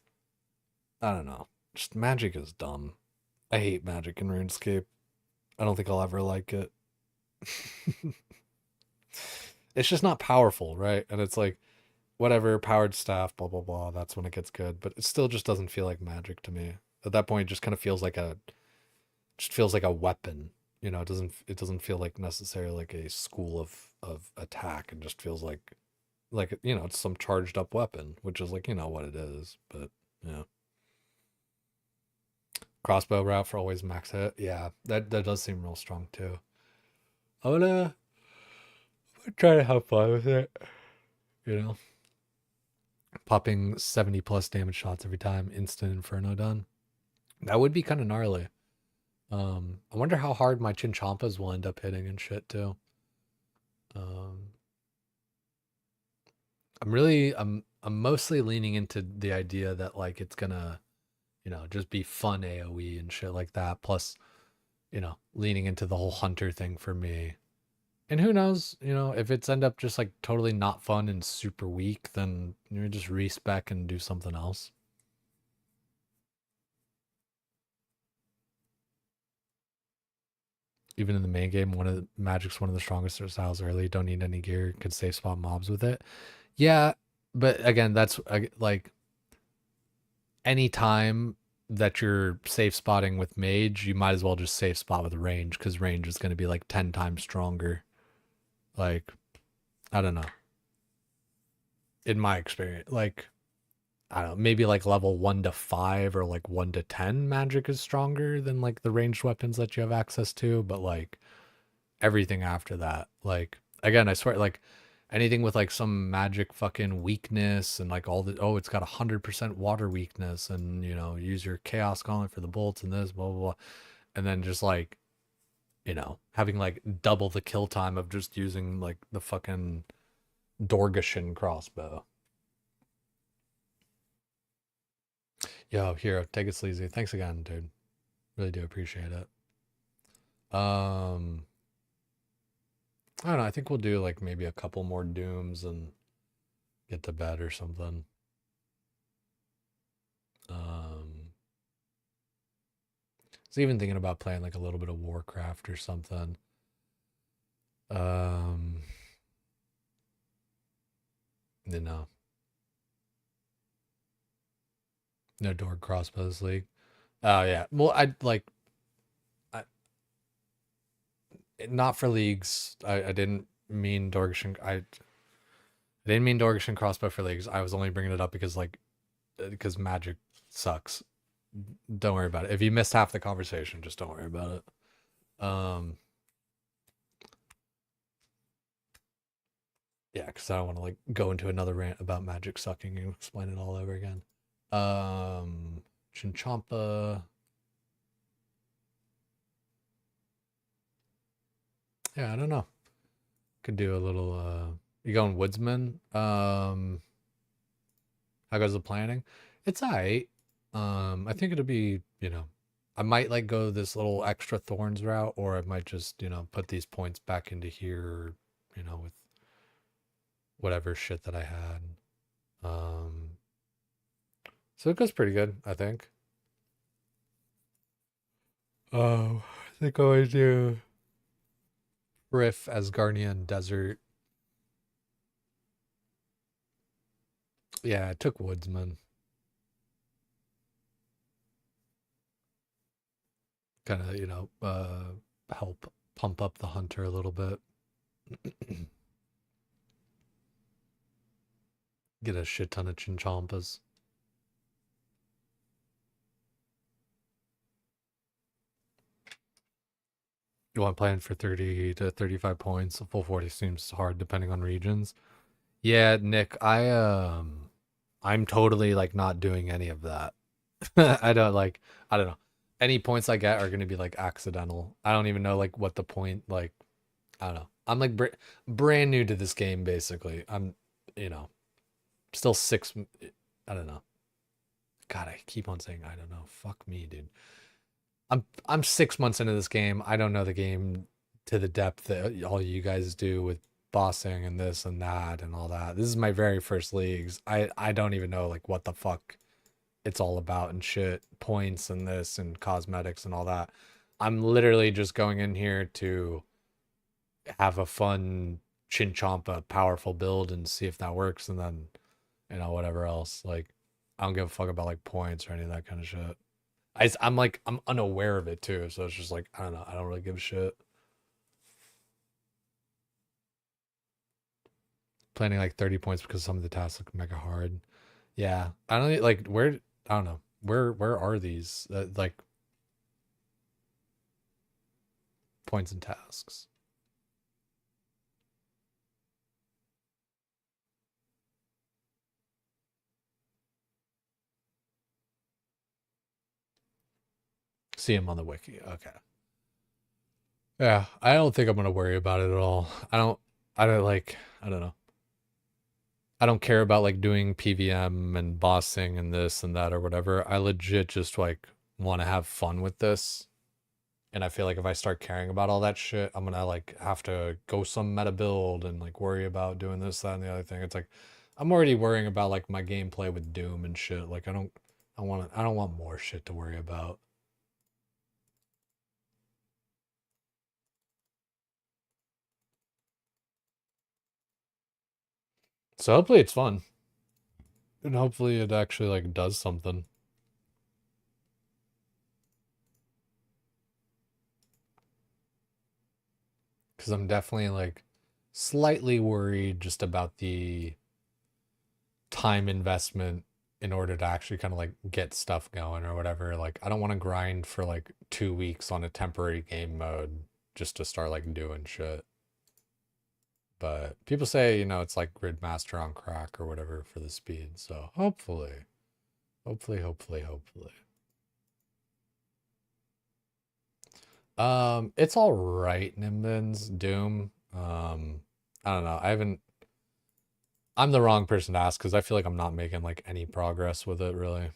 I don't know. Just magic is dumb. I hate magic in RuneScape. I don't think I'll ever like it. It's just not powerful, right? And it's like whatever, powered staff, blah blah blah, that's when it gets good, but it still just doesn't feel like magic to me. At that point it just kind of feels like a weapon. You know, it doesn't feel like necessarily like a school of attack. It just feels like you know, it's some charged up weapon, which is like, you know what it is, but yeah. Crossbow route for always max hit. Yeah, that does seem real strong too. I'm gonna try to have fun with it. You know, popping 70 plus damage shots every time, instant inferno done. That would be kind of gnarly. I wonder how hard my chinchampas will end up hitting and shit too. Um, I'm mostly leaning into the idea that like it's gonna, you know, just be fun AoE and shit like that. Plus, you know, leaning into the whole hunter thing for me. And who knows, you know, if it's end up just like totally not fun and super weak, then you just respec and do something else. Even in the main game, Magic's one of the strongest styles early. Don't need any gear, could safe spot mobs with it. Yeah, but again, that's like any time that you're safe spotting with mage, you might as well just safe spot with range because range is going to be like 10 times stronger. Like, I don't know. In my experience, like, I don't know, maybe like level 1 to 5 or like 1 to 10 magic is stronger than like the ranged weapons that you have access to, but like everything after that, like again, I swear, like anything with like some magic fucking weakness and like all the it's got 100% water weakness and you know, use your chaos gauntlet for the bolts and this blah blah blah, and then just like, you know, having like double the kill time of just using like the fucking Dorgashin crossbow. Yo, Hero, take it sleazy. Thanks again, dude. Really do appreciate it. I don't know. I think we'll do like maybe a couple more dooms and get to bed or something. I was even thinking about playing like a little bit of Warcraft or something. You know, no door crossbows league. Oh yeah. Well, I'd like, I, not for leagues. I didn't mean Dorgashin. I didn't mean Dorgashin crossbow for leagues. I was only bringing it up because like, because magic sucks. Don't worry about it. If you missed half the conversation, just don't worry about it. Yeah, because I don't want to like go into another rant about magic sucking and explain it all over again. Chinchompa. Yeah, I don't know. Could do a little you going woodsman? How goes the planning? It's alright. I think it'll be, I might like go this little extra thorns route, or I might just, put these points back into here, with whatever shit that I had. So it goes pretty good, I think. I think I would do Riff, Asgardian, Desert. Yeah, I took Woodsman. Kind of, help pump up the hunter a little bit. Get a shit ton of chinchompas. You want to plan for 30 to 35 points. A full 40 seems hard depending on regions. Yeah, Nick, I'm totally like not doing any of that. I don't know. Any points I get are going to be like accidental. I don't even know like what the point, like, I don't know. I'm like brand new to this game basically. I'm, still I don't know. God, I keep on saying I don't know. Fuck me, dude. I'm 6 months into this game. I don't know the game to the depth that all you guys do with bossing and this and that and all that. This is my very first leagues. I don't even know like what the fuck it's all about and shit, points and this and cosmetics and all that. I'm literally just going in here to have a fun Chinchompa powerful build and see if that works, and then whatever else. Like I don't give a fuck about like points or any of that kind of shit. I'm unaware of it too, so it's just like I don't know. I don't really give a shit. Planning like 30 points because some of the tasks look mega hard. Yeah, I don't like where. I don't know where are these like points and tasks. See him on the wiki. Okay. Yeah, I don't think I'm gonna worry about it at all. I don't like. I don't know. I don't care about like doing PVM and bossing and this and that or whatever. I legit just like want to have fun with this. And I feel like if I start caring about all that shit, I'm gonna like have to go some meta build and like worry about doing this, that, and the other thing. It's like I'm already worrying about like my gameplay with Doom and shit. Like I don't want more shit to worry about. So hopefully it's fun. And hopefully it actually like does something. Cause I'm definitely like slightly worried just about the time investment in order to actually kind of like get stuff going or whatever. Like I don't want to grind for like 2 weeks on a temporary game mode just to start like doing shit. But people say, it's like Gridmaster on crack or whatever for the speed. So hopefully. It's all right, Nimbins, Doom. I don't know. I'm the wrong person to ask because I feel like I'm not making like any progress with it really.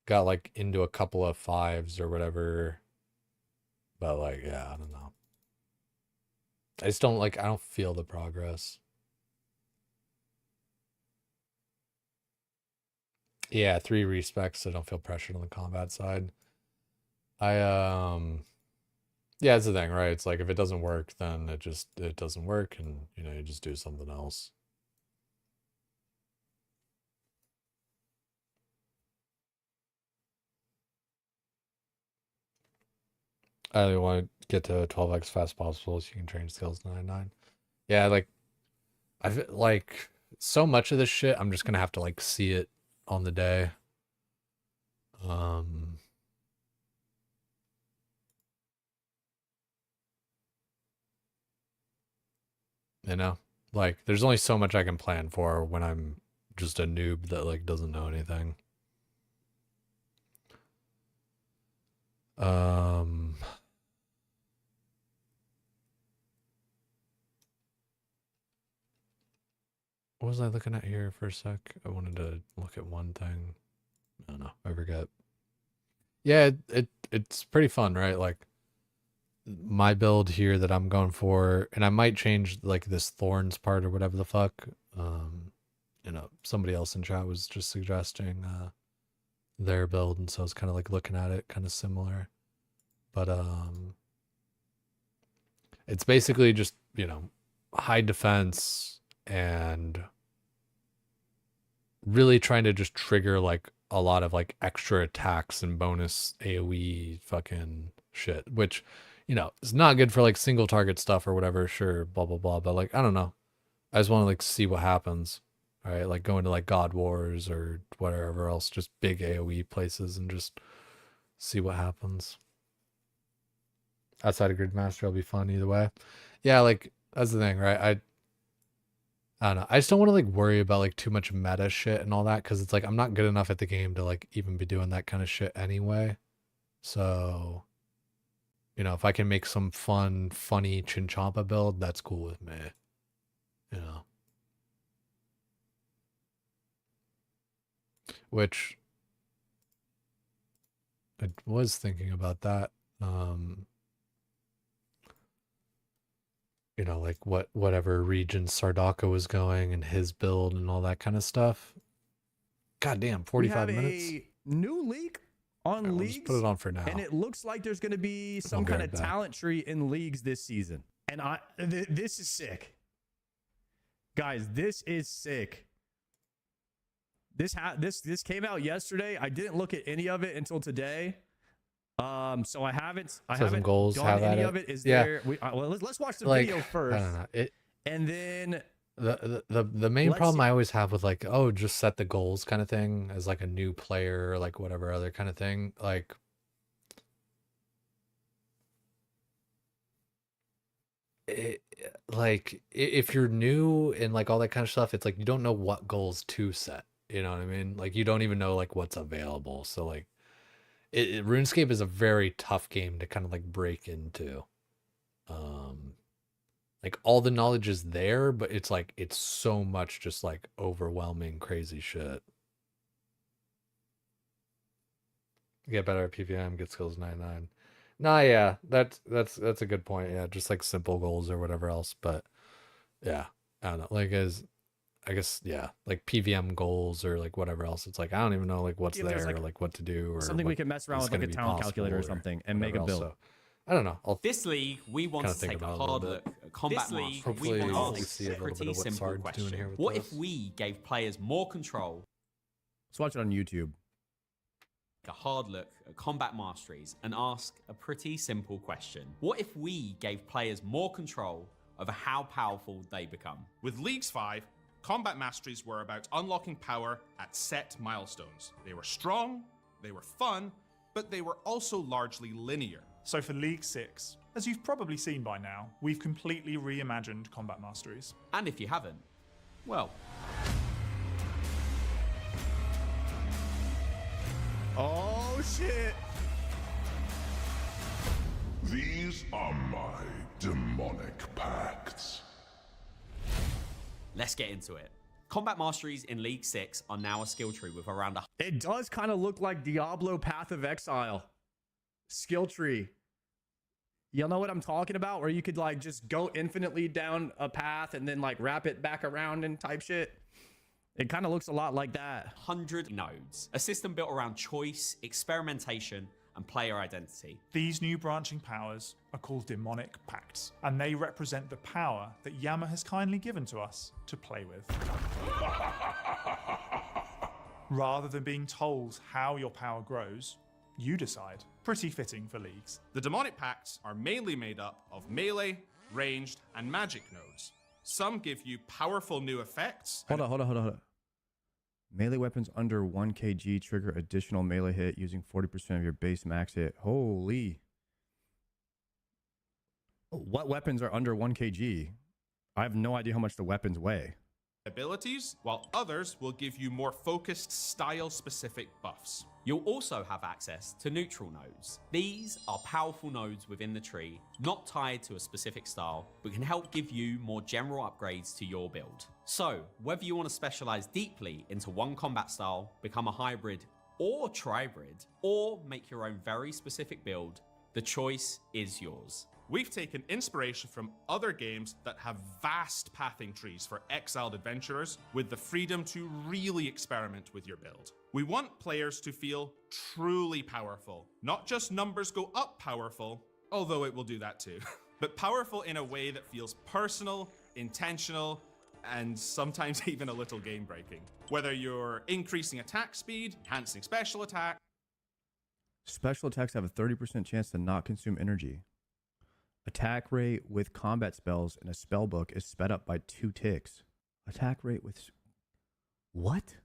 Got like into a couple of 5s or whatever. But like, yeah, I don't know. I just don't like, I don't feel the progress. Yeah, 3 respects, so I don't feel pressured on the combat side. Yeah, it's the thing, right? It's like if it doesn't work, then it doesn't work, and you just do something else. I want to get to 12x fast as possible so you can train skills 99. Yeah, like I feel like so much of this shit, I'm just gonna have to like see it on the day. Like there's only so much I can plan for when I'm just a noob that like doesn't know anything. Um, what was I looking at here for a sec? I wanted to look at one thing. I don't know. I forget. Yeah, it's pretty fun, right? Like my build here that I'm going for, and I might change like this thorns part or whatever the fuck. Somebody else in chat was just suggesting their build, and so I was kind of like looking at it, kind of similar. But it's basically just, high defense and really trying to just trigger like a lot of like extra attacks and bonus AoE fucking shit, which, is not good for like single target stuff or whatever, sure, blah blah blah. But like, I don't know. I just want to like see what happens. All right, like going to like God Wars or whatever else, just big AoE places and just see what happens. Outside of Gridmaster, it'll be fun either way. Yeah, like that's the thing, right? I don't know. I just don't want to like worry about like too much meta shit and all that because it's like I'm not good enough at the game to like even be doing that kind of shit anyway. So, if I can make some funny Chinchompa build, that's cool with me. Which I was thinking about that. Like whatever region Sardaka was going and his build and all that kind of stuff. God damn, 45 minutes. We have a new league on Right, leagues. just put it on for now. And it looks like there's going to be some I'll be kind right of back. talent tree in leagues this season. And this is sick. Guys, this is sick. This came out yesterday. I didn't look at any of it until today. So I haven't some goals, done have at any it. of it. Is Yeah. there well, let's watch the Like, video I first. don't know. And then The main Let's problem see. I always have with like, oh, just set the goals kind of thing as like a new player or like whatever other kind of thing. Like, if you're new and like all that kind of stuff, it's like you don't know what goals to set. You know what I mean? Like you don't even know like what's available. So like, RuneScape is a very tough game to kind of like break into. Like all the knowledge is there, but it's like it's so much just like overwhelming crazy shit. Get better at PVM, get skills 99. Nah, yeah, that's a good point. Yeah, just like simple goals or whatever else. But yeah, I don't know. Like I guess yeah, like PVM goals or like whatever else. It's like I don't even know like what's If there's, there like, or like what to do or something we what can mess around is with, like gonna a be talent calculator or possible something, and make a whatever else. build. So, I don't know. I'll This league, we want kinda to think take a about it a little hard bit. look at combat This league, mastery. hopefully we we'll want to see a ask a little bit pretty of what simple Sard's doing question. here with What this. if we gave players more control? Let's watch it on YouTube. A hard look at combat masteries and ask a pretty simple question. What if we gave players more control over how powerful they become? With Leagues 5, combat masteries were about unlocking power at set milestones. They were strong, they were fun, but they were also largely linear. So for League 6, as you've probably seen by now, we've completely reimagined combat masteries. And if you haven't, well, Oh shit! These are my demonic pacts. let's get into it. Combat masteries in League 6 are now a skill tree with around It does kind of look like Diablo Path of Exile. Skill tree. You'll know what I'm talking about? Where you could like just go infinitely down a path and then like wrap it back around and type shit. It kind of looks a lot like that. 100 nodes. A system built around choice, experimentation, and player identity. These new branching powers are called demonic pacts, and they represent the power that Yama has kindly given to us to play with. Rather than being told how your power grows, you decide. Pretty fitting for Leagues. The demonic pacts are mainly made up of melee, ranged, and magic nodes. Some give you powerful new effects. Hold on. Melee weapons under 1 kg trigger additional melee hit using 40% of your base max hit. Holy. What weapons are under 1 kg? I have no idea how much the weapons weigh. abilities, while others will give you more focused style-specific buffs. You'll also have access to neutral nodes. These are powerful nodes within the tree, not tied to a specific style, but can help give you more general upgrades to your build. So, whether you want to specialize deeply into one combat style, become a hybrid or tribrid, or make your own very specific build, the choice is yours. We've taken inspiration from other games that have vast pathing trees for exiled adventurers with the freedom to really experiment with your build. We want players to feel truly powerful, not just numbers go up powerful, although it will do that too, but powerful in a way that feels personal, intentional, and sometimes even a little game breaking. Whether you're increasing attack speed, enhancing special attack. Special attacks have a 30% chance to not consume energy. Attack rate with combat spells in a spell book is sped up by 2 ticks. Attack rate with... What?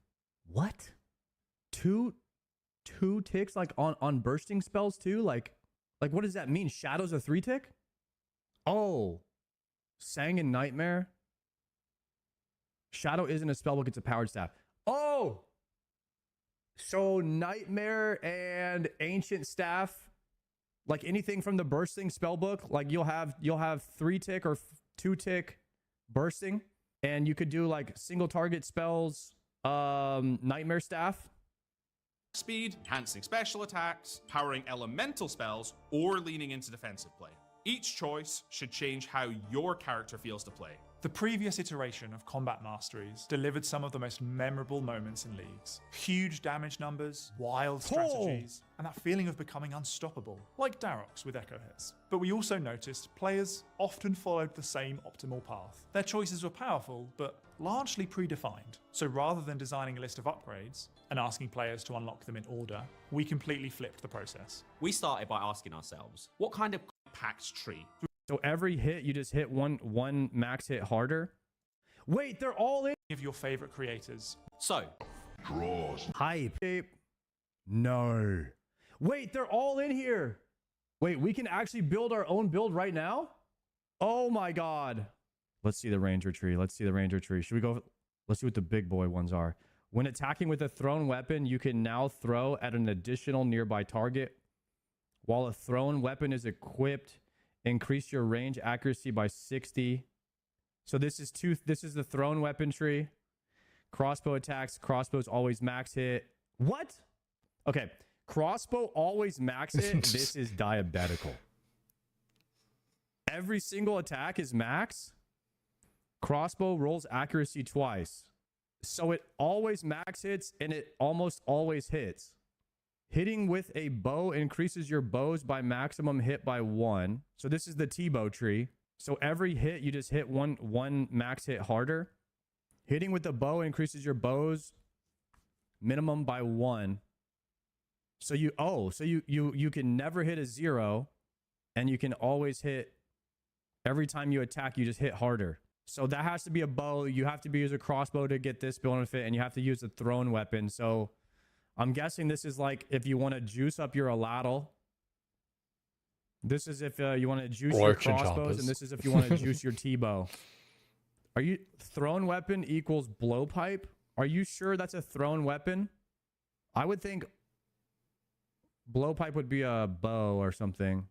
What? Two ticks like on bursting spells too? Like what does that mean? Shadow's a 3 tick? Oh. Sang in Nightmare? Shadow isn't a spellbook, it's a powered staff. Oh! So Nightmare and Ancient Staff, like anything from the bursting spellbook, like you'll have 3 tick or 2 tick bursting, and you could do like single target spells, Nightmare Staff. Speed, enhancing special attacks, powering elemental spells, or leaning into defensive play. Each choice should change how your character feels to play. The previous iteration of Combat Masteries delivered some of the most memorable moments in leagues. Huge damage numbers, wild strategies, and that feeling of becoming unstoppable, like Darox with Echo Hits. But we also noticed players often followed the same optimal path. Their choices were powerful, but largely predefined. So rather than designing a list of upgrades and asking players to unlock them in order, we completely flipped the process. We started by asking ourselves, what kind of packed tree? So every hit, you just hit one max hit harder. Wait, they're all in. Of your favorite creators. So, Draws. Hype. No. Wait, they're all in here. Wait, we can actually build our own build right now? Oh my God. Let's see the ranger tree. Let's see the ranger tree. Should we go? Let's see what the big boy ones are. When attacking with a thrown weapon, you can now throw at an additional nearby target. While a thrown weapon is equipped, increase your range accuracy by 60. So this is the thrown weapon tree. Crossbow attacks, crossbows always max hit. What? Okay, crossbow always max hit. This is diabetical. Every single attack is max. Crossbow rolls accuracy twice. So it always max hits and it almost always hits. Hitting with a bow increases your bows by maximum hit by 1. So this is the T-bow tree. So every hit, you just hit one max hit harder. Hitting with the bow increases your bows minimum by 1. So you can never hit a 0, and you can always hit, every time you attack, you just hit harder. So that has to be a bow. You have to use a crossbow to get this benefit, and you have to use a thrown weapon. So I'm guessing this is like if you want to juice up your Aladal. This is if you want to juice your crossbows, and this is if you want to juice your T-bow. Are you thrown weapon equals blowpipe? Are you sure that's a thrown weapon? I would think blowpipe would be a bow or something.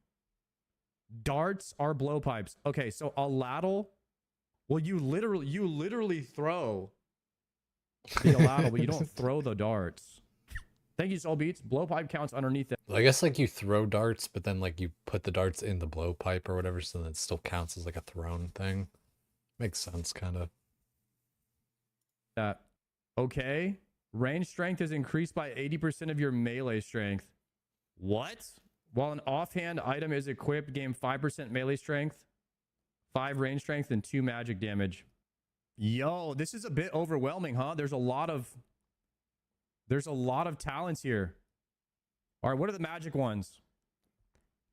Darts are blowpipes. Okay, so Aladal. Well, you literally throw the Aladal, but you don't throw the darts. Thank you, Soul Beats. Blowpipe counts underneath it. I guess like you throw darts, but then like you put the darts in the blowpipe or whatever, so then it still counts as like a thrown thing. Makes sense, kind of. Okay. Range strength is increased by 80% of your melee strength. What? While an offhand item is equipped, gain 5% melee strength, 5 range strength, and 2 magic damage. Yo, this is a bit overwhelming, huh? There's a lot of talents here. All right, what are the magic ones?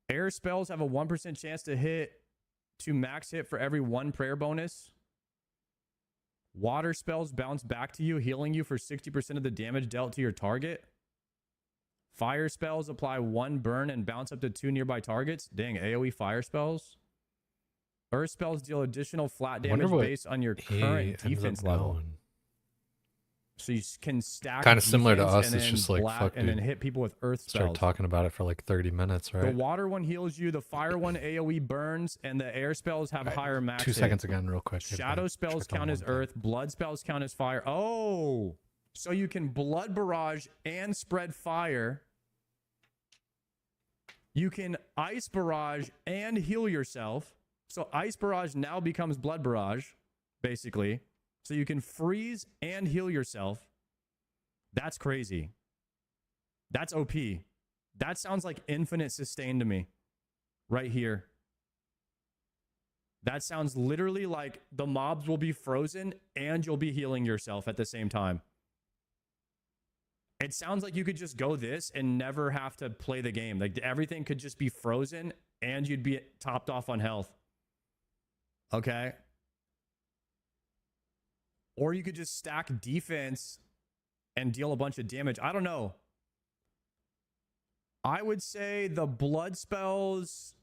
Air spells have a 1% chance to max hit for every 1 prayer bonus. Water spells bounce back to you, healing you for 60% of the damage dealt to your target. Fire spells apply 1 burn and bounce up to 2 nearby targets. Dang, AoE fire spells. Earth spells deal additional flat damage based on your current defense level. So you can stack Kind of similar to defense us. and It's then just like, fuck, and then dude. hit people with earth Start spells. talking about it for like 30 minutes, The right? water one heals you. The fire one AoE burns, and the air spells have All right, higher max 2 hit. seconds again, real quick. I Shadow gotta spells check on count as one thing. earth. Blood spells count as fire. Oh, so you can blood barrage and spread fire. You can ice barrage and heal yourself. So ice barrage now becomes blood barrage, basically. So you can freeze and heal yourself. That's crazy. That's OP. That sounds like infinite sustain to me. Right here. That sounds literally like the mobs will be frozen and you'll be healing yourself at the same time. It sounds like you could just go this and never have to play the game. Like everything could just be frozen and you'd be topped off on health. Okay. Or you could just stack defense and deal a bunch of damage. I don't know. I would say the blood spells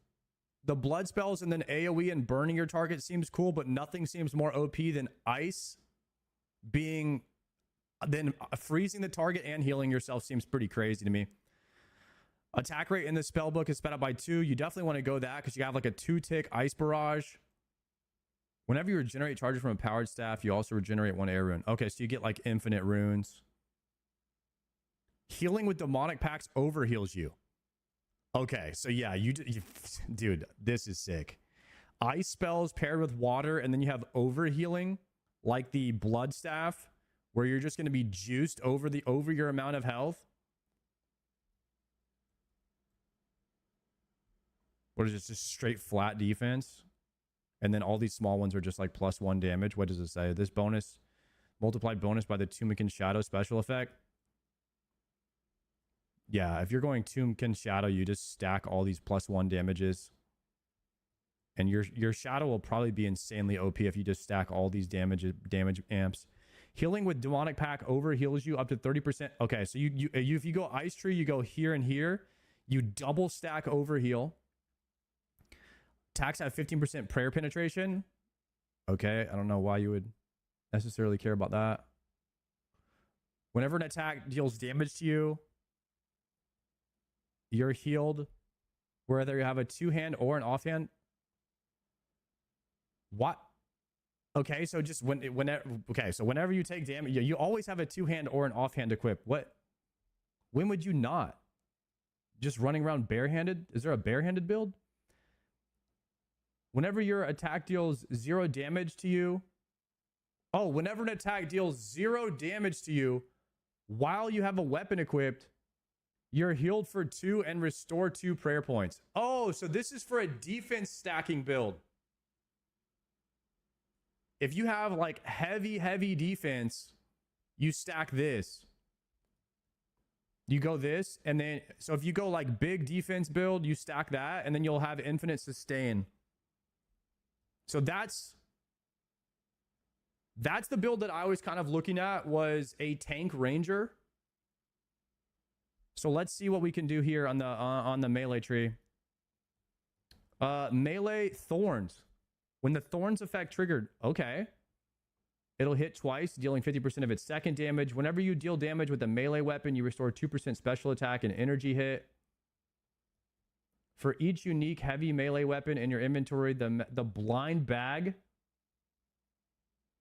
and then AoE and burning your target seems cool, but nothing seems more OP than ice being, then freezing the target and healing yourself seems pretty crazy to me. Attack rate in the spell book is sped up by 2. You definitely want to go that because you have like a 2-tick ice barrage. Whenever you regenerate charges from a powered staff, you also regenerate 1 air rune. Okay, so you get like infinite runes. Healing with demonic packs overheals you. Okay, so yeah, dude, this is sick. Ice spells paired with water, and then you have overhealing, like the blood staff, where you're just going to be juiced over your amount of health. What is this? Just straight flat defense, and then all these small ones are just like +1 damage. What does it say? This bonus multiplied bonus by the Tombkin Shadow special effect. Yeah, if you're going Tombkin Shadow, you just stack all these +1 damages. And your shadow will probably be insanely OP if you just stack all these damage amps. Healing with Demonic Pack overheals you up to 30%. Okay, so if you go Ice Tree, you go here and here. You double stack overheal. Attacks have 15% prayer penetration. Okay, I don't know why you would necessarily care about that. Whenever an attack deals damage to you, you're healed, whether you have a 2-hand or an offhand. What? Okay, so just whenever you take damage, you always have a 2-hand or an offhand equipped. What? When would you not? Just running around barehanded? Is there a barehanded build? Whenever your attack deals 0 damage to you. Oh, whenever an attack deals 0 damage to you while you have a weapon equipped, you're healed for 2 and restore 2 prayer points. Oh, so this is for a defense stacking build. If you have like heavy defense, you stack this. You go this, and then, so if you go like big defense build, you stack that, and then you'll have infinite sustain. So that's the build that I was kind of looking at, was a tank ranger. So let's see what we can do here on the melee tree. Melee thorns. When the thorns effect triggered, okay. It'll hit twice, dealing 50% of its second damage. Whenever you deal damage with a melee weapon, you restore 2% special attack and energy hit. For each unique heavy melee weapon in your inventory, the blind bag.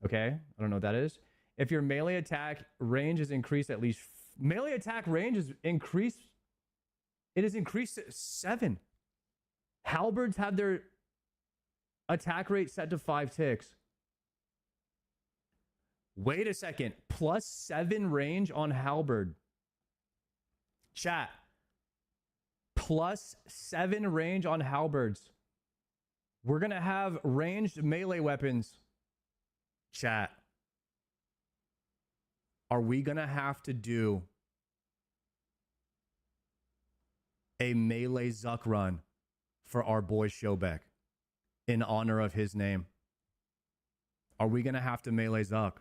Okay, I don't know what that is. If your melee attack range is increased at least... Melee attack range is increased. It is increased to 7. Halberds have their attack rate set to 5 ticks. Wait a second. +7 range on halberd. Chat. +7 range on halberds. We're going to have ranged melee weapons. Chat. Are we going to have to do a melee Zuck run for our boy Shobek in honor of his name? Are we going to have to melee Zuck?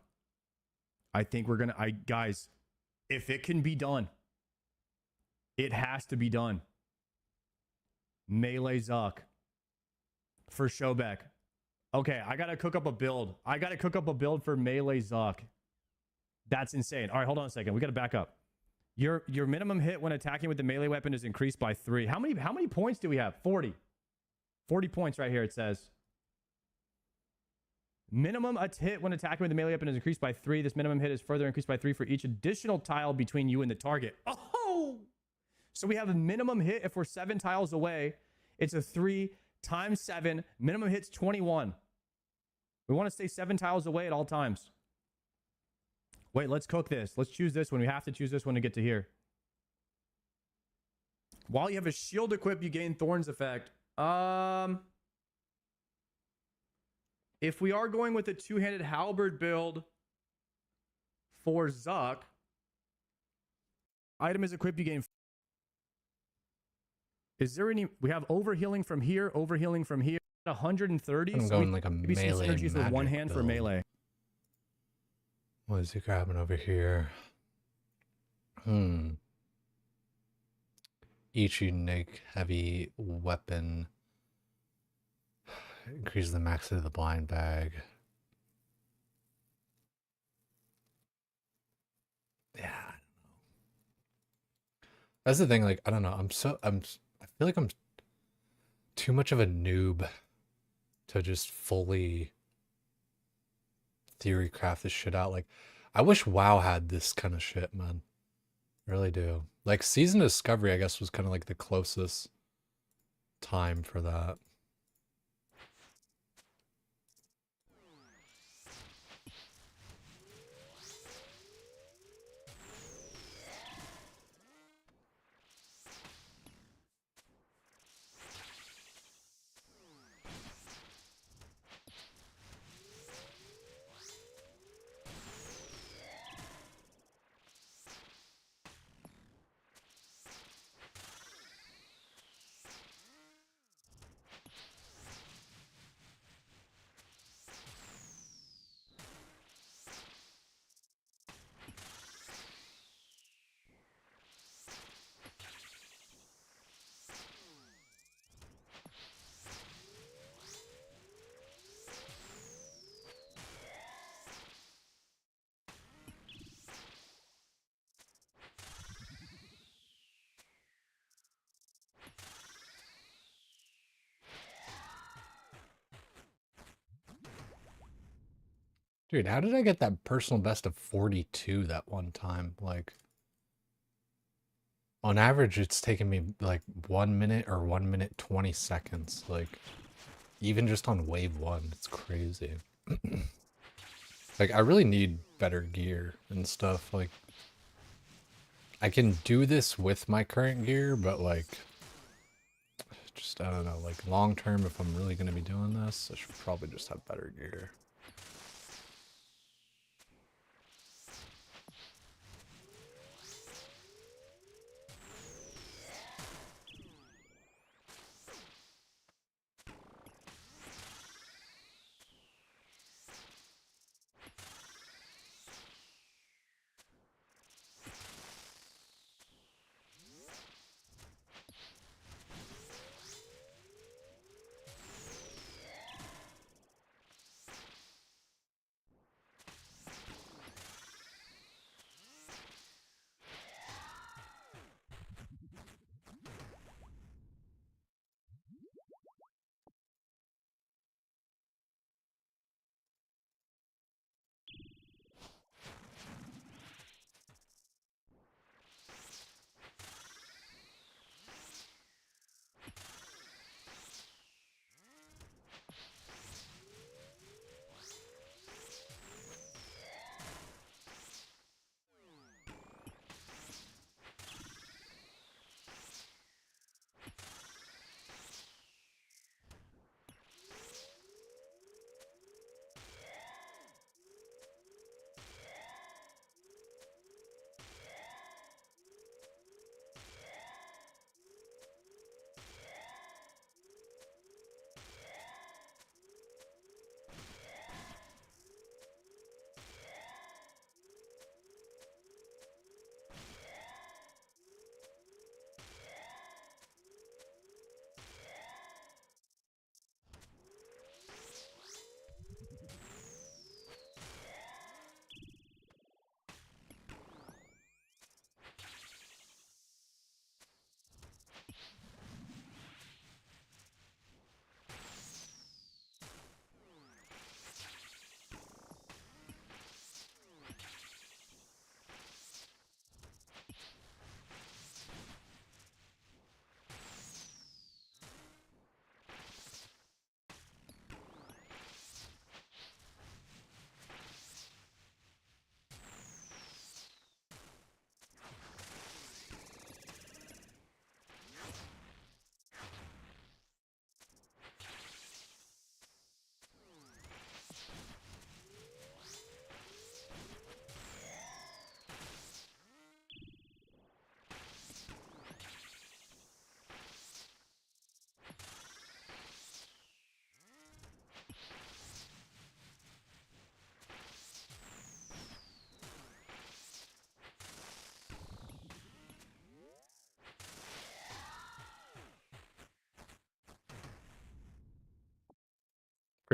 I think we're going to... Guys, if it can be done, it has to be done. Melee Zuck for Shobek. Okay, I got to cook up a build. I got to cook up a build for melee Zuck. That's insane. All right, hold on a second. We got to back up. Your minimum hit when attacking with the melee weapon is increased by 3. How many points do we have? 40. 40 points right here, it says. Minimum hit when attacking with the melee weapon is increased by 3. This minimum hit is further increased by 3 for each additional tile between you and the target. Oh! So we have a minimum hit if we're 7 tiles away. It's a 3 times 7. Minimum hit's 21. We want to stay 7 tiles away at all times. Wait, let's cook this. Let's choose this one. We have to choose this one to get to here. While you have a shield equipped, you gain Thorns effect. If we are going with a two-handed halberd build for Zuck, item is equipped, you gain. Is there any? We have overhealing from here, overhealing from here. 130. I'm going like a maybe some melee synergies with one magic hand for build. melee. What is he grabbing over here? Each unique heavy weapon increases the max of the blind bag. Yeah, I don't know. That's the thing. Like, I don't know. I feel like I'm too much of a noob to just fully theory craft this shit out. Like, I wish WoW had this kind of shit, man. I really do. Like, Season Discovery, I guess, was kind of like the closest time for that. Dude, how did I get that personal best of 42 that one time? Like, on average, it's taken me like 1 minute or 1 minute 20 seconds. Like, even just on wave 1, it's crazy. Like, I really need better gear and stuff. Like, I can do this with my current gear, but like, just, I don't know, like long term, if I'm really going to be doing this, I should probably just have better gear.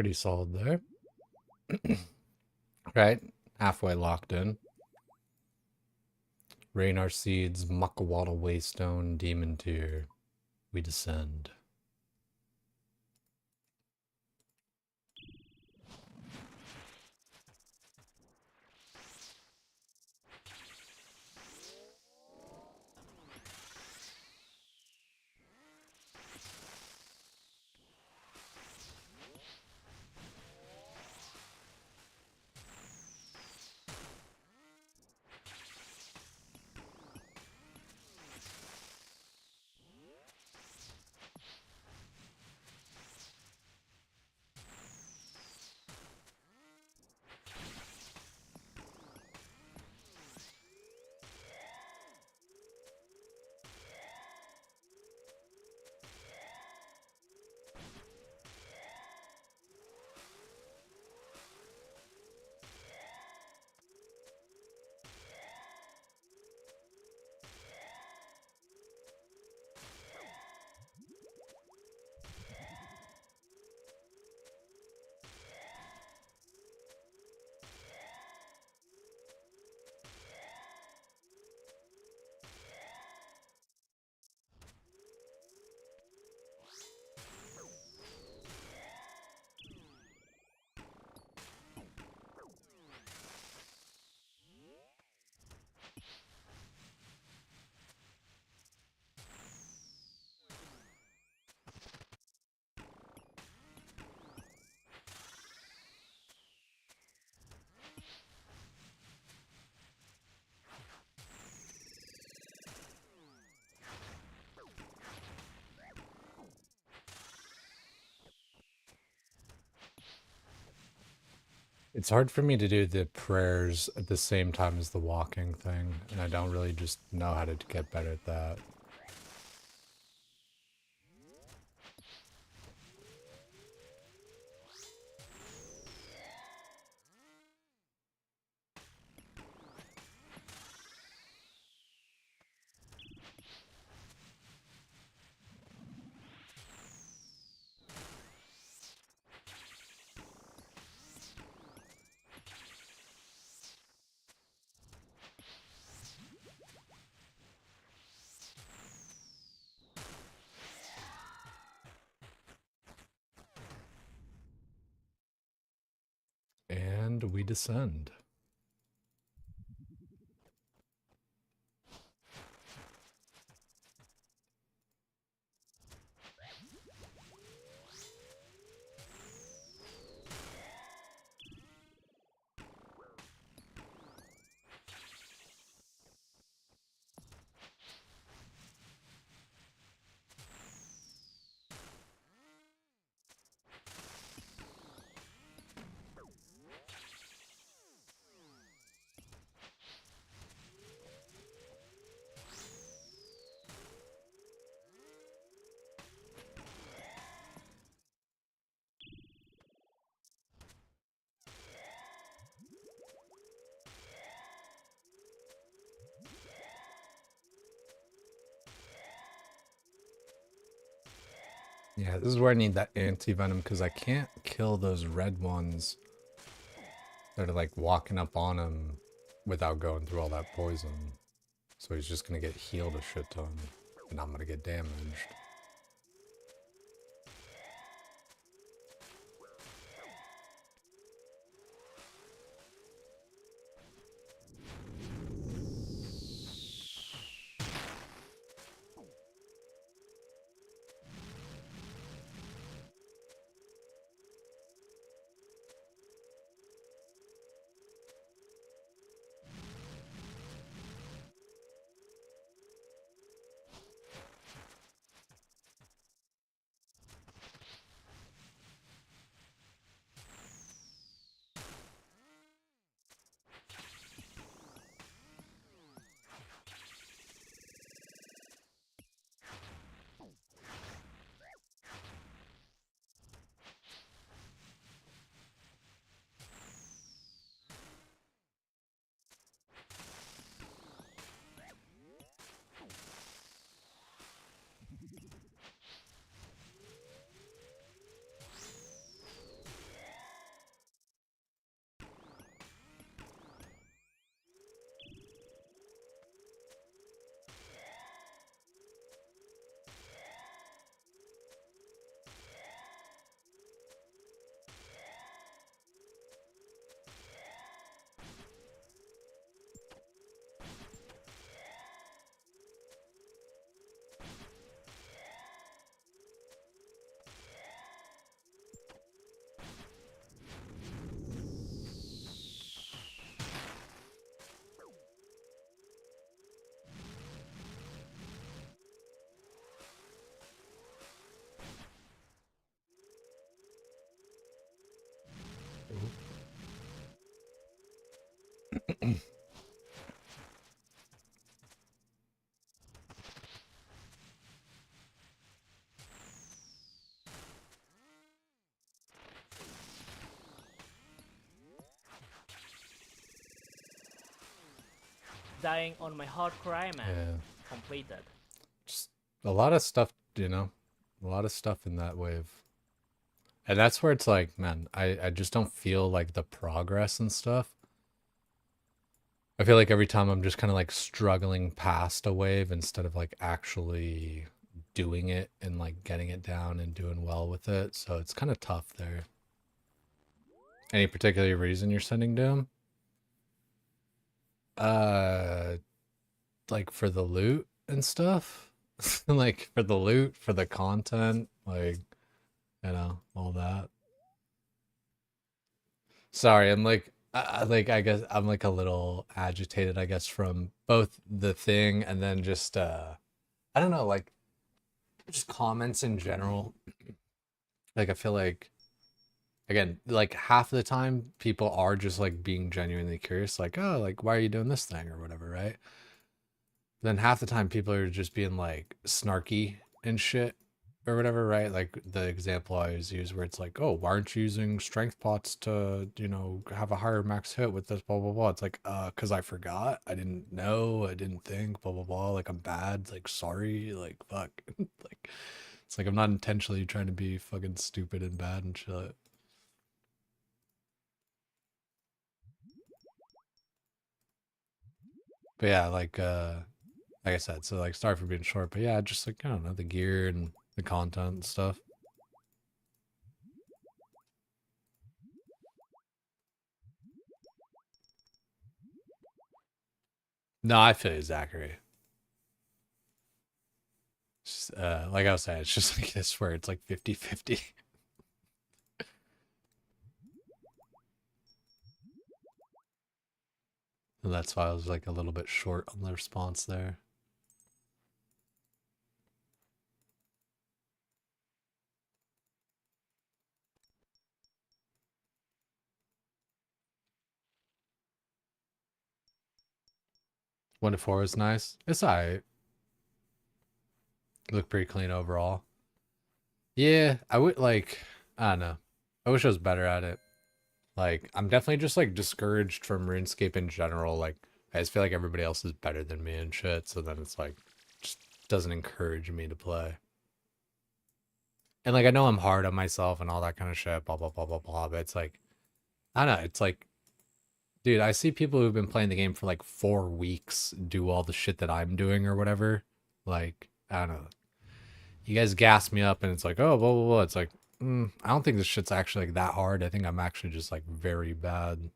Pretty solid there. Right? Halfway locked in. Raynar Seeds, Muckawada Waystone, Demon Tier. We descend. It's hard for me to do the prayers at the same time as the walking thing, and I don't really just know how to get better at that. And we descend. Yeah, this is where I need that anti-venom because I can't kill those red ones that are like walking up on him without going through all that poison. So he's just gonna get healed a shit ton, and I'm gonna get damaged. Dying on my hardcore Iron Man. Yeah. Completed. Just a lot of stuff, you know, a lot of stuff in that wave. And that's where it's like, man, I just don't feel like the progress and stuff. I feel like every time I'm just kind of like struggling past a wave instead of like actually doing it and like getting it down and doing well with it. So it's kind of tough there. Any particular reason you're sending down? Like for the loot and stuff? Like for the loot, for the content, like, you know, all that. Sorry, I'm like, I guess I'm like a little agitated, I guess, from both the thing and then just, I don't know, like, just comments in general. Like, I feel like, again, like half the time people are just like being genuinely curious, like, oh, like, why are you doing this thing or whatever, right? Then half the time people are just being like snarky and shit or whatever, right? Like the example I always use where it's like, oh, why aren't you using strength pots to, you know, have a higher max hit with this, blah, blah, blah. It's like, because I forgot. I didn't know. I didn't think, blah, blah, blah. Like, I'm bad. Like, sorry. Like, fuck. Like, it's like I'm not intentionally trying to be fucking stupid and bad and shit. But yeah, like I said, so like sorry for being short, but yeah, just like I don't know, the gear and the content and stuff. No, I feel you, Zachary. Just, like I was saying, it's just like this where it's like 50-50. And that's why I was like a little bit short on the response there. One to four is nice. It's alright. Look pretty clean overall. Yeah, I would like, I don't know. I wish I was better at it. Like, I'm definitely just like discouraged from RuneScape in general. Like, I just feel like everybody else is better than me and shit. So then it's like, just doesn't encourage me to play. And like, I know I'm hard on myself and all that kind of shit, blah, blah, blah, blah, blah. But it's like, I don't know. It's like, dude, I see people who've been playing the game for like 4 weeks do all the shit that I'm doing or whatever. Like, I don't know. You guys gas me up and it's like, oh, blah, blah, blah. It's like, I don't think this shit's actually like that hard. I think I'm actually just like very bad.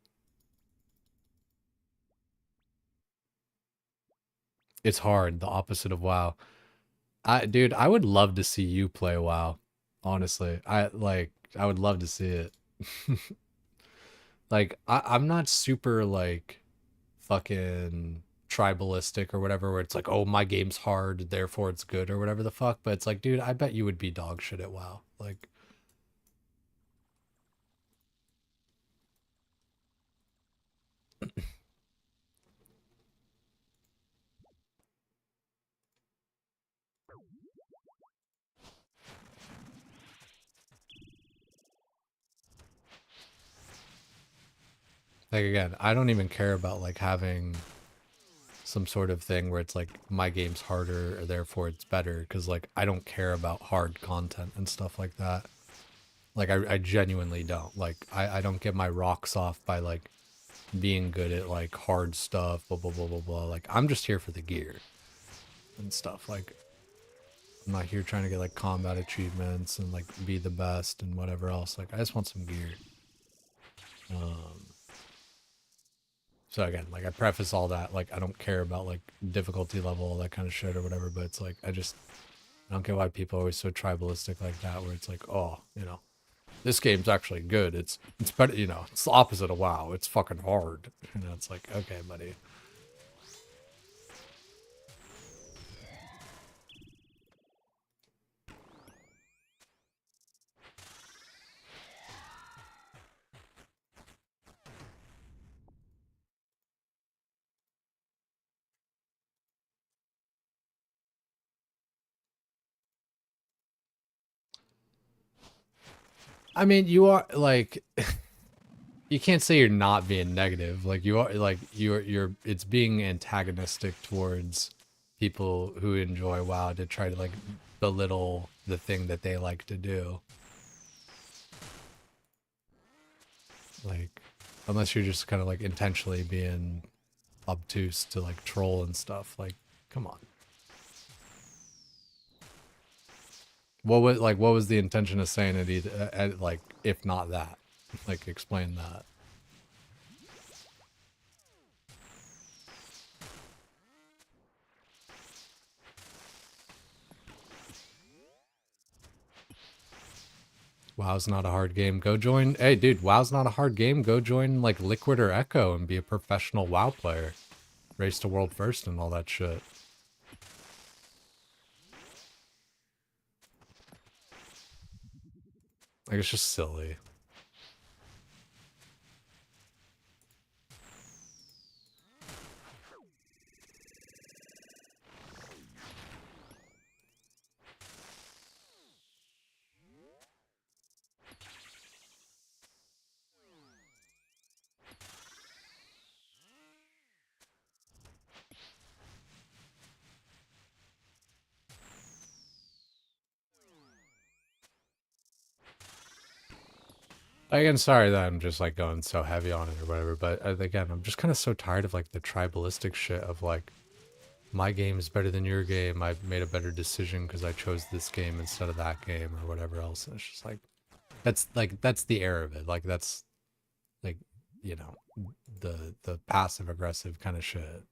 It's hard, the opposite of WoW. Dude, I would love to see you play WoW. Honestly, I would love to see it. Like, I'm not super like fucking tribalistic or whatever, where it's like, oh, my game's hard, therefore it's good or whatever the fuck. But it's like, dude, I bet you would be dog shit at WoW. Like, again, I don't even care about like having some sort of thing where it's like my game's harder or therefore it's better, because like I don't care about hard content and stuff like that. Like I genuinely don't. Like I don't get my rocks off by like being good at like hard stuff, blah blah blah blah blah. Like I'm just here for the gear and stuff. Like I'm not here trying to get like combat achievements and like be the best and whatever else. Like I just want some gear. So again, like I preface all that, like I don't care about like difficulty level, all that kind of shit or whatever, but it's like I don't get why people are always so tribalistic like that, where it's like, oh, you know, this game's actually good. It's better, you know, it's the opposite of WoW. It's fucking hard. You know, it's like, okay, buddy. I mean, you are like, you can't say you're not being negative. Like you are, like it's being antagonistic towards people who enjoy WoW to try to like belittle the thing that they like to do. Like, unless you're just kind of like intentionally being obtuse to like troll and stuff. Like, come on. What was the intention of saying it either, like, if not that? Like, explain that. WoW's not a hard game. Go join. Hey, dude, WoW's not a hard game. Go join, like, Liquid or Echo and be a professional WoW player. Race to world first and all that shit. Like, it's just silly. Again, sorry that I'm just like going so heavy on it or whatever, but again, I'm just kind of so tired of like the tribalistic shit of like, my game is better than your game. I made a better decision because I chose this game instead of that game or whatever else. And it's just like, that's the air of it. Like that's like, you know, the passive aggressive kind of shit.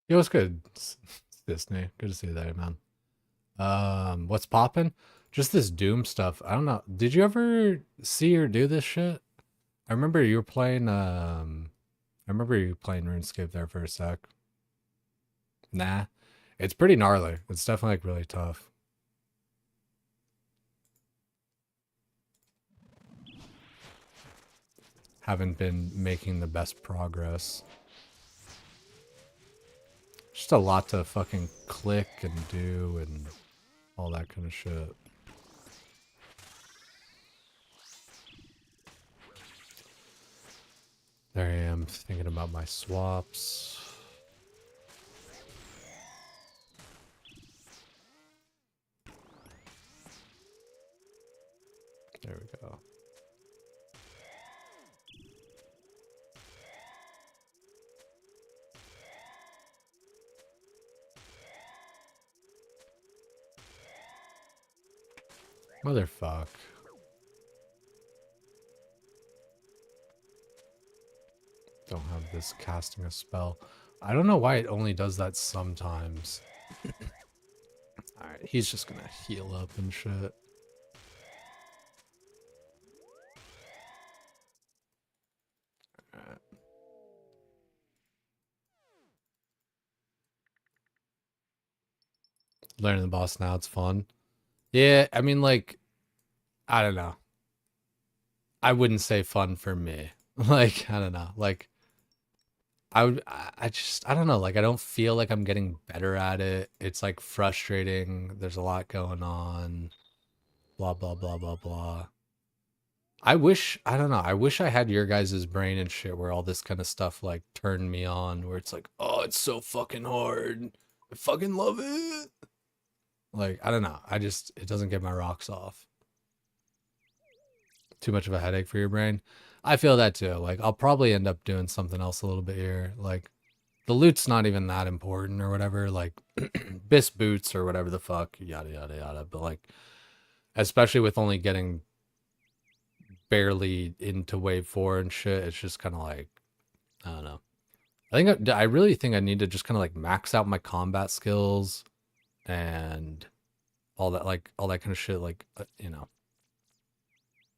It was good. Disney. Good to see you there, man. What's poppin'? Just this Doom stuff. I don't know. Did you ever see or do this shit? I remember you were playing I remember you playing RuneScape there for a sec. Nah. It's pretty gnarly. It's definitely like really tough. Haven't been making the best progress. Just a lot to fucking click and do and all that kind of shit. There I am thinking about my swaps. There we go. Motherfuck. Don't have this casting a spell. I don't know why it only does that sometimes. Alright, he's just gonna heal up and shit. Alright. Learning the boss now, it's fun. Yeah, I mean, like, I don't know. I wouldn't say fun for me. Like, I don't know. Like, I don't know. Like, I don't feel like I'm getting better at it. It's like frustrating. There's a lot going on. Blah, blah, blah, blah, blah. I don't know. I wish I had your guys' brain and shit where all this kind of stuff like turned me on, where it's like, oh, it's so fucking hard. I fucking love it. Like, I don't know. It doesn't get my rocks off. Too much of a headache for your brain. I feel that too. Like, I'll probably end up doing something else a little bit here. Like, the loot's not even that important or whatever. Like, bis boots or whatever the fuck, yada, yada, yada. But, like, especially with only getting barely into wave 4 and shit, it's just kind of like, I don't know. I really think I need to just kind of like max out my combat skills and all that, like all that kind of shit. Like, you know,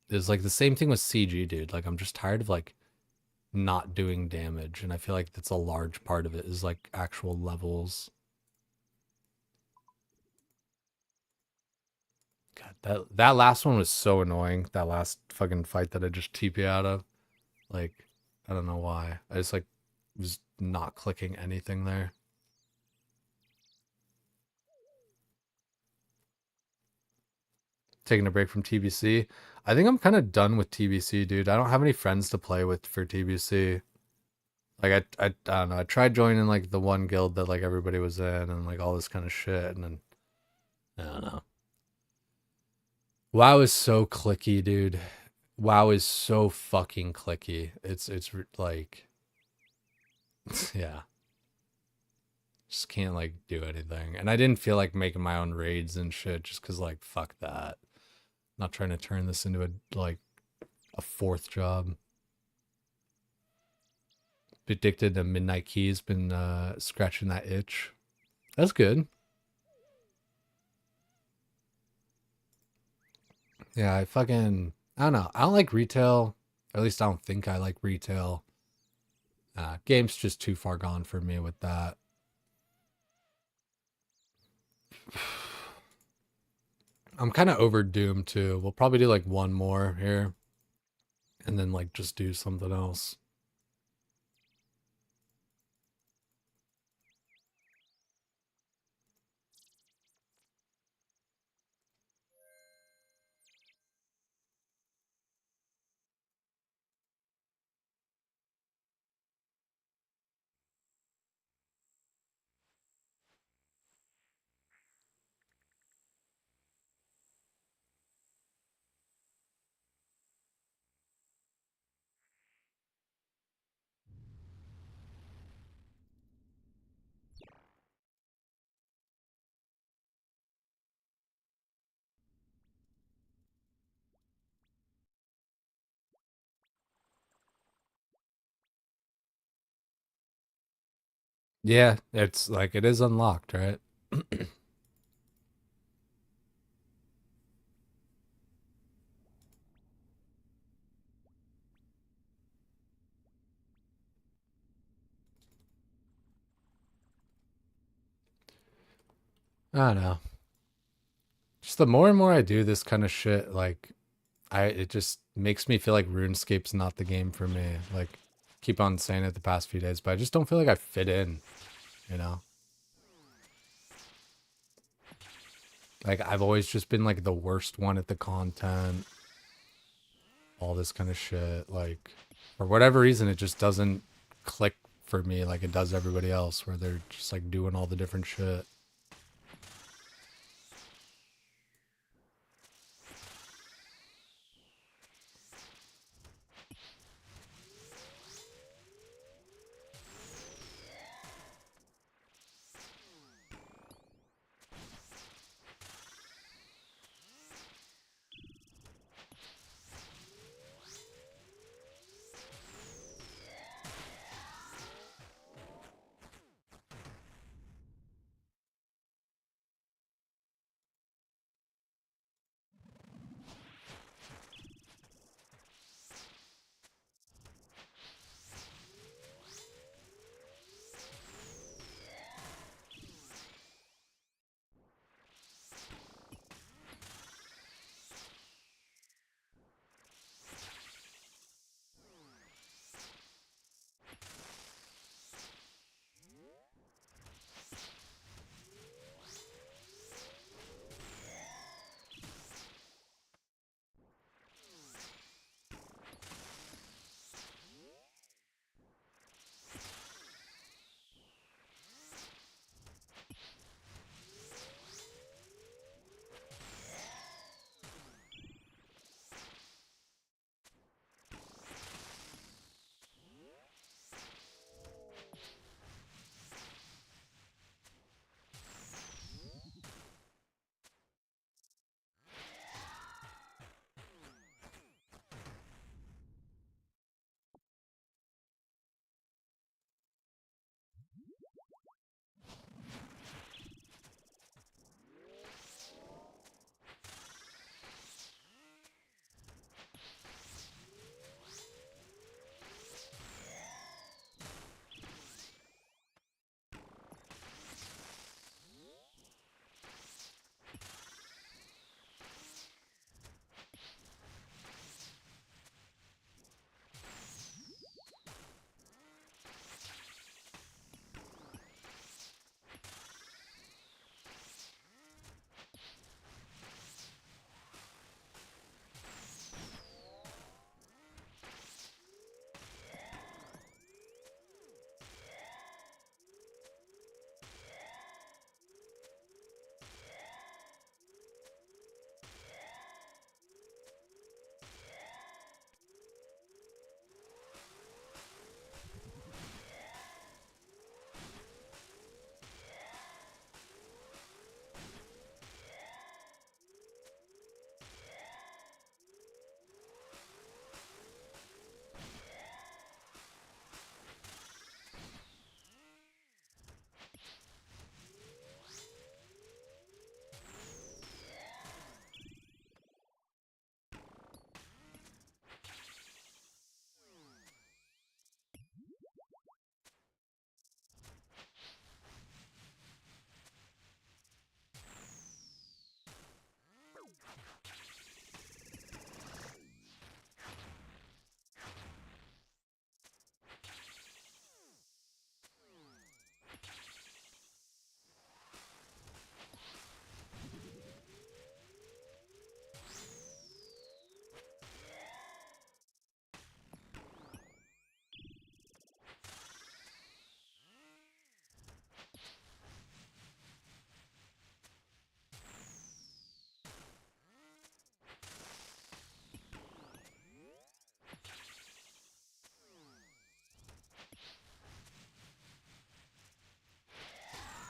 it's like the same thing with CG, dude. Like, I'm just tired of like not doing damage, and I feel like that's a large part of it is like actual levels. God, that last one was so annoying. That last fucking fight that I just TP out of. Like, I don't know why. I just like was not clicking anything there. Taking a break from TBC. I think I'm kind of done with TBC, dude. I don't have any friends to play with for TBC. Like I don't know. I tried joining like the one guild that like everybody was in and like all this kind of shit, and then I don't know. WoW is so clicky, dude. WoW is so fucking clicky. It's like yeah. Just can't like do anything. And I didn't feel like making my own raids and shit just cuz like fuck that. Not trying to turn this into a fourth job. Addicted to Midnight Key's been scratching that itch. That's good. Yeah, I don't know. I don't like retail. Or at least I don't think I like retail. Game's just too far gone for me with that. I'm kind of over Doom too. We'll probably do like one more here. And then like just do something else. Yeah, it's like it is unlocked, right? I don't know. Just the more and more I do this kind of shit, like it just makes me feel like RuneScape's not the game for me. Like keep on saying it the past few days, but I just don't feel like I fit in, you know? Like I've always just been like the worst one at the content. All this kind of shit. Like for whatever reason it just doesn't click for me like it does everybody else where they're just like doing all the different shit.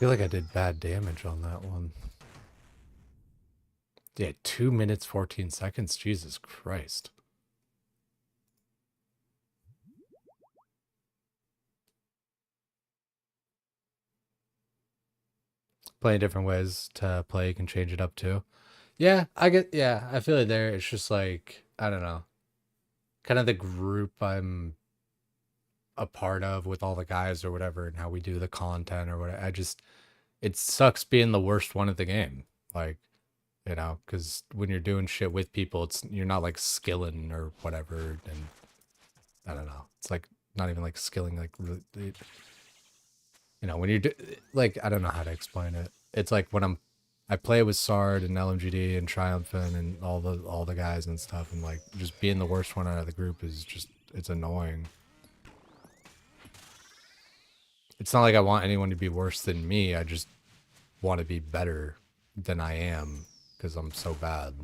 feel like I did bad damage on that one. Yeah, 2 minutes 14 seconds. Jesus Christ. Plenty of different ways to play. You can change it up too. Yeah, I feel it there. It's just like, I don't know. Kind of the group I'm a part of with all the guys or whatever and how we do the content or whatever. It sucks being the worst one at the game. Like, you know, because when you're doing shit with people, you're not like skilling or whatever. And I don't know. It's like not even like skilling, like really, you know, when you're like, I don't know how to explain it. It's like when I play with Sard and LMGD and Triumphant and all the guys and stuff, and like just being the worst one out of the group is just, it's annoying. It's not like I want anyone to be worse than me. I just want to be better than I am because I'm so bad.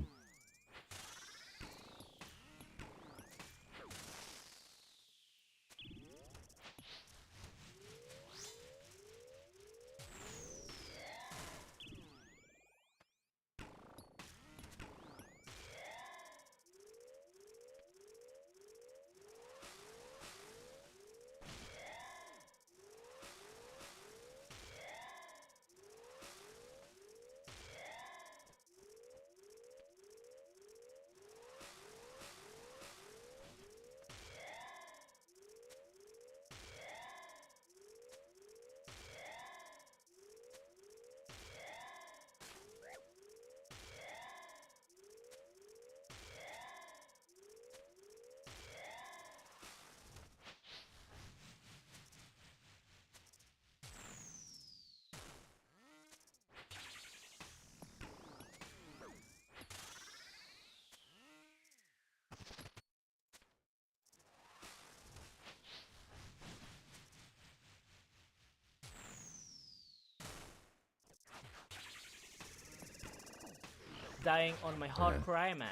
Dying on my hardcore Iron Man.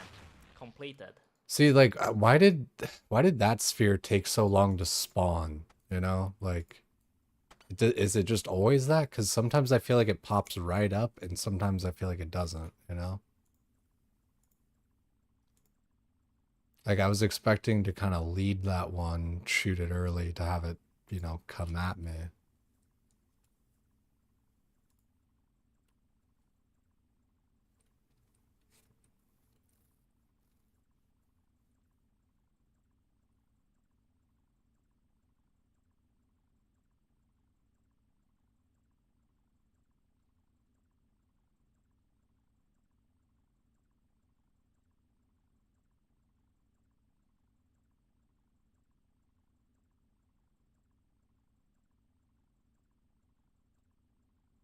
Completed. See, like, why did that sphere take so long to spawn? You know, like, is it just always that? Because sometimes I feel like it pops right up, and sometimes I feel like it doesn't. You know, like I was expecting to kind of lead that one, shoot it early to have it, you know, come at me.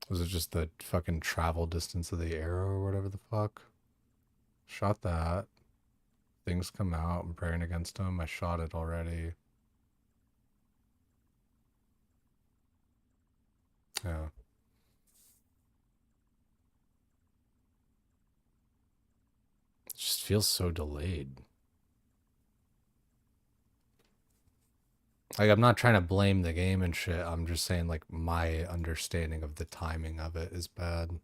Was it just the fucking travel distance of the arrow or whatever the fuck? Shot that. Things come out. I'm praying against them. I shot it already. Yeah. It just feels so delayed. Like, I'm not trying to blame the game and shit. I'm just saying, like, my understanding of the timing of it is bad.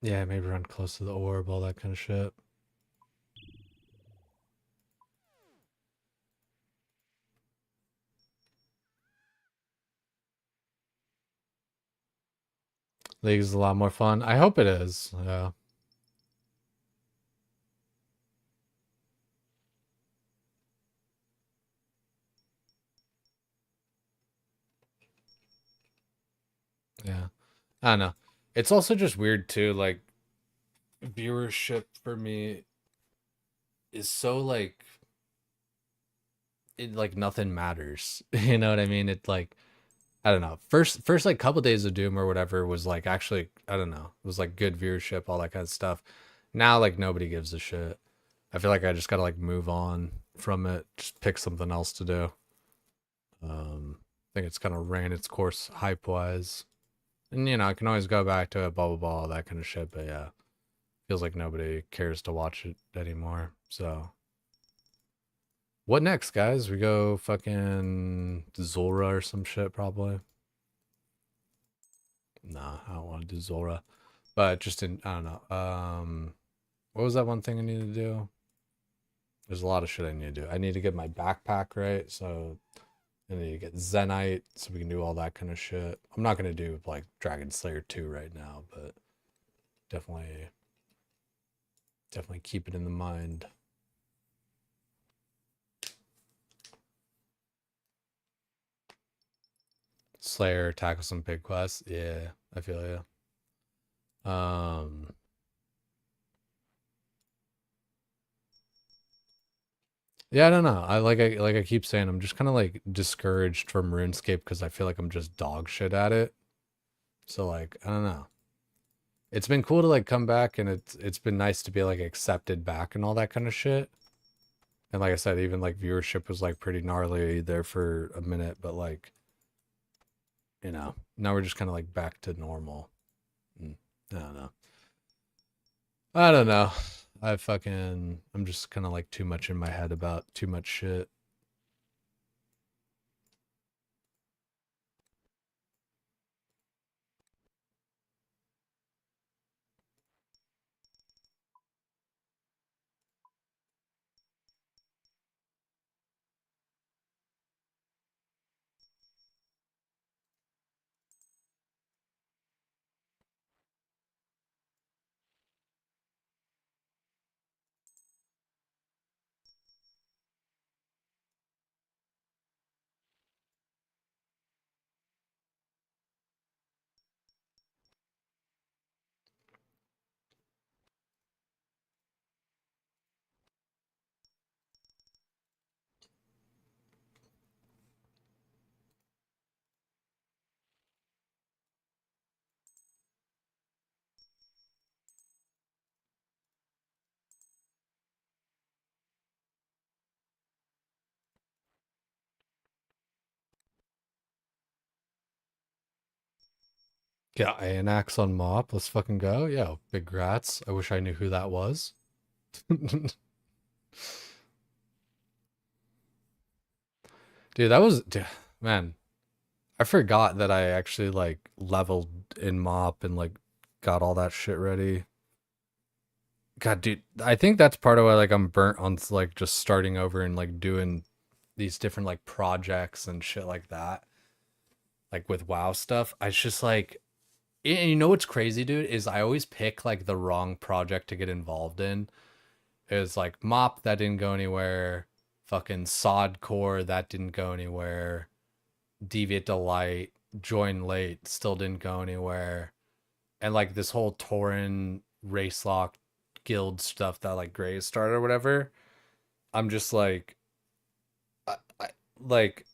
Yeah, maybe run close to the orb, all that kind of shit. League is a lot more fun. I hope it is. Yeah. Yeah. I don't know. It's also just weird too, like viewership for me is so like it like nothing matters. You know what I mean? It like I don't know. First like couple days of Doom or whatever was like actually I don't know. It was like good viewership, all that kind of stuff. Now like nobody gives a shit. I feel like I just gotta like move on from it, just pick something else to do. I think it's kind of ran its course hype wise. And I can always go back to it, blah blah blah, all that kind of shit. But yeah, feels like nobody cares to watch it anymore. So, what next, guys? We go fucking Zora or some shit, probably. Nah, I don't want to do Zora. But just I don't know. What was that one thing I need to do? There's a lot of shit I need to do. I need to get my backpack right, so I need to get Zenite so we can do all that kind of shit. I'm not gonna do like Dragon Slayer 2 right now, but definitely keep it in the mind. Slayer, tackle some big quests. Yeah, I feel you. Yeah, I don't know. I keep saying, I'm just kind of like discouraged from RuneScape because I feel like I'm just dog shit at it. So like, I don't know. It's been cool to like come back, and it's been nice to be like accepted back and all that kind of shit. And like I said, even like viewership was like pretty gnarly there for a minute, but like, now we're just kind of like back to normal. I don't know. I don't know. I'm just kind of like too much in my head about too much shit. Get an axe on Mop. Let's fucking go. Yeah, big grats. I wish I knew who that was. Dude, man, I forgot that I actually like leveled in Mop and like got all that shit ready. God, dude, I think that's part of why like I'm burnt on like just starting over and like doing these different like projects and shit like that. Like with WoW stuff. I just like, and you know what's crazy, dude, is I always pick like the wrong project to get involved in. It was like Mop, that didn't go anywhere. Fucking Sod Core, that didn't go anywhere. Deviate Delight, Join Late, still didn't go anywhere. And like this whole Tauren race lock guild stuff that like Gray started or whatever. I'm just like, I like,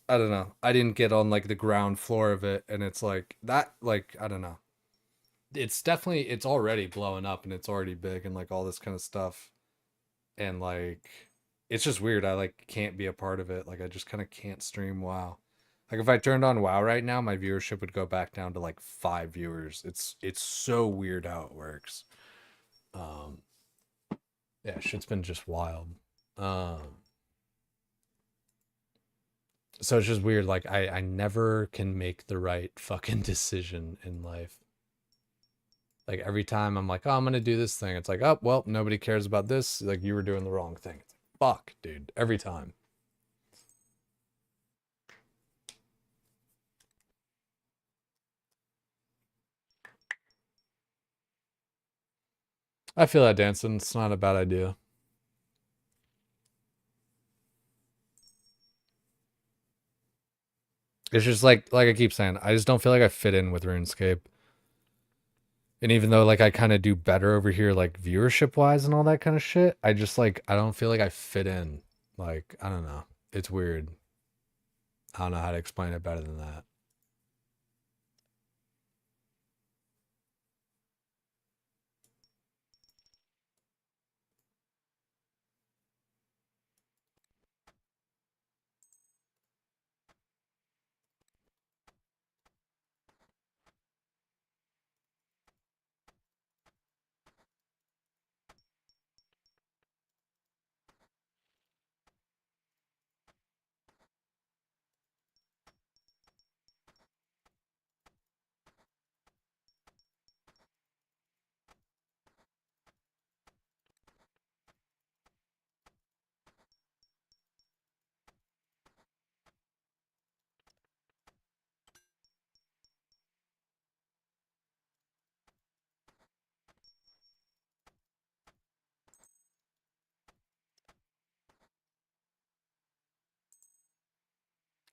I don't know. I didn't get on like the ground floor of it, and it's like that. Like I don't know. It's already blowing up, and it's already big, and like all this kind of stuff, and like it's just weird. I like can't be a part of it. Like I just kind of can't stream WoW. Like if I turned on WoW right now, my viewership would go back down to like 5 viewers. It's so weird how it works. Yeah, shit's been just wild. So it's just weird. Like I never can make the right fucking decision in life. Like every time I'm like, oh, I'm gonna do this thing. It's like, oh, well, nobody cares about this. Like you were doing the wrong thing. It's like, fuck, dude. Every time. I feel that, dancing. It's not a bad idea. It's just like I keep saying, I just don't feel like I fit in with RuneScape. And even though like I kind of do better over here, like viewership wise and all that kind of shit, I just like I don't feel like I fit in. Like I don't know. It's weird. I don't know how to explain it better than that.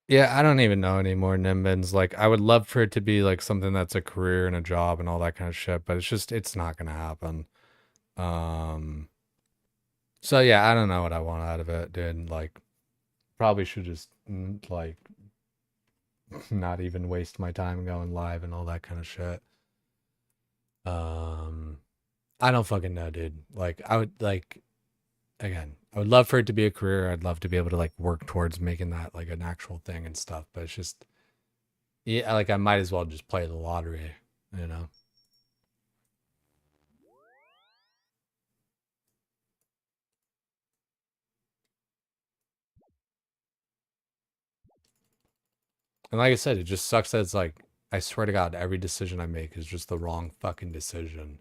Yeah, I don't even know anymore, Nimbins. Like, I would love for it to be like something that's a career and a job and all that kind of shit, but it's not gonna happen. So yeah, I don't know what I want out of it, dude. Like, probably should just like not even waste my time going live and all that kind of shit. I don't fucking know, dude. Like, I would like, again, I would love for it to be a career. I'd love to be able to like work towards making that like an actual thing and stuff, but it's just, yeah, like I might as well just play the lottery, you know? And like I said, it just sucks that it's like, I swear to God, every decision I make is just the wrong fucking decision.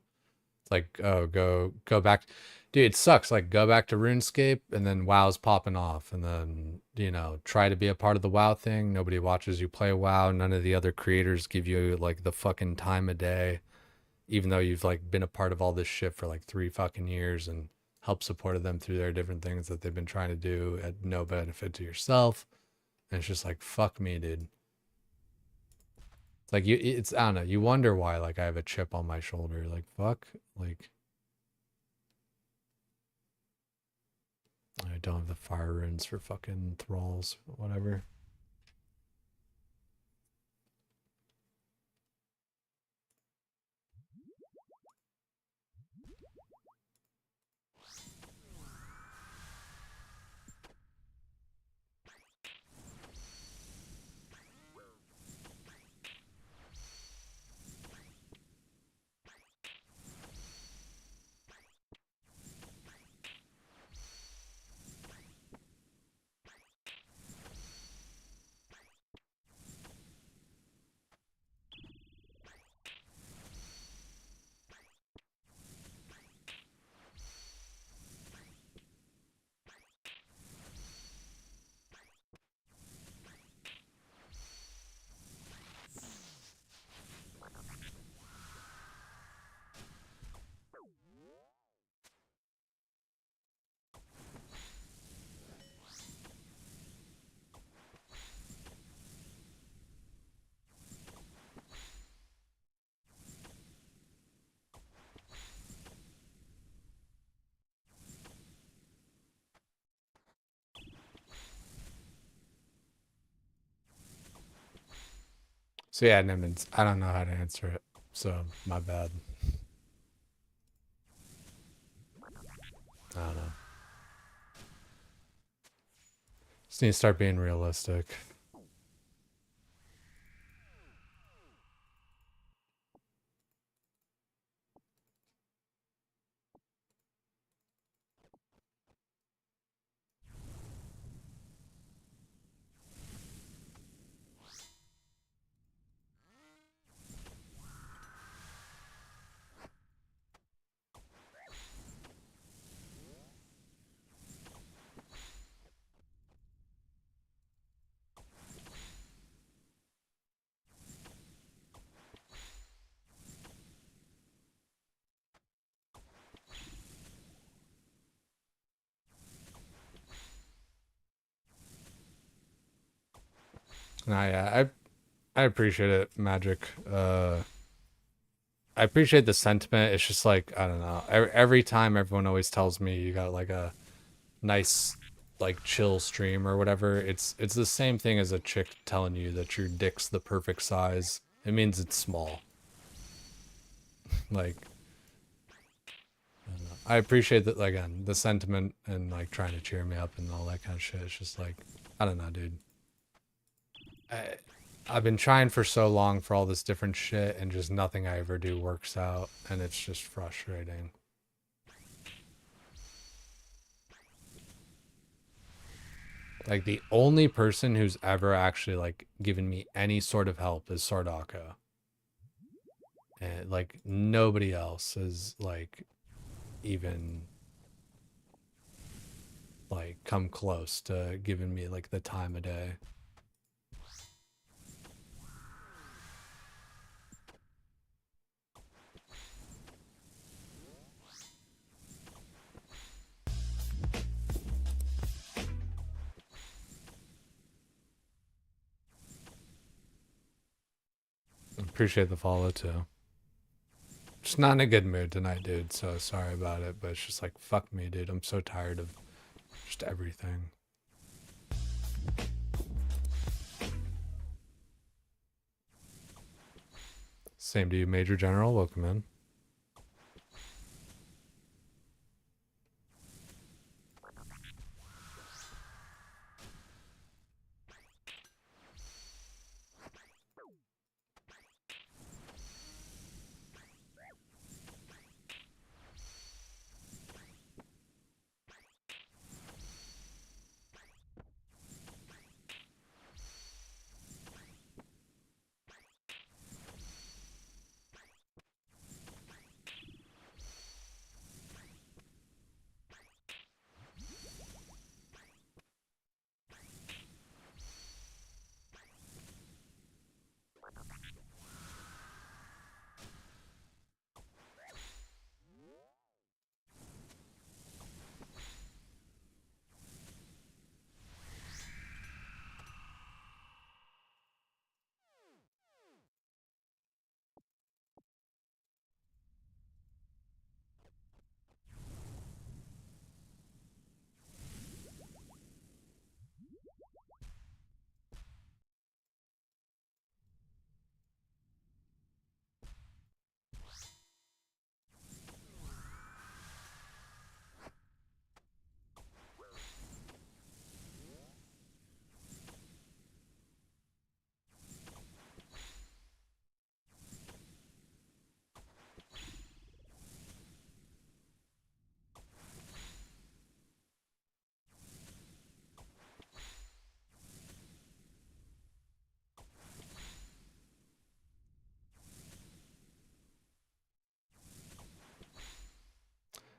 It's like, oh, go back. Dude, it sucks. Like, go back to RuneScape and then WoW's popping off. And then, you know, try to be a part of the WoW thing. Nobody watches you play WoW. None of the other creators give you like the fucking time of day, even though you've like been a part of all this shit for like 3 fucking years and helped supported them through their different things that they've been trying to do at no benefit to yourself. And it's just like, fuck me, dude. Like it's, I don't know, you wonder why like I have a chip on my shoulder. Like, fuck, like I don't have the fire runes for fucking thralls, whatever. So yeah, Nimmons, I don't know how to answer it. So my bad. I don't know. Just need to start being realistic. Nah, yeah, I appreciate it, Magic. I appreciate the sentiment. It's just like, I don't know. Every time everyone always tells me you got like a nice like chill stream or whatever, it's the same thing as a chick telling you that your dick's the perfect size. It means it's small. Like, I don't know. I appreciate that, again, the sentiment and like trying to cheer me up and all that kind of shit. It's just like, I don't know, dude. I've been trying for so long for all this different shit and just nothing I ever do works out, and it's just frustrating. Like, the only person who's ever actually like given me any sort of help is Sardaka. And like nobody else is like even like come close to giving me like the time of day. Appreciate the follow too. Just not in a good mood tonight, dude. So sorry about it, but it's just like, fuck me, dude. I'm so tired of just everything. Same to you, Major General. Welcome in.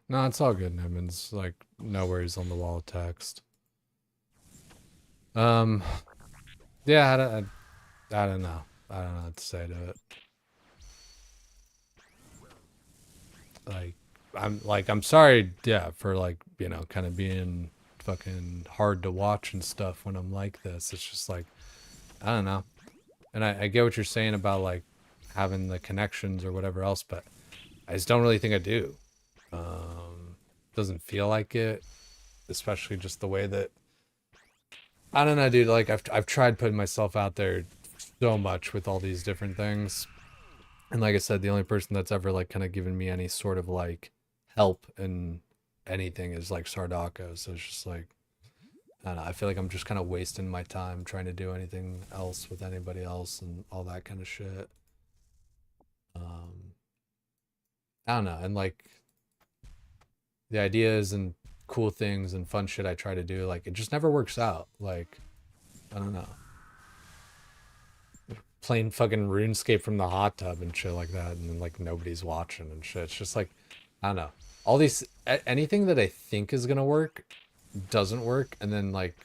No, it's all good, Nimmons. Like, no worries on the wall of text. Yeah, I don't know. I don't know what to say to it. I'm sorry, yeah, for like, you know, kind of being fucking hard to watch and stuff when I'm like this. It's just like, I don't know. And I get what you're saying about like having the connections or whatever else, but I just don't really think I do. Doesn't feel like it, especially just the way that, I don't know, dude. Like I've tried putting myself out there so much with all these different things, and like I said, the only person that's ever like kind of given me any sort of like help in anything is like Sardako. So it's just like, I don't know. I feel like I'm just kind of wasting my time trying to do anything else with anybody else and all that kind of shit. I don't know, and like the ideas and cool things and fun shit I try to do, like it just never works out. Like, I don't know. Playing fucking RuneScape from the hot tub and shit like that, and then like nobody's watching and shit. It's just like, I don't know. All these, anything that I think is gonna work doesn't work, and then like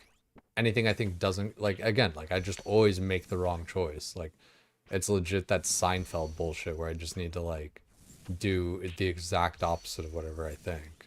anything I think doesn't, like again, like I just always make the wrong choice. Like it's legit that Seinfeld bullshit where I just need to like do the exact opposite of whatever I think.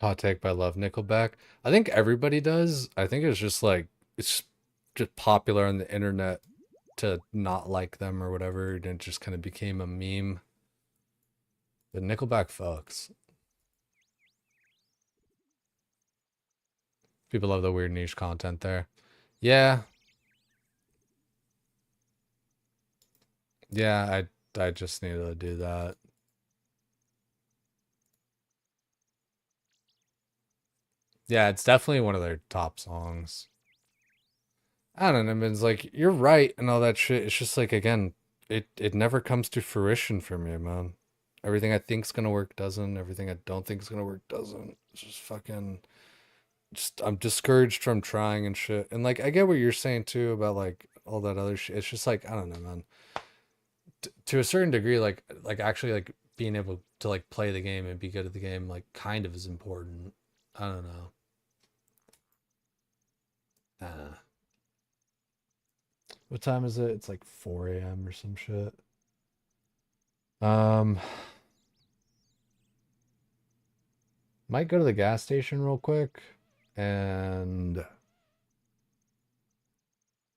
Hot take, but I love Nickelback. I think everybody does. I think it's just like it's just popular on the internet to not like them or whatever, and it just kind of became a meme. But Nickelback fucks. People love the weird niche content there. Yeah. Yeah, I just need to do that. Yeah, it's definitely one of their top songs. I don't know, man. It's like you're right and all that shit. It's just like again, it never comes to fruition for me, man. Everything I think's gonna work doesn't. Everything I don't think's gonna work doesn't. It's just fucking. Just I'm discouraged from trying and shit. And like I get what you're saying too about like all that other shit. It's just like I don't know, man. To a certain degree, like actually like being able to like play the game and be good at the game like kind of is important. I don't know. What time is it? It's like 4 a.m. or some shit. Might go to the gas station real quick and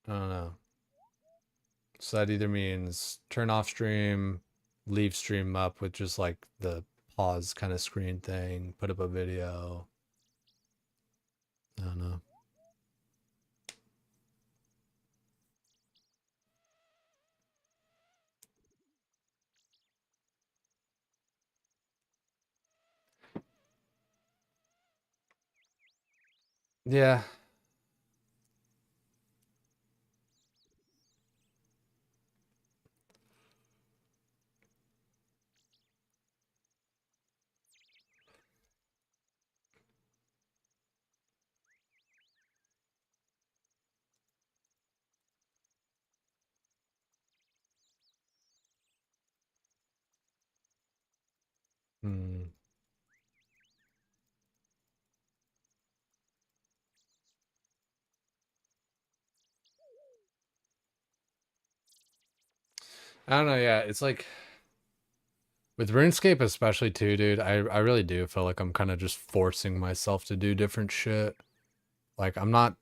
I don't know. So that either means turn off stream, leave stream up with just like the pause kind of screen thing, put up a video. I don't know. Yeah. Hmm. I don't know, yeah. It's like with RuneScape especially too, dude, I really do feel like I'm kind of just forcing myself to do different shit. Like I'm not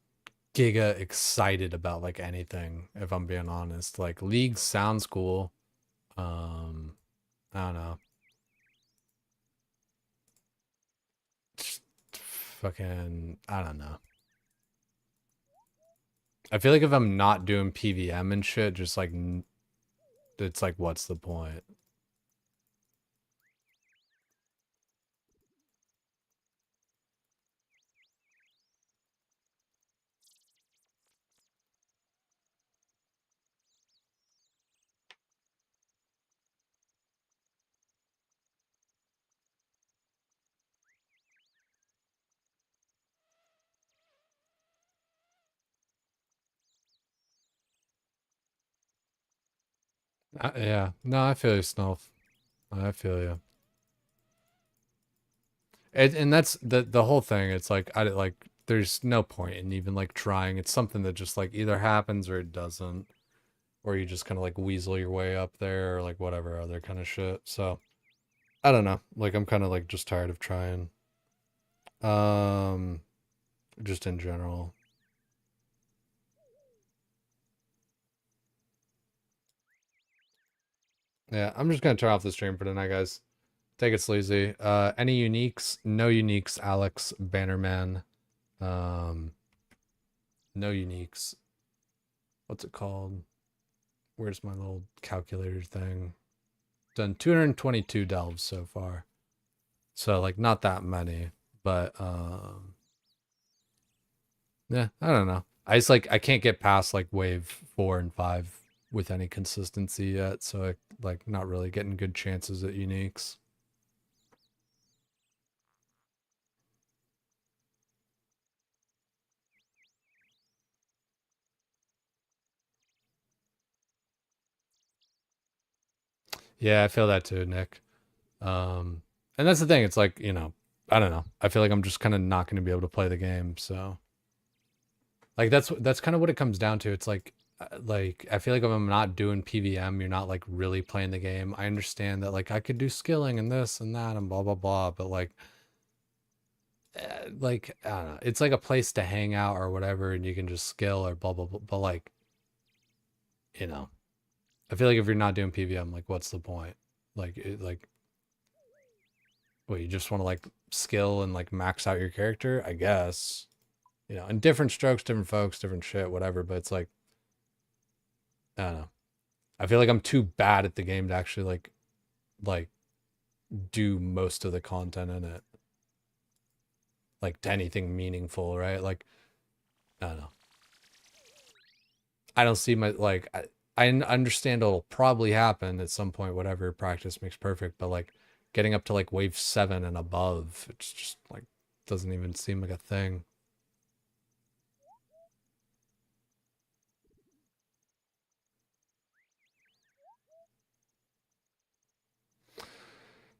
giga excited about like anything, if I'm being honest. Like League sounds cool. I don't know. Just fucking I don't know. I feel like if I'm not doing PVM and shit, just like it's like what's the point? Yeah. No, I feel you, Snelf. I feel you. And that's the whole thing. It's like I like there's no point in even like trying. It's something that just like either happens or it doesn't, or you just kind of like weasel your way up there or like whatever other kind of shit. So I don't know. Like I'm kind of like just tired of trying. Um, just in general. Yeah, I'm just gonna turn off the stream for tonight, guys. Take it sleazy. Any uniques? No uniques, Alex Bannerman. No uniques. What's it called? Where's my little calculator thing? Done 222 delves so far. So like not that many, but yeah, I don't know. I just like I can't get past like wave 4 and 5 with any consistency yet, so I like not really getting good chances at uniques. Yeah, I feel that too, Nick. And that's the thing. It's like, you know, I don't know. I feel like I'm just kind of not going to be able to play the game. So, like, that's kind of what it comes down to. It's like I feel like if I'm not doing PVM, you're not like really playing the game. I understand that like I could do skilling and this and that and blah blah blah, but like like, I don't know, it's like a place to hang out or whatever, and you can just skill or blah blah blah. But like, you know, I feel like if you're not doing PvM, like, what's the point? Like, well, you just want to like skill and like max out your character, I guess. You know, and different strokes, different folks, different shit, whatever. But it's like, I don't know. I feel like I'm too bad at the game to actually like do most of the content in it, like to anything meaningful, right? Like, I don't know. I don't see my like. I understand it'll probably happen at some point. Whatever, practice makes perfect. But like, getting up to like wave 7 and above, it's just like doesn't even seem like a thing.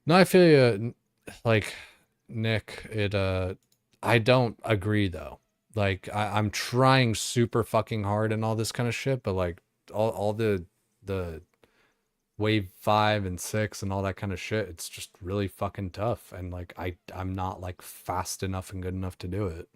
No, I feel you, like, Nick. I don't agree though. Like, I'm trying super fucking hard and all this kind of shit, but like all the wave 5 and 6 and all that kind of shit, it's just really fucking tough. And like, I'm not like fast enough and good enough to do it.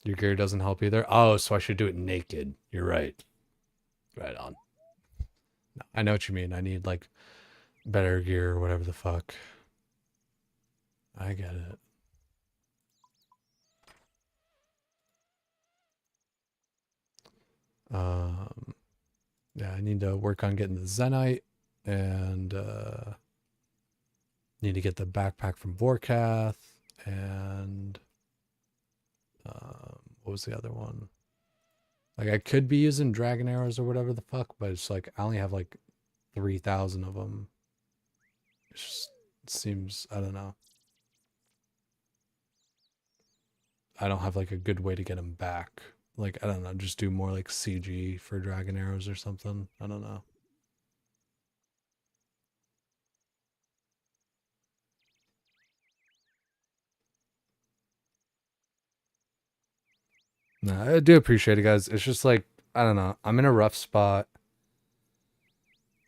Your gear doesn't help either. Oh, so I should do it naked. You're right. Right on. No, I know what you mean. I need like better gear or whatever the fuck. I get it. Yeah, I need to work on getting the Zenite and need to get the backpack from Vorkath and what was the other one? Like, I could be using dragon arrows or whatever the fuck, but it's like I only have like 3,000 of them. It just seems, I don't know. I don't have like a good way to get them back. Like, I don't know, just do more like CG for dragon arrows or something. I don't know. No, I do appreciate it, guys. It's just like, I don't know. I'm in a rough spot.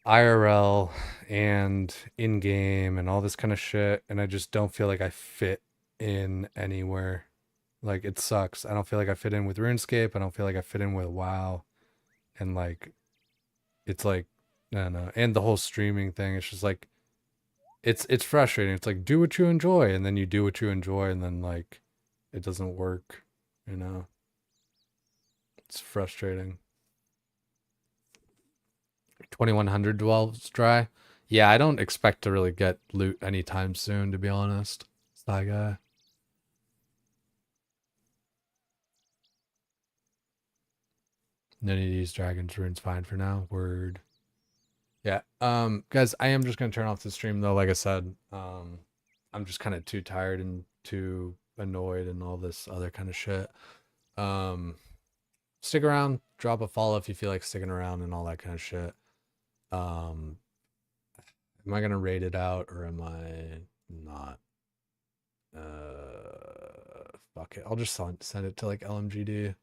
IRL and in game and all this kind of shit, and I just don't feel like I fit in anywhere. Like, it sucks. I don't feel like I fit in with RuneScape. I don't feel like I fit in with WoW. And like, it's like, I don't know. And the whole streaming thing, it's just like, it's frustrating. It's like, do what you enjoy, and then you do what you enjoy, and then like it doesn't work, you know. It's frustrating. 2100 dwells dry. Yeah, I don't expect to really get loot anytime soon, to be honest. It's that guy. None of these dragons runes fine for now. Word. Yeah. Guys, I am just gonna turn off the stream though. Like I said, I'm just kind of too tired and too annoyed and all this other kind of shit. Stick around, drop a follow if you feel like sticking around and all that kind of shit. Am I gonna raid it out or am I not? Fuck it. I'll just send it to like LMGD.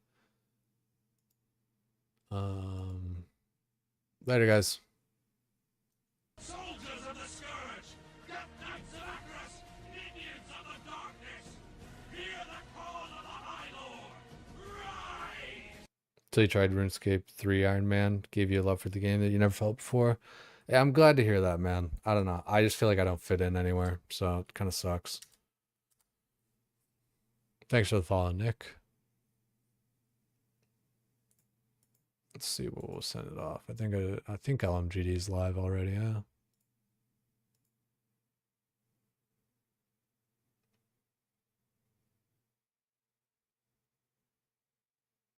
Later, guys. Soldiers of the Scourge, Death Knights of Akros, minions of the darkness, hear the call of the High Lord. Rise! Till you tried RuneScape 3 Iron Man, gave you a love for the game that you never felt before. Yeah, I'm glad to hear that, man. I don't know. I just feel like I don't fit in anywhere, so it kind of sucks. Thanks for the follow, Nick. Let's see what we'll send it off. I think LMGD is live already, yeah.